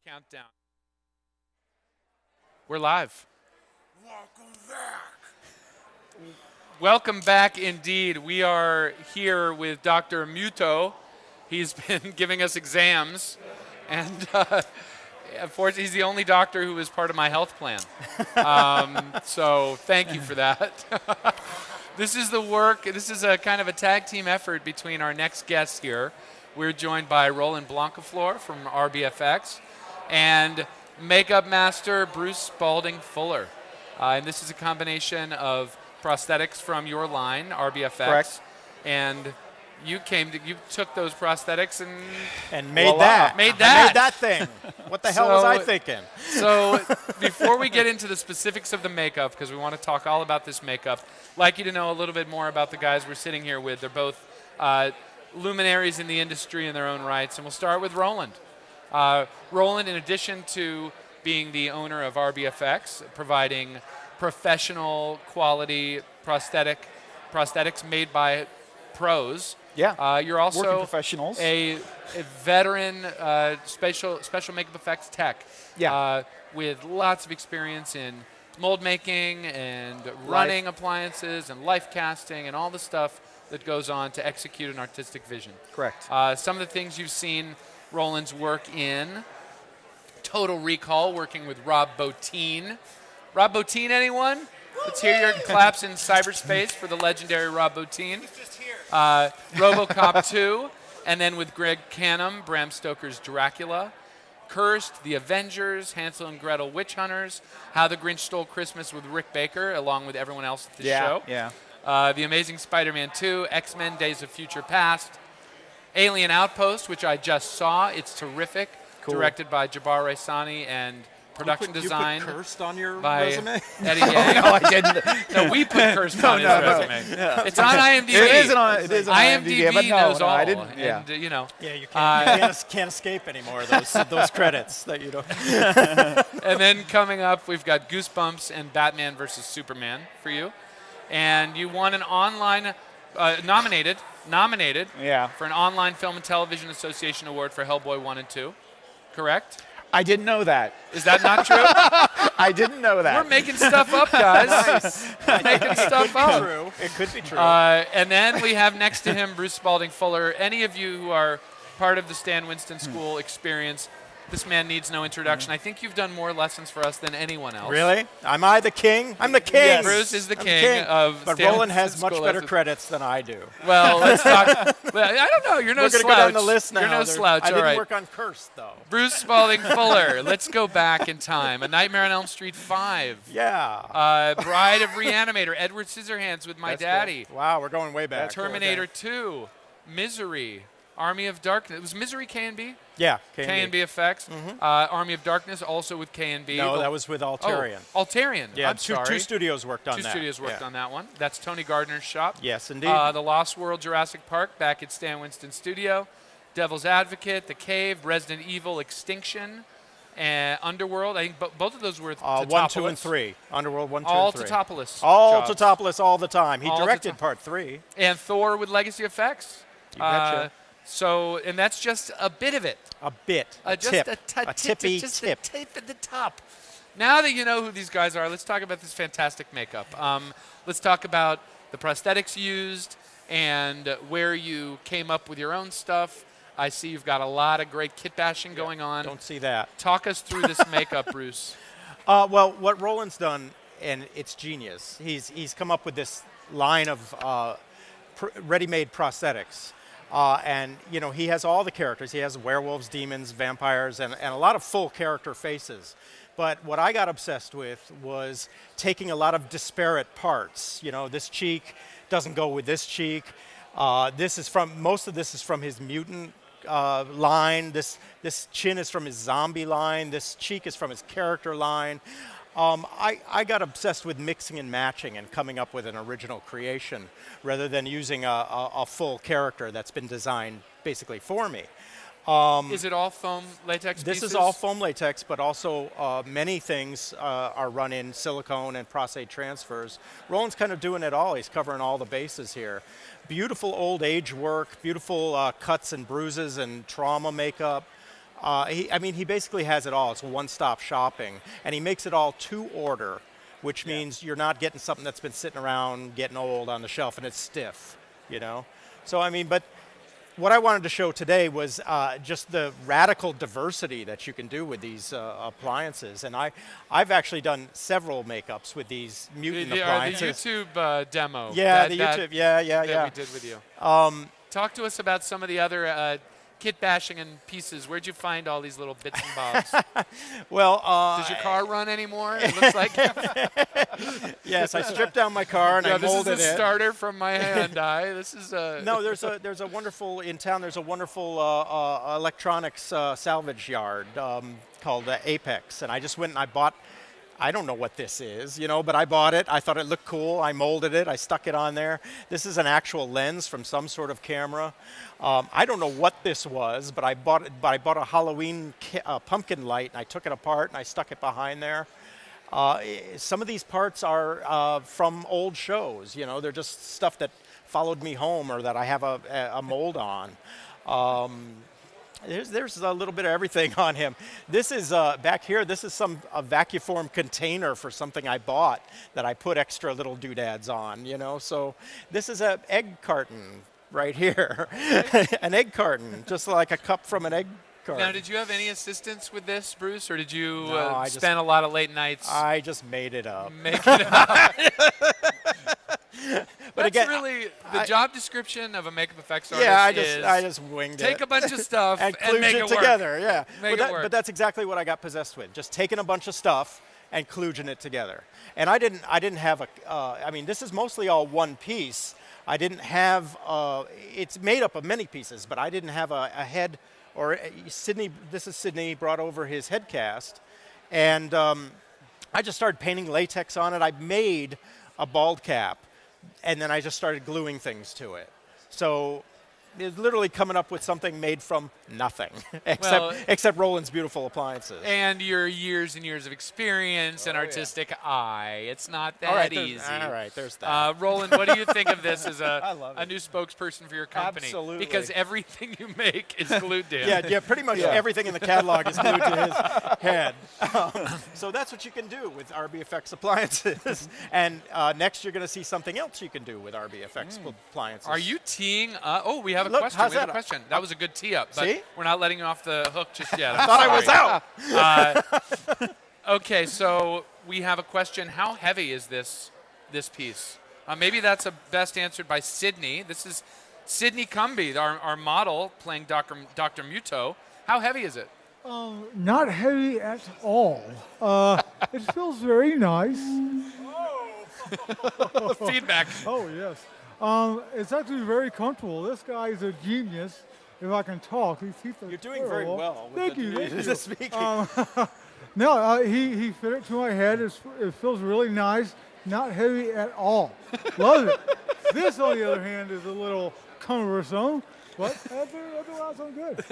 Countdown. We're live. Welcome back indeed. We are here with Dr. Muto. He's been giving us exams, and unfortunately, he's the only doctor who is part of my health plan. So thank you for that. This is the work. This is a kind of a tag team effort between our next guests here. We're joined by Roland Blancaflor from RBFX and makeup master Bruce Spaulding Fuller. And this is a combination of prosthetics from your line, RBFX. Correct. And you took those prosthetics and made that. Made that. I made that thing. What the hell was I thinking? So before we get into the specifics of the makeup, because we want to talk all about this makeup, I'd like you to know a little bit more about the guys we're sitting here with. They're both luminaries in the industry in their own rights. And we'll start with Roland. Roland, in addition to being the owner of RBFX, providing professional quality prosthetics made by pros. Yeah. You're also working professionals. a veteran special makeup effects tech. Yeah. With lots of experience in mold making and running appliances and life casting and all the stuff that goes on to execute an artistic vision. Correct. Some of the things you've seen Roland's work in: Total Recall, working with Rob Bottin. Rob Bottin, anyone? Let's hear your claps in cyberspace for the legendary Rob Bottin. RoboCop 2, and then with Greg Canham, Bram Stoker's Dracula. Cursed, The Avengers, Hansel and Gretel Witch Hunters, How the Grinch Stole Christmas with Rick Baker, along with everyone else at the show. Yeah. The Amazing Spider-Man 2, X-Men Days of Future Past, Alien Outpost, which I just saw. It's terrific. Cool. Directed by Jabbar Raisani and production design You put Cursed on your by resume? Eddie Yang. No, I didn't. No, we put Cursed on his resume. Yeah. It's on IMDb. It is on IMDb, but knows no, all. I didn't. Yeah. And, you know. Yeah, you can't escape anymore those credits that you don't. And then coming up, we've got Goosebumps and Batman versus Superman for you. And you won an online, nominated for an Online Film and Television Association Award for Hellboy 1 and 2. Correct? I didn't know that. Is that not true? I didn't know that. We're making stuff up, guys. Nice. We're making stuff up. True. It could be true. And then we have next to him Bruce Spaulding Fuller. Any of you who are part of the Stan Winston School experience, this man needs no introduction. I think you've done more lessons for us than anyone else. Really? Am I the king? I'm the king. Yes. Bruce is the king of But Stan Roland has Winston much School better lessons. credits than I do. Well, let's talk. Well, I don't know. You're no We're slouch. gonna go down the list now. You're no slouch. I All didn't right. work on Cursed, though. Bruce Spaulding Fuller. Let's go back in time. A Nightmare on Elm Street 5. Yeah. Bride of Reanimator. Edward Scissorhands with My That's Daddy. cool. Wow, we're going way back. Terminator 2. Misery. Army of Darkness. Was Misery K&B? Yeah, K&B effects. Army of Darkness also with K&B. No, that was with Alterian. Oh, Alterian. Yeah, I'm sorry. two studios worked on Two that. studios worked on that one. That's Tony Gardner's shop. Yes, indeed. The Lost World Jurassic Park back at Stan Winston Studio. Devil's Advocate, The Cave, Resident Evil Extinction, and Underworld. I think both of those were 1, 2, and 3. Underworld 1, 2, all and 3. Totopoulos All jobs. Totopoulos all the time. He All directed part 3. And Thor with Legacy Effects. You betcha. And that's just a bit of it. A bit. A just tip. a tippy just tip. a tip at the top. Now that you know who these guys are, let's talk about this fantastic makeup. Let's talk about the prosthetics used and where you came up with your own stuff. I see you've got a lot of great kit bashing going on. Don't see that. Talk us through this makeup, Bruce. Well, what Roland's done, and it's genius, he's come up with this line of ready-made prosthetics. And, you know, he has all the characters. He has werewolves, demons, vampires, and a lot of full character faces. But what I got obsessed with was taking a lot of disparate parts. You know, this cheek doesn't go with this cheek. Most of this is from his mutant line. This chin is from his zombie line. This cheek is from his character line. I got obsessed with mixing and matching and coming up with an original creation rather than using a full character that's been designed basically for me. Is it all foam latex This pieces? is all foam latex, but also many things are run in silicone and prostate transfers. Roland's kind of doing it all. He's covering all the bases here. Beautiful old age work, beautiful cuts and bruises and trauma makeup. He basically has it all. It's one-stop shopping, and he makes it all to order, which means you're not getting something that's been sitting around, getting old on the shelf, and it's stiff, you know. So but what I wanted to show today was just the radical diversity that you can do with these appliances, and I've actually done several makeups with these mutant appliances. The YouTube demo. Yeah, that we did with you. Talk to us about some of the other kit bashing and pieces. Where'd you find all these little bits and bobs? Well, does your car run anymore? It looks like. Yes, I stripped down my car and I molded it. This is a starter from my Hyundai. This is a. No, there's a wonderful in town. There's a wonderful electronics salvage yard called Apex, and I just went and I bought. I don't know what this is, but I bought it. I thought it looked cool. I molded it. I stuck it on there. This is an actual lens from some sort of camera. I don't know what this was, but I bought it. But I bought a Halloween pumpkin light, and I took it apart and I stuck it behind there. Some of these parts are from old shows. They're just stuff that followed me home or that I have a mold on. There's a little bit of everything on him. This is back here. This is a vacuform container for something I bought that I put extra little doodads on. So this is an egg carton right here, an egg carton, just like a cup from an egg carton. Now, did you have any assistance with this, Bruce, or did you spend a lot of late nights? I just made it up. But that's really the job description of a makeup effects artist. Yeah, I just winged it. Take a bunch of stuff and make it it together. Work. Yeah, But that's exactly what I got possessed with. Just taking a bunch of stuff and kludging it together. And I didn't have this is mostly all one piece. I didn't have. It's made up of many pieces, but I didn't have a head. Or Sydney. This is Sydney brought over his head cast, and I just started painting latex on it. I made a bald cap. And then I just started gluing things to it. So it's literally coming up with something made from nothing, except Roland's beautiful appliances. And your years and years of experience and artistic eye. It's not that easy. All right, there's that. Roland, what do you think of this as a new spokesperson for your company? Absolutely. Because everything you make is glued to him. Yeah, pretty much everything in the catalog is glued to his head. So that's what you can do with RBFX appliances. And next you're going to see something else you can do with RBFX appliances. Are you teeing up? Oh, we have a Look, question. how's We have that? a question. That was a good tee up, but See? we're not letting you off the hook just yet. I thought I was out. Okay, so we have a question. How heavy is this piece? Maybe that's best answered by Sydney. This is Sydney Cumby, our model, playing Dr. Muto. How heavy is it? Not heavy at all. It feels very nice. Feedback. Oh, yes. It's actually very comfortable. This guy is a genius. If I can talk, You're doing very well. Thank you. Speaking. No, he fit it to my head. It feels really nice. Not heavy at all. Love it. This, on the other hand, is a little cumbersome, but otherwise I'm good.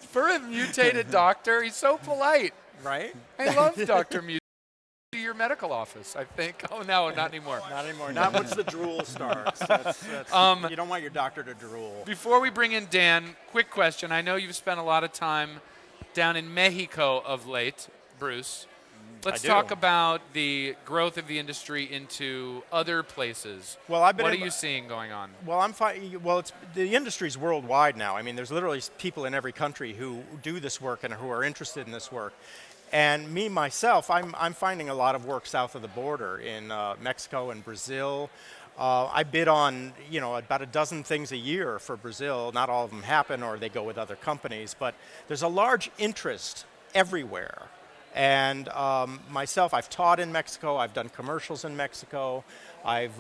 For a mutated doctor, he's so polite. Right? I love Dr. Muto. Your medical office, I think. Oh, no, not anymore. Not anymore. Not once the drool starts. You don't want your doctor to drool. Before we bring in Dan, quick question. I know you've spent a lot of time down in Mexico of late, Bruce. Let's talk about the growth of the industry into other places. Well, what are you seeing going on? Well, the industry's worldwide now. I mean, there's literally people in every country who do this work and who are interested in this work. And me, myself, I'm finding a lot of work south of the border in Mexico and Brazil. I bid on, about a dozen things a year for Brazil. Not all of them happen or they go with other companies, but there's a large interest everywhere. And myself, I've taught in Mexico. I've done commercials in Mexico. I've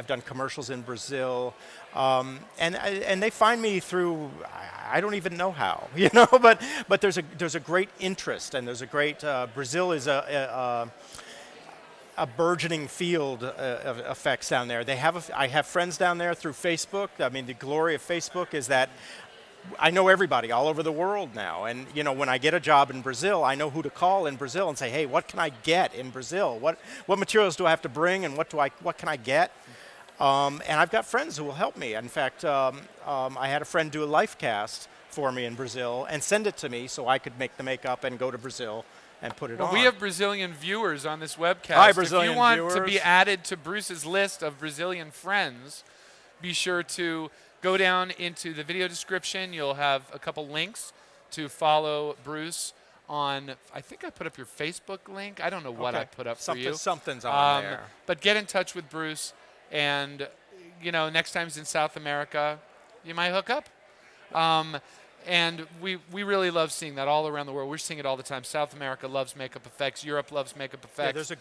done commercials in Brazil. And they find me through, I don't even know how, but there's a great interest, and there's a great, Brazil is a burgeoning field of effects down there. I have friends down there through Facebook. I mean, the glory of Facebook is that I know everybody all over the world now. And, when I get a job in Brazil, I know who to call in Brazil and say, hey, what can I get in Brazil? What materials do I have to bring, and what can I get? And I've got friends who will help me. In fact, I had a friend do a life cast for me in Brazil and send it to me so I could make the makeup and go to Brazil and put it on. We have Brazilian viewers on this webcast. Hi, Brazilian If you want viewers. to be added to Bruce's list of Brazilian friends, be sure to go down into the video description. You'll have a couple links to follow Bruce on, I think I put up your Facebook link. I don't know what I put up for you. Something's on there. But get in touch with Bruce, and next time he's in South America, you might hook up. And we really love seeing that all around the world. We're seeing it all the time. South America loves makeup effects. Europe loves makeup effects. Yeah,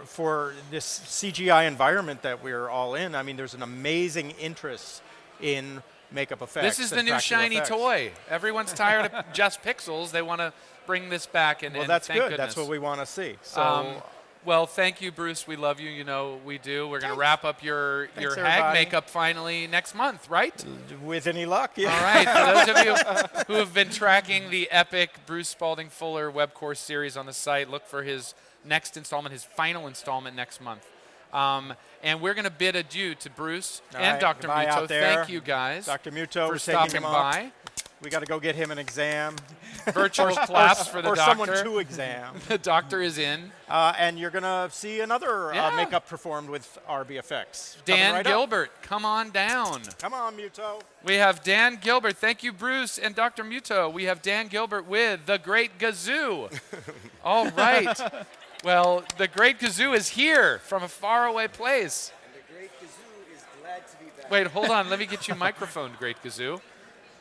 for this CGI environment that we're all in, there's an amazing interest in makeup effects. This is the new shiny toy. Everyone's tired of just pixels. They want to bring this back, and that's thank good. goodness. That's what we want to see. So. Well, thank you, Bruce. We love you. We do. We're going to wrap up your hag everybody. makeup finally next month, right? With any luck, yeah. All right. For those of you who have been tracking the epic Bruce Spaulding Fuller web course series on the site, look for his next installment, his final installment next month. And we're going to bid adieu to Bruce and Dr. Muto. Muto. Thank you, guys, Dr. Muto for taking stopping him by. We got to go get him an exam. Virtual class for the or doctor. someone to exam. The doctor is in. And you're going to see another makeup performed with RBFX. Dan Gilbert, come on down. Come on, Muto. We have Dan Gilbert. Thank you, Bruce and Dr. Muto. We have Dan Gilbert with the Great Gazoo. All right. Well, the Great Gazoo is here from a faraway place. And the Great Gazoo is glad to be back. Wait, hold on. Let me get you a microphone, Great Gazoo.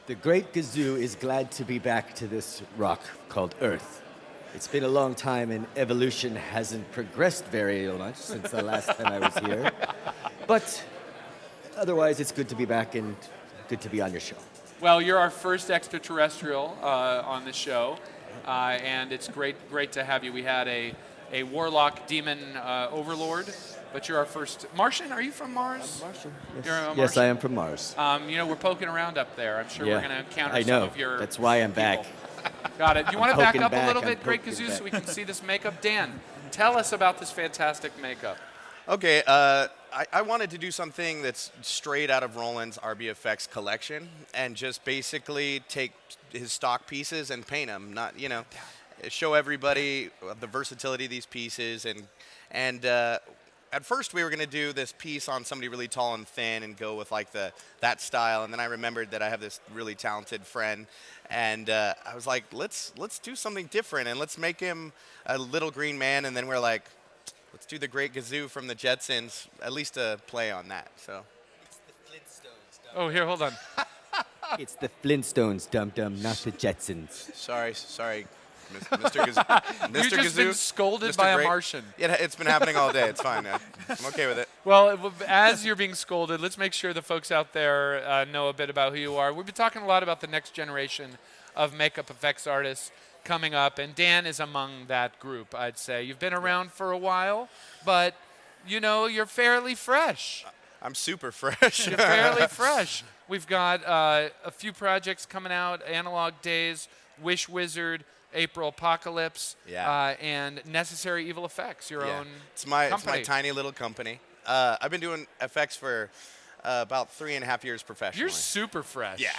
The Great Gazoo is glad to be back to this rock called Earth. It's been a long time and evolution hasn't progressed very much since the last time I was here. But otherwise, it's good to be back and good to be on your show. Well, you're our first extraterrestrial on the show, and it's great to have you. We had a warlock demon overlord, but you're our first Martian. Are you from Mars? I'm Martian. Yes. You're a Martian? Yes, I am from Mars. We're poking around up there. I'm sure we're going to encounter some of your That's why I'm back. Got it. You want to back up a little I'm bit, Great poking Gazoo, back. so we can see this makeup? Dan, tell us about this fantastic makeup. Okay, I wanted to do something that's straight out of Roland's RBFX collection and just basically take his stock pieces and paint them. Not, show everybody the versatility of these pieces. And at first we were going to do this piece on somebody really tall and thin and go with like that style. And then I remembered that I have this really talented friend. And I was like, let's do something different and let's make him a little green man. And then we're like, let's do the Great Gazoo from the Jetsons, at least a play on that. So. It's the Flintstones. Oh, here, hold on. It's the Flintstones, dum-dum, not the Jetsons. Sorry, Mr. Gazoo. You've just been scolded by a Martian. Yeah, it's been happening all day. It's fine. I'm okay with it. Well, as you're being scolded, let's make sure the folks out there know a bit about who you are. We've been talking a lot about the next generation of makeup effects artists coming up, and Dan is among that group, I'd say. You've been around for a while, but, you're fairly fresh. I'm super fresh. You're fairly fresh. We've got a few projects coming out, Analog Days, Wish Wizard, April Apocalypse, and Necessary Evil Effects, your own It's my company. tiny little company. I've been doing effects for about 3.5 years professionally. You're super fresh. Yeah.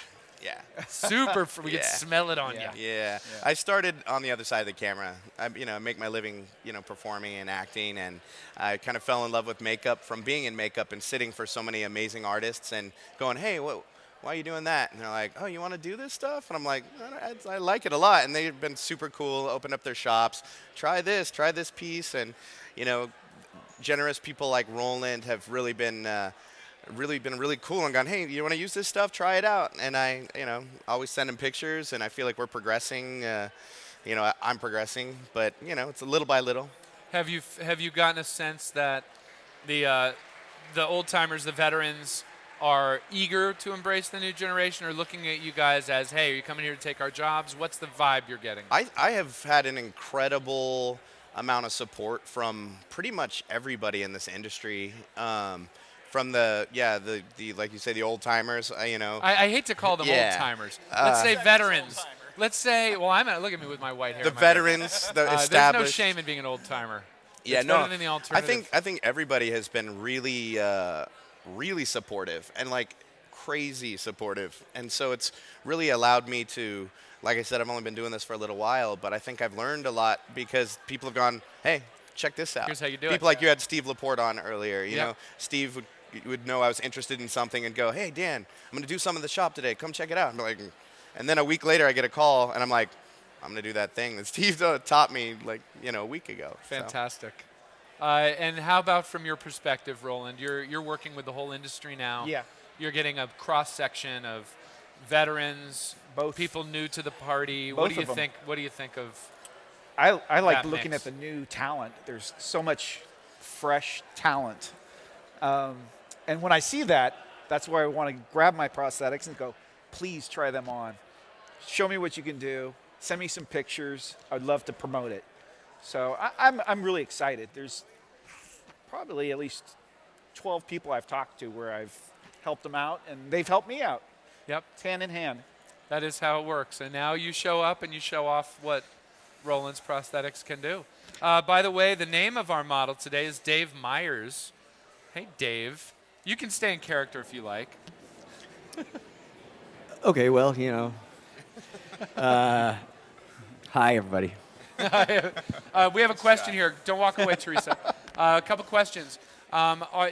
Super. We can smell it on you. Yeah. I started on the other side of the camera. I make my living, performing and acting, and I kind of fell in love with makeup from being in makeup and sitting for so many amazing artists and going, hey, why are you doing that? And they're like, oh, you want to do this stuff? And I'm like, I like it a lot. And they've been super cool, opened up their shops, try this piece. And, generous people like Roland have really been really cool and gone, hey, you want to use this stuff? Try it out. And I, always send them pictures, and I feel like we're progressing. I'm progressing, but, it's a little by little. Have you gotten a sense that the old timers, the veterans, are eager to embrace the new generation, or looking at you guys as, hey, are you coming here to take our jobs? What's the vibe you're getting? I have had an incredible amount of support from pretty much everybody in this industry. From the like you say, the old timers. I hate to call them old timers. Let's say veterans. Let's say, look at me with my white hair. The veterans, the established. There's no shame in being an old timer. Yeah, it's better than the alternative. I think everybody has been really, really supportive and like crazy supportive. And so it's really allowed me to, like I said, I've only been doing this for a little while, but I think I've learned a lot because people have gone, hey, check this out. Here's how you do it. People like you had Steve LaPorte on earlier. You Yep. know, Steve would know I was interested in something and go, hey, Dan, I'm going to do some in the shop today. Come check it out. I'm like, and then a week later I get a call and I'm like, I'm going to do that thing that Steve taught me like, a week ago. So. Fantastic. And how about from your perspective, Roland? You're working with the whole industry now. Yeah. You're getting a cross section of veterans, people new to the party. What Both do you of 'em. think? What do you think of? I like that looking mix? at the new talent. There's so much fresh talent. And when I see that, that's why I want to grab my prosthetics and go, please try them on. Show me what you can do. Send me some pictures. I'd love to promote it. So I'm really excited. There's probably at least 12 people I've talked to where I've helped them out, and they've helped me out. Yep. It's hand in hand. That is how it works. And now you show up and you show off what Roland's prosthetics can do. By the way, the name of our model today is Dave Myers. Hey, Dave. You can stay in character if you like. Okay, well, hi, everybody. We have a question here. Don't walk away, Teresa. A couple questions.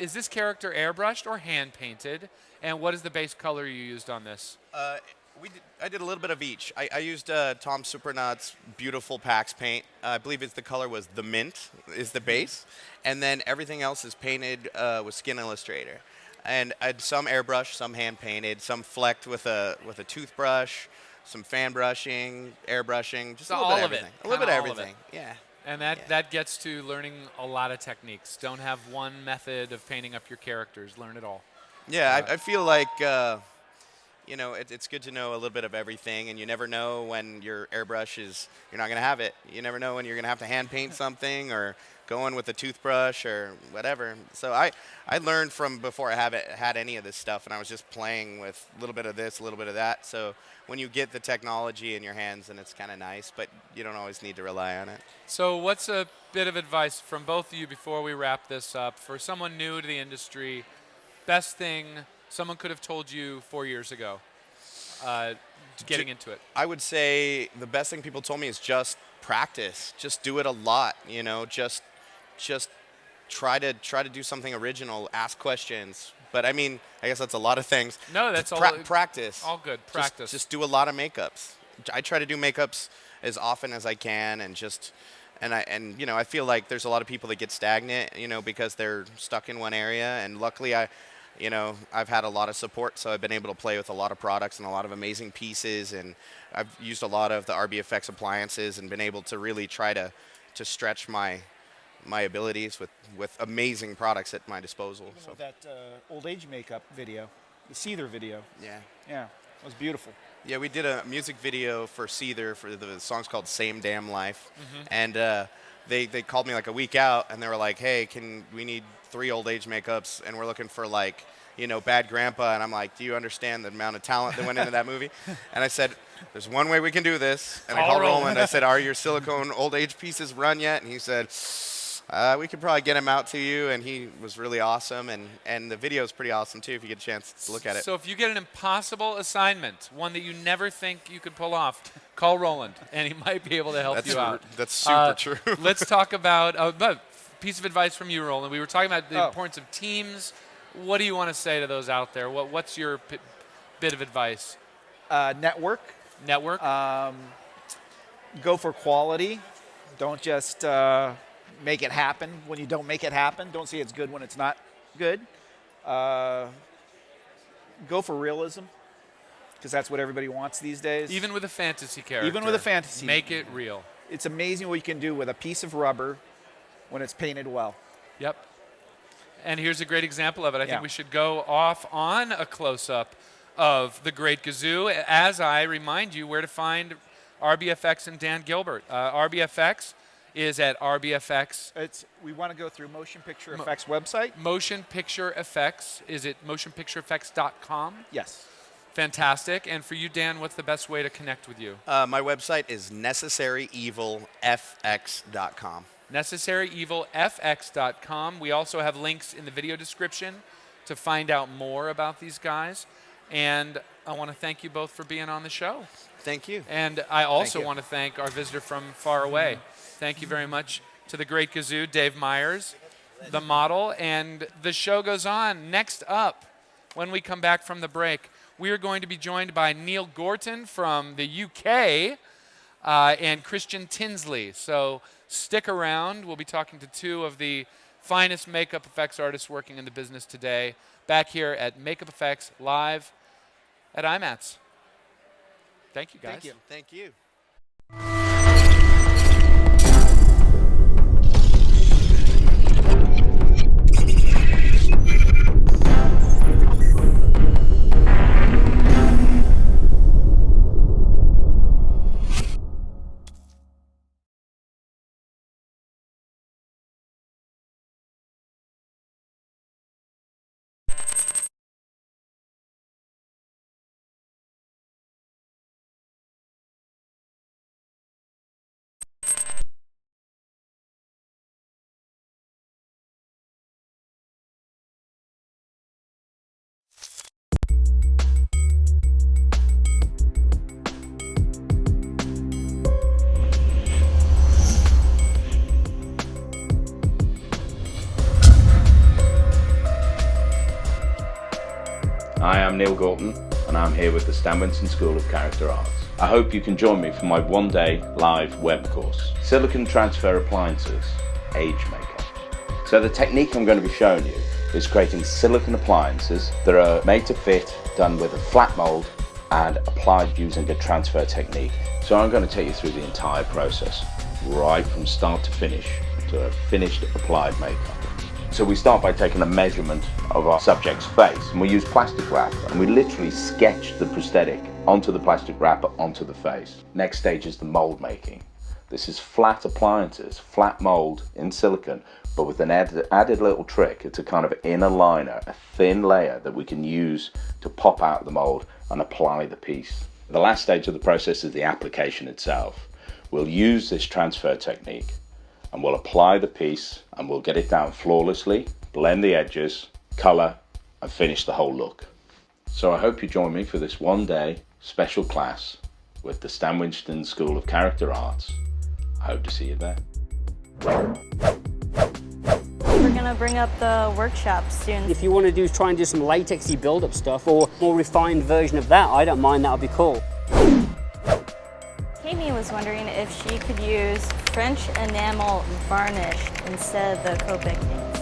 Is this character airbrushed or hand-painted? And what is the base color you used on this? I did a little bit of each. I used Tom Surprenant's beautiful PAX paint. I believe the color was the mint is the base. And then everything else is painted with Skin Illustrator. And I had some airbrush, some hand-painted, some flecked with a toothbrush, some fan brushing, airbrushing, just a little bit of everything. A little bit of everything, yeah. And that gets to learning a lot of techniques. Don't have one method of painting up your characters. Learn it all. Yeah, I feel like, it's good to know a little bit of everything, and you never know when your airbrush you're not going to have it. You never know when you're going to have to hand paint something or go in with a toothbrush or whatever. So I learned from before I had any of this stuff, and I was just playing with a little bit of this, a little bit of that. So when you get the technology in your hands, then it's kind of nice, but you don't always need to rely on it. So what's a bit of advice from both of you before we wrap this up for someone new to the industry? Best thing someone could have told you 4 years ago, getting into it? I would say the best thing people told me is just practice. Just do it a lot. Just try to do something original. Ask questions. But I mean, I guess that's a lot of things. No, that's all. Practice. All good. Practice. Just do a lot of makeups. I try to do makeups as often as I can, and I feel like there's a lot of people that get stagnant, because they're stuck in one area. And luckily, I've had a lot of support, so I've been able to play with a lot of products and a lot of amazing pieces, and I've used a lot of the RBFX appliances and been able to really try to stretch my abilities with amazing products at my disposal. So that old age makeup video, the Seether video. Yeah. Yeah, it was beautiful. Yeah, we did a music video for Seether for the song's called Same Damn Life, and they called me like a week out, and they were like, hey, we need 3 old age makeups, and we're looking for Bad Grandpa, and I'm like, do you understand the amount of talent that went into that movie? And I said, there's one way we can do this, and I called Roland. I said, are your silicone old age pieces run yet? And he said, we could probably get him out to you, and he was really awesome, and the video is pretty awesome too if you get a chance to look at it. So if you get an impossible assignment, one that you never think you could pull off, call Roland, and he might be able to help you out. That's super true. Let's talk about a piece of advice from you, Roland. We were talking about the importance of teams. What do you want to say to those out there? What's your bit of advice? Network. Go for quality. Don't just make it happen when you don't make it happen. Don't say it's good when it's not good. Go for realism, because that's what everybody wants these days. Even with a fantasy character. Even with a fantasy. Make it real. It's amazing what you can do with a piece of rubber when it's painted well. Yep. And here's a great example of it. I think we should go off on a close-up of the Great Gazoo as I remind you where to find RBFX and Dan Gilbert. RBFX is at RBFX. We want to go through Motion Picture Effects website. Motion Picture Effects. Is it motionpictureeffects.com? Yes. Fantastic. And for you, Dan, what's the best way to connect with you? My website is necessaryevilfx.com. necessaryevilfx.com. We also have links in the video description to find out more about these guys. And I want to thank you both for being on the show. Thank you. And I also you. want to thank our visitor from far away. Thank you very much to the great Kazoo, Dave Myers, the model. And the show goes on. Next up, when we come back from the break, we are going to be joined by Neill Gorton from the UK and Christien Tinsley. So stick around. We'll be talking to two of the finest makeup effects artists working in the business today, back here at Makeup Effects Live at IMATS. Thank you, guys. Thank you. Thank you. I am Neill Gorton, and I'm here with the Stan Winston School of Character Arts. I hope you can join me for my one-day live web course, Silicon Transfer Appliances, Age Makeup. So the technique I'm going to be showing you is creating silicon appliances that are made to fit, done with a flat mold, and applied using a transfer technique. So I'm going to take you through the entire process, right from start to finish, to a finished applied makeup. So we start by taking a measurement of our subject's face, and we use plastic wrap, and we literally sketch the prosthetic onto the plastic wrap onto the face. Next stage is the mold making. This is flat appliances, flat mold in silicon, but with an added little trick. It's a kind of inner liner, a thin layer that we can use to pop out the mold and apply the piece. The last stage of the process is the application itself. We'll use this transfer technique, and we'll apply the piece, and we'll get it down flawlessly, blend the edges, color, and finish the whole look. So I hope you join me for this one-day special class with the Stan Winston School of Character Arts. I hope to see you there. We're gonna bring up the workshop soon. If you want to try and do some latexy build-up stuff or more refined version of that, I don't mind, that would be cool. Amy was wondering if she could use French enamel varnish instead of the Copic paints.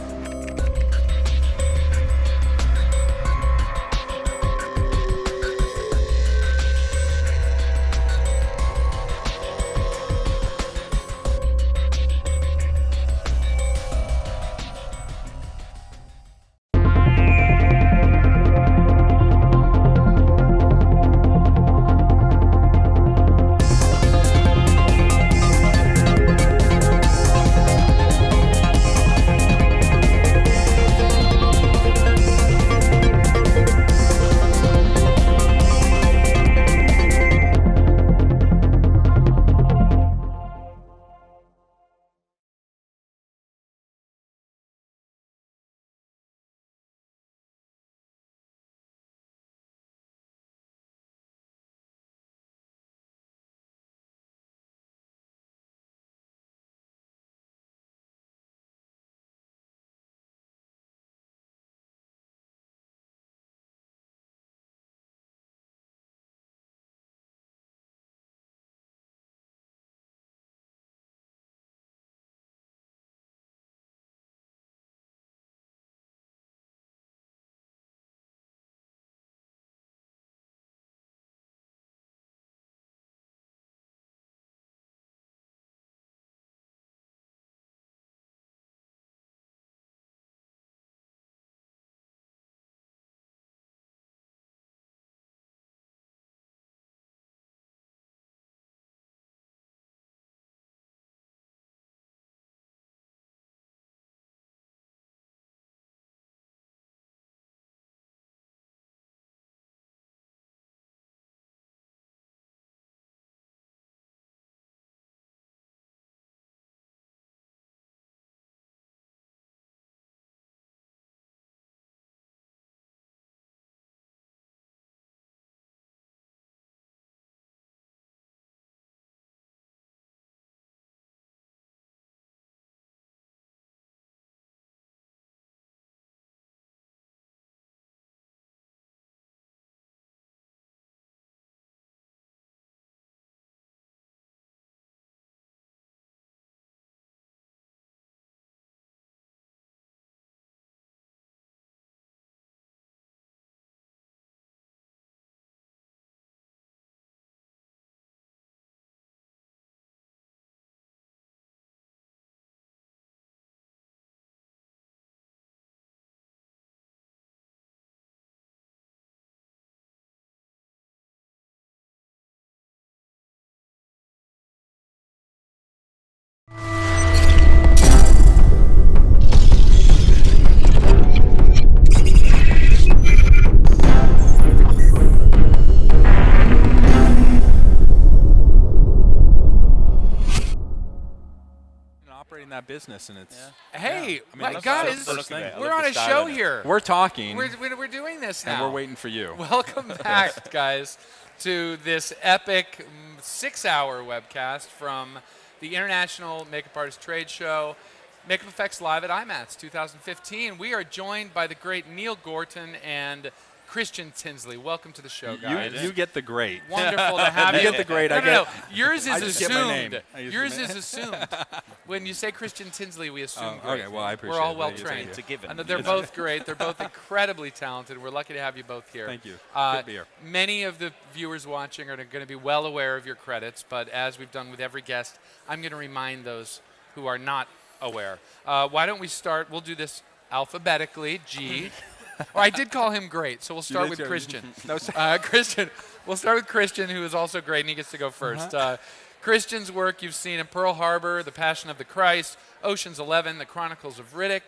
that business, and it's. Hey, I mean, guys, we're on a show here. We're talking. We're doing this now. And we're waiting for you. Welcome back, guys, to this epic 6-hour webcast from the International Makeup Artist Trade Show, Makeup Effects Live at IMATS 2015. We are joined by the great Neill Gorton and Christien Tinsley. Welcome to the show, guys. You get the great. Wonderful to have you. You get the great. No. Yours is just get my name. assumed. Yours is assumed. When you say Christien Tinsley, we assume great. Okay, well, I appreciate it. We're all well trained. It's a given. And they're both great. They're both incredibly talented. We're lucky to have you both here. Thank you. Good to be here. Many of the viewers watching are going to be well aware of your credits, but as we've done with every guest, I'm going to remind those who are not aware. Why don't we start? We'll do this alphabetically. G. I did call him great, so we'll start with Christien. Christien. We'll start with Christien, who is also great, and he gets to go first. Christien's work you've seen in Pearl Harbor, The Passion of the Christ, Ocean's 11, The Chronicles of Riddick,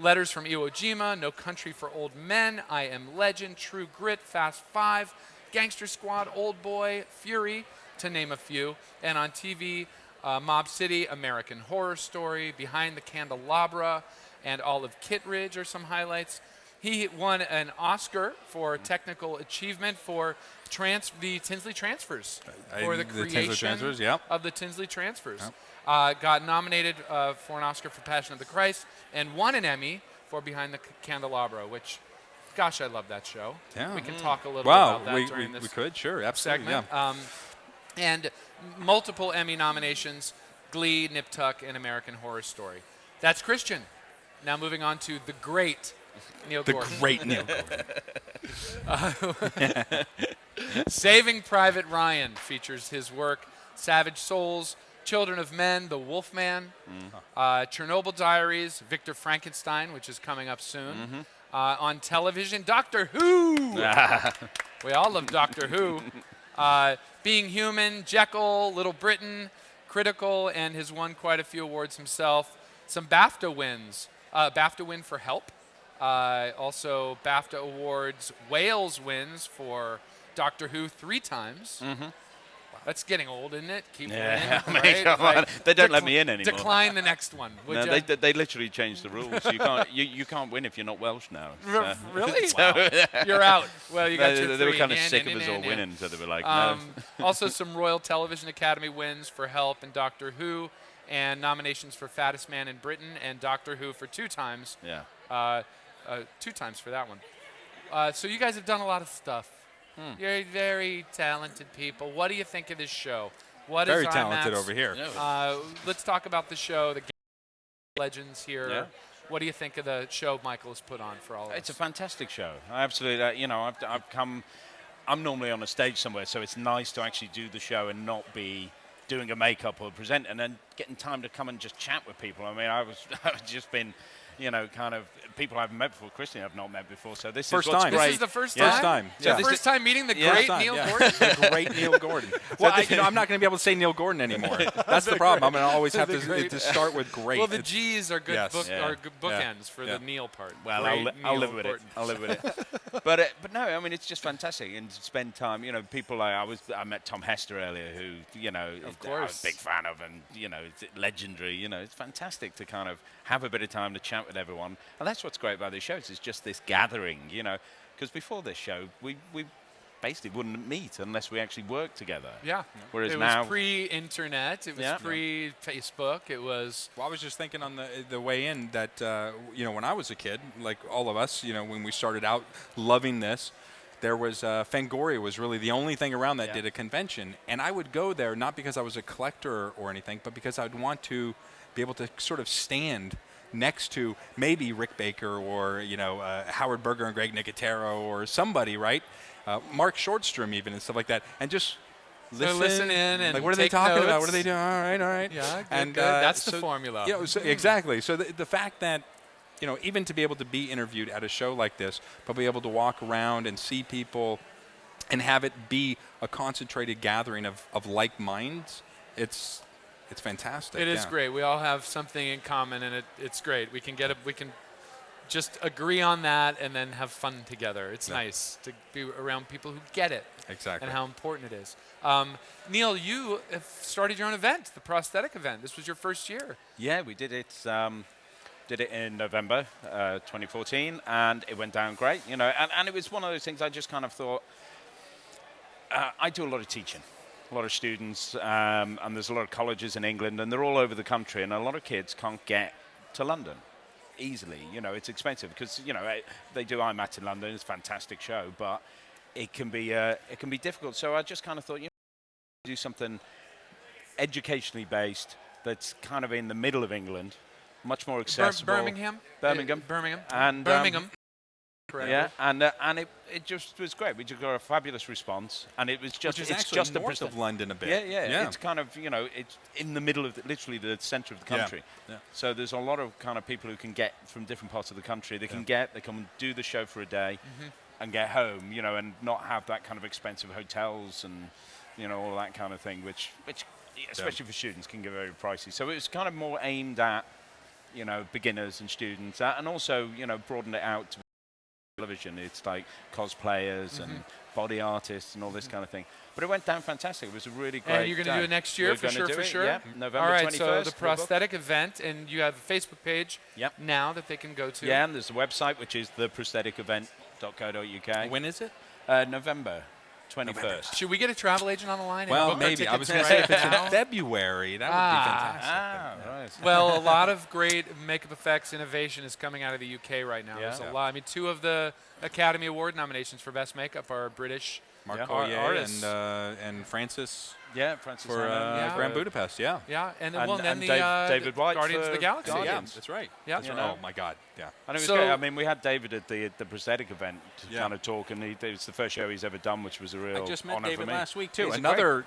Letters from Iwo Jima, No Country for Old Men, I Am Legend, True Grit, Fast 5, Gangster Squad, Old Boy, Fury, to name a few. And on TV, Mob City, American Horror Story, Behind the Candelabra, and Olive Kittredge are some highlights. He won an Oscar for technical achievement for the Tinsley transfers, for the creation of the Tinsley transfers. Yep. Got nominated for an Oscar for Passion of the Christ and won an Emmy for Behind the Candelabra, which, gosh, I love that show. Yeah. We can talk a little bit about that during this we could, sure, absolutely, segment. Yeah. And multiple Emmy nominations, Glee, Nip Tuck, and American Horror Story. That's Christien. Now moving on to the great Neill Gorton. The great Neill Gorton. Saving Private Ryan features his work, Savage Souls, Children of Men, The Wolfman, Chernobyl Diaries, Victor Frankenstein, which is coming up soon. On television, Doctor Who. We all love Doctor Who. Being Human, Jekyll, Little Britain, Critical, and has won quite a few awards himself. Some BAFTA wins. BAFTA win for Help. Also, BAFTA Awards Wales wins for Doctor Who 3 times. That's getting old, isn't it? Keep winning, right? They don't let me in anymore. Decline the next one. No, they literally changed the rules. You can't win if you're not Welsh now. Really? Wow. You're out. Well, you got your 3. They were kind of sick of us all winning, so they were like, no. Also, some Royal Television Academy wins for Help and Doctor Who, and nominations for Fattest Man in Britain and Doctor Who for 2 times. Yeah. 2 times for that one. So you guys have done a lot of stuff. You're very talented people. What do you think of this show? What very is talented IMATS? over here. Let's talk about the show, the legends here. Yeah. What do you think of the show Michael has put on for all of us? It's a fantastic show. I absolutely, I've come. I'm normally on a stage somewhere, so it's nice to actually do the show and not be doing a makeup or present, and then getting time to come and just chat with people. I mean, I've just been, kind of people I've met before. Christien I've not met before, so this first is what's time. great. This is the first time? First time. So the first time meeting the great Neill Gorton? The great Neill Gorton. Well, I'm not going to be able to say Neill Gorton anymore. That's the problem. I'm going to always have to start with great. Well, the G's are good bookends for the Neill part. Well, I'll live with it. I'll live with it. But no, I mean, it's just fantastic, and to spend time. People like I met Tom Hester earlier, who of course, I was a big fan of, and it's legendary. It's fantastic to kind of have a bit of time to chat with everyone, and that's what's great about these shows. It's just this gathering, because before this show, we basically wouldn't meet unless we actually worked together. Yeah. Whereas it now, was pre-internet. It was pre-Facebook. It was. Well, I was just thinking on the way in that when I was a kid, like all of us, when we started out loving this, there was Fangoria was really the only thing around that did a convention, and I would go there not because I was a collector or anything, but because I'd want to be able to sort of stand next to maybe Rick Baker or Howard Berger and Greg Nicotero or somebody, right? Mark Shortstrom even and stuff like that, and just listen in and like what are they talking about? What are they doing? All right. Yeah, good. That's the formula. Exactly. So the fact that even to be able to be interviewed at a show like this, but be able to walk around and see people and have it be a concentrated gathering of like minds, it's fantastic. It is great. We all have something in common, and it's great. We can just agree on that and then have fun together. It's nice to be around people who get it. Exactly. And how important it is. Neill, you have started your own event, the prosthetic event. This was your first year. Yeah, we did it. Did it in November 2014, and it went down great. You know, and it was one of those things I just kind of thought. I do a lot of teaching, a lot of students, and there's a lot of colleges in England, and they're all over the country, and a lot of kids can't get to London easily. You know, it's expensive because they do IMATS in London. It's a fantastic show, but it can be difficult. So I just kind of thought, do something educationally based that's kind of in the middle of England, much more accessible. Birmingham. And Birmingham. Yeah, and it just was great. We just got a fabulous response, and it was just Which is it's actually just north of London a bit. Yeah. It's kind of it's in the middle of literally the centre of the country. Yeah. So there's a lot of kind of people who can get from different parts of the country. They can come do the show for a day, and get home. And not have that kind of expensive hotels and all that kind of thing, which especially for students can get very pricey. So it was kind of more aimed at beginners and students, and also broadened it out to television. It's like cosplayers and body artists and all this kind of thing. But it went down fantastic. It was a really great. And you're going to do it next year for sure. Yeah, November 21st. All right, so the prosthetic event, and you have a Facebook page now that they can go to. Yeah, and there's a website which is theprostheticevent.co.uk. When is it? November 21st. Should we get a travel agent on the line? Well, maybe. I was going to say if it's in February, that would be fantastic. Right. Well, a lot of great makeup effects innovation is coming out of the UK right now. Yeah. There's a lot. I mean, 2 of the Academy Award nominations for Best Makeup are British artists. and Francis. Yeah, Francis for Grand Budapest. Yeah. Yeah, and then David White Guardians of the Galaxy. Guardians. Yeah, that's right. Yeah. That's right. Oh my God. Yeah. And it was great. I mean, we had David at the prosthetic event to kind of talk, and it was the first show he's ever done, which was a real honor for me. I just met David last week too. He's Another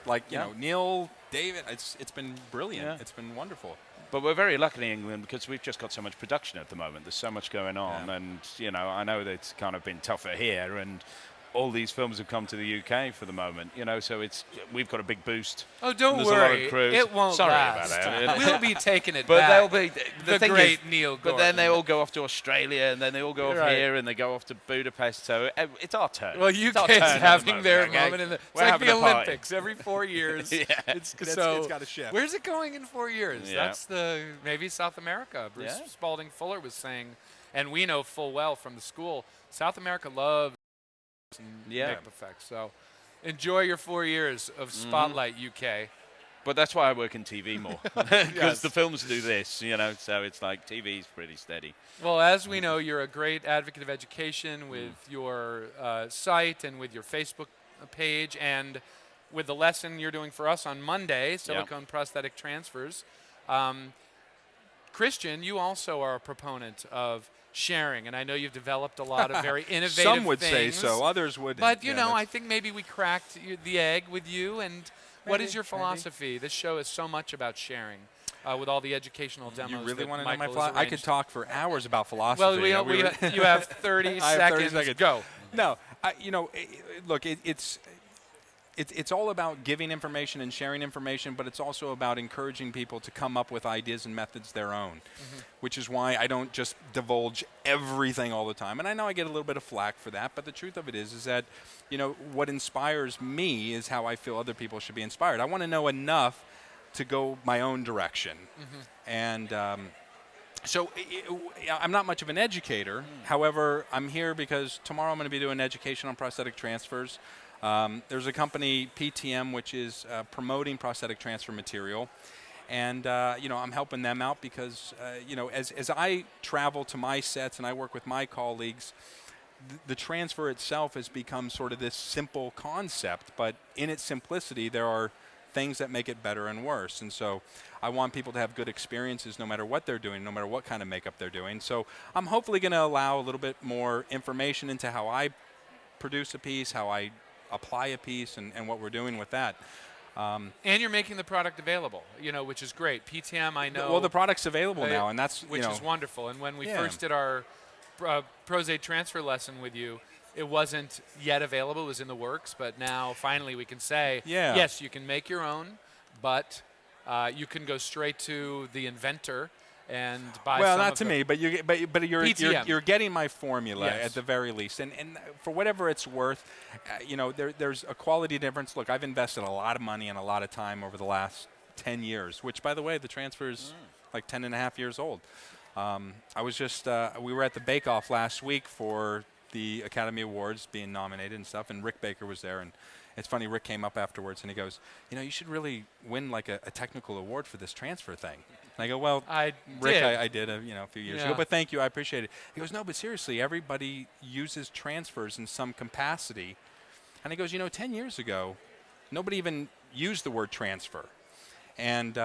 Neill, David. It's been brilliant. Yeah. It's been wonderful. But we're very lucky in England because we've just got so much production at the moment. There's so much going on, and I know that it's kind of been tougher here, and all these films have come to the UK for the moment, so we've got a big boost. Oh, don't There's worry, a lot of crews. it won't Sorry last. about that. We'll be taking it but back. They'll be the thing great is, Neill But Gorton. then they all go off to Australia, and then they all go off here, and they go off to Budapest. So it's our turn. Well, It's our UK's turn having their okay? moment in the. It's We're like having the a party. Olympics every 4 years. Yeah. It's It's got to shift. Where's it going in 4 years? Yeah. That's maybe South America. Bruce Yeah. Spaulding Fuller was saying, and we know full well from the school, South America loves makeup effects. So enjoy your 4 years of Spotlight UK. But that's why I work in TV more, because the films do this, so it's like TV's pretty steady. Well, as we know, you're a great advocate of education with your site and with your Facebook page and with the lesson you're doing for us on Monday, silicone prosthetic transfers. Christien, you also are a proponent of sharing, and I know you've developed a lot of very innovative things. Some would say so, others wouldn't. But, I think maybe we cracked the egg with you, and what is your philosophy? This show is so much about sharing. With all the educational demos. You really want to know my Michael has philosophy? I could arranged. talk for hours about philosophy. Well, you have 30 seconds. Go. No, look, it's all about giving information and sharing information, but it's also about encouraging people to come up with ideas and methods their own, which is why I don't just divulge everything all the time. And I know I get a little bit of flack for that, but the truth of it is that, what inspires me is how I feel other people should be inspired. I want to know enough to go my own direction. And so I'm not much of an educator. However, I'm here because tomorrow I'm going to be doing education on prosthetic transfers. There's a company, PTM, which is promoting prosthetic transfer material. And, I'm helping them out because, as I travel to my sets and I work with my colleagues, the transfer itself has become sort of this simple concept. But in its simplicity, there are things that make it better and worse. And so I want people to have good experiences no matter what they're doing, no matter what kind of makeup they're doing. So I'm hopefully going to allow a little bit more information into how I produce a piece, how I apply a piece, and what we're doing with that. And you're making the product available, which is great. PTM, I know. Well, the product's available now, and that's which is wonderful. And when we first did our Prosade transfer lesson with you, it wasn't yet available. It was in the works, but now finally we can say, yes, you can make your own, but you can go straight to the inventor and buy well, some not of to the me, but PTM. you're getting my formula Yes. at the very least, and for whatever it's worth, there's a quality difference. Look, I've invested a lot of money and a lot of time over the last 10 years, which, by the way, the transfer's like 10 and a half years old. I was just we were at the Bake Off last week for the Academy Awards being nominated and stuff, and Rick Baker was there, and it's funny, Rick came up afterwards and he goes, you should really win like a technical award for this transfer thing. And I go, well, Rick, I did a few years ago, but thank you, I appreciate it. He goes, no, but seriously, everybody uses transfers in some capacity. And he goes, 10 years ago, nobody even used the word transfer. And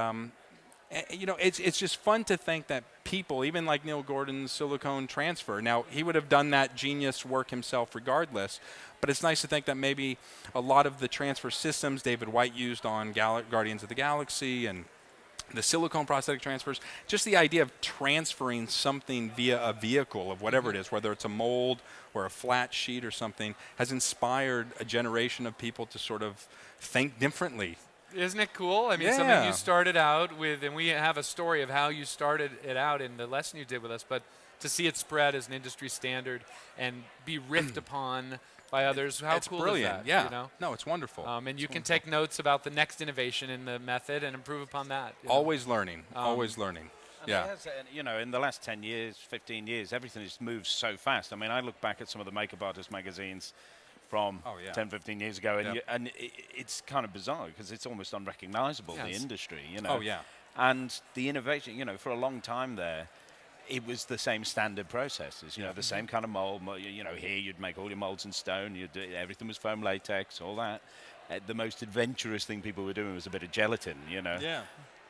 it's just fun to think that people, even like Neill Gordon's silicone transfer, now he would have done that genius work himself regardless, but it's nice to think that maybe a lot of the transfer systems David White used on Guardians of the Galaxy and the silicone prosthetic transfers, just the idea of transferring something via a vehicle of whatever it is, whether it's a mold or a flat sheet or something, has inspired a generation of people to sort of think differently. Isn't it cool? I mean, something you started out with, and we have a story of how you started it out in the lesson you did with us, but to see it spread as an industry standard and be riffed upon by others, how it's cool brilliant. is that? Yeah. No, it's wonderful. And you can take notes about the next innovation in the method and improve upon that. Always learning. Always learning. Yeah. In the last 10 years, 15 years, everything has moved so fast. I mean, I look back at some of the makeup artist magazines from 10, 15 years ago, and it's kind of bizarre because it's almost unrecognizable, the industry, Oh, yeah. And the innovation, for a long time there, it was the same standard processes, the same kind of mold. Here you'd make all your molds in stone, everything was foam latex, all that. The most adventurous thing people were doing was a bit of gelatin, Yeah.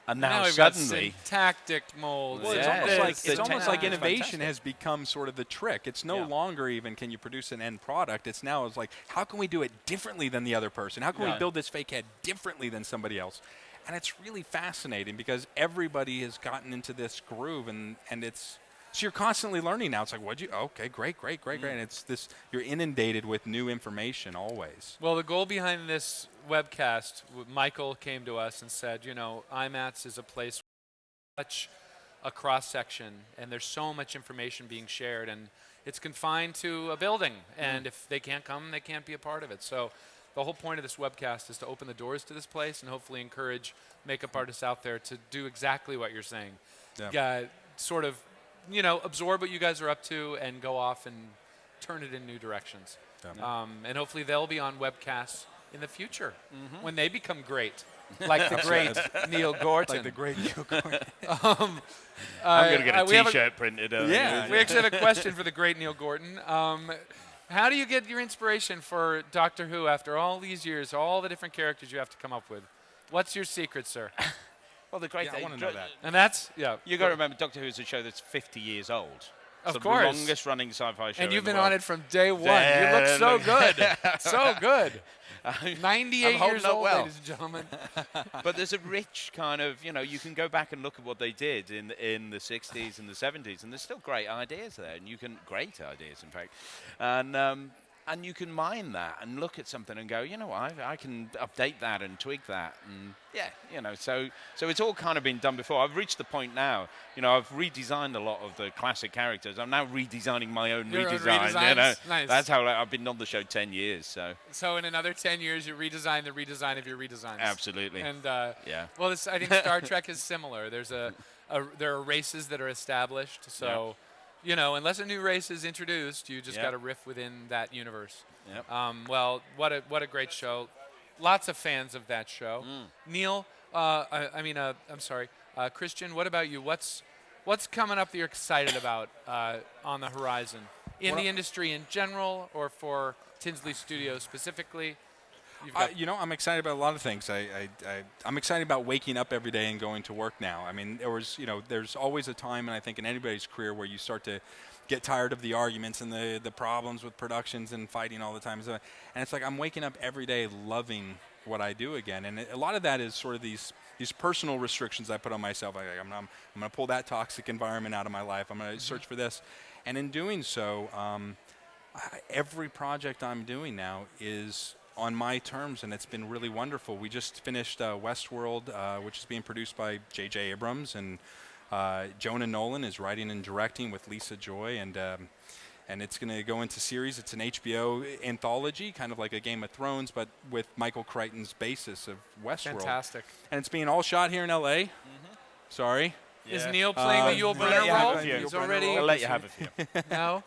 And now we've suddenly, got syntactic molds. Well, it's almost like innovation has become sort of the trick. It's no longer even can you produce an end product. It's now like how can we do it differently than the other person? How can we build this fake head differently than somebody else? And it's really fascinating because everybody has gotten into this groove, and it's so you're constantly learning now. It's like, okay, great. And it's this, you're inundated with new information always. Well, the goal behind this webcast, Michael came to us and said, IMATS is a place with such a cross-section, and there's so much information being shared, and it's confined to a building, and if they can't come, they can't be a part of it. So the whole point of this webcast is to open the doors to this place and hopefully encourage makeup artists out there to do exactly what you're saying. Sort of, absorb what you guys are up to and go off and turn it in new directions. And hopefully they'll be on webcasts in the future when they become great, like the great Neill Gorton. Like the great Neill Gorton. I'm going to get a T-shirt printed. We actually have a question for the great Neill Gorton. How do you get your inspiration for Doctor Who after all these years, all the different characters you have to come up with? What's your secret, sir? Well, the great I want to know that. And that's, you got to remember, Doctor Who is a show that's 50 years old. Of the course. longest running sci-fi show. And you've been on it from day one. You look so good. So good. 98 years old, ladies and gentlemen. But there's a rich kind of, you can go back and look at what they did in the 60s and the 70s, and there's still great ideas there, and great ideas, in fact. And you can mine that and look at something and go, I can update that and tweak that. And so it's all kind of been done before. I've reached the point now, I've redesigned a lot of the classic characters. I'm now redesigning my own redesign. Nice. That's how I've been on the show 10 years. So in another 10 years, you redesign the redesign of your redesigns. Absolutely. And well, I think Star Trek is similar. There are races that are established. So. Unless a new race is introduced, you just got to riff within that universe. Yep. Well, what a great show. Lots of fans of that show. Neill, I'm sorry, Christien, what about you? What's coming up that you're excited about on the horizon? In the industry in general or for Tinsley Studios specifically? I'm excited about a lot of things. I'm excited about waking up every day and going to work now. I mean, there's always a time, and I think in anybody's career, where you start to get tired of the arguments and the problems with productions and fighting all the time. And it's like I'm waking up every day loving what I do again. And a lot of that is sort of these personal restrictions I put on myself. I'm going to pull that toxic environment out of my life. I'm going to search for this. And in doing so, every project I'm doing now is on my terms, and it's been really wonderful. We just finished Westworld, which is being produced by J.J. Abrams, and Jonah Nolan is writing and directing with Lisa Joy, and it's going to go into series. It's an HBO anthology, kind of like a Game of Thrones, but with Michael Crichton's basis of Westworld. Fantastic. And it's being all shot here in L.A. Sorry. Is Neill playing the Yul Brynner role? He's already. I'll let you have a few. No?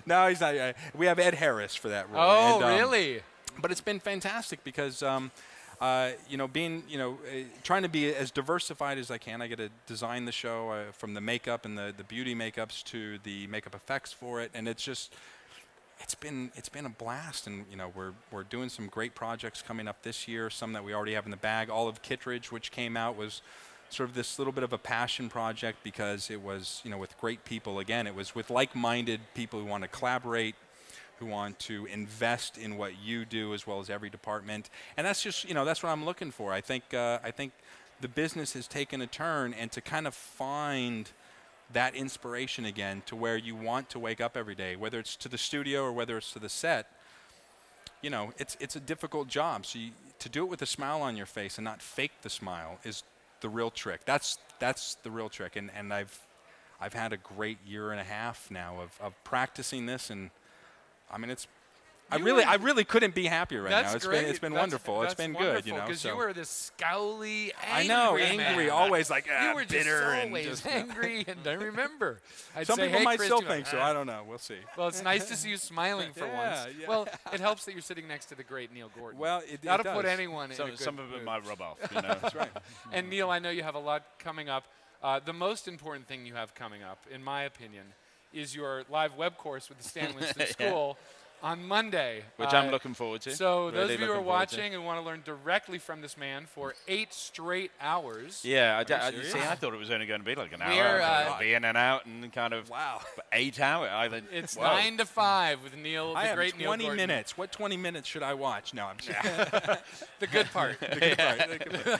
No, he's not. We have Ed Harris for that role. Oh, really? But it's been fantastic because, being, trying to be as diversified as I can. I get to design the show from the makeup and the beauty makeups to the makeup effects for it, and it's been a blast. And we're doing some great projects coming up this year. Some that we already have in the bag. Olive Kittredge, which came out, was sort of this little bit of a passion project because it was, with great people. Again, it was with like-minded people who want to collaborate, who want to invest in what you do as well as every department. And that's just, that's what I'm looking for. I think the business has taken a turn, and to kind of find that inspiration again to where you want to wake up every day, whether it's to the studio or whether it's to the set, it's a difficult job. So to do it with a smile on your face and not fake the smile is the real trick. That's the real trick. And I've had a great year and a half now of practicing this, and I mean I really couldn't be happier right now. It's been wonderful. It's been good, Because you were this scowly, angry man. always like you were bitter just always angry. And I remember. Some say, people hey, might Chris, still think so. I don't know. We'll see. Well, it's nice to see you smiling for once. Yeah. Well, it helps that you're sitting next to the great Neill Gorton. Well, that'll does. put anyone in a good Some of it mood. might rub off. That's right. And Neill, I know you have a lot coming up. The most important thing you have coming up, in my opinion, is your live web course with the Stan Winston School on Monday. Which I'm looking forward to. So Really those of you who are looking forward watching and want to learn directly from this man for 8 straight hours. Yeah, I thought it was only going to be like an hour. We're, be in and out and kind of 8 hours. It's 9 to 5 with Neill, I the have great Neill 20 Gorton. minutes. What 20 minutes should I watch? No, I'm just The good part. The good part.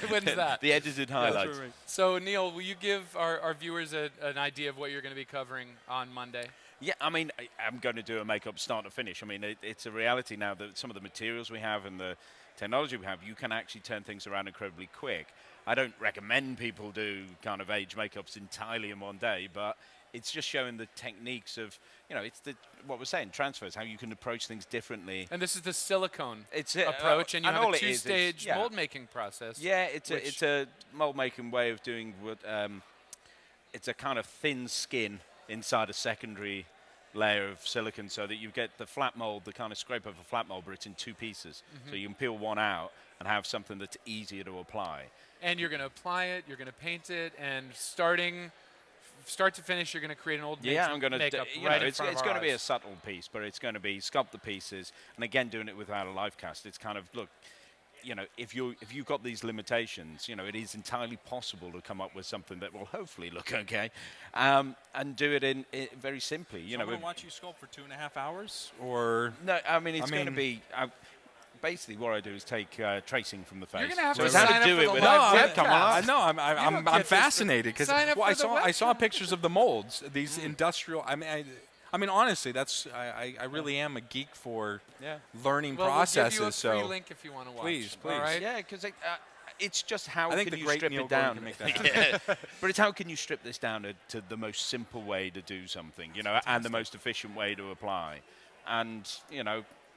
When's that? The edited highlights. Right. So, Neill, will you give our viewers an idea of what you're going to be covering on Monday? Yeah, I mean, I'm going to do a makeup start to finish. I mean, it's a reality now that some of the materials we have and the technology we have, you can actually turn things around incredibly quick. I don't recommend people do kind of age makeups entirely in one day, but it's just showing the techniques of, it's what we're saying, transfers, how you can approach things differently. And this is the silicone approach, and you have a 2-stage mold-making process. Yeah, it's a mold-making way of doing what, it's a kind of thin skin inside a secondary layer of silicon so that you get the flat mold, the kind of scrape of a flat mold, but it's in 2 pieces. So you can peel one out and have something that's easier to apply. And you're going to apply it, you're going to paint it, and start to finish, you're going to create an old I'm going to makeup it's going to be a subtle piece, but it's going to be sculpt the pieces, and again, doing it without a live cast. It's kind of, look, if you've got these limitations, it is entirely possible to come up with something that will hopefully look okay, and do it in very simply. So I'm going to watch you sculpt for 2.5 hours, or no? I mean, it's going to be. Basically, what I do is take tracing from the face. You're going to have so to sign up for the live webcast. I'm fascinated because I saw webcast. pictures of the molds. These industrial. I mean, honestly, I really am a geek for learning processes. We'll give you a free so link if you want to watch. Please. All right? Yeah, because it's just how I think can the you great strip Neill it down. Gorton can make that happen. But it's how can you strip this down to the most simple way to do something, and the most efficient way to apply, and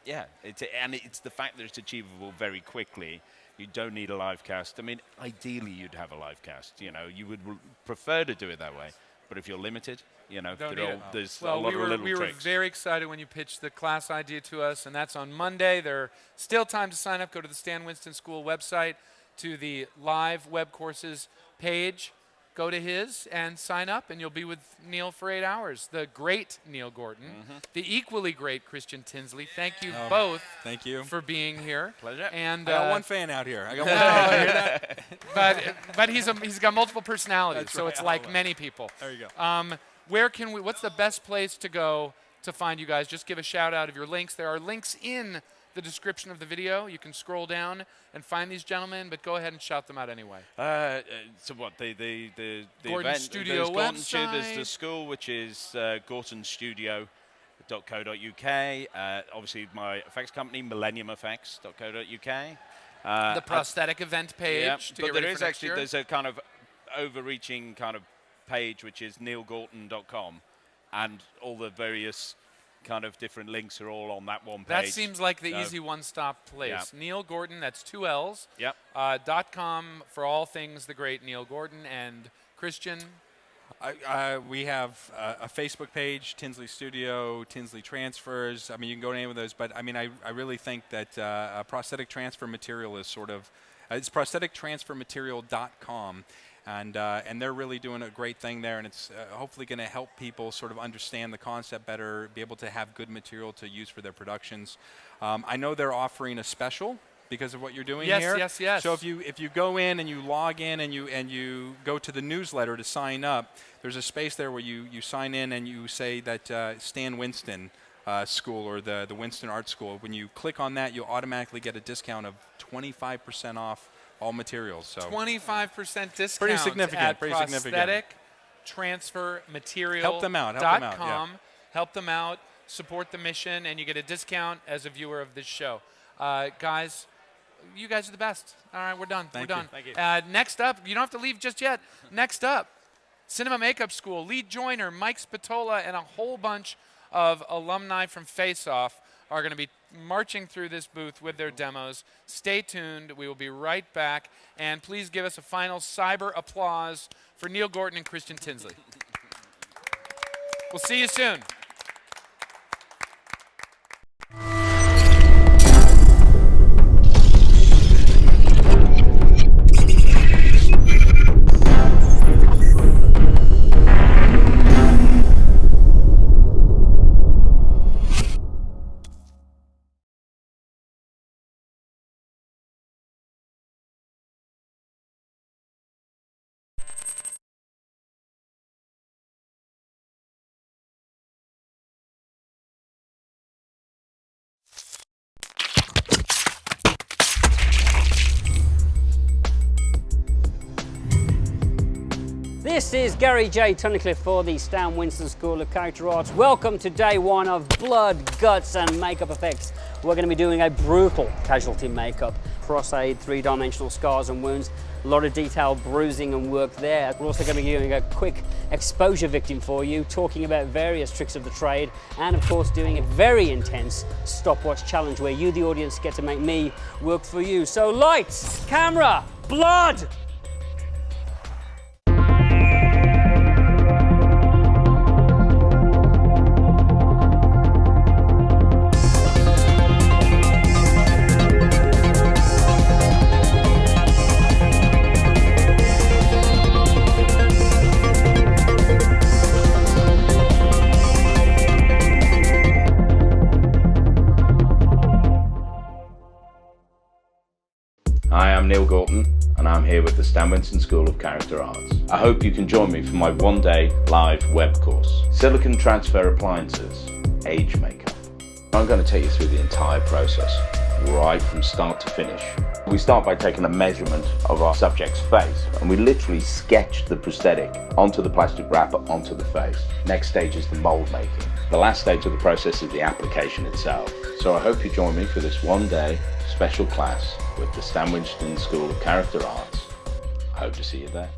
it's the fact that it's achievable very quickly. You don't need a live cast. I mean, ideally you'd have a live cast. You would prefer to do it that way. But if you're limited, there's a lot of little tricks. We were very excited when you pitched the class idea to us, and that's on Monday. There's still time to sign up. Go to the Stan Winston School website, to the live web courses page. Go to his and sign up, and you'll be with Neill for 8 hours. The great Neill Gorton, the equally great Christien Tinsley. Thank you both. Thank you for being here. Pleasure. And I got one fan out here. I got one fan. But he's got multiple personalities, That's so right. it's like many people. There you go. What's the best place to go to find you guys? Just give a shout out of your links. There are links in the description of the video. You can scroll down and find these gentlemen, but go ahead and shout them out anyway. So what, the Gorton event, Studio there's Gorton website. There's the school, which is gortonstudio.co.uk. Obviously, my effects company, millenniumeffects.co.uk. The prosthetic event page to but get there ready is for next actually, year. there's a kind of overreaching kind of page, which is neillgorton.com, and all the various kind of different links are all on that one page. That seems like the So, easy one-stop place. yeah. Neill Gorton, that's 2 L's. Yep. .com for all things the great Neill Gorton. And Christian? We have a Facebook page, Tinsley Studio, Tinsley Transfers. I mean, you can go to any of those, but I mean, I really think that prosthetic transfer material is sort of, it's prosthetictransfermaterial.com. And they're really doing a great thing there, and it's hopefully going to help people sort of understand the concept better, be able to have good material to use for their productions. I know they're offering a special because of what you're doing here. Yes, yes. So if you go in and you log in and you go to the newsletter to sign up, there's a space there where you sign in and you say that Stan Winston School or the Winston Art School. When you click on that, you'll automatically get a discount of 25% off all materials. So 25% discount. Pretty significant. At Pretty significant. Prosthetic Transfer Material. Help them out. Help them out. .com. Help them out. Support the mission, and you get a discount as a viewer of this show. Guys, you guys are the best. All right, we're done. Thank we're you. done. Thank you. Next up, you don't have to leave just yet. Next up, Cinema Makeup School, lead joiner Mike Spatola, and a whole bunch of alumni from Face Off are going to be marching through this booth with their demos. Stay tuned. We will be right back. And please give us a final cyber applause for Neill Gorton and Christian Tinsley. We'll see you soon. This is Gary J. Tunnicliffe for the Stan Winston School of Character Arts. Welcome to day one of Blood, Guts and Makeup Effects. We're going to be doing a brutal casualty makeup, cross-aid, three-dimensional scars and wounds, a lot of detailed bruising and work there. We're also going to be doing a quick exposure victim for you, talking about various tricks of the trade, and of course doing a very intense stopwatch challenge where you, the audience, get to make me work for you. So lights, camera, blood! Hi, I'm Neill Gorton, and I'm here with the Stan Winston School of Character Arts. I hope you can join me for my one-day live web course, Silicon Transfer Appliances, Age Makeup. I'm going to take you through the entire process, right from start to finish. We start by taking a measurement of our subject's face, and we literally sketch the prosthetic onto the plastic wrapper onto the face. Next stage is the mold making. The last stage of the process is the application itself. So I hope you join me for this one-day special class with the Stan Winston School of Character Arts. I hope to see you there.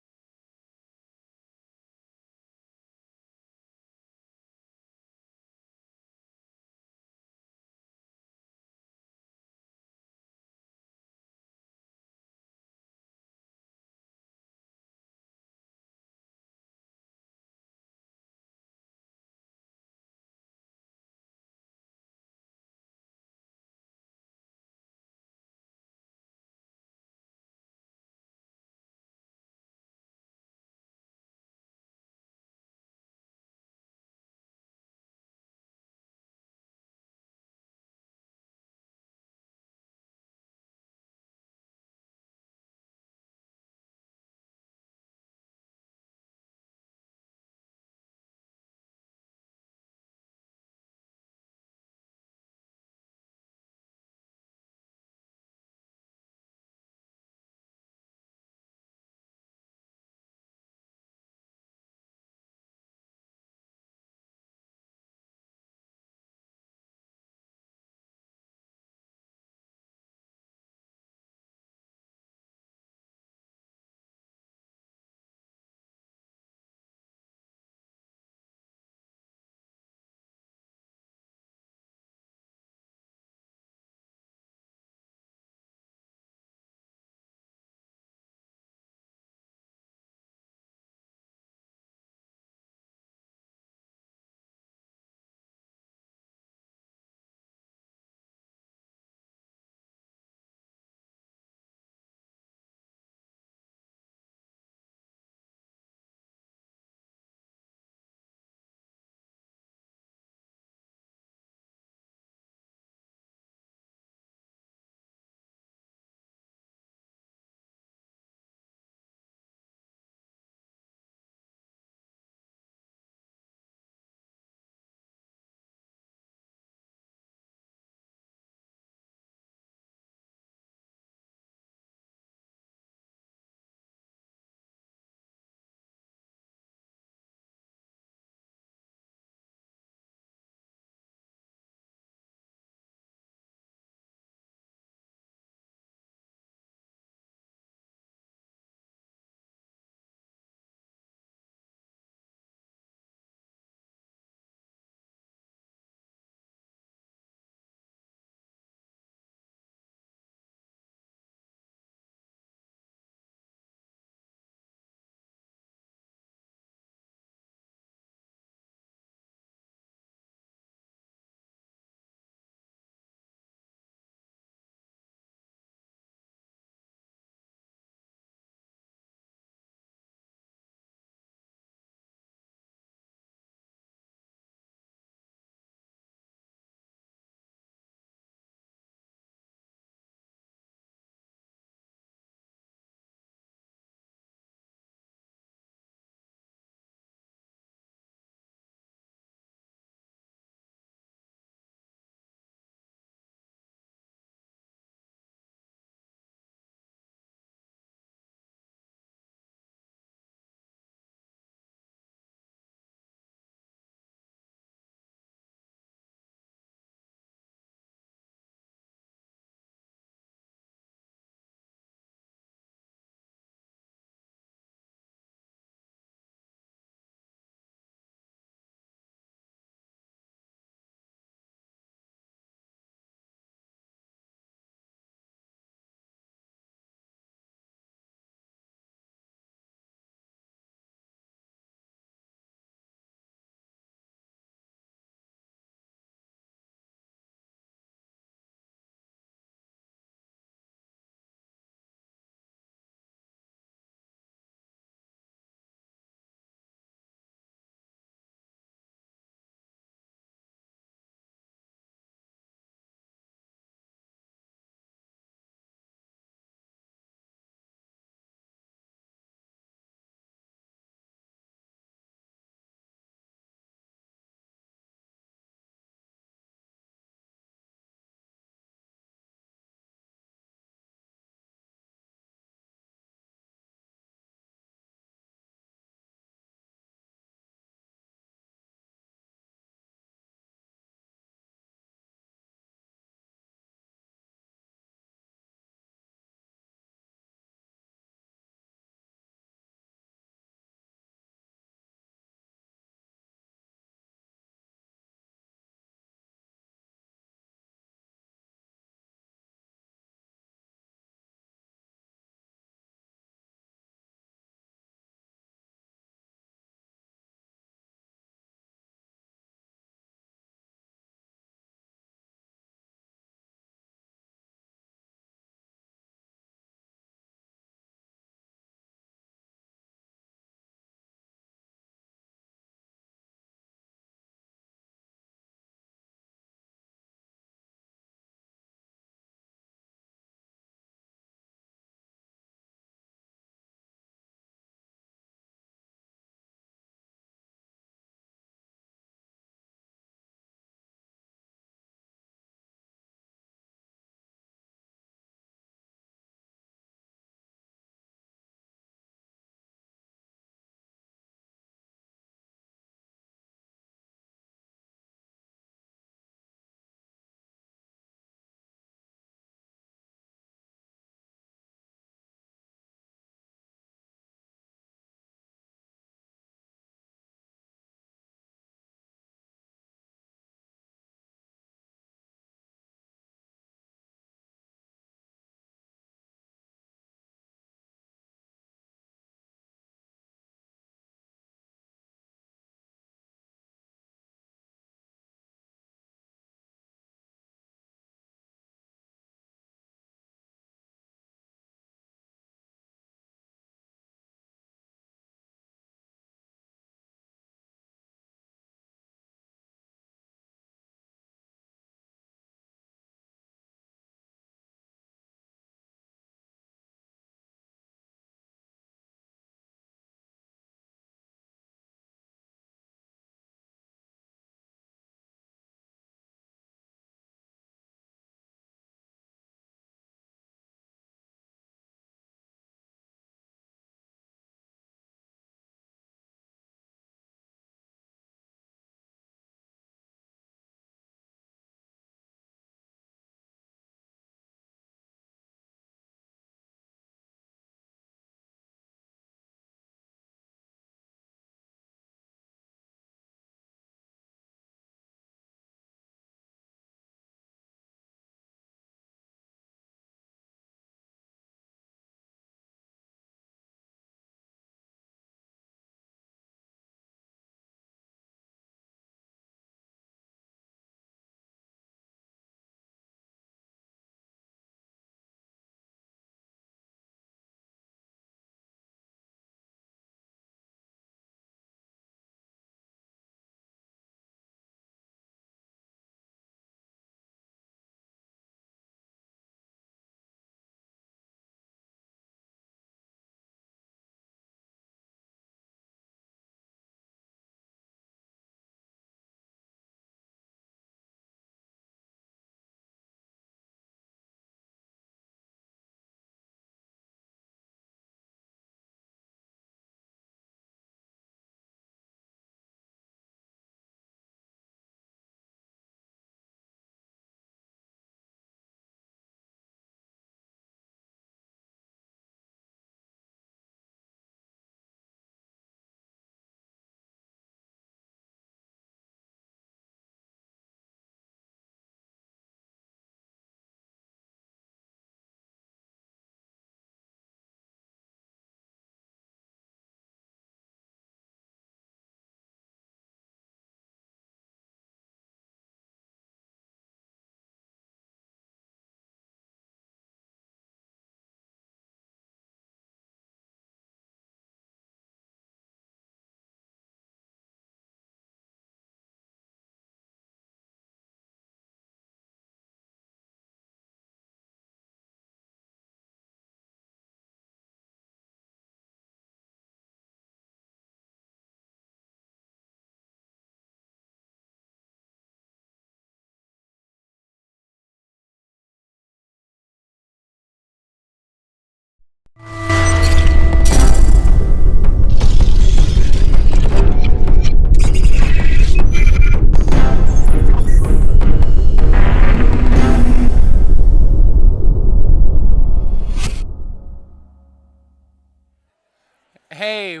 Hey,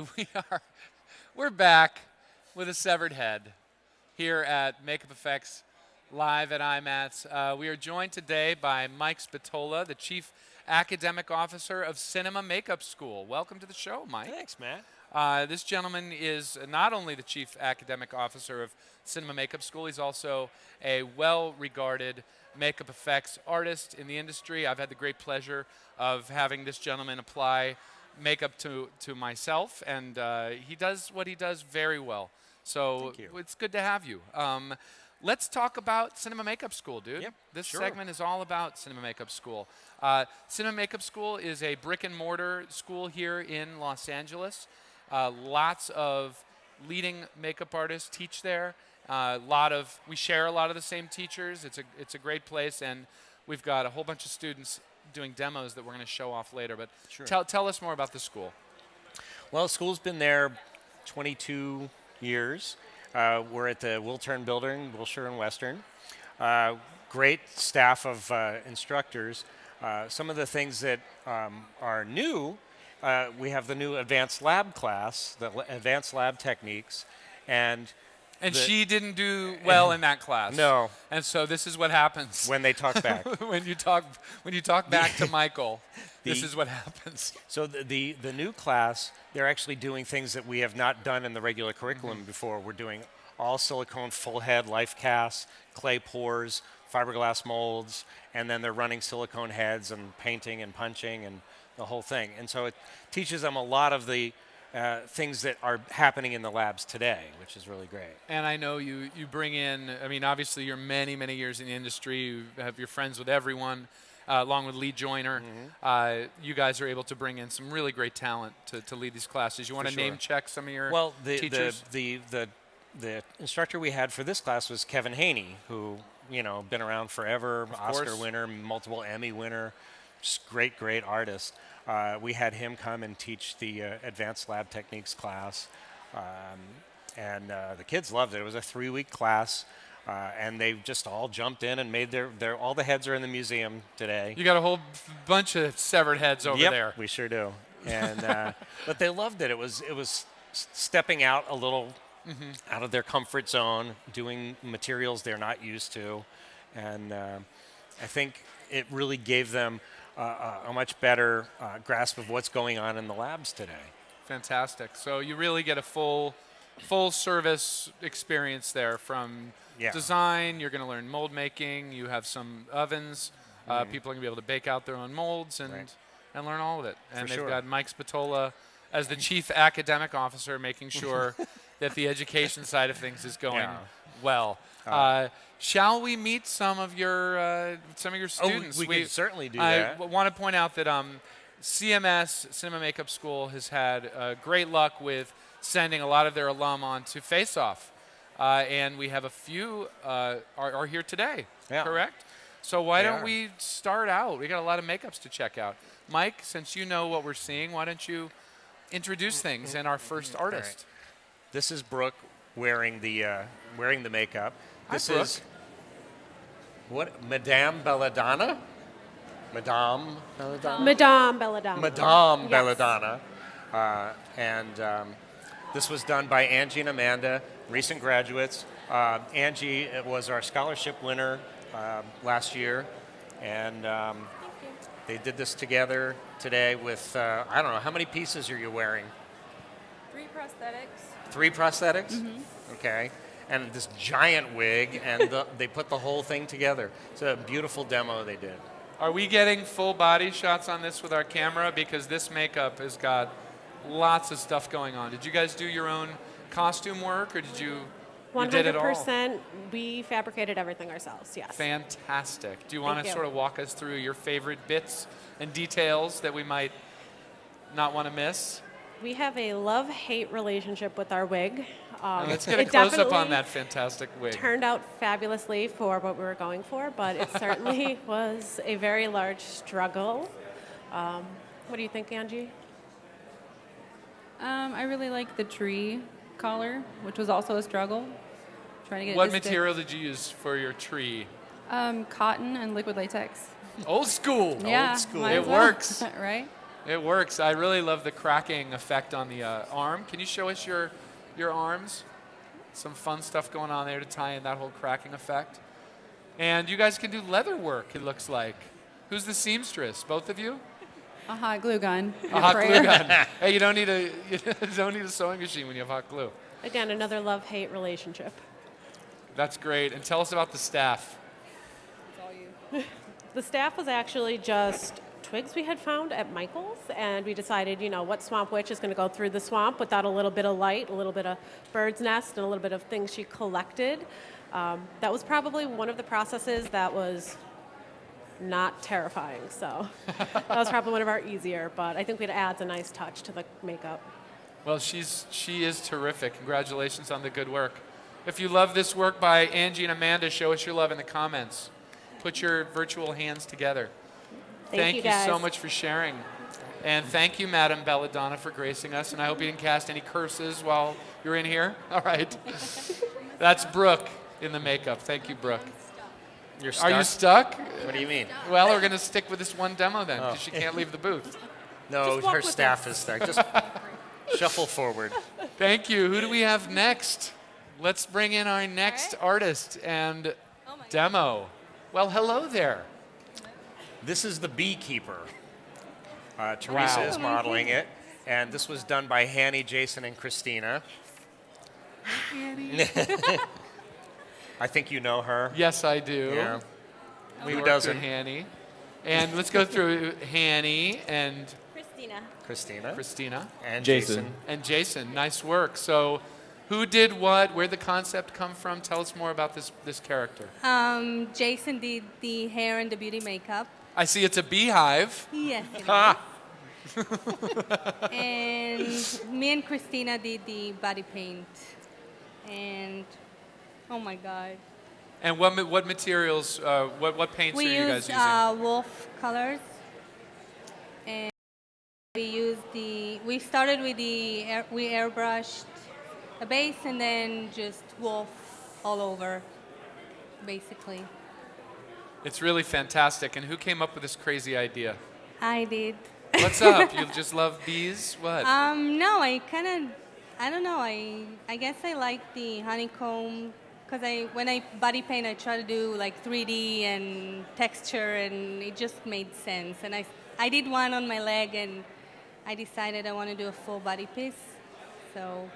we're back with a severed head here at Makeup Effects live at IMATS. We are joined today by Mike Spatola, the Chief Academic Officer of Cinema Makeup School. Welcome to the show, Mike. Thanks, Matt. This gentleman is not only the Chief Academic Officer of Cinema Makeup School, he's also a well-regarded makeup effects artist in the industry. I've had the great pleasure of having this gentleman apply makeup to myself, and he does what he does very well. So it's good to have you. Let's talk about Cinema Makeup School, dude. Yep, this sure. segment is all about Cinema Makeup School. Cinema Makeup School is a brick-and-mortar school here in Los Angeles. Lots of leading makeup artists teach there. We share a lot of the same teachers. It's a great place, and we've got a whole bunch of students doing demos that we're going to show off later. But tell us more about the school. Well, the school's been there 22 years. We're at the Wiltern Building, Wilshire and Western. Great staff of instructors. Some of the things that are new, we have the new advanced lab class, the advanced lab techniques, and she didn't do well in that class. No. And so this is what happens when they talk back. when you talk back to Michael, this is what happens. So the new class, they're actually doing things that we have not done in the regular curriculum before. We're doing all silicone full head life casts, clay pours, fiberglass molds, and then they're running silicone heads and painting and punching and the whole thing. And so it teaches them a lot of the things that are happening in the labs today, which is really great. And I know you bring in, I mean, obviously you're many, many years in the industry. You have your friends with everyone, along with Lee Joyner. You guys are able to bring in some really great talent to lead these classes. You want to name check some of your teachers? The instructor we had for this class was Kevin Haney, who, been around forever, Oscar winner, multiple Emmy winner, just great artist. We had him come and teach the advanced lab techniques class, and the kids loved it. It was a 3-week class, and they just all jumped in and made all the heads are in the museum today. You got a whole bunch of severed heads over there. We sure do. And but they loved it. It was stepping out a little out of their comfort zone, doing materials they're not used to, and I think it really gave them a much better grasp of what's going on in the labs today. Fantastic. So you really get a full service experience there from design. You're going to learn mold making. You have some ovens. People are going to be able to bake out their own molds and learn all of it. And they've got Mike Spatola as the Chief Academic Officer, making sure that the education side of things is going well. Shall we meet some of your students? We can certainly do that. I want to point out that CMS, Cinema Makeup School, has had great luck with sending a lot of their alum on to Face Off. And we have a few are here today, correct? So why don't we start out? We got a lot of makeups to check out. Mike, since you know what we're seeing, why don't you introduce things and our first artist? Right. This is Brooke wearing the makeup. This is Madame Belladonna? Madame Belladonna? Madame Belladonna. Madame Belladonna. And this was done by Angie and Amanda, recent graduates. Angie was our scholarship winner last year, and they did this together today with, I don't know, how many pieces are you wearing? 3 prosthetics. 3 prosthetics? Okay. And this giant wig, and they put the whole thing together. It's a beautiful demo they did. Are we getting full body shots on this with our camera? Because this makeup has got lots of stuff going on. Did you guys do your own costume work, or did you 100%. did it all? We fabricated everything ourselves, yes. Fantastic. Do you want to Thank you. sort of walk us through your favorite bits and details that we might not want to miss? We have a love-hate relationship with our wig. Let's get a close-up on that fantastic wig. Turned out fabulously for what we were going for, but it certainly was a very large struggle. What do you think, Angie? I really like the tree collar, which was also a struggle. Trying to get What material did you use for your tree? Cotton and liquid latex. Old school. Yeah, Old school. It works. Right? It works. I really love the cracking effect on the arm. Can you show us your arms? Some fun stuff going on there to tie in that whole cracking effect. And you guys can do leather work, it looks like. Who's the seamstress? Both of you? A hot glue gun. A hot glue gun. Hey, you don't need a sewing machine when you have hot glue. Again, another love-hate relationship. That's great. And tell us about the staff. The staff was actually just twigs we had found at Michael's, and we decided, what swamp witch is going to go through the swamp without a little bit of light, a little bit of bird's nest, and a little bit of things she collected. That was probably one of the processes that was not terrifying, so that was probably one of our easier, but I think it adds a nice touch to the makeup. Well, she is terrific. Congratulations on the good work. If you love this work by Angie and Amanda, show us your love in the comments. Put your virtual hands together. Thank you guys. so much for sharing. And thank you, Madam Belladonna, for gracing us. And I hope you didn't cast any curses while you're in here. All right. That's Brooke in the makeup. Thank you, Brooke. You're stuck? Are you stuck? What do you mean? Well, we're going to stick with this one demo then, because she can't leave the booth. No, her staff is stuck. Just shuffle forward. Thank you. Who do we have next? Let's bring in our next artist and demo. Well, hello there. This is the beekeeper. Teresa is modeling it, and this was done by Hanny, Jason, and Christina. I think you know her. Yes, I do. Yeah. We Who worked doesn't? with Hanny. And let's go through Hanny and Christina. And Jason. And Jason. Nice work. So who did what? Where'd the concept come from? Tell us more about this character. Jason did the hair and the beauty makeup. I see it's a beehive. Yes. And me and Christina did the body paint. And oh my God. And what materials, what paints are you guys using? We used wolf colors. And we started with we airbrushed a base and then just wolf all over, basically. It's really fantastic. And who came up with this crazy idea? I did. What's up? You just love bees? What? No, I don't know. I guess I like the honeycomb because when I body paint, I try to do like 3D and texture, and it just made sense. And I did one on my leg, and I decided I want to do a full body piece. So.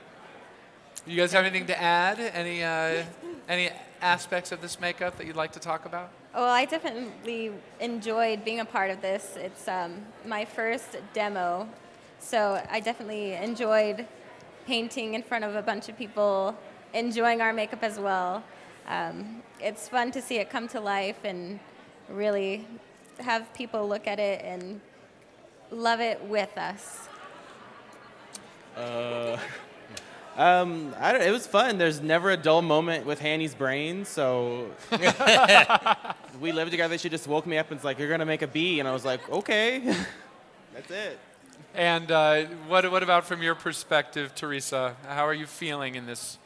You guys have anything to add? Any aspects of this makeup that you'd like to talk about? Well, I definitely enjoyed being a part of this. It's my first demo, so I definitely enjoyed painting in front of a bunch of people, enjoying our makeup as well. It's fun to see it come to life and really have people look at it and love it with us. It was fun. There's never a dull moment with Hanny's brain, so we lived together. She just woke me up and was like, "You're gonna make a bee," and I was like, "Okay." That's it. And what about from your perspective, Teresa? How are you feeling in this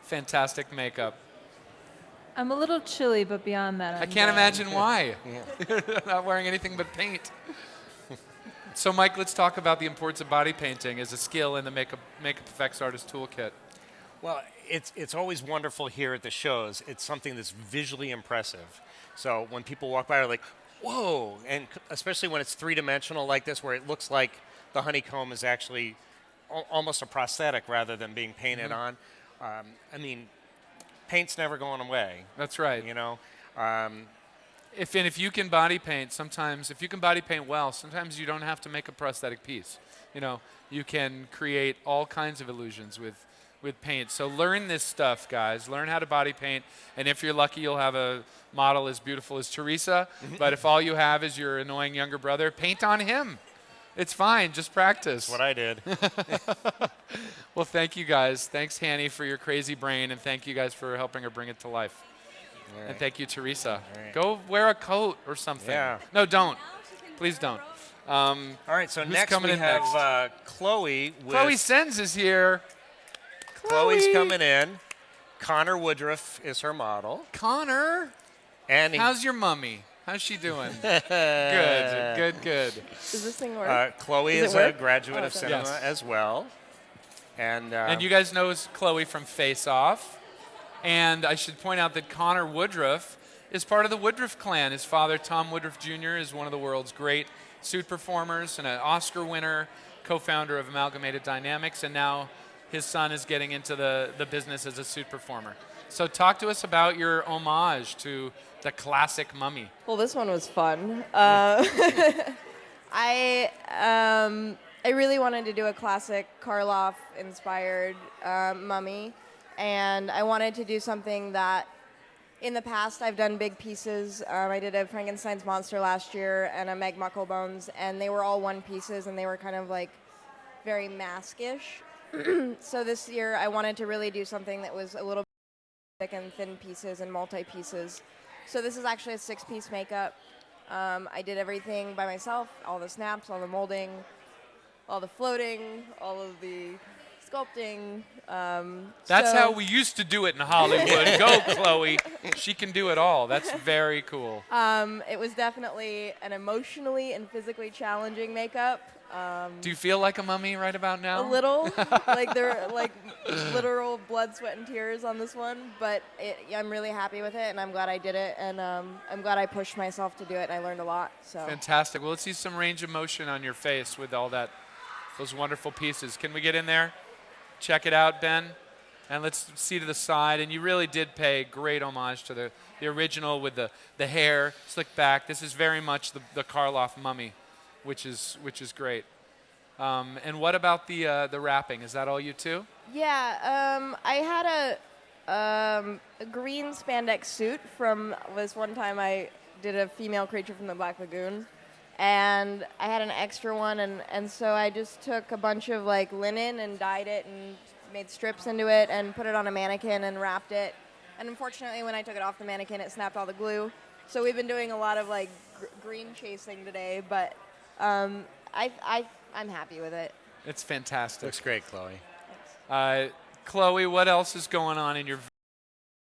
fantastic makeup? I'm a little chilly, but beyond that, I can't imagine why. You're not wearing anything but paint. So, Mike, let's talk about the importance of body painting as a skill in the makeup effects artist toolkit. Well, it's always wonderful here at the shows. It's something that's visually impressive. So when people walk by, they're like, whoa, and especially when it's three-dimensional like this, where it looks like the honeycomb is actually almost a prosthetic rather than being painted on. I mean, paint's never going away. That's right. You know? If you can body paint, sometimes, if you can body paint well, sometimes you don't have to make a prosthetic piece. You know, you can create all kinds of illusions with paint. So learn this stuff, guys. Learn how to body paint. And if you're lucky, you'll have a model as beautiful as Teresa. But if all you have is your annoying younger brother, paint on him. It's fine. Just practice. That's what I did. Well, thank you, guys. Thanks, Hanny, for your crazy brain. And thank you guys for helping her bring it to life. Right. And thank you, Teresa. Right. Go wear a coat or something. Yeah. No, don't. Please don't. All right, so who's next coming we in have next? Chloe. Chloe Sens is here. Chloe's coming in. Connor Woodruff is her model. Connor? And how's your mummy? How's she doing? Good. Does this thing work? Chloe Does is it a work? graduate Oh, of okay. cinema as well. And you guys know Chloe from Face Off. And I should point out that Connor Woodruff is part of the Woodruff clan. His father, Tom Woodruff Jr., is one of the world's great suit performers and an Oscar winner, co-founder of Amalgamated Dynamics, and now his son is getting into the business as a suit performer. So talk to us about your homage to the classic mummy. Well, this one was fun. I really wanted to do a classic Karloff-inspired mummy, and I wanted to do something that, in the past, I've done big pieces. I did a Frankenstein's monster last year and a Meg Mucklebones, and they were all one pieces, and they were kind of like very maskish. So this year, I wanted to really do something that was a little bit thick and thin pieces and multi-pieces. So this is actually a 6-piece makeup. I did everything by myself, all the snaps, all the molding, all the floating, all of the sculpting. That's how we used to do it in Hollywood. Go, Chloe. She can do it all. That's very cool. It was definitely an emotionally and physically challenging makeup. Do you feel like a mummy right about now? A little. Like there are like literal blood, sweat, and tears on this one, but I'm really happy with it, and I'm glad I did it, and I'm glad I pushed myself to do it, and I learned a lot. So Fantastic. Well, let's see some range of motion on your face with all those wonderful pieces. Can we get in there? Check it out, Ben. And let's see to the side. And you really did pay great homage to the original with the hair slicked back. This is very much the Karloff mummy, which is great. And what about the wrapping? Is that all you too? yeah, I had a green spandex suit from this one time I did a female creature from the Black Lagoon. And I had an extra one, and so I just took a bunch of like linen and dyed it and made strips into it and put it on a mannequin and wrapped it. And unfortunately, when I took it off the mannequin, it snapped all the glue. So we've been doing a lot of like green chasing today, but I'm happy with it. It's fantastic. Looks great, Chloe. Chloe, what else is going on in your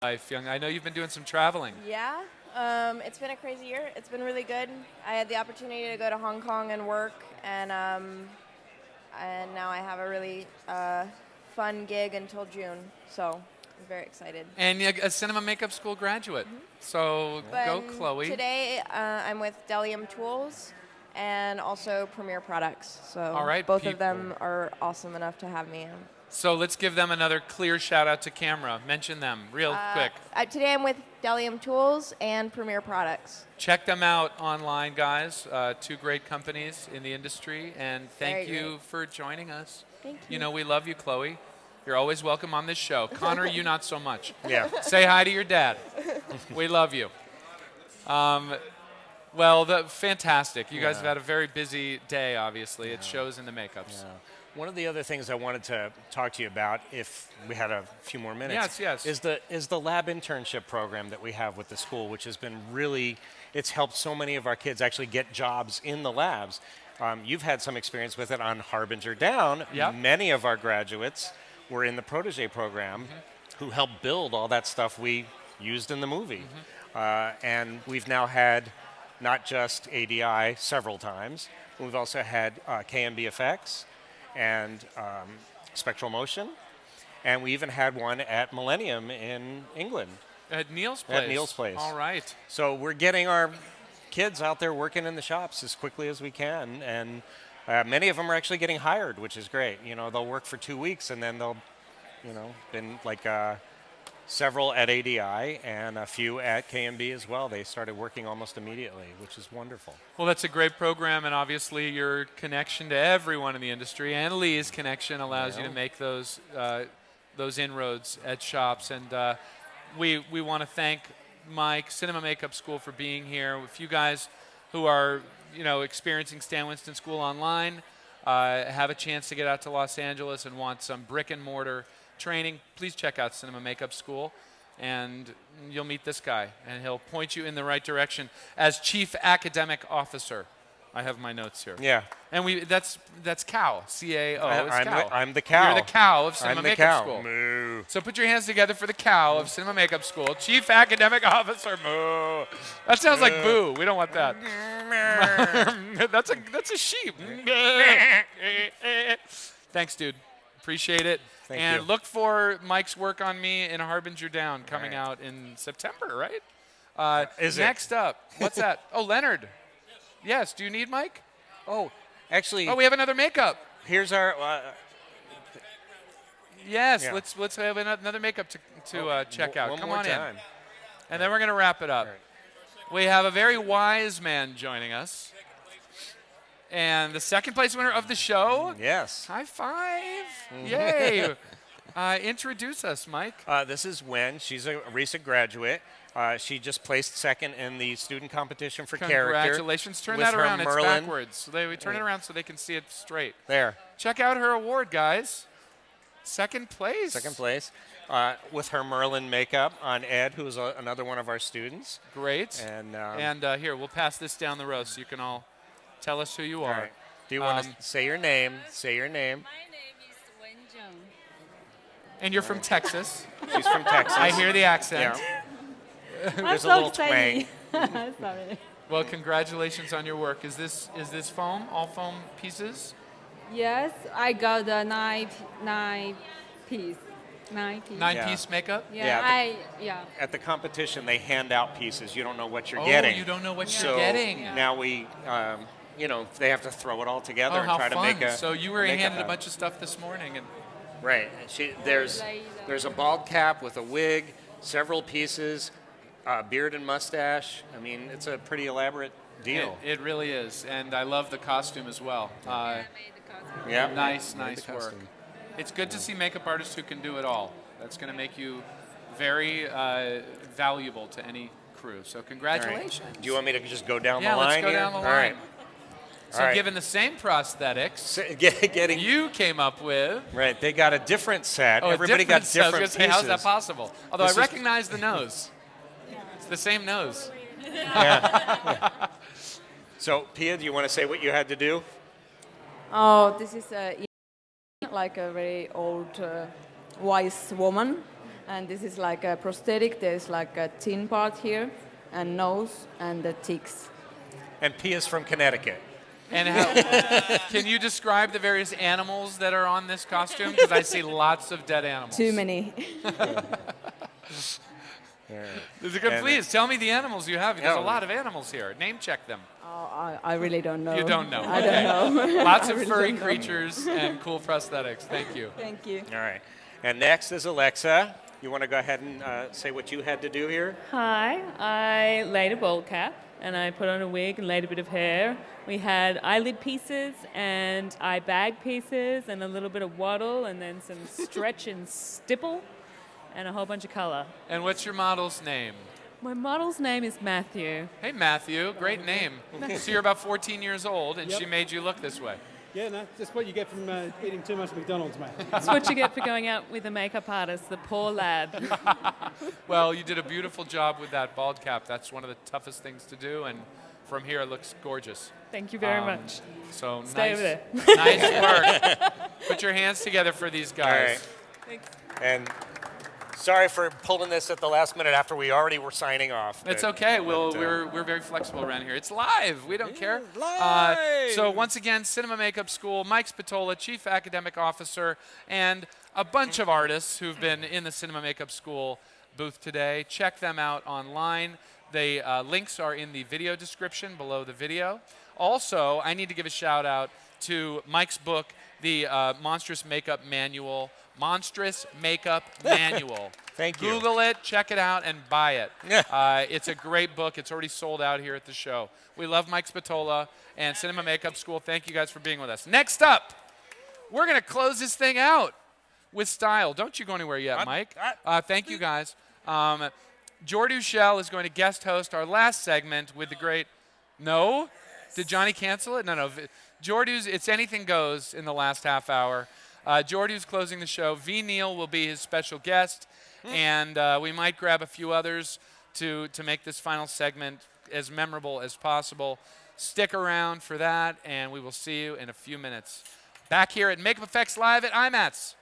life? I know you've been doing some traveling. Yeah. It's been a crazy year. It's been really good. I had the opportunity to go to Hong Kong and work, and now I have a really fun gig until June. So I'm very excited. And a cinema makeup school graduate. So go, Chloe. Today I'm with Delium Tools and also Premier Products. So all right, both of them are awesome enough to have me in. So let's give them another clear shout out to camera. Mention them real quick. Today I'm with Delium Tools and Premier Products. Check them out online, guys. 2 great companies in the industry. And thank you for joining us. Thank you. You know, we love you, Chloe. You're always welcome on this show. Connor, you not so much. Yeah. Say hi to your dad. We love you. Well, fantastic. You guys have had a very busy day, obviously. It shows in the makeups. Yeah. One of the other things I wanted to talk to you about, if we had a few more minutes, yes. is the lab internship program that we have with the school, which has been really, it's helped so many of our kids actually get jobs in the labs. You've had some experience with it on Harbinger Down. Yep. Many of our graduates were in the protege program who helped build all that stuff we used in the movie. And we've now had not just ADI several times, we've also had KMB effects and spectral motion, and we even had one at Millennium in England. At Neill's place. At Neill's place. All right. So we're getting our kids out there working in the shops as quickly as we can, and many of them are actually getting hired, which is great. You know, they'll work for 2 weeks, and then they'll, been like several at ADI and a few at KMB as well. They started working almost immediately, which is wonderful. Well, that's a great program, and obviously your connection to everyone in the industry and Lee's connection allows you to make those inroads at shops. And we want to thank Mike, Cinema Makeup School, for being here. If you guys who are experiencing Stan Winston School online have a chance to get out to Los Angeles and want some brick and mortar training, please check out Cinema Makeup School, and you'll meet this guy, and he'll point you in the right direction as Chief Academic Officer. I have my notes here. Yeah. And that's cow. C-A-O. I'm the cow. You're the cow of Cinema I'm the Makeup cow. School. Moo. So put your hands together for the cow of Cinema Makeup School, Chief Academic Officer. Moo. That sounds like boo. We don't want that. That's a sheep. Thanks, dude. Appreciate it. Thank you. Look for Mike's work on me in Harbinger Down coming out in September, right? Is it? Next up, what's that? Oh, Leonard. Yes. Do you need Mike? Oh, actually. Oh, we have another makeup. Here's our. Yes. Yeah. Let's have another makeup to check out. One Come more on time. in. And then we're gonna wrap it up. We have a very wise man joining us. And the second place winner of the show. Yes. High five. Yay. Introduce us, Mike. This is Wen. She's a recent graduate. She just placed second in the student competition for character. Congratulations. Turn with that her around. It's Merlin. backwards. So we turn it around so they can see it straight. There. Check out her award, guys. Second place. Second place. With her Merlin makeup on Ed, who's another one of our students. Great. And here, we'll pass this down the row so you can all tell us who you are. right. Do you want to say your name? Say your name. And you're from Texas. She's from Texas. I hear the accent. Yeah. There's a little twang. Sorry. Well, congratulations on your work. Is this foam? All foam pieces? Yes, I got the nine piece. Nine-piece makeup? Yeah. At the competition, they hand out pieces. You don't know what you're Oh, getting. you don't know what so you're getting. Now we, they have to throw it all together Oh, and how try fun. to make a. So you were makeup handed a out. bunch of stuff this morning, and Right. There's a bald cap with a wig, several pieces, beard and mustache. I mean, it's a pretty elaborate deal. It really is, and I love the costume as well. Yeah. Nice Made the work. costume. It's good to see makeup artists who can do it all. That's going to make you very valuable to any crew. So congratulations. All right. Do you want me to just go down the Yeah, line let's go here? down the All line. right. So All right. given the same prosthetics getting you came up with. Right, they got a different set. Oh, Everybody got set. I was different gonna say, how's that pieces. possible? Although This I is- recognize the nose. It's the same nose. Yeah. So, Pia, do you want to say what you had to do? Oh, this is like a very old, wise woman. And this is like a prosthetic. There's like a chin part here, and nose, and the cheeks. And Pia's from Connecticut. And how, can you describe the various animals that are on this costume? Because I see lots of dead animals. Too many. Please tell me the animals you have. There's a Oh. lot of animals here. Name check them. Oh, I really don't know. You don't know. I don't know. Lots I of really furry don't know. creatures and cool prosthetics. Thank you. Thank you. All right. And next is Alexa. You want to go ahead and say what you had to do here? Hi, I laid a bowl cap and I put on a wig and laid a bit of hair. We had eyelid pieces and eye bag pieces and a little bit of waddle and then some stretch and stipple and a whole bunch of color. And what's your model's name? My model's name is Matthew. Hey, Matthew. Great name. So you're about 14 years old, and Yep. she made you look this way. Yeah, no, just what you get from eating too much McDonald's, mate. That's what you get for going out with a makeup artist, the poor lad. Well, you did a beautiful job with that bald cap. That's one of the toughest things to do, and from here it looks gorgeous. Thank you very much. So Stay nice, over there. nice work. Put your hands together for these guys. All right. And sorry for pulling this at the last minute after we already were signing off. It's but- okay. but, We're very flexible around here. It's live. We don't care. live. So once again, Cinema Makeup School, Mike Spatola, Chief Academic Officer, and a bunch of artists who've been in the Cinema Makeup School booth today. Check them out online. The links are in the video description below the video. Also, I need to give a shout out to Mike's book, the Monstrous Makeup Manual. Monstrous Makeup Manual. Thank you. Google it, check it out, and buy it. It's a great book. It's already sold out here at the show. We love Mike Spatola and Cinema Makeup School. Thank you guys for being with us. Next up, we're going to close this thing out with style. Don't you go anywhere yet, Mike. Thank you, guys. Jordu Schell is going to guest host our last segment with the great... No? Did Johnny cancel it? No. Jordu's It's Anything Goes in the last half hour. Jordu's closing the show. Viniello will be his special guest, and we might grab a few others to make this final segment as memorable as possible. Stick around for that, and we will see you in a few minutes. Back here at Makeup Effects Live at IMATS.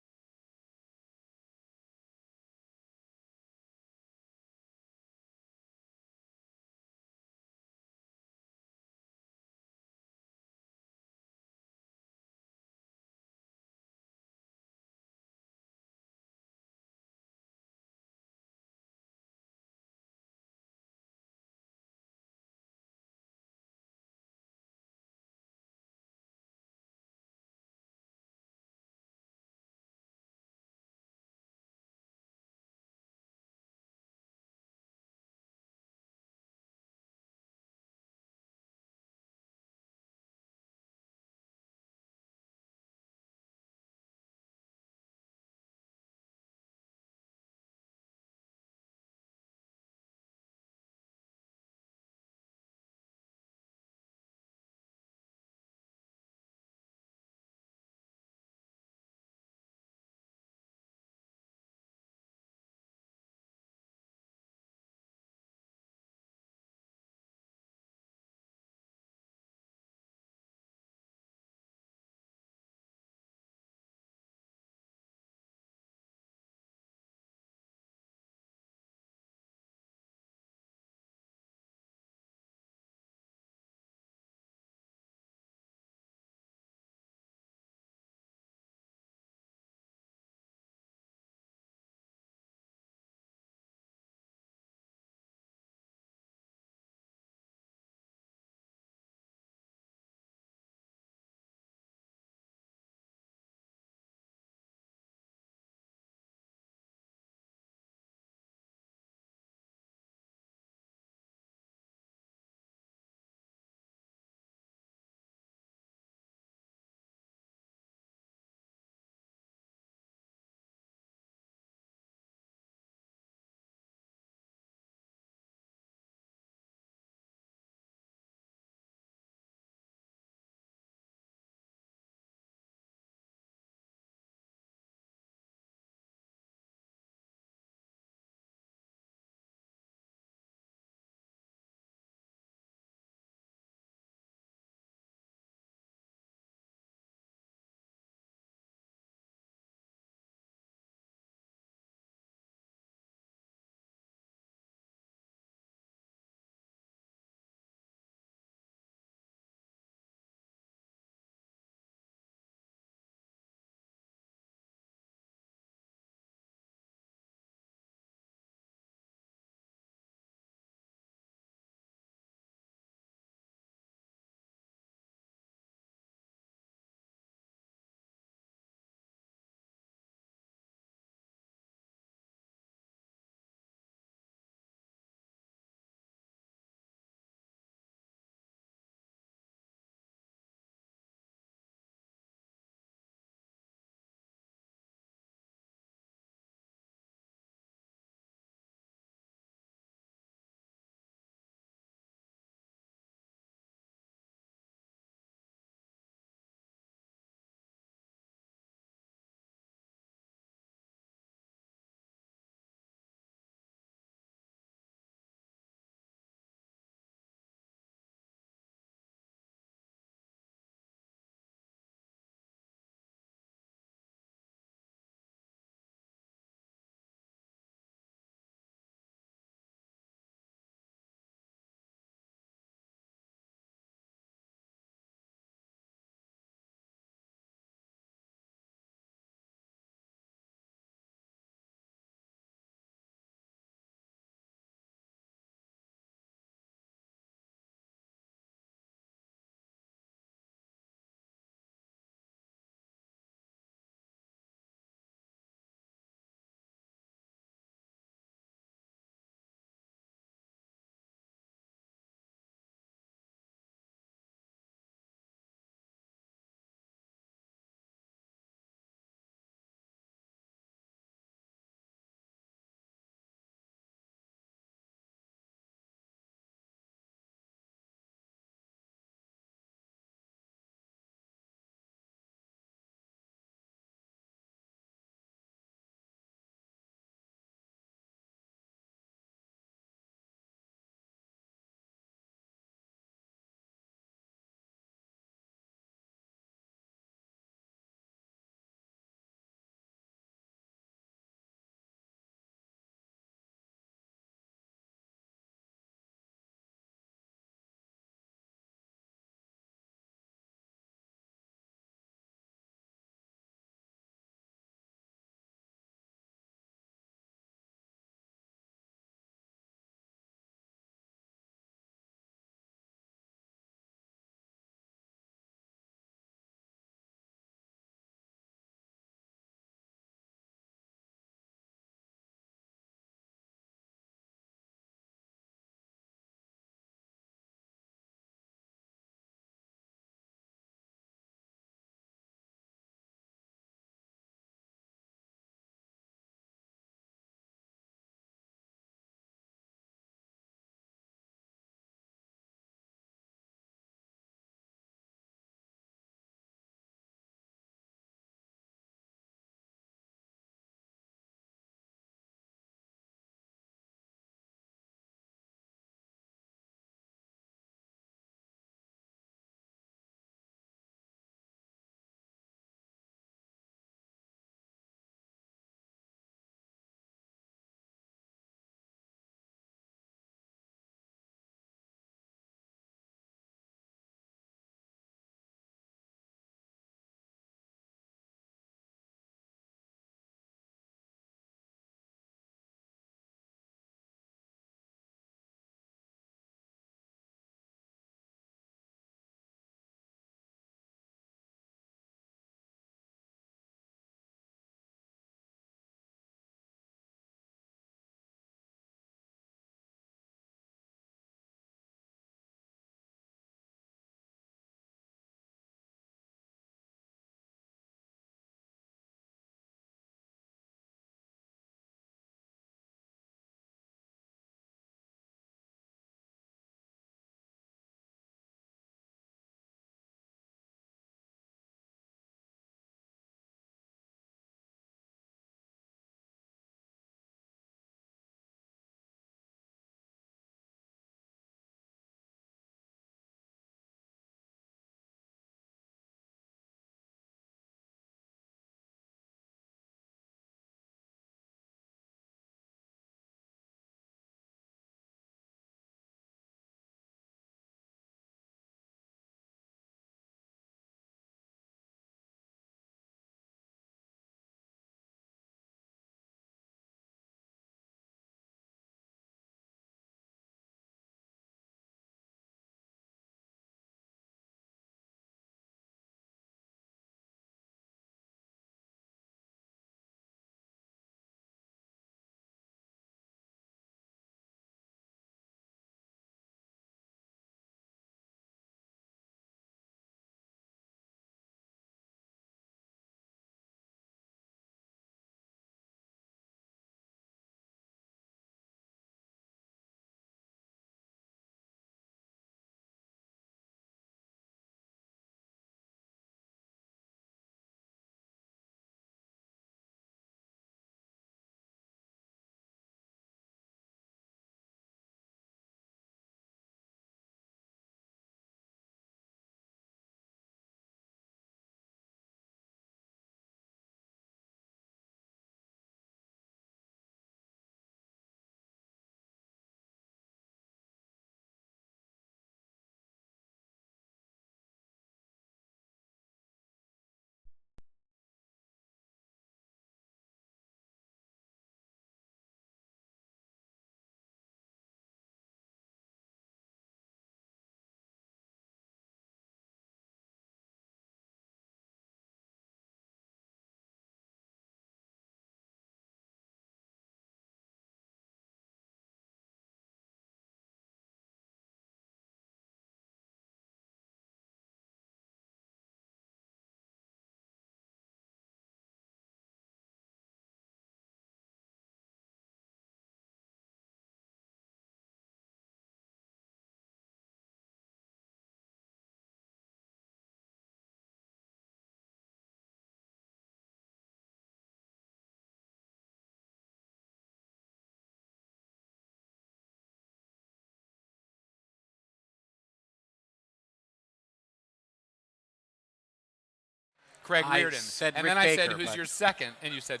Craig I Reardon. said And Rick then I said, Baker, who's but- your second? And you said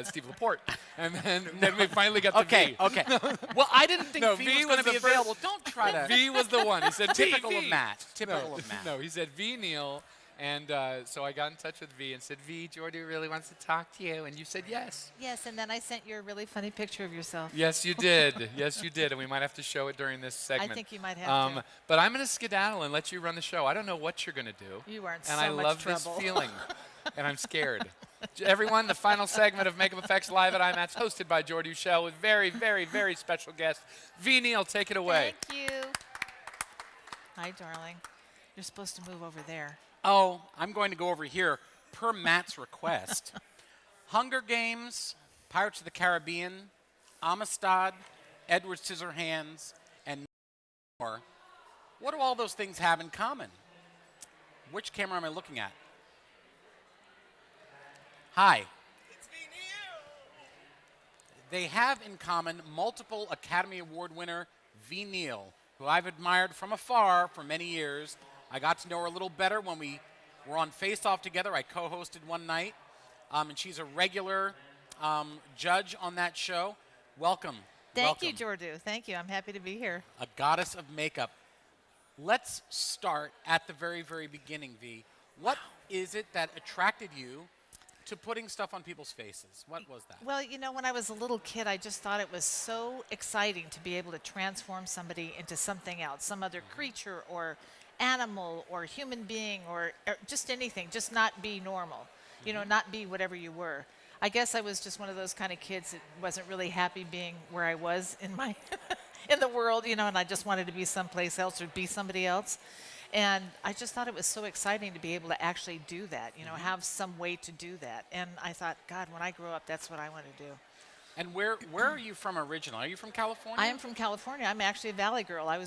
Steve LaPorte. And then we finally got to V. Okay. Well, I didn't think No, V V was going was to be the first- available. Don't try to. V was the one. He said Typical V. of Matt. Typical No, of Matt. No, he said V Neill. And so I got in touch with V and said, V, Jordu really wants to talk to you. And you said yes. Yes, and then I sent you a really funny picture of yourself. Yes, you did. Yes, you did. And we might have to show it during this segment. I think you might have to. But I'm going to skedaddle and let you run the show. I don't know what you're going to do. You are in and so I much love trouble. this feeling. And I'm scared. Everyone, the final segment of Makeup Effects Live at IMATS, hosted by Jordu Schell with very, very, very special guest. V. Neill, take it away. Thank you. Hi, darling. You're supposed to move over there. Oh, I'm going to go over here per Matt's request. Hunger Games, Pirates of the Caribbean, Amistad, Edward Scissorhands, and more. What do all those things have in common? Which camera am I looking at? Hi. They have in common multiple Academy Award winner V. Neill, who I've admired from afar for many years. I got to know her a little better when we were on Face Off together. I co-hosted one night, and she's a regular judge on that show. Welcome. Thank you, Jordu. Thank you. I'm happy to be here. A goddess of makeup. Let's start at the very, very beginning, V. What is it that attracted you to putting stuff on people's faces? What was that? Well, you know, when I was a little kid, I just thought it was so exciting to be able to transform somebody into something else, some other creature or animal or human being or just anything, just not be normal, you know, not be whatever you were. I guess I was just one of those kind of kids that wasn't really happy being where I was in my in the world, you know, and I just wanted to be someplace else or be somebody else. And I just thought it was so exciting to be able to actually do that, you know, have some way to do that. And I thought, God, when I grow up, that's what I want to do. And where are you from originally? Are you from California? I am from California. I'm actually a Valley girl. I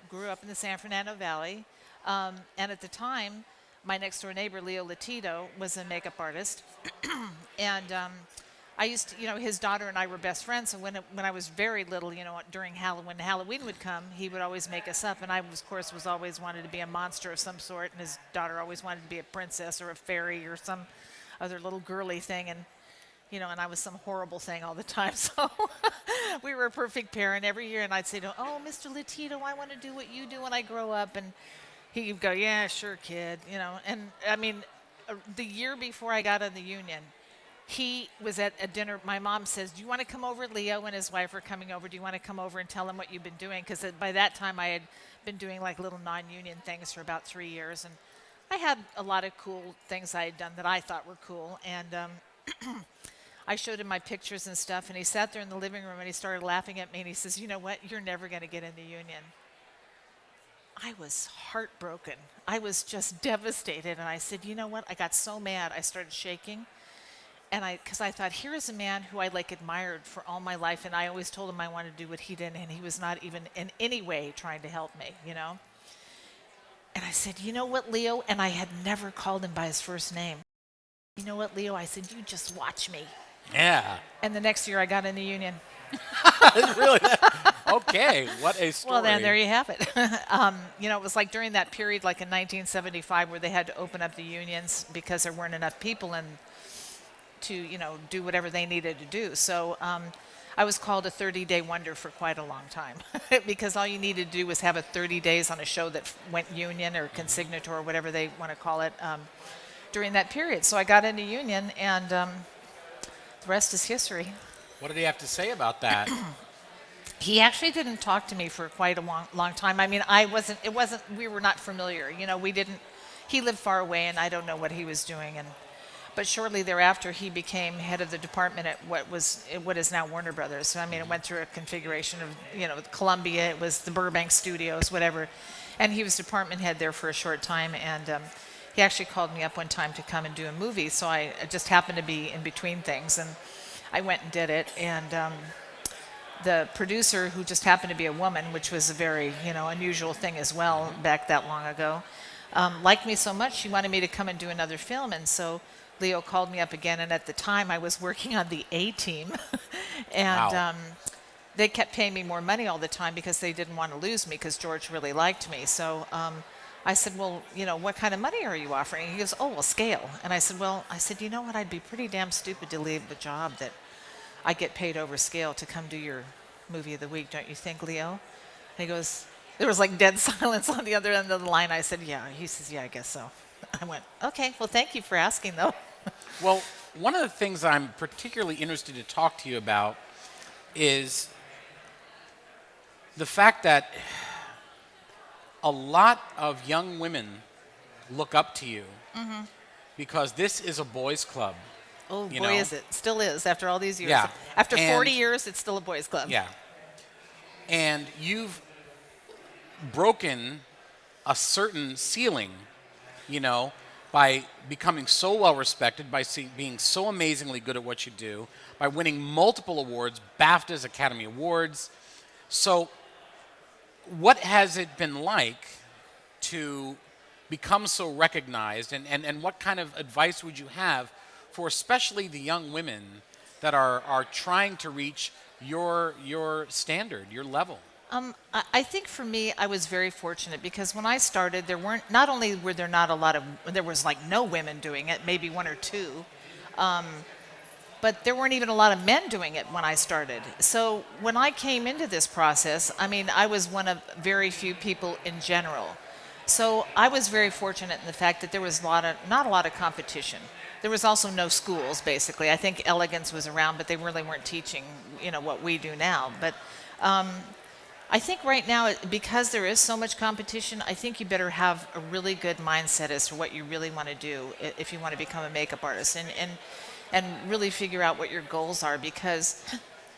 grew up in the San Fernando Valley. And at the time, my next door neighbor, Leo Latito, was a makeup artist. And I used to, you know, his daughter and I were best friends. So when I was very little, you know, during when Halloween would come, he would always make us up. And I, of course, was always wanted to be a monster of some sort. And his daughter always wanted to be a princess or a fairy or some other little girly thing. And, you know, and I was some horrible thing all the time. So we were a perfect pair. And every year, and I'd say to him, oh, Mr. Latito, I want to do what you do when I grow up. And he'd go, yeah, sure, kid. You know, and I mean, the year before I got in the union, he was at a dinner. My mom says, do you want to come over? Leo and his wife are coming over. Do you want to come over and tell them what you've been doing? Because by that time, I had been doing like little non-union things for about 3 years. And I had a lot of cool things I had done that I thought were cool. And I showed him my pictures and stuff. And he sat there in the living room and he started laughing at me. And he says, you know what? You're never going to get in the union. I was heartbroken. I was just devastated. And I said, you know what? I got so mad. I started shaking. And because I thought, here is a man who I like admired for all my life. And I always told him I wanted to do what he did. And he was not even in any way trying to help me, you know. And I said, you know what, Leo? And I had never called him by his first name. You know what, Leo? I said, you just watch me. Yeah. And the next year I got in the union. Really? Okay, what a story. Well, then there you have it. You know, it was like during that period, like in 1975, where they had to open up the unions because there weren't enough people to, you know, do whatever they needed to do. So I was called a 30-day wonder for quite a long time because all you needed to do was have a 30 days on a show that went union or consignator or whatever they want to call it during that period. So I got into union, and the rest is history. What did he have to say about that? He actually didn't talk to me for quite a long time. I mean, we were not familiar. You know, he lived far away, and I don't know what he was doing. But shortly thereafter, he became head of the department at what is now Warner Brothers. So, I mean, it went through a configuration of, you know, Columbia, it was the Burbank Studios, whatever. And he was department head there for a short time. And he actually called me up one time to come and do a movie. So I just happened to be in between things. And I went and did it. And the producer, who just happened to be a woman, which was a very, you know, unusual thing as well back that long ago, liked me so much, she wanted me to come and do another film. And so Leo called me up again, and at the time I was working on the A-Team, and Wow. They kept paying me more money all the time because they didn't want to lose me because George really liked me. So I said, well, what kind of money are you offering? He goes, oh, well, scale. And I said, you know what? I'd be pretty damn stupid to leave the job that I get paid over scale to come do your movie of the week, don't you think, Leo? And he goes, there was like dead silence on the other end of the line. I said, yeah. He says, yeah, I guess so. I went, okay, well, thank you for asking, though. Well, one of the things I'm particularly interested to talk to you about is the fact that a lot of young women look up to you because this is a boys' club. Oh, boy, is it. Still is after all these years. Yeah. After 40 years, it's still a boys' club. Yeah. And you've broken a certain ceiling, by becoming so well respected, by being so amazingly good at what you do, by winning multiple awards, BAFTAs, Academy Awards. So what has it been like to become so recognized, and what kind of advice would you have for especially the young women that are trying to reach your standard, your level? I think for me, I was very fortunate because when I started, not only were there not a lot of, there was like no women doing it, maybe one or two, but there weren't even a lot of men doing it when I started. So when I came into this process, I was one of very few people in general. So I was very fortunate in the fact that there was not a lot of competition. There was also no schools, basically. I think Elegance was around, but they really weren't teaching, what we do now. But I think right now, because there is so much competition, I think you better have a really good mindset as to what you really want to do if you want to become a makeup artist, and really figure out what your goals are, because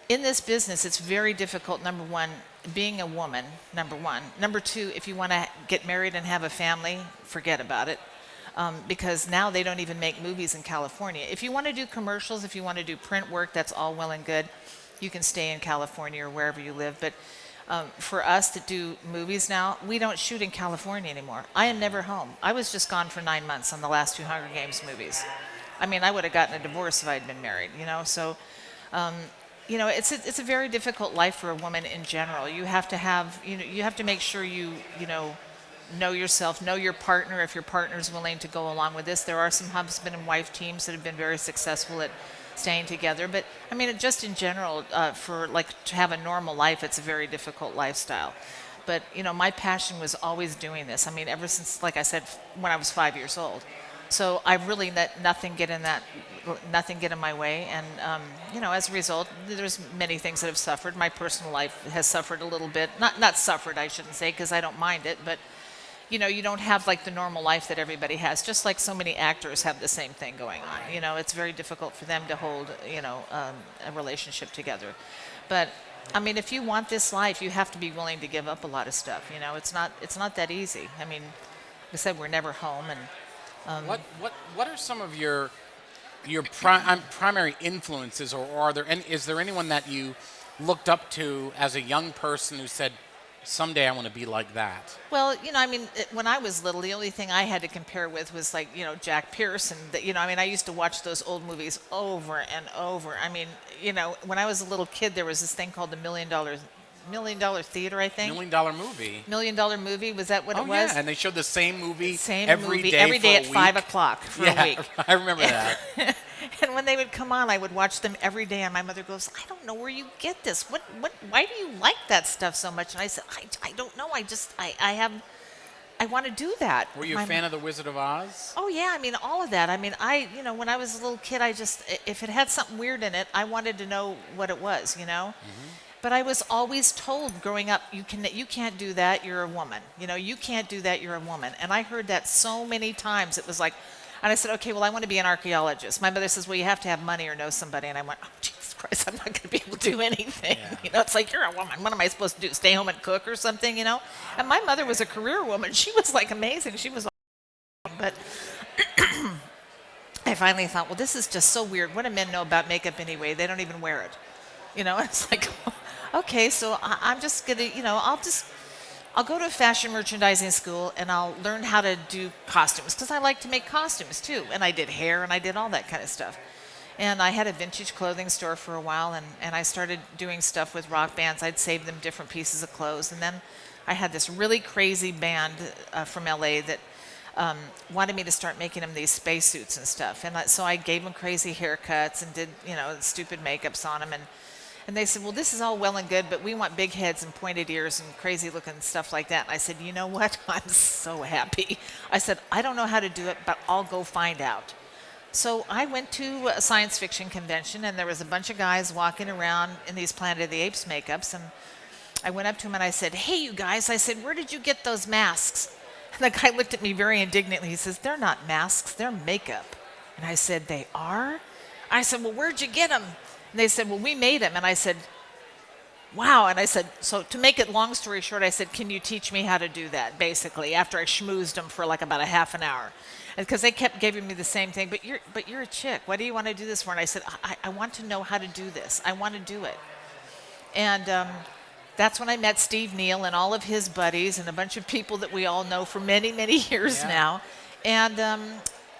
in this business, it's very difficult, number one, being a woman, number one. Number two, if you want to get married and have a family, forget about it. Because now they don't even make movies in California. If you want to do commercials, if you want to do print work, that's all well and good. You can stay in California or wherever you live. But for us to do movies now, we don't shoot in California anymore. I am never home. I was just gone for 9 months on the last 2 Hunger Games movies. I would have gotten a divorce if I'd been married, So, it's a very difficult life for a woman in general. You have to have, you have to make sure you know yourself, know your partner if your partner's willing to go along with this. There are some husband and wife teams that have been very successful at staying together. But just in general, to have a normal life, it's a very difficult lifestyle. But my passion was always doing this. Ever since, like I said, when I was 5 years old. So I really let nothing get in my way. And as a result, there's many things that have suffered. My personal life has suffered a little bit. Not suffered, I shouldn't say, because I don't mind it, but you don't have like the normal life that everybody has, just like so many actors have the same thing going on. It's very difficult for them to hold, a relationship together. But if you want this life, you have to be willing to give up a lot of stuff. It's not that easy. Like I said, we're never home. And what are some of your primary influences, or is there anyone that you looked up to as a young person who said, someday I want to be like that? Well, when I was little, the only thing I had to compare with was Jack Pierce, and I used to watch those old movies over and over. When I was a little kid, there was this thing called the $1 Million Dollar Theater, I think. $1 Million Movie. $1 Million Movie, was that what it was? Yeah, and they showed the same movie every day at 5 o'clock for a week. I remember that. And when they would come on, I would watch them every day, and my mother goes, I don't know where you get this. Why do you like that stuff so much? And I said, I don't know. I want to do that. Were you a fan of The Wizard of Oz? Oh, yeah. All of that. When I was a little kid, if it had something weird in it, I wanted to know what it was, Mm-hmm. But I was always told growing up, you can't do that, you're a woman. You can't do that, you're a woman. And I heard that so many times. It was like, and I said, okay, well, I want to be an archaeologist. My mother says, well, you have to have money or know somebody. And I went, oh, Jesus Christ, I'm not going to be able to do anything. Yeah. It's like, you're a woman. What am I supposed to do? Stay home and cook or something, And my mother was a career woman. She was like amazing. She was awesome. But I finally thought, well, this is just so weird. What do men know about makeup anyway? They don't even wear it. It's like, okay, so I'm just going to, I'll go to a fashion merchandising school and I'll learn how to do costumes because I like to make costumes too. And I did hair and I did all that kind of stuff. And I had a vintage clothing store for a while and I started doing stuff with rock bands. I'd save them different pieces of clothes. And then I had this really crazy band from LA that wanted me to start making them these spacesuits and stuff. And so I gave them crazy haircuts and did, stupid makeups on them. And they said, well, this is all well and good, but we want big heads and pointed ears and crazy looking stuff like that. And I said, you know what? I'm so happy. I said, I don't know how to do it, but I'll go find out. So I went to a science fiction convention, and there was a bunch of guys walking around in these Planet of the Apes makeups. And I went up to him and I said, hey, you guys, I said, where did you get those masks? And the guy looked at me very indignantly. He says, they're not masks, they're makeup. And I said, they are? I said, well, where'd you get them? And they said, well, we made them. And I said, wow. And I said, so to make it long story short, I said, can you teach me how to do that, basically, after I schmoozed them for like about a half an hour. Because they kept giving me the same thing, but you're a chick. What do you want to do this for? And I said, I want to know how to do this. I want to do it. And that's when I met Steve Neill and all of his buddies and a bunch of people that we all know for many, many years now. And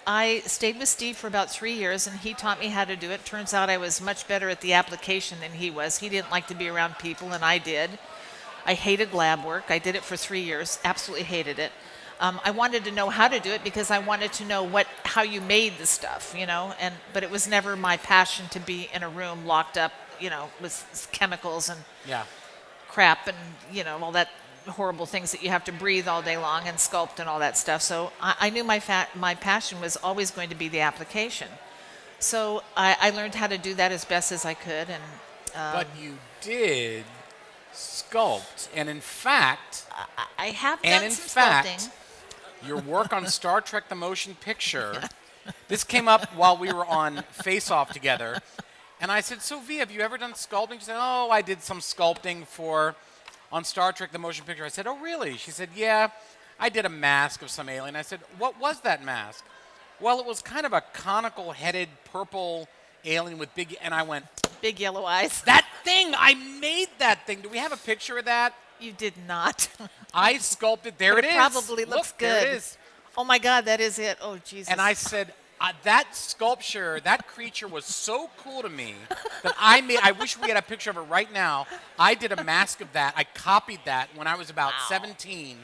I stayed with Steve for about 3 years, and he taught me how to do it. Turns out I was much better at the application than he was. He didn't like to be around people, and I did. I hated lab work. I did it for 3 years, absolutely hated it. I wanted to know how to do it because I wanted to know how you made the stuff, but it was never my passion to be in a room locked up, with chemicals and crap and, all that horrible things that you have to breathe all day long and sculpt and all that stuff. So I knew my passion was always going to be the application. So I learned how to do that as best as I could. And but you did sculpt, and in fact, I have done some sculpting. Your work on Star Trek: The Motion Picture, this came up while we were on Face Off together, and I said, so V, have you ever done sculpting? She said, oh, I did some sculpting on Star Trek: The Motion Picture. I said, oh, really? She said, yeah, I did a mask of some alien. I said, what was that mask? Well, it was kind of a conical-headed purple alien with and I went, big yellow eyes. That thing, I made that thing. Do we have a picture of that? You did not. I sculpted, there it is. It probably looks good. There it is. Oh my God, that is it. Oh, Jesus. And I said, that sculpture, that creature was so cool to me that I wish we had a picture of it right now. I did a mask of that. I copied that when I was about 17.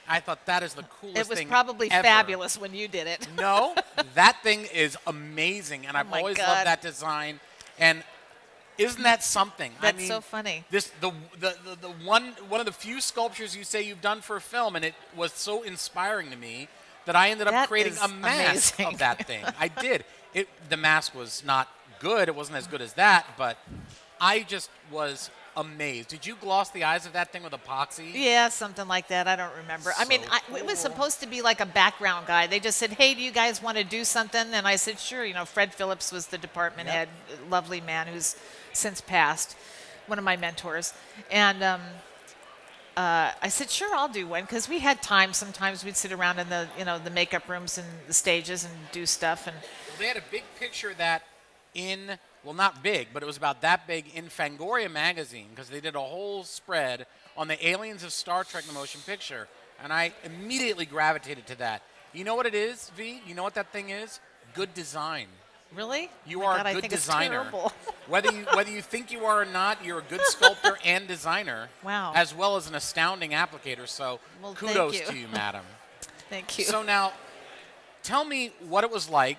I thought that is the coolest thing It was probably ever. Fabulous when you did it. No, that thing is amazing, and I've always loved that design. And isn't that something? That's so funny. The one of the few sculptures you say you've done for a film, and it was so inspiring to me that I ended up creating a mask of that thing. I did. The mask was not good. It wasn't as good as that, but I just was amazed. Did you gloss the eyes of that thing with epoxy? Yeah, something like that. I don't remember. I mean, it was supposed to be like a background guy. They just said, hey, do you guys want to do something? And I said, sure. Fred Phillips was the department head, lovely man who's since passed, one of my mentors. And I said, sure, I'll do one, because we had time. Sometimes we'd sit around in the makeup rooms and the stages and do stuff. And they had a big picture of that well, not big, but it was about that big in Fangoria magazine, because they did a whole spread on the aliens of Star Trek: The Motion Picture, and I immediately gravitated to that. You know what it is, V? You know what that thing is? Good design. Really? You are a good designer. Whether you think you are or not, you're a good sculptor and designer. Wow. As well as an astounding applicator. So kudos to you, madam. Thank you. So now, tell me what it was like.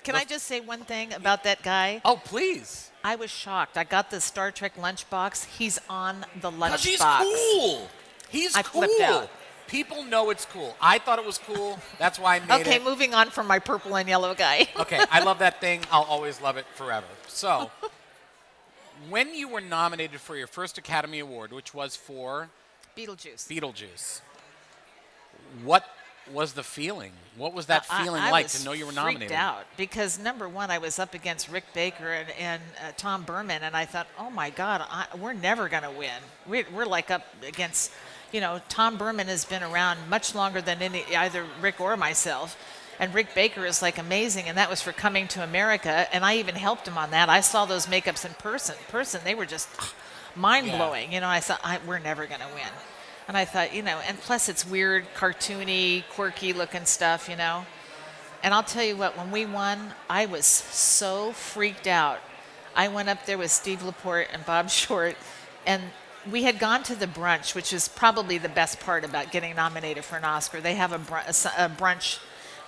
Can I just say one thing about that guy? Oh, please. I was shocked. I got the Star Trek lunchbox. He's on the lunchbox. He's cool. I flipped out. People know it's cool. I thought it was cool. That's why I made it. Okay, moving on from my purple and yellow guy. Okay, I love that thing. I'll always love it forever. So, when you were nominated for your first Academy Award, which was for? Beetlejuice. What was the feeling? What was that feeling like to know you were nominated? I freaked out because, number one, I was up against Rick Baker and Tom Burman, and I thought, oh my God, we're never going to win. We're like up against, Tom Burman has been around much longer than either Rick or myself, and Rick Baker is like amazing, and that was for Coming to America, and I even helped him on that. I saw those makeups in person. They were just mind-blowing. I thought, we're never going to win. And I thought, and plus it's weird, cartoony, quirky looking stuff, And I'll tell you what, when we won, I was so freaked out. I went up there with Steve LaPorte and Bob Short, and we had gone to the brunch, which is probably the best part about getting nominated for an Oscar. They have a brunch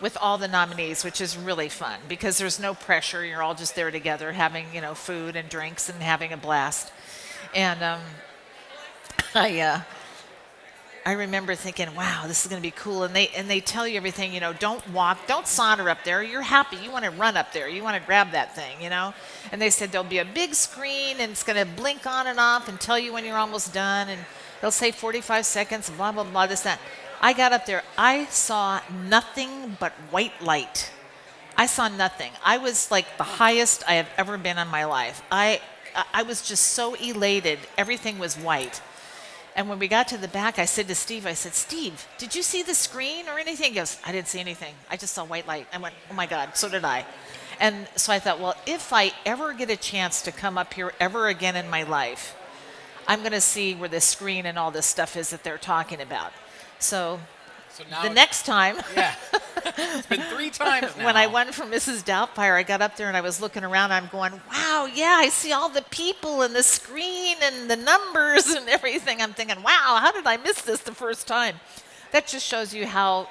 with all the nominees, which is really fun because there's no pressure. You're all just there together having, food and drinks and having a blast. And I remember thinking, wow, this is going to be cool. And they tell you everything, don't walk, don't saunter up there. You're happy. You want to run up there. You want to grab that thing, And they said there'll be a big screen and it's going to blink on and off and tell you when you're almost done. And they'll say 45 seconds and blah, blah, blah, this, that. I got up there. I saw nothing but white light. I saw nothing. I was like the highest I have ever been in my life. I was just so elated. Everything was white. And when we got to the back, I said to Steve, Steve, did you see the screen or anything? He goes, I didn't see anything. I just saw white light. I went, oh my God, so did I. And so I thought, well, if I ever get a chance to come up here ever again in my life, I'm going to see where the screen and all this stuff is that they're talking about. So now the next time, yeah, it's been 3 times now. When I won for Mrs. Doubtfire, I got up there and I was looking around. I'm going, wow, yeah, I see all the people and the screen and the numbers and everything. I'm thinking, wow, how did I miss this the first time? That just shows you how,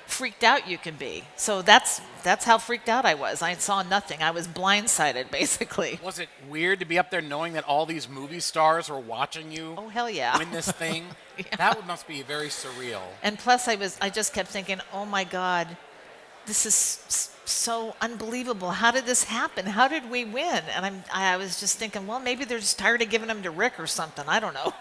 freaked out you can be. So that's how freaked out I was. I saw nothing. I was blindsided, basically. Was it weird to be up there knowing that all these movie stars were watching you? Oh, hell yeah. Win this thing? That must be very surreal. And plus, I just kept thinking, oh my God, this is so unbelievable. How did this happen? How did we win? And I was just thinking, well, maybe they're just tired of giving them to Rick or something. I don't know.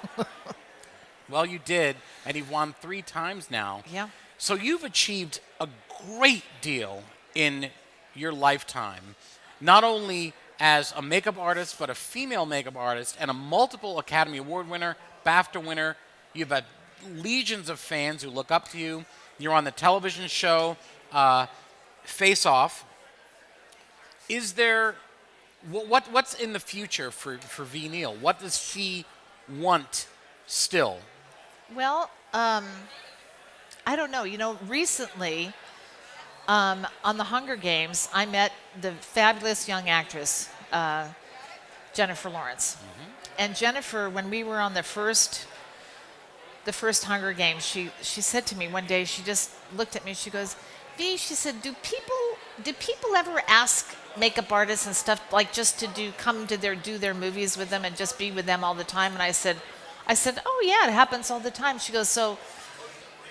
Well, you did, and you've won 3 times now. Yeah. So you've achieved a great deal in your lifetime, not only as a makeup artist, but a female makeup artist and a multiple Academy Award winner, BAFTA winner. You've had legions of fans who look up to you. You're on the television show Face Off. Is there what's in the future for Viniello? What does she want still? Well, I don't know. Recently on the Hunger Games, I met the fabulous young actress, Jennifer Lawrence. Mm-hmm. And Jennifer, when we were on the first Hunger Games, she said to me one day, she just looked at me, she goes, V, she said, do people ever ask makeup artists and stuff like just to do their movies with them and just be with them all the time? And I said, oh yeah, it happens all the time. She goes, so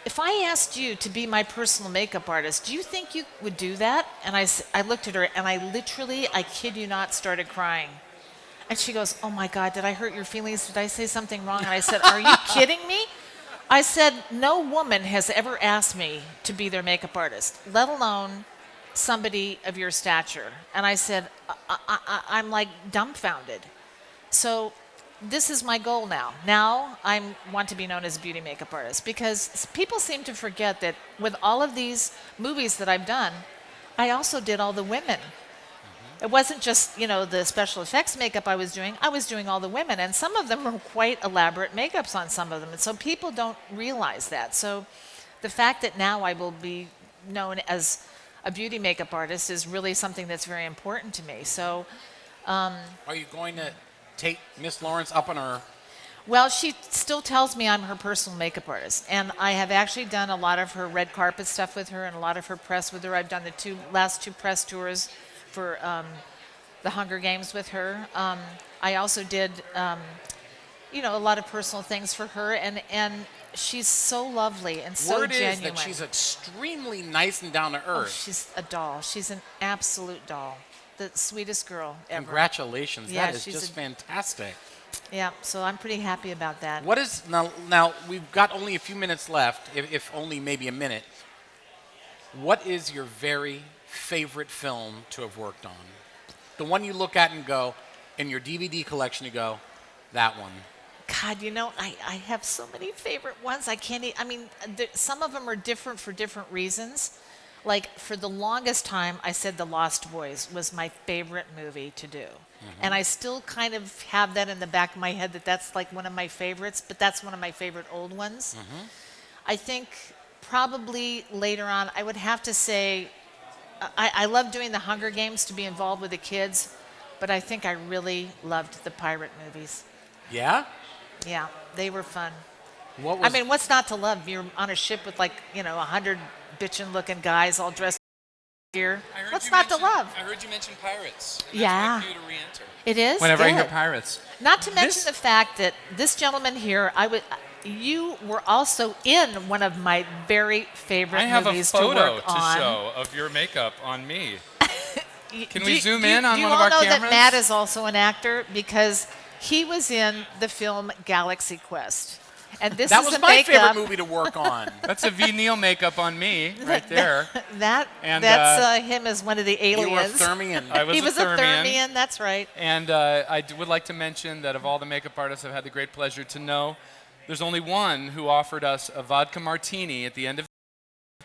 if I asked you to be my personal makeup artist, do you think you would do that? And I looked at her and I kid you not, started crying. And she goes, oh my God, did I hurt your feelings? Did I say something wrong? And I said, are you kidding me? I said, no woman has ever asked me to be their makeup artist, let alone somebody of your stature. And I said, I'm like dumbfounded. So this is my goal now. Now I want to be known as a beauty makeup artist because people seem to forget that with all of these movies that I've done, I also did all the women. It wasn't just, the special effects makeup I was doing all the women, and some of them were quite elaborate makeups on some of them, and so people don't realize that. So the fact that now I will be known as a beauty makeup artist is really something that's very important to me. So are you going to take Miss Lawrence up on her? Well, she still tells me I'm her personal makeup artist, and I have actually done a lot of her red carpet stuff with her and a lot of her press with her. I've done the last two press tours for the Hunger Games with her. I also did, a lot of personal things for her, and she's so lovely and so Word genuine. Is that she's extremely nice and down to earth. Oh, she's a doll. She's an absolute doll. The sweetest girl ever. Congratulations. Yeah, that is just fantastic. Yeah, so I'm pretty happy about that. What is, now we've got only a few minutes left, if only maybe a minute. What is your very favorite film to have worked on? The one you look at and go, in your DVD collection, you go, that one. God, I have so many favorite ones. Some of them are different for different reasons. Like, for the longest time, I said The Lost Boys was my favorite movie to do. Mm-hmm. And I still kind of have that in the back of my head that's like one of my favorites, but that's one of my favorite old ones. Mm-hmm. I think probably later on, I would have to say, I love doing the Hunger Games to be involved with the kids, but I think I really loved the pirate movies. Yeah? Yeah, they were fun. What I was- mean, what's not to love? You're on a ship with 100 bitchin'-looking guys all dressed in gear. What's not to love? I heard you mention pirates. Yeah. It is? Whenever I hear Good. pirates. Not to mention the fact that this gentleman here, you were also in one of my very favorite I have a movies photo to work to on. show of your makeup on me. Can Do we you- zoom do you- in on do you one of all our know cameras? that Matt is also an actor because he was in the film Galaxy Quest. And this That is was the my makeup. favorite movie to work on. That's a Viniello makeup on me right there. That's him as one of the aliens. You were a Thermian. I was he a was Thermian. a Thermian, that's right. And I would like to mention that of all the makeup artists I've had the great pleasure to know, there's only one who offered us a vodka martini at the end of.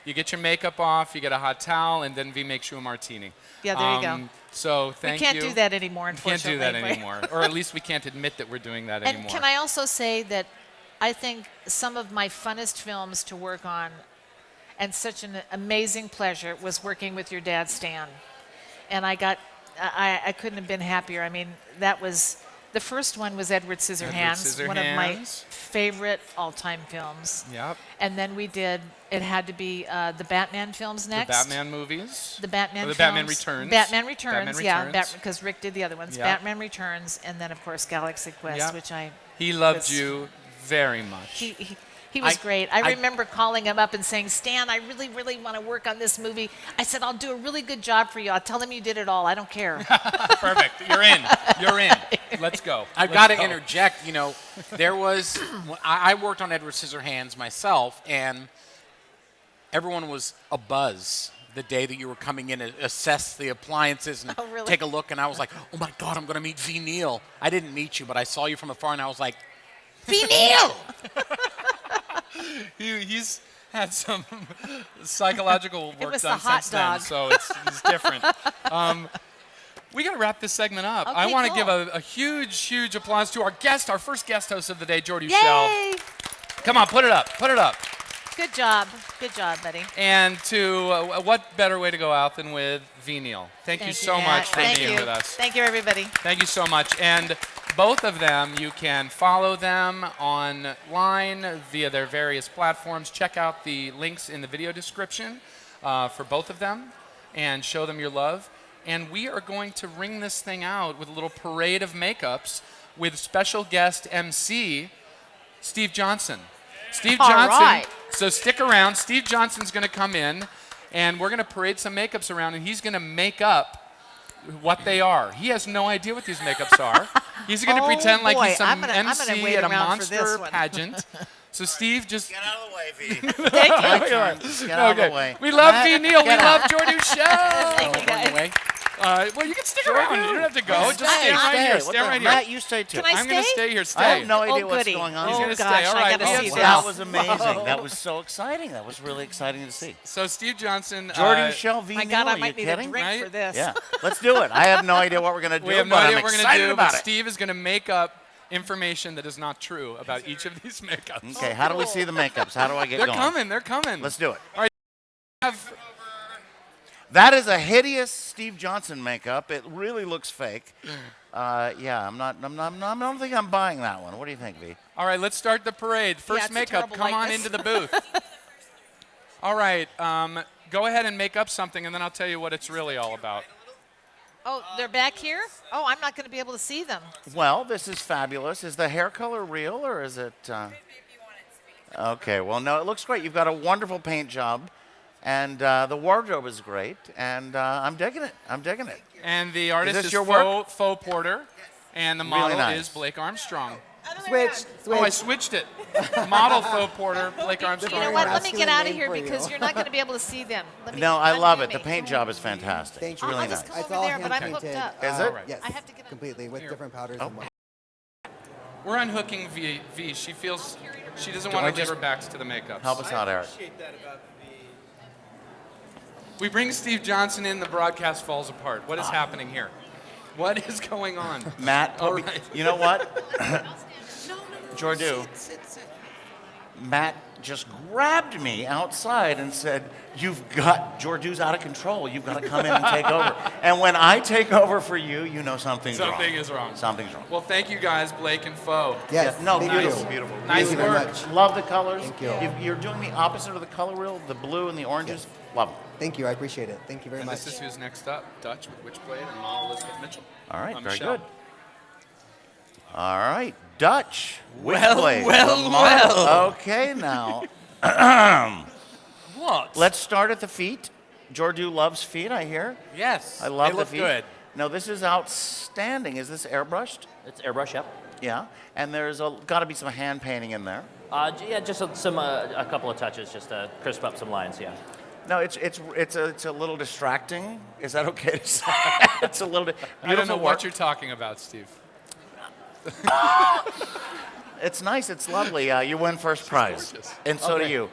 You get your makeup off, you get a hot towel, and then V makes you a martini. Yeah, there you go. So thank you. We can't do that anymore, We can't do unfortunately. that anymore. Or at least we can't admit that we're doing that And anymore. can I also say that I think some of my funnest films to work on and such an amazing pleasure was working with your dad, Stan. And I couldn't have been happier. I mean, the first one was Edward Scissorhands, one of my favorite all-time films. Yep. And then we did, it had to be the Batman films next. The Batman movies. The Batman Or the films. Batman Returns. Batman Returns, yeah, Returns. because Rick did the other ones. Yep. Batman Returns, and then, of course, Galaxy Quest, Yep. which I... He loved was- you very much. He was great. I remember calling him up and saying, Stan, I really, really want to work on this movie. I said, I'll do a really good job for you. I'll tell him you did it all. I don't care. Perfect. You're in. You're in. Let's go. I've got to interject. There was I worked on Edward Scissorhands myself, and everyone was abuzz the day that you were coming in to assess the appliances and really? take a look. And I was like, oh my God, I'm going to meet V. Neill. I didn't meet you, but I saw you from afar, and I was like, V. Neill. He's had some psychological work was the done hot since dog. then, so it's different. We got to wrap this segment up. I Okay, want to cool. give a huge, huge applause to our guest, our first guest host of the day, Jordu Yay! Schell. Come on, put it up. Put it up. Good job. Good job, buddy. And to what better way to go out than with V. Neill? Thank you so much for Thank being you. with us. Thank you, everybody. Thank you so much. And both of them, you can follow them online via their various platforms. Check out the links in the video description for both of them and show them your love. And we are going to ring this thing out with a little parade of makeups with special guest MC, Steve Johnson. Steve All Johnson. right. So stick around. Steve Johnson's going to come in, and we're going to parade some makeups around, and he's going to make up what they are. He has no idea what these makeups are. He's going to Oh, pretend like boy. he's some I'm gonna MC wait at a around for this monster one. pageant. So Steve, just Get out of the way, V. Thank you. Get out of the way. We love Matt, V. Neill. We get love out. Jordu Schell. Thank you, guys. Well, you can stick around. You don't have to go. Just stay right here. Stay right here. Matt, you stay too. Can I I'm going to stay? stay here. Stay. I have no idea what's goody. going on. He's Oh, gonna gosh, stay. All I right. gotta we see have this. That was amazing. Whoa. That was so exciting. That was really exciting to see. So Steve Johnson. Jordu Schell, V. My Neill, God, I are might you need a kidding? drink Right? for this. Yeah, let's do it. I have no idea what we're going to do, We have no but idea I'm what we're going excited to do, about but it. Steve is going to make up information that is not true about each of these makeups. Okay, how do we see the makeups? How do I get They're going? coming. They're coming. Let's do it. All right. Have- That is a hideous Steve Johnson makeup. It really looks fake. Yeah, I don't think I'm buying that one. What do you think, V? All right, let's start the parade. First it's a makeup, terrible come on likeness. into the booth. All right, go ahead and make up something, and then I'll tell you what it's really all about. Oh, they're back here? Oh, I'm not going to be able to see them. Well, this is fabulous. Is the hair color real, or is it? Okay, well, no, it looks great. You've got a wonderful paint job, and the wardrobe is great, and I'm digging it. I'm digging it. And the artist this is your faux Porter, and the Really model nice. is Blake Armstrong. Switch. Oh, I switched it. Model faux Porter, Blake Armstrong. You know what? Let me get out of name here for you. because you're not going to be able to see them. Let me No, I love undo it. The me. paint job is fantastic. Thank It's you. really I'll just nice. come It's over all there, but I'm hand hooked painted. up. Is it? Yes. I have to get completely with different powders Oh. and what. We're unhooking V. She feels she doesn't Do want I to give just- her backs to the makeup. Help us out, Eric. We bring Steve Johnson in, the broadcast falls apart. What is happening here? What is going on? Matt, All put me- right. you know what? Jordu. Matt just grabbed me outside and said, Jordu's out of control. You've got to come in and take over. And when I take over for you, you know something's wrong. Something is wrong. Something's wrong. Well, thank you guys, Blake and Foe. Yes, no, thank beautiful, you. beautiful. Nice Thank you very work. much. Love the colors. Thank you. You're doing the opposite of the color wheel, the blue and the oranges. Love them. Thank you. I appreciate it. Thank you very And much. this is who's next up, Dutch with Witchblade and Model Elizabeth Mitchell. All right, I'm very Schell. good. All right, Dutch. Well, Witchblade, well, the model. well. Okay, now. What? Let's start at the feet. Jordu loves feet, I hear. Yes, I love they the look feet. good. No, this is outstanding. Is this airbrushed? It's airbrush, yep. Yeah, and there's got to be some hand painting in there. Yeah, just a couple of touches just to crisp up some lines, yeah. No, it's a little distracting. Is that okay to say? It's a little bit. I don't know work. what you're talking about, Steve. It's nice. It's lovely. You win first prize, and so do you.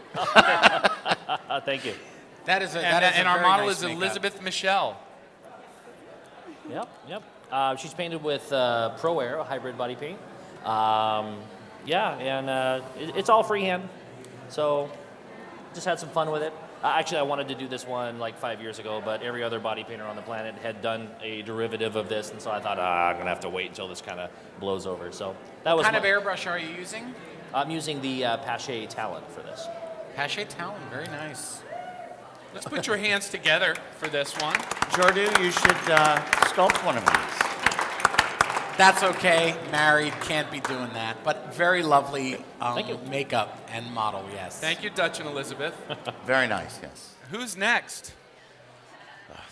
Thank you. That is a And our very model nice is makeup. Elizabeth Michelle. Yep. She's painted with Pro Air, a hybrid body paint. It's all freehand, so just had some fun with it. Actually, I wanted to do this one like 5 years ago, but every other body painter on the planet had done a derivative of this, and so I thought, I'm going to have to wait until this kind of blows over. So that was What kind of airbrush are you using? I'm using the Pache Talon for this. Pache Talon, very nice. Let's put your hands together for this one. Jordu, you should sculpt one of these. That's okay. Married, can't be doing that. But very lovely makeup and model, yes. Thank you, Dutch and Elizabeth. Very nice, yes. Who's next?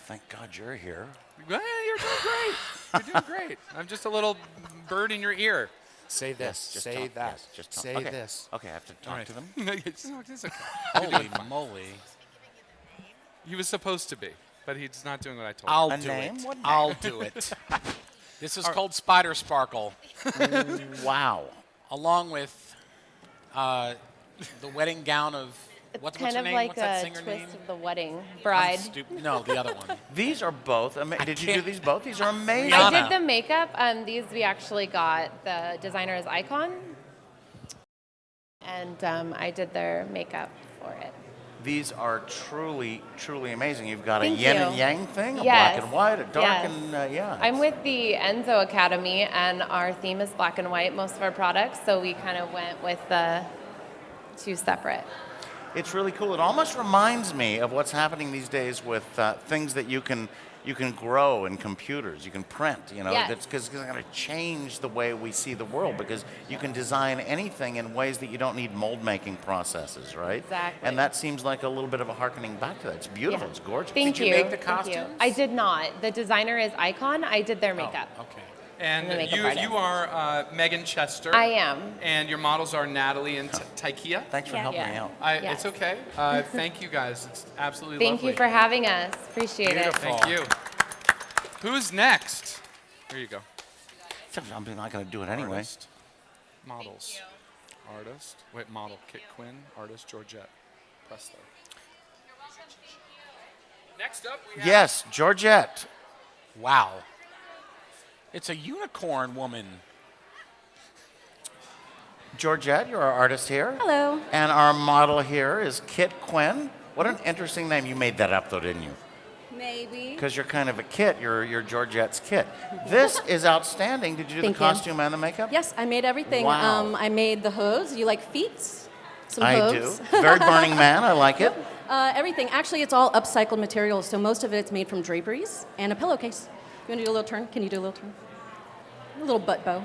Thank God you're here. Well, you're doing great. You're doing great. I'm just a little bird in your ear. Say this, Just say talk, that, yes, just talk. say Okay. this. Okay, I have to talk All right. to them. No, it's okay. Holy You're doing fine. moly. He was supposed to be, but he's not doing what I told I'll him. do it. I'll do it. This is called Spider Sparkle. Wow. Along with the wedding gown of what's kind her of name? like What's that a singer twist name? of the wedding bride. No, the other one. These are both. Did you do these both? These are amazing. I did the makeup. These we actually got the designer's Icon, and I did their makeup for it. These are truly, truly amazing. You've got Thank a yin you. and yang thing, a Yes. black and white, a dark Yes. and yeah. I'm with the Enzo Academy, and our theme is black and white, most of our products, so we kind of went with the two separate. It's really cool. It almost reminds me of what's happening these days with things that you can grow in computers. You can print. Yes. That's because it's going to change the way we see the world, because you can design anything in ways that you don't need mold making processes, right? Exactly. And that seems like a little bit of a hearkening back to that. It's beautiful. Yeah. It's gorgeous. Thank you. make the Thank you. costumes? I did not. The designer is Icon. I did their makeup. Okay. And the And makeup artist. you are Megan Chester. I am. And your models are Natalie and Taikia. Thanks for helping me out. It's okay. Thank you guys. It's absolutely Thank lovely. you for having us. Appreciate it. Thank you. Who's next? Here you go. I'm not going to do it anyway. Artist. Models. Artist. Wait, model. Kit Quinn. Artist. Georgette. Presto. Next up, we have... Yes, Georgette. Wow. It's a unicorn woman. Georgette, you're our artist here. Hello. And our model here is Kit Quinn. What an interesting name. You made that up, though, didn't you? Maybe. Because you're kind of a kit. You're Georgette's kit. This is outstanding. Did you do Thank the you. costume and the makeup? Yes, I made everything. Wow. I made the hooves. You like feet? Some I hooves. do. Very Burning Man. I like it. Everything. Actually, it's all upcycled materials, so most of it's made from draperies and a pillowcase. You want to do a little turn? Can you do a little turn? A little butt bow.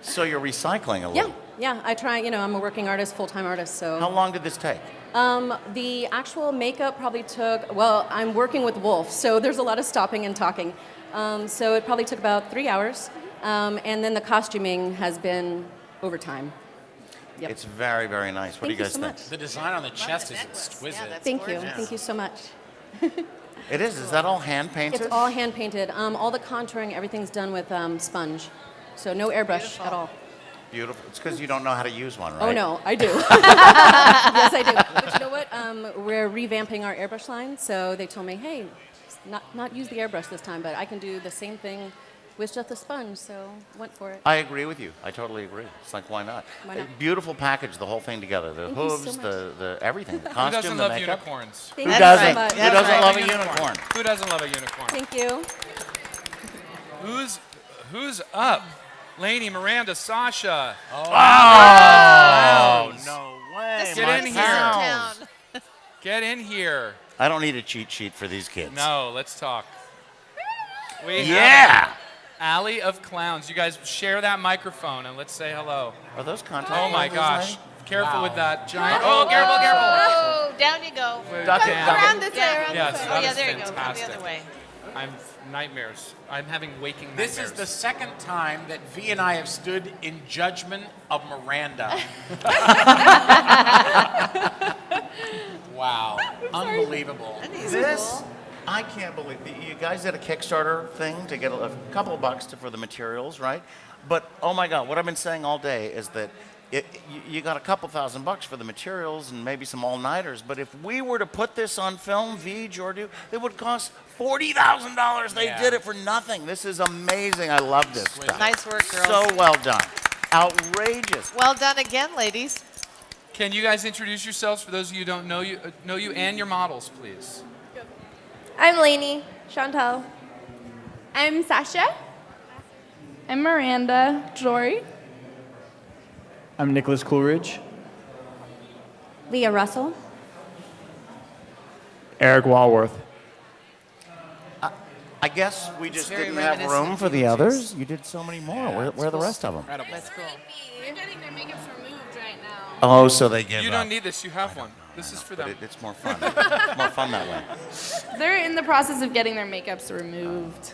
So you're recycling a Yeah, little. yeah. I try. I'm a working artist, full-time artist. So. How long did this take? The actual makeup probably took. Well, I'm working with Wolf, so there's a lot of stopping and talking. So it probably took about 3 hours, and then the costuming has been over time. Yep. It's very, very nice. What do you guys so think? much. The design on the chest is exquisite. Thank you. Thank you so much. It is. Is that all hand painted? It's all hand painted. All the contouring, everything's done with sponge, so no airbrush at all. Beautiful. It's because you don't know how to use one, right? Oh no, I do. Yes, I do. But you know what? We're revamping our airbrush line, so they told me, hey, not use the airbrush this time, but I can do the same thing was just a sponge, so went for it. I agree with you. I totally agree. It's like, why not? Why not? Beautiful package, the whole thing together. The Thank you so hooves, much. the everything, the Who costume, doesn't the love makeup. unicorns? Who Thank you doesn't? so much. Who doesn't love a unicorn? Who doesn't love a unicorn? Thank you. Who's up? Lainey, Miranda, Sasha. Oh, no way. Get my in pounds. here. Get in here. I don't need a cheat sheet for these kids. No, let's talk. We Yeah. have Alley of Clowns. You guys share that microphone and let's say hello. Are those contact Oh my lenses, gosh. Lainey? Careful Wow. with that giant. Oh, careful, careful. Oh, down you go. Duck it, duck Around it. this way, around Yes, this way. that Oh, yeah, is there you go. Go fantastic. the other way. I'm nightmares. I'm having waking This nightmares. is the second time that V and I have stood in judgment of Miranda. Wow. Unbelievable. This, I can't believe. You guys did a Kickstarter thing to get a couple of bucks for the materials, right? But, oh my God, what I've been saying all day is that you got a couple $1,000 for the materials and maybe some all-nighters, but if we were to put this on film, V, Jordu, it would cost $40,000. They Yeah. did it for nothing. This is amazing. I love this stuff. Nice work, girls. So well done. Outrageous. Well done again, ladies. Can you guys introduce yourselves for those of you who don't know you and your models, please? I'm Lainey. Chantal. I'm Sasha. I'm Miranda. Jory. I'm Nicholas Coolridge. Leah Russell. Eric Walworth. I guess we just very didn't have reminiscent room of for the Beetlejuice. others. You did so many more. Where are the rest of them? That's cool. They're getting their makeups removed right now. Oh, so they give You up. don't need this. You have one. This is for But them. it's more fun. It's more fun that way. They're in the process of getting their makeups removed.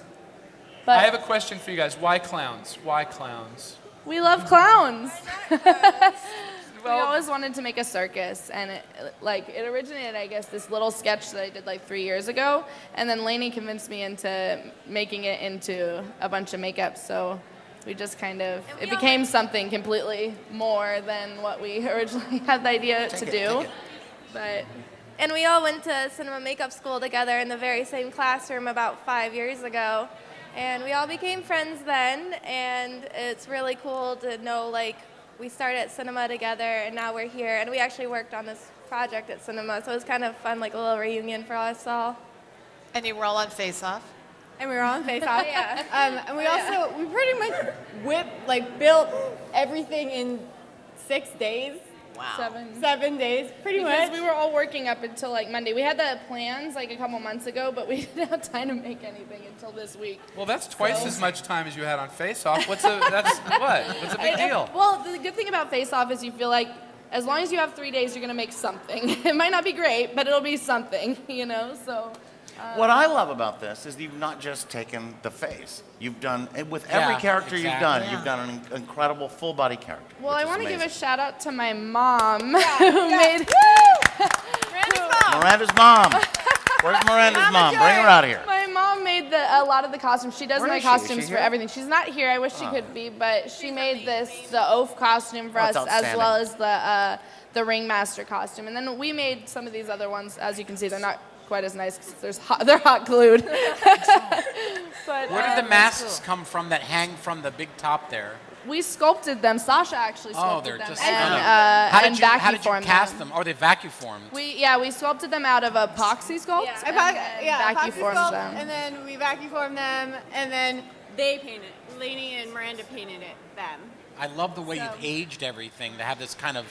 I have a question for you guys. Why clowns? Why clowns? We love clowns. We always wanted to make a circus, and it originated, I guess, this little sketch that I did like 3 years ago, and then Lainey convinced me into making it into a bunch of makeup. So we just it became something completely more than what we originally had the idea to do. And we all went to cinema makeup school together in the very same classroom about 5 years ago. And we all became friends then, and it's really cool to know, we started cinema together, and now we're here. And we actually worked on this project at cinema, so it was kind of fun, like a little reunion for us all. And you were all on Face Off. And we were on Face Off. Yeah. And we pretty much built everything in 6 days. Wow. 7 days, pretty much. Because we were all working up until Monday. We had the plans a couple months ago, but we didn't have time to make anything until this week. Well, that's twice as much time as you had on Face Off. What's a big deal? Well, the good thing about Face Off is you feel like as long as you have 3 days, you're going to make something. It might not be great, but it'll be something, so. What I love about this is you've not just taken the face. You've done, and with every character you've done, you've done an incredible full body character. Well, I want to give a shout out to my mom made. Miranda's mom. Where's Miranda's mom? Bring her out here. My mom made a lot of the costumes. She does Where my is she? Is she costumes for here? everything. She's not here. I wish she could be, but she made the oaf costume for Oh, us, it's as well outstanding. as the ringmaster costume. And then we made some of these other ones. As you can see, they're not quite as nice because they're hot glued. But, Where did the masks come from that hang from the big top there? we sculpted them. Sasha actually Oh, sculpted they're them. just and, stunning. how did How did you cast them? Or they vacuum formed? We sculpted them out of epoxy sculpt. Vacuum formed sculpt, them. and then we vacuum formed them, and then they painted. Lainey and Miranda painted them. I love the way you've aged everything to have this kind of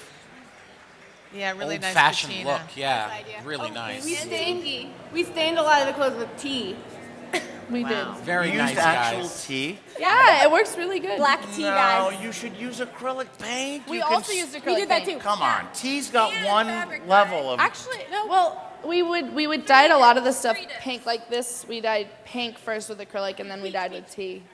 Yeah, really nice old-fashioned patina. look. Yeah, Nice idea. really nice. We stained a lot of the clothes with tea. We did. Very You nice, used actual guys. tea? Yeah, it works really good. Black tea, No, guys. you should use acrylic paint. We You can also used acrylic We did that paint. too. Come on, tea's got one level of. Actually, no. Well, we would dye a lot of the stuff pink like this. We dyed pink first with acrylic, and then we dyed with tea.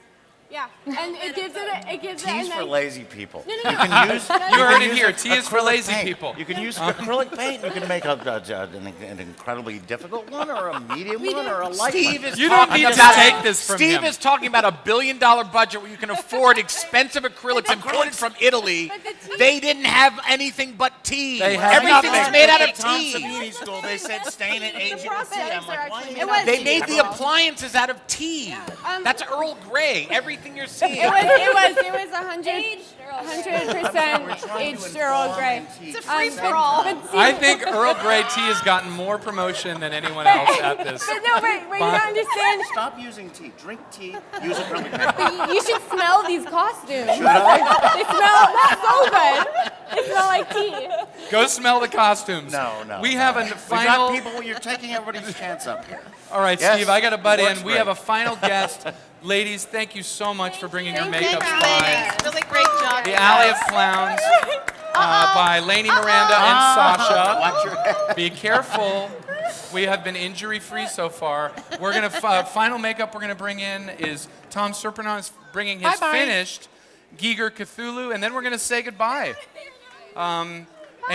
Yeah, and it gives it. Tea's for lazy people. No, You can use. You can heard it use here. Tea is for acrylic lazy paint. people. You can use acrylic paint. You can make an incredibly difficult one, or a medium one, or a light Steve one. is You don't talking need to about take this from Steve him. is talking about $1 billion budget where you can afford expensive acrylics imported from Italy. They didn't have anything but tea. They had Everything's nothing. made out of At Tom tea. Savini School, they said stain it, age it with tea. I'm like, why They made the appliances out of tea. That's Earl Grey. Everything you're seeing. It was 100% aged Earl Grey. It's a free-for-all. I think Earl Grey tea has gotten more promotion than anyone else at this. But no, but you don't understand. Stop using tea. Drink tea. Use it from You should smell these costumes. Should I? They smell so good. They smell like tea. Go smell the costumes. No. We have a final. We got people. You're taking everybody's chance up here. All right, Yes, Steve, I got to butt works in. We great. have a final guest. Ladies, thank you so much for bringing your makeup Thanks, by. ladies. Really great job. The Alley of Clowns by Lainey Miranda and Sasha. Watch your head. Be careful. We have been injury-free so far. We're going to, final makeup we're going to bring in is Tom Surprenant is bringing his Bye-bye. finished Giger Cthulhu, and then we're going to say goodbye. And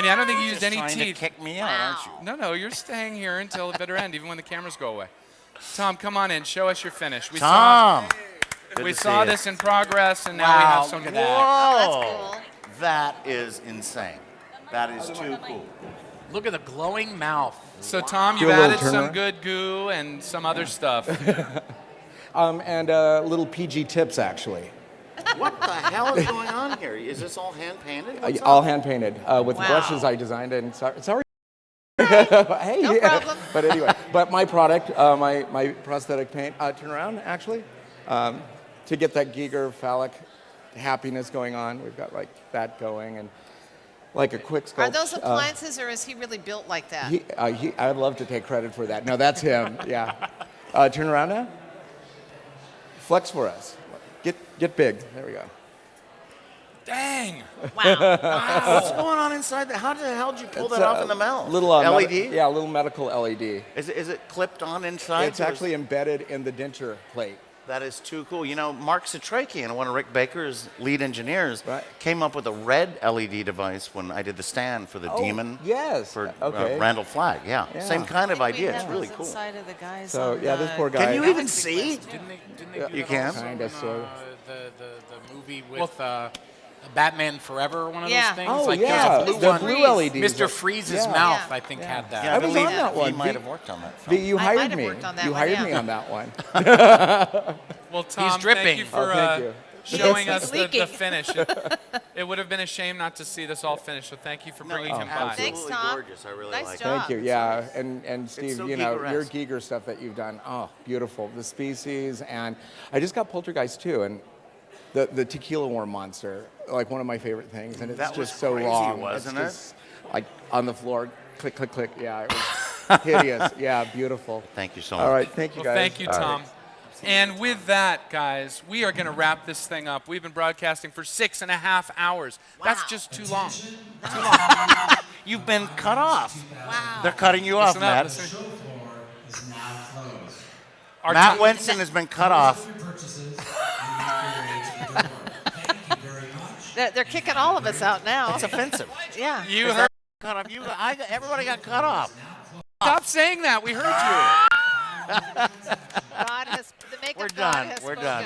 I don't think you used any trying teeth. to kick me out, aren't you? No, you're staying here until the bitter end, even when the cameras go away. Tom, come on in. Show us your finish. We Tom. Good we to saw see you. this in progress, and now we have some look more. at that. Oh, that's cool. That is insane. That is too cool. Look at the glowing mouth. So, Tom, Do you've a little added some turnaround. good goo and some other stuff. And little PG tips, actually. What the hell is going on here? Is this all hand painted? What's All up? hand painted with Wow. brushes I designed. And sorry. Hey, No problem. But anyway, my product, my prosthetic paint, turn around actually, to get that Giger phallic happiness going on. We've got like that going and like a quick sculpt. Are those appliances, or is he really built like that? I'd love to take credit for that. No, that's him. Yeah. Turn around now. Flex for us. Get big. There we go. Dang. Wow. What's going on inside? How the hell did you pull It's that off in the mouth? Little LED? Yeah, a little medical LED. Is it clipped on inside? It's actually embedded in the denture plate. That is too cool. You know, Mark Citrakian, one of Rick Baker's lead engineers, Right. came up with a red LED device when I did the stand for the Demon. Yes. For Okay. Randall Flagg. Yeah. Yeah. Same kind of idea. It's That really was cool. inside of the guys So on yeah, this the- poor guy. Can you even see? Didn't they Yeah. do You that can? also Kinda, in, sort of. the movie with Batman Forever, one of Yeah. those things? Oh, like yeah, there's a blue the one. blue LEDs. Mr. Freeze's Yeah. mouth, Yeah. I think, Yeah. had that. Yeah, I was believe on that one. He might have worked on that film. You I hired might have me. worked on that You one, hired yeah. me on that one. Well, Tom, dripping. thank you for thank you. showing us the Leaking. finish. It would have been a shame not to see this all finished, so thank you for bringing him by. Absolutely Thanks, Tom. gorgeous. I really Nice like job. Thank you. Yeah, and Steve, so you know, your Giger-esque. Giger stuff that you've done, oh, beautiful. The species, and I just got Poltergeist too, and the tequila worm monster, like one of my favorite things, and it's That was just so crazy, wrong. wasn't it's it? just, like on the floor, click, click, click. Yeah, it was hideous. Yeah, beautiful. Thank you so much. All right, thank you Well, guys. thank you, Tom. And with that, guys, we are going to wrap this thing up. We've been broadcasting for 6.5 hours. That's just too long. Too long. You've been cut off. Wow. They're cutting you off, Listen up, Matt. listen. Matt Winston has been cut off. They're kicking all of us out now. It's offensive. Yeah. You Is heard. that cut off? Everybody got cut off. Stop saying that. We heard you. God has, the makeup We're god done. has We're spoken. done.